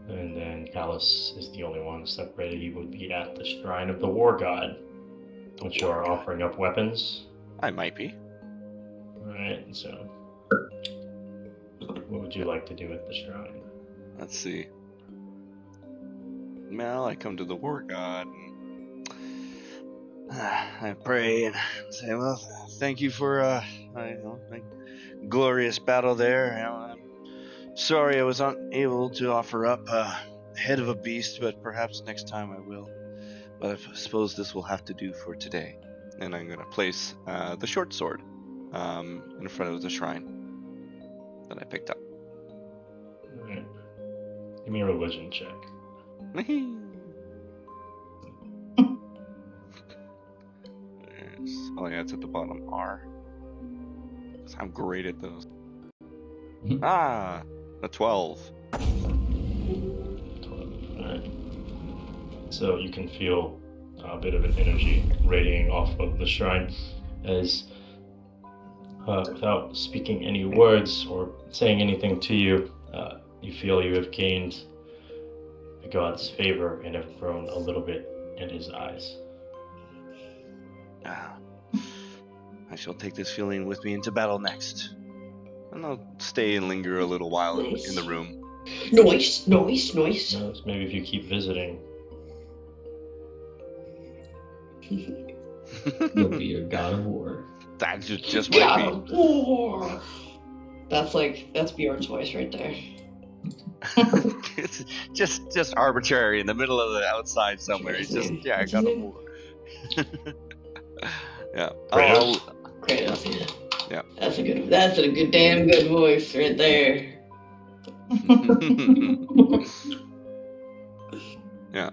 And then Calus is the only one separated. He would be at the Shrine of the War God, which you are offering up weapons. I might be. Alright, so what would you like to do at the shrine? Let's see. Well, I come to the War God, and I pray and say, well, thank you for glorious battle there. I'm sorry I was unable to offer up head of a beast, but perhaps next time I will. But I suppose this will have to do for today. And I'm going to place the short sword in front of the shrine that I picked up. Alright. Give me a religion check. Oh yeah, it's at the bottom. R. 'Cause I'm great at those. A 12. 12. Alright. So you can feel a bit of an energy radiating off of the shrine as, without speaking any words or saying anything to you, you feel you have gained the god's favor and have grown a little bit in his eyes. I shall take this feeling with me into battle next. And I'll stay and linger a little while in the room. Nice. Maybe if you keep visiting. You'll be a god of war. That just might God be. of War. That's Bjorn's voice right there. It's just arbitrary in the middle of the outside somewhere. He's just What's his God of name? War. Yeah. Kratos? Kratos. Yeah. That's a good damn good voice right there. Yeah.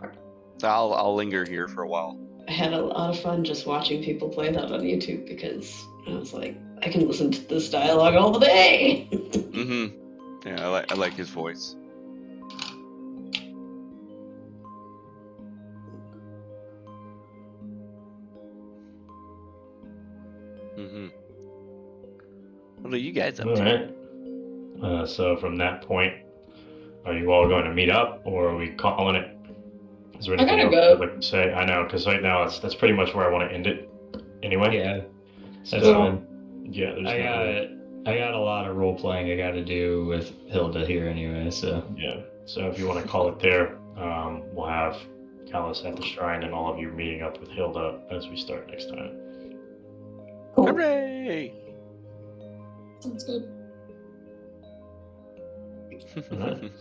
So I'll linger here for a while. I had a lot of fun just watching people play that on YouTube because I was like, I can listen to this dialogue all day. Yeah, I like his voice. What are you guys up All to? right. So from that point, are you all going to meet up, or are we calling it? Is there anything else gotta you'd like to say? I know, because right now that's pretty much where I want to end it. Anyway. Yeah, that's So, fine. Yeah, there's I got a lot of role playing I got to do with Hilda here anyway. So Yeah. So if you want to call it there, we'll have Calus at the shrine, and all of you meeting up with Hilda as we start next time. Cool. Hooray! Sounds good. Alright.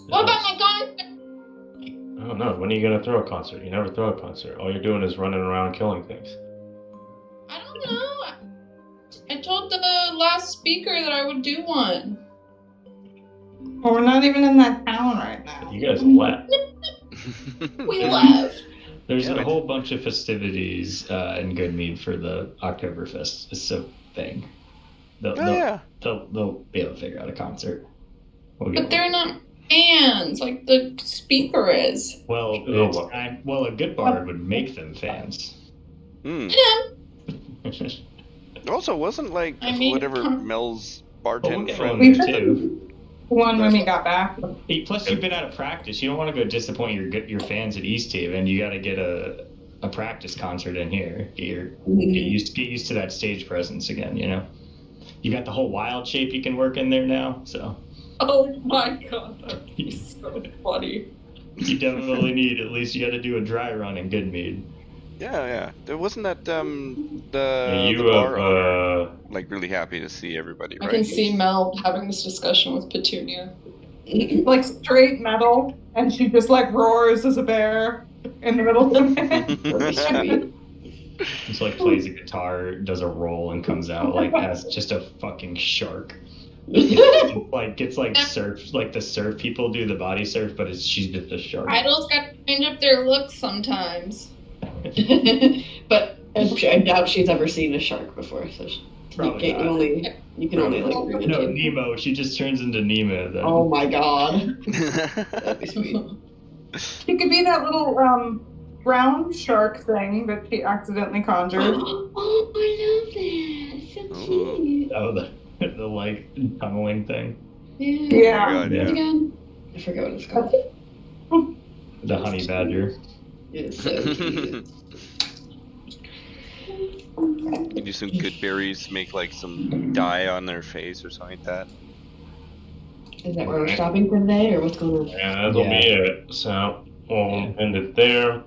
What about my concert? I don't know. When are you gonna throw a concert? You never throw a concert. All you're doing is running around killing things. I don't know. I told the last speaker that I would do one. Well, we're not even in that town right now. You guys left. We left. there's Yeah, a whole bunch of festivities in Goodmead for the Oktoberfest. It's a thing. Yeah. They'll be able to figure out a concert. We'll get But they're not fans like the speaker is. Well, Oh, it's well. time. Well, a good bard would make them fans. Mm. Yeah. Also, wasn't like I mean, whatever Mel's But we'll bartender get friend? one there too. One when we got back. Hey, plus, you've been out of practice. You don't want to go disappoint your fans at East Haven. You got to get a practice concert in here. Get used to that stage presence again. You know, you got the whole wild shape you can work in there now. So Oh my god, that'd be so funny. you definitely need at least you got to do a dry run in Goodmead. Yeah. There wasn't that You the bar owner, have like really happy to see everybody, I right? can see Mel having this discussion with Petunia. Like straight metal, and she just like roars as a bear in the middle of it. Sweet. Just like plays a guitar, does a roll, and comes out like as just a fucking shark. Gets like surf, like the surf people do the body surf, but she's just a shark. Idols got to change up their looks sometimes. But I doubt she's ever seen a shark before, so Probably not. you can only like bring it No, in. Nemo. She just turns into Nemo then. Oh my god, that'd be sweet. She could be that little brown shark thing that she accidentally conjured. Oh, I love that. So cute. Oh, the like tunneling thing. Yeah. Oh my God, yeah. Again? I forgot what it's called. The honey badger. It's so cute. You do some good berries, make like some dye on their face or something like that. Is that where we're stopping for today, or what's going on? Yeah, that'll be it. So we'll end it there.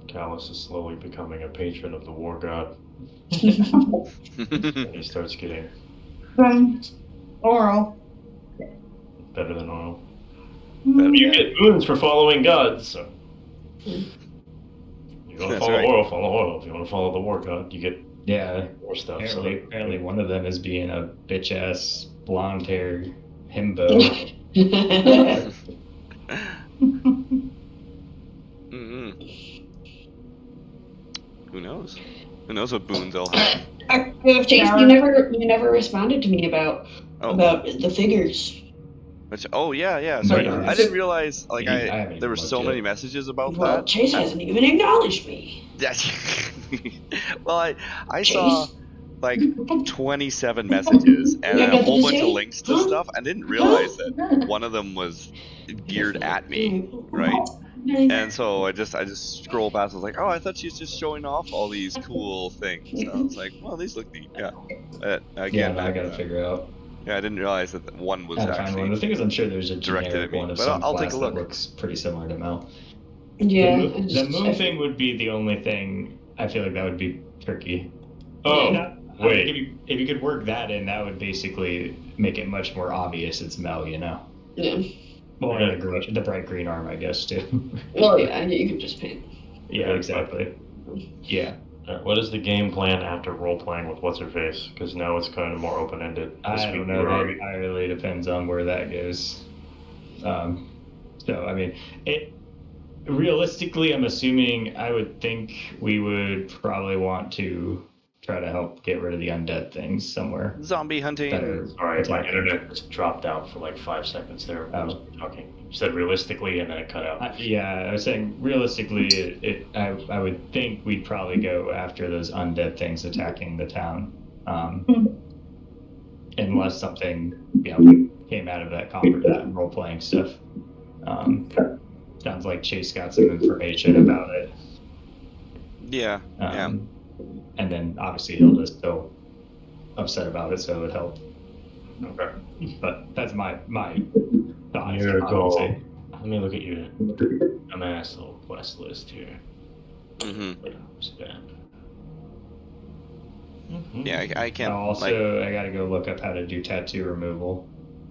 Calus is slowly becoming a patron of the war god. And he starts getting Then oral. better than oil. Mm. You get boons for following gods. So. You want to That's follow right. oil, follow oil. If you want to follow the war god, you get Yeah. more stuff. Apparently one of them is being a bitch ass blonde hair himbo. Who knows? Who knows what boons they'll have? Chase, you never responded to me about Oh, the figures. yeah. Sorry, Yeah. I didn't realize. Like, I haven't there were even so looked many yet. messages about Well, that. Chase hasn't even acknowledged me. Well, I Chase? saw like 27 messages and Yeah, a but whole did bunch you of say? links to Huh? stuff. I didn't realize that one of them was geared at me, right? And so I just scroll past. I was like, oh, I thought she's just showing off all these cool things. And I was like, well, these look neat. Yeah. But again, I gotta figure out. yeah, I didn't realize that one was How to find one. The actually thing is, I'm sure there's a directed generic at me, one of but some I'll take class a that look. looks pretty similar to Mel. Yeah. The moon thing would be the only thing. I feel like that would be tricky. Oh, Yeah. I wait. think if you could work that in, that would basically make it much more obvious it's Mel, you know? Yeah. Well, I and got the bright green arm, I guess, too. Well, yeah, you can just paint. Yeah, exactly. Yeah. What is the game plan after role playing with what's her face? Because now it's kind of more open ended. I don't know. That entirely depends on where that goes. So, I mean, realistically, I'm assuming I would think we would probably want to try to help get rid of the undead things somewhere. Zombie hunting. Sorry, my internet just dropped out for like 5 seconds there. I was talking. You said realistically, and then it cut out. Yeah, I was saying realistically, I would think we'd probably go after those undead things attacking the town, unless something came out of that role playing stuff. Sounds like Chase got some information about it. Yeah. And then obviously Hilda's still upset about it, so it would help. Okay. But that's my thoughts. Your goal. Let me look at your dumbass little quest list here. Spend. Yeah, I can't. Also, I gotta go look up how to do tattoo removal.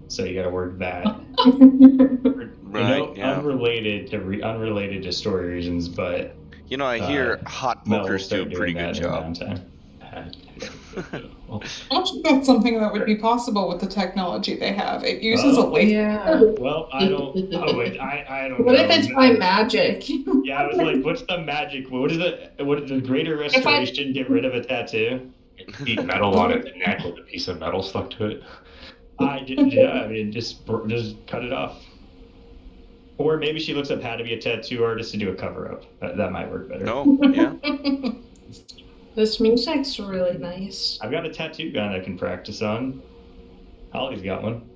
So you gotta work that. Right. Yeah. Unrelated to story reasons, but I hear hot pokers do a pretty good job. Actually, that's something that would be possible with the technology they have. It uses a laser. Yeah. Well, I don't. Oh wait, I don't. What know. if it's by magic? Yeah, I was like, what's the magic? What is the greater restoration? Get rid of a tattoo. Heat metal on its neck with a piece of metal stuck to it. I mean, just cut it off. Or maybe she looks up how to be a tattoo artist to do a cover up. That might work better. Oh, yeah. This music's really nice. I've got a tattoo gun I can practice on. Holly's got one.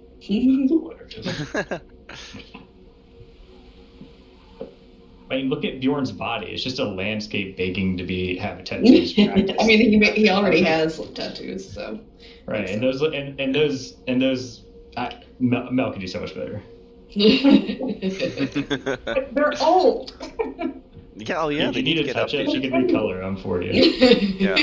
I mean, look at Bjorn's body. It's just a landscape begging to have a tattoo. I mean, he already has tattoos, so. Right, and those Mel can do so much better. They're old. Yeah, oh yeah. If you need a touch up, she can recolor them for you. Yeah.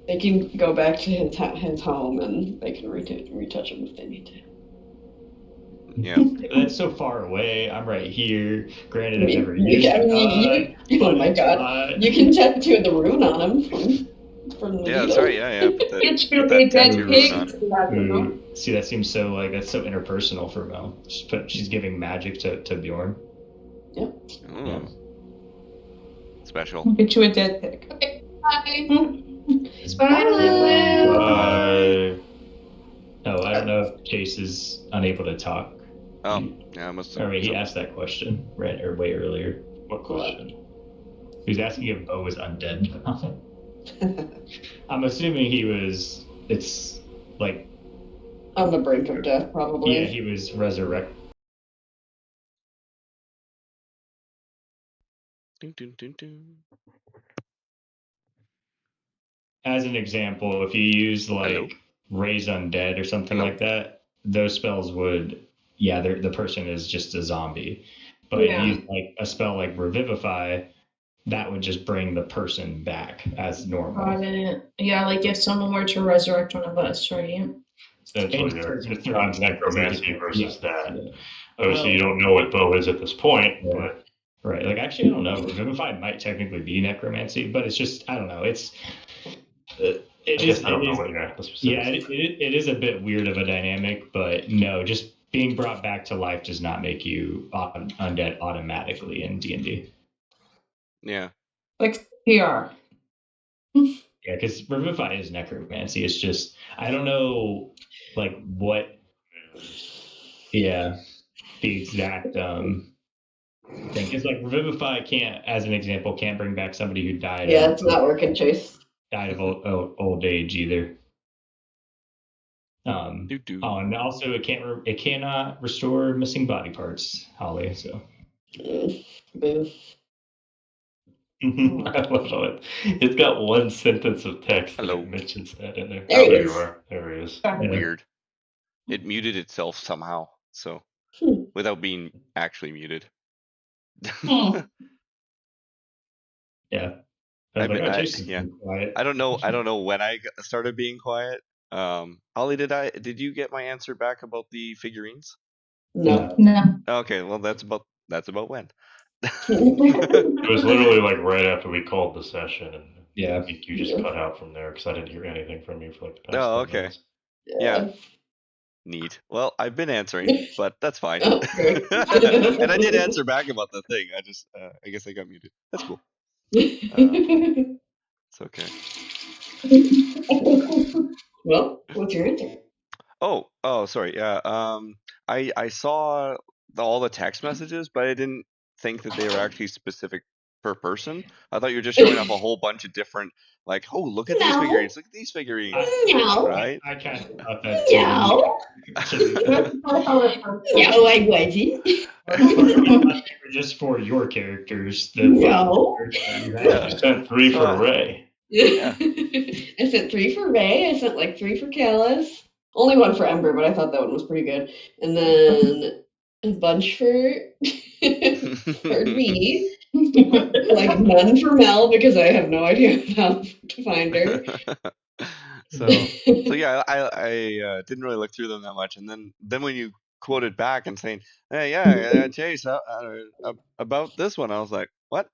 They can go back to his home and they can retouch them if they need to. Yeah. That's so far away. I'm right here. Granted, I've never used it. Oh my god. You can tattoo the rune on him. Yeah, that's right. Yeah. It's really dead pig. See, that seems that's so interpersonal for Mel. She's giving magic to Bjorn. Yep. Yeah. Special. Get you a dead pig. Okay, bye. Bye, Lulu. Bye. Oh, I don't know if Chase is unable to talk. Oh, yeah, I must have. Or he asked that question way earlier. What question? He was asking if Bo was undead. I'm assuming it's like on the brink of death, probably. Yeah, he was resurrected. As an example, if you use Raise Undead or something like that, those spells would, the person is just a zombie. But use a spell like Revivify, that would just bring the person back as normal. Got it. Yeah, like if someone were to resurrect one of us, right? Essentially, it's not necromancy versus that. Obviously, you don't know what Bo is at this point, but. Right, actually, I don't know. Revivify might technically be necromancy, but it's just, I don't know. It is a bit weird of a dynamic, but no, just being brought back to life does not make you undead automatically in D&D. Yeah. Like PR. Yeah, because Revivify is necromancy. It's just, I don't know, what, the exact thing. Because Revivify as an example, can't bring back somebody who died. Yeah, it's not working, Chase. Died of old age either. Oh, and also it cannot restore missing body parts, Holly. So. Boo. I love it. It's got one sentence of text that mentions that in there. There he is. There he is. Weird. It muted itself somehow. So. without being actually muted. Hmm. Yeah. I was like, oh, Jason's yeah. been quiet. I don't know when I started being quiet. Ollie, did you get my answer back about the figurines? No. No. Okay, well that's about when. It was literally like right after we called the session, and Yeah. I think you just cut out from there because I didn't hear anything from you for like the past Oh, 10 okay. minutes. Yeah. Neat. Well, I've been answering, but that's fine. Oh, great. And I did answer back about the thing. I just, I guess I got muted. That's cool. It's okay. Well, what's your answer? Oh, sorry. Yeah. I saw all the text messages, but I didn't think that they were actually specific per person. I thought you were just showing off a whole bunch of different, like, oh, look at these No. figurines, look at these figurines, No. right? I kind of thought that too. No. No, I wasn't. I thought they were just for your characters. No. Yeah. You sent 3 So, for Ray. Yeah. I sent 3 for Ray. I sent like 3 for Calus. Only 1 for Ember, but I thought that one was pretty good. And then a bunch for for me. Like none for Mel because I have no idea how to find her. so yeah, I didn't really look through them that much, and then when you quoted back and saying, hey, yeah, Chase, about this one, I was like, what?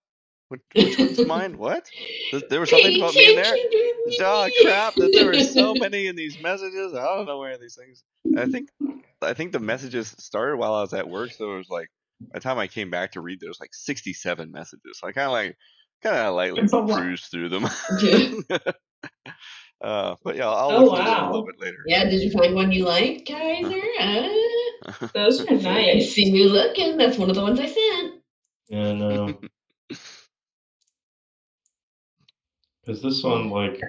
Which one's mine? What? There was something Pay about me in there? attention to me. Oh crap! That there were so many in these messages. I don't know where these things. I think the messages started while I was at work, so it was like by the time I came back to read, there was like 67 messages. So I kind of lightly It's a lot. cruised through them. Yeah. But yeah, I'll Oh, look through them a wow. little bit later. Yeah, did you find one you like, Kaiser? Those are I nice. see you looking. That's one of the ones I sent. And because this one, like,